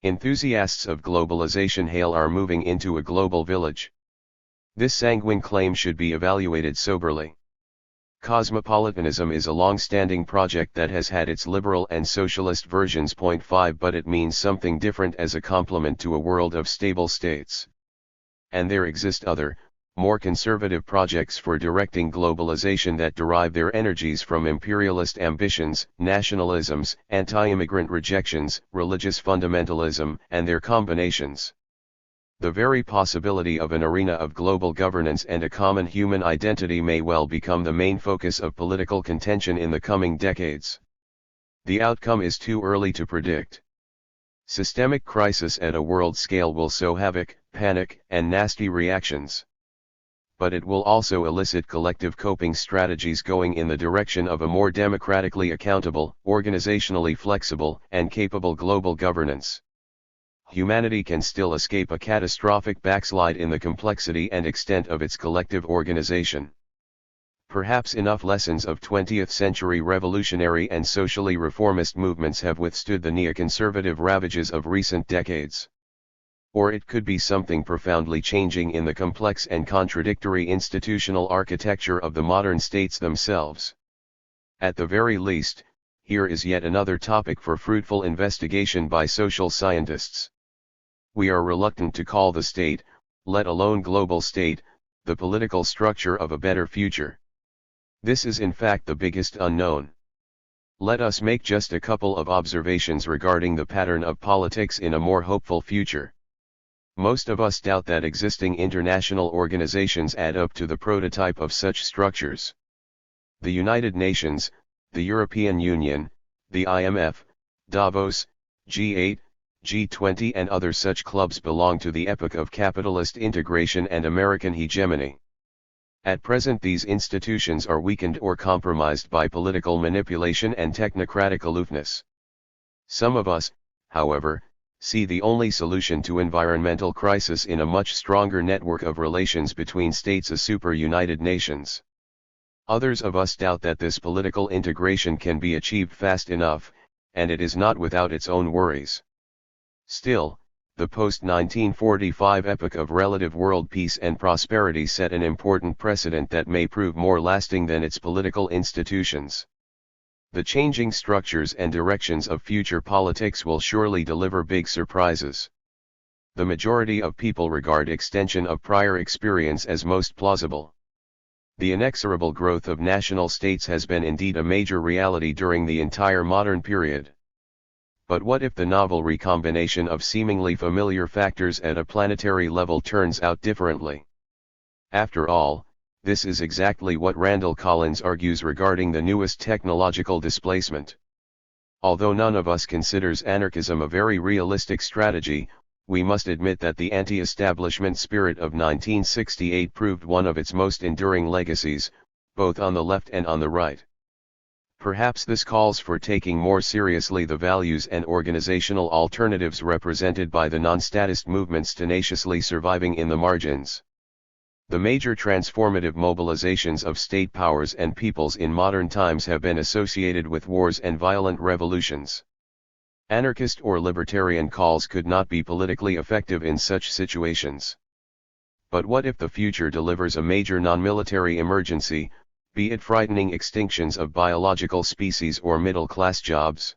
Enthusiasts of globalization hail our moving into a global village. This sanguine claim should be evaluated soberly. Cosmopolitanism is a long-standing project that has had its liberal and socialist versions. 5 But it means something different as a complement to a world of stable states. And there exist other, more conservative projects for directing globalization that derive their energies from imperialist ambitions, nationalisms, anti-immigrant rejections, religious fundamentalism, and their combinations. The very possibility of an arena of global governance and a common human identity may well become the main focus of political contention in the coming decades. The outcome is too early to predict. Systemic crisis at a world scale will sow havoc, panic, and nasty reactions. But it will also elicit collective coping strategies going in the direction of a more democratically accountable, organizationally flexible, and capable global governance. Humanity can still escape a catastrophic backslide in the complexity and extent of its collective organization. Perhaps enough lessons of 20th century revolutionary and socially reformist movements have withstood the neoconservative ravages of recent decades. Or it could be something profoundly changing in the complex and contradictory institutional architecture of the modern states themselves. At the very least, here is yet another topic for fruitful investigation by social scientists. We are reluctant to call the state, let alone global state, the political structure of a better future. This is in fact the biggest unknown. Let us make just a couple of observations regarding the pattern of politics in a more hopeful future. Most of us doubt that existing international organizations add up to the prototype of such structures. The United Nations, the European Union, the IMF, Davos, G8, G20 and other such clubs belong to the epoch of capitalist integration and American hegemony. At present these institutions are weakened or compromised by political manipulation and technocratic aloofness. Some of us, however, see the only solution to environmental crisis in a much stronger network of relations between states, a super United Nations. Others of us doubt that this political integration can be achieved fast enough, and it is not without its own worries. Still, the post-1945 epoch of relative world peace and prosperity set an important precedent that may prove more lasting than its political institutions. The changing structures and directions of future politics will surely deliver big surprises. The majority of people regard extension of prior experience as most plausible. The inexorable growth of national states has been indeed a major reality during the entire modern period. But what if the novel recombination of seemingly familiar factors at a planetary level turns out differently? After all, this is exactly what Randall Collins argues regarding the newest technological displacement. Although none of us considers anarchism a very realistic strategy, we must admit that the anti-establishment spirit of 1968 proved one of its most enduring legacies, both on the left and on the right. Perhaps this calls for taking more seriously the values and organizational alternatives represented by the non-statist movements tenaciously surviving in the margins. The major transformative mobilizations of state powers and peoples in modern times have been associated with wars and violent revolutions. Anarchist or libertarian calls could not be politically effective in such situations. But what if the future delivers a major non-military emergency, be it frightening extinctions of biological species or middle-class jobs?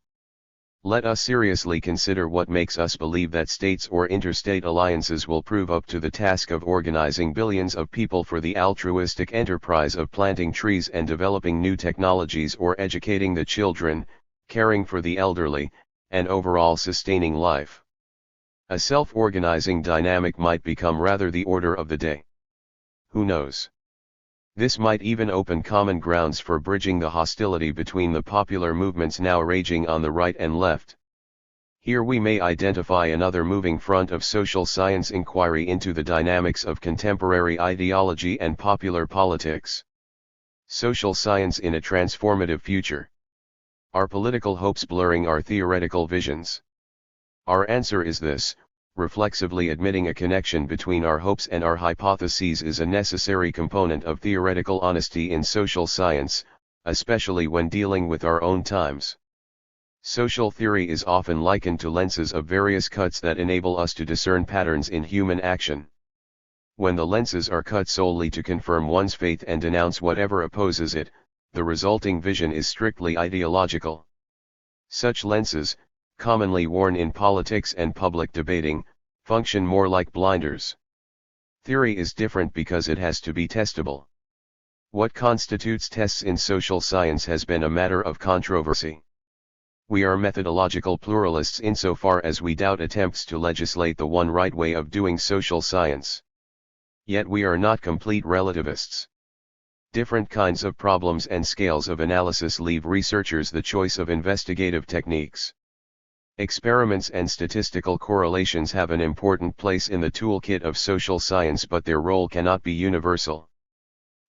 Let us seriously consider what makes us believe that states or interstate alliances will prove up to the task of organizing billions of people for the altruistic enterprise of planting trees and developing new technologies or educating the children, caring for the elderly, and overall sustaining life. A self-organizing dynamic might become rather the order of the day. Who knows? This might even open common grounds for bridging the hostility between the popular movements now raging on the right and left. Here we may identify another moving front of social science inquiry into the dynamics of contemporary ideology and popular politics. Social science in a transformative future. Are political hopes blurring our theoretical visions? Our answer is this: reflexively admitting a connection between our hopes and our hypotheses is a necessary component of theoretical honesty in social science, especially when dealing with our own times. Social theory is often likened to lenses of various cuts that enable us to discern patterns in human action. When the lenses are cut solely to confirm one's faith and denounce whatever opposes it, the resulting vision is strictly ideological. Such lenses, commonly worn in politics and public debating, function more like blinders. Theory is different because it has to be testable. What constitutes tests in social science has been a matter of controversy. We are methodological pluralists insofar as we doubt attempts to legislate the one right way of doing social science. Yet we are not complete relativists. Different kinds of problems and scales of analysis leave researchers the choice of investigative techniques. Experiments and statistical correlations have an important place in the toolkit of social science, but their role cannot be universal.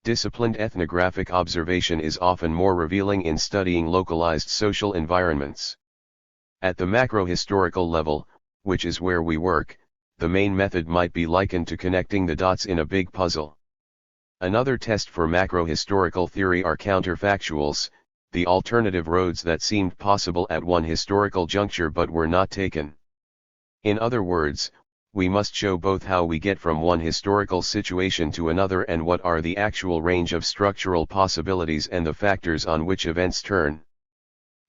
Disciplined ethnographic observation is often more revealing in studying localized social environments. At the macro-historical level, which is where we work, the main method might be likened to connecting the dots in a big puzzle. Another test for macro-historical theory are counterfactuals, the alternative roads that seemed possible at one historical juncture but were not taken. In other words, we must show both how we get from one historical situation to another and what are the actual range of structural possibilities and the factors on which events turn.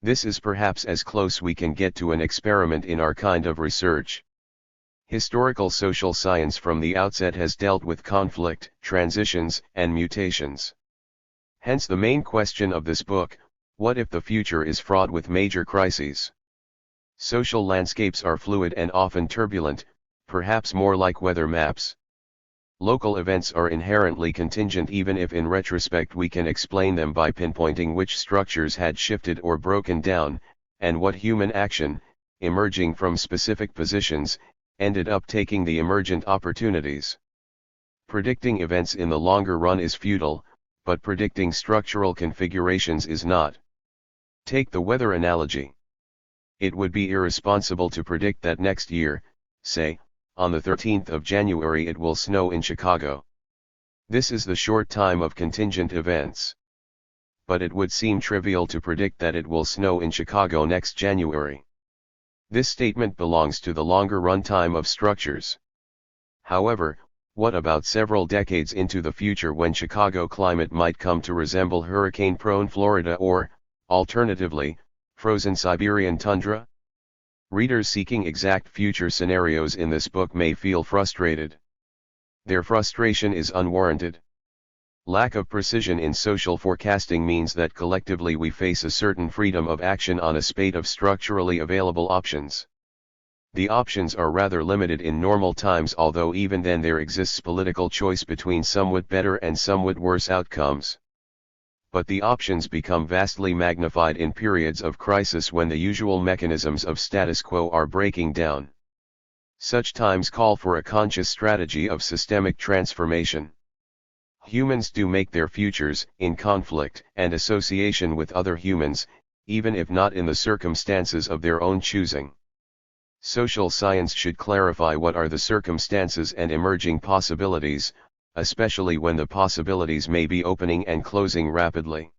This is perhaps as close we can get to an experiment in our kind of research. Historical social science from the outset has dealt with conflict, transitions, and mutations. Hence the main question of this book: what if the future is fraught with major crises? Social landscapes are fluid and often turbulent, perhaps more like weather maps. Local events are inherently contingent, even if in retrospect we can explain them by pinpointing which structures had shifted or broken down, and what human action, emerging from specific positions, ended up taking the emergent opportunities. Predicting events in the longer run is futile, but predicting structural configurations is not. Take the weather analogy. It would be irresponsible to predict that next year, say, on the 13th of January it will snow in Chicago. This is the short time of contingent events. But it would seem trivial to predict that it will snow in Chicago next January. This statement belongs to the longer run time of structures. However, what about several decades into the future when Chicago climate might come to resemble hurricane-prone Florida or, alternatively, frozen Siberian tundra? Readers seeking exact future scenarios in this book may feel frustrated. Their frustration is unwarranted. Lack of precision in social forecasting means that collectively we face a certain freedom of action on a spate of structurally available options. The options are rather limited in normal times, although even then there exists political choice between somewhat better and somewhat worse outcomes. But the options become vastly magnified in periods of crisis when the usual mechanisms of status quo are breaking down. Such times call for a conscious strategy of systemic transformation. Humans do make their futures in conflict and association with other humans, even if not in the circumstances of their own choosing. Social science should clarify what are the circumstances and emerging possibilities, especially when the possibilities may be opening and closing rapidly.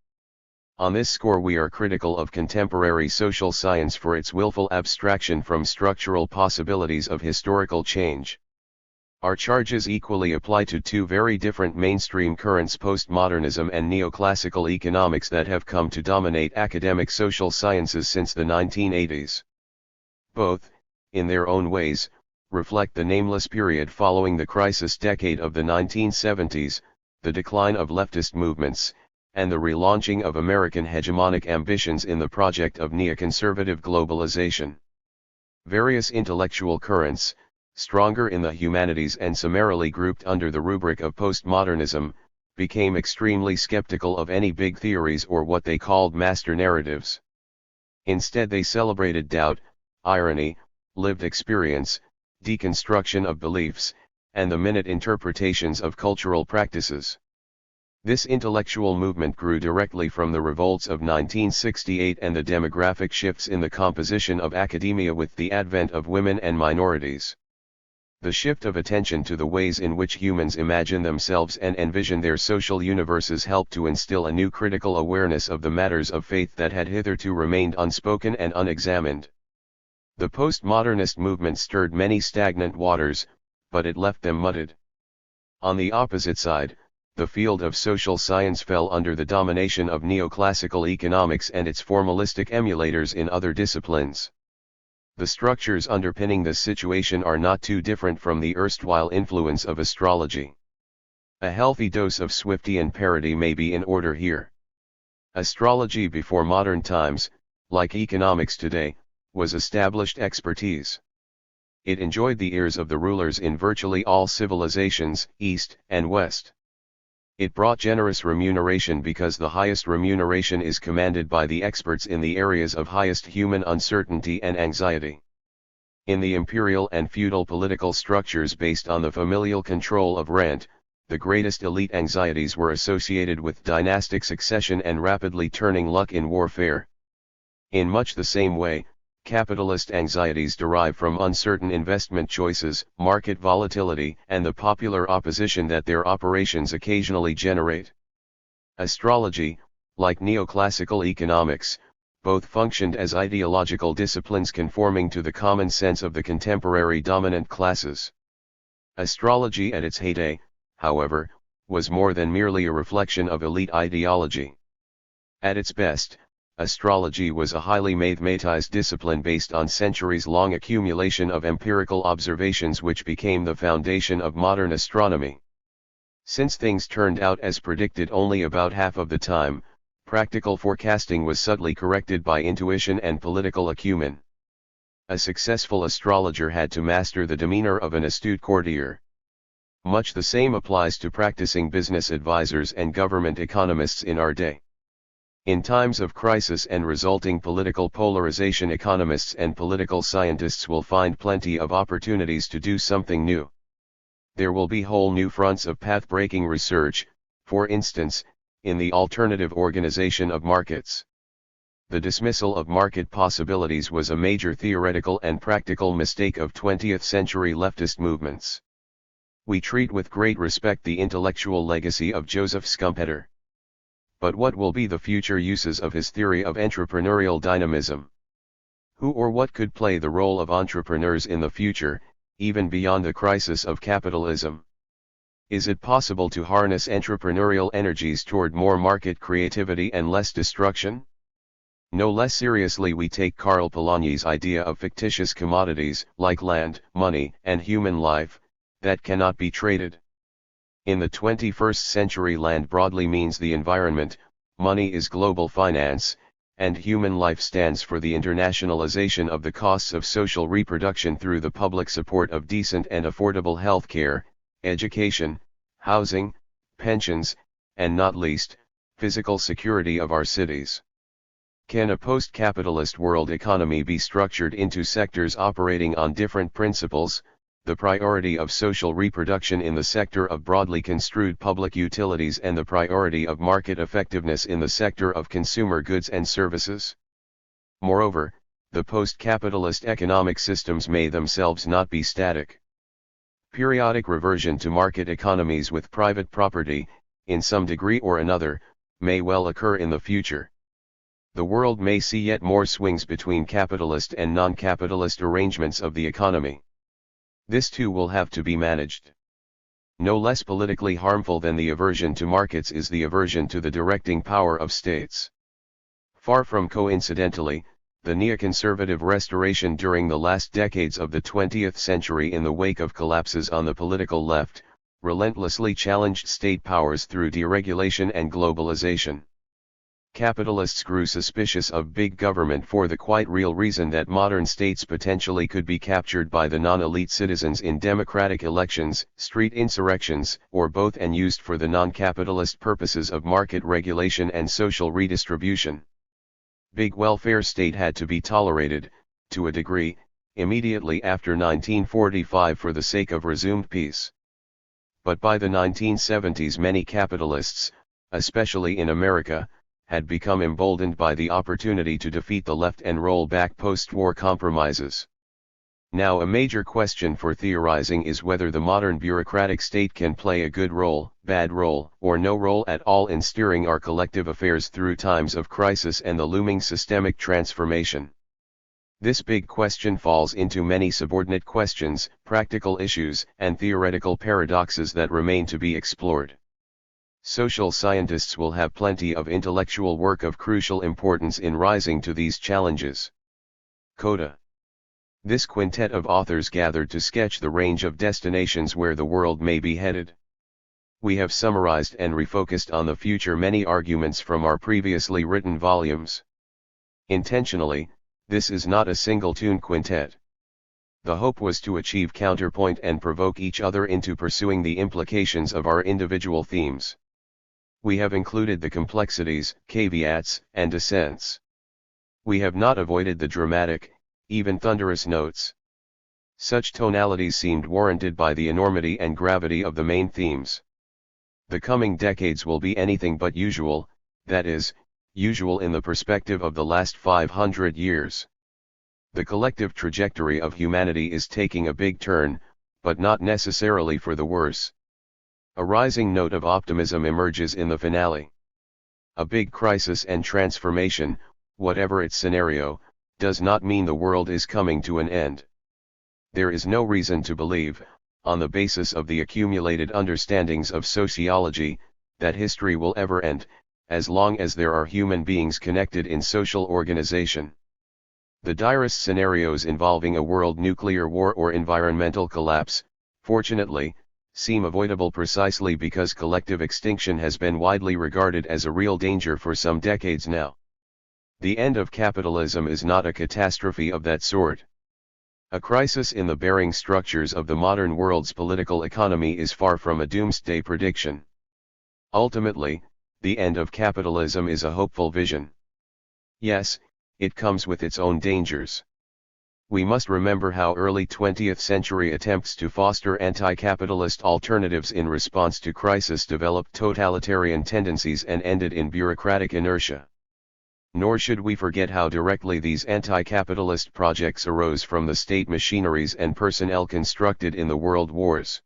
On this score we are critical of contemporary social science for its willful abstraction from structural possibilities of historical change. Our charges equally apply to two very different mainstream currents: postmodernism and neoclassical economics, that have come to dominate academic social sciences since the 1980s. Both, in their own ways, reflect the nameless period following the crisis decade of the 1970s, the decline of leftist movements, and the relaunching of American hegemonic ambitions in the project of neoconservative globalization. Various intellectual currents, stronger in the humanities and summarily grouped under the rubric of postmodernism, became extremely skeptical of any big theories or what they called master narratives. Instead they celebrated doubt, irony, lived experience, deconstruction of beliefs, and the minute interpretations of cultural practices. This intellectual movement grew directly from the revolts of 1968 and the demographic shifts in the composition of academia with the advent of women and minorities. The shift of attention to the ways in which humans imagine themselves and envision their social universes helped to instill a new critical awareness of the matters of faith that had hitherto remained unspoken and unexamined. The postmodernist movement stirred many stagnant waters, but it left them muddied. On the opposite side, the field of social science fell under the domination of neoclassical economics and its formalistic emulators in other disciplines. The structures underpinning this situation are not too different from the erstwhile influence of astrology. A healthy dose of Swiftian parody may be in order here. Astrology before modern times, like economics today, was established expertise. It enjoyed the ears of the rulers in virtually all civilizations, East and West. It brought generous remuneration because the highest remuneration is commanded by the experts in the areas of highest human uncertainty and anxiety. In the imperial and feudal political structures based on the familial control of rent, the greatest elite anxieties were associated with dynastic succession and rapidly turning luck in warfare. In much the same way, capitalist anxieties derive from uncertain investment choices, market volatility, and the popular opposition that their operations occasionally generate. Astrology, like neoclassical economics, both functioned as ideological disciplines conforming to the common sense of the contemporary dominant classes. Astrology at its heyday, however, was more than merely a reflection of elite ideology. At its best, astrology was a highly mathematized discipline based on centuries-long accumulation of empirical observations which became the foundation of modern astronomy. Since things turned out as predicted only about half of the time, practical forecasting was subtly corrected by intuition and political acumen. A successful astrologer had to master the demeanor of an astute courtier. Much the same applies to practicing business advisors and government economists in our day. In times of crisis and resulting political polarization, economists and political scientists will find plenty of opportunities to do something new. There will be whole new fronts of path-breaking research, for instance, in the alternative organization of markets. The dismissal of market possibilities was a major theoretical and practical mistake of 20th century leftist movements. We treat with great respect the intellectual legacy of Joseph Schumpeter. But what will be the future uses of his theory of entrepreneurial dynamism? Who or what could play the role of entrepreneurs in the future, even beyond the crisis of capitalism? Is it possible to harness entrepreneurial energies toward more market creativity and less destruction? No less seriously we take Karl Polanyi's idea of fictitious commodities, like land, money, and human life, that cannot be traded. In the 21st century, land broadly means the environment, money is global finance, and human life stands for the internationalization of the costs of social reproduction through the public support of decent and affordable health care, education, housing, pensions, and not least, physical security of our cities. Can a post-capitalist world economy be structured into sectors operating on different principles, the priority of social reproduction in the sector of broadly construed public utilities and the priority of market effectiveness in the sector of consumer goods and services? Moreover, the post-capitalist economic systems may themselves not be static. Periodic reversion to market economies with private property, in some degree or another, may well occur in the future. The world may see yet more swings between capitalist and non-capitalist arrangements of the economy. This too will have to be managed. No less politically harmful than the aversion to markets is the aversion to the directing power of states. Far from coincidentally, the neoconservative restoration during the last decades of the 20th century in the wake of collapses on the political left, relentlessly challenged state powers through deregulation and globalization. Capitalists grew suspicious of big government for the quite real reason that modern states potentially could be captured by the non-elite citizens in democratic elections, street insurrections, or both, and used for the non-capitalist purposes of market regulation and social redistribution. Big welfare state had to be tolerated, to a degree, immediately after 1945 for the sake of resumed peace. But by the 1970s many capitalists, especially in America, had become emboldened by the opportunity to defeat the left and roll back post-war compromises. Now a major question for theorizing is whether the modern bureaucratic state can play a good role, bad role, or no role at all in steering our collective affairs through times of crisis and the looming systemic transformation. This big question falls into many subordinate questions, practical issues, and theoretical paradoxes that remain to be explored. Social scientists will have plenty of intellectual work of crucial importance in rising to these challenges. Coda. This quintet of authors gathered to sketch the range of destinations where the world may be headed. We have summarized and refocused on the future many arguments from our previously written volumes. Intentionally, this is not a single-tune quintet. The hope was to achieve counterpoint and provoke each other into pursuing the implications of our individual themes. We have included the complexities, caveats, and dissents. We have not avoided the dramatic, even thunderous notes. Such tonalities seemed warranted by the enormity and gravity of the main themes. The coming decades will be anything but usual, that is, usual in the perspective of the last 500 years. The collective trajectory of humanity is taking a big turn, but not necessarily for the worse. A rising note of optimism emerges in the finale. A big crisis and transformation, whatever its scenario, does not mean the world is coming to an end. There is no reason to believe, on the basis of the accumulated understandings of sociology, that history will ever end, as long as there are human beings connected in social organization. The direst scenarios involving a world nuclear war or environmental collapse, fortunately, seem avoidable precisely because collective extinction has been widely regarded as a real danger for some decades now. The end of capitalism is not a catastrophe of that sort. A crisis in the bearing structures of the modern world's political economy is far from a doomsday prediction. Ultimately, the end of capitalism is a hopeful vision. Yes, it comes with its own dangers. We must remember how early 20th century attempts to foster anti-capitalist alternatives in response to crisis developed totalitarian tendencies and ended in bureaucratic inertia. Nor should we forget how directly these anti-capitalist projects arose from the state machineries and personnel constructed in the world wars.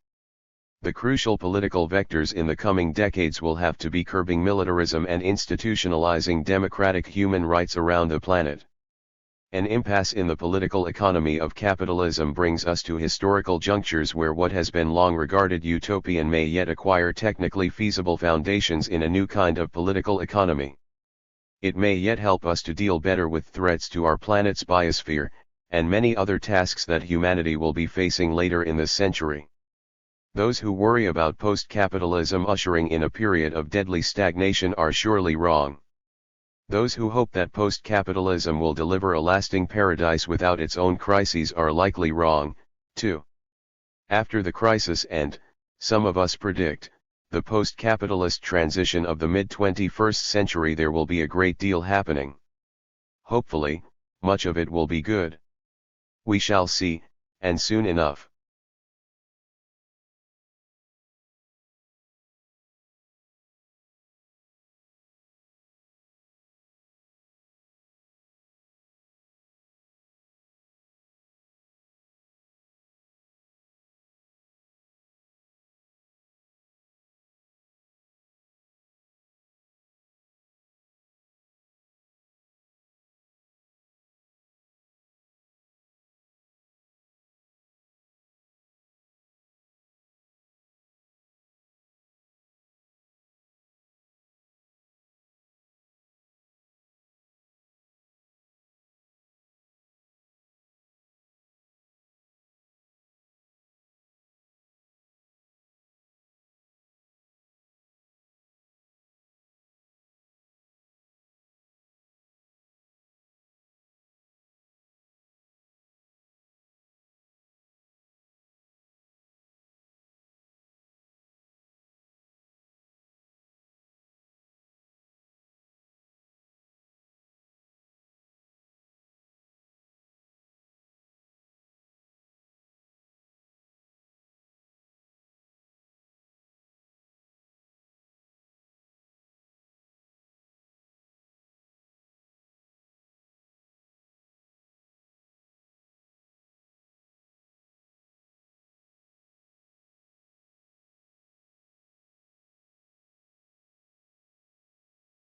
The crucial political vectors in the coming decades will have to be curbing militarism and institutionalizing democratic human rights around the planet. An impasse in the political economy of capitalism brings us to historical junctures where what has been long regarded utopian may yet acquire technically feasible foundations in a new kind of political economy. It may yet help us to deal better with threats to our planet's biosphere, and many other tasks that humanity will be facing later in this century. Those who worry about post-capitalism ushering in a period of deadly stagnation are surely wrong. Those who hope that post-capitalism will deliver a lasting paradise without its own crises are likely wrong, too. After the crisis and, some of us predict, the post-capitalist transition of the mid-21st century, there will be a great deal happening. Hopefully, much of it will be good. We shall see, and soon enough.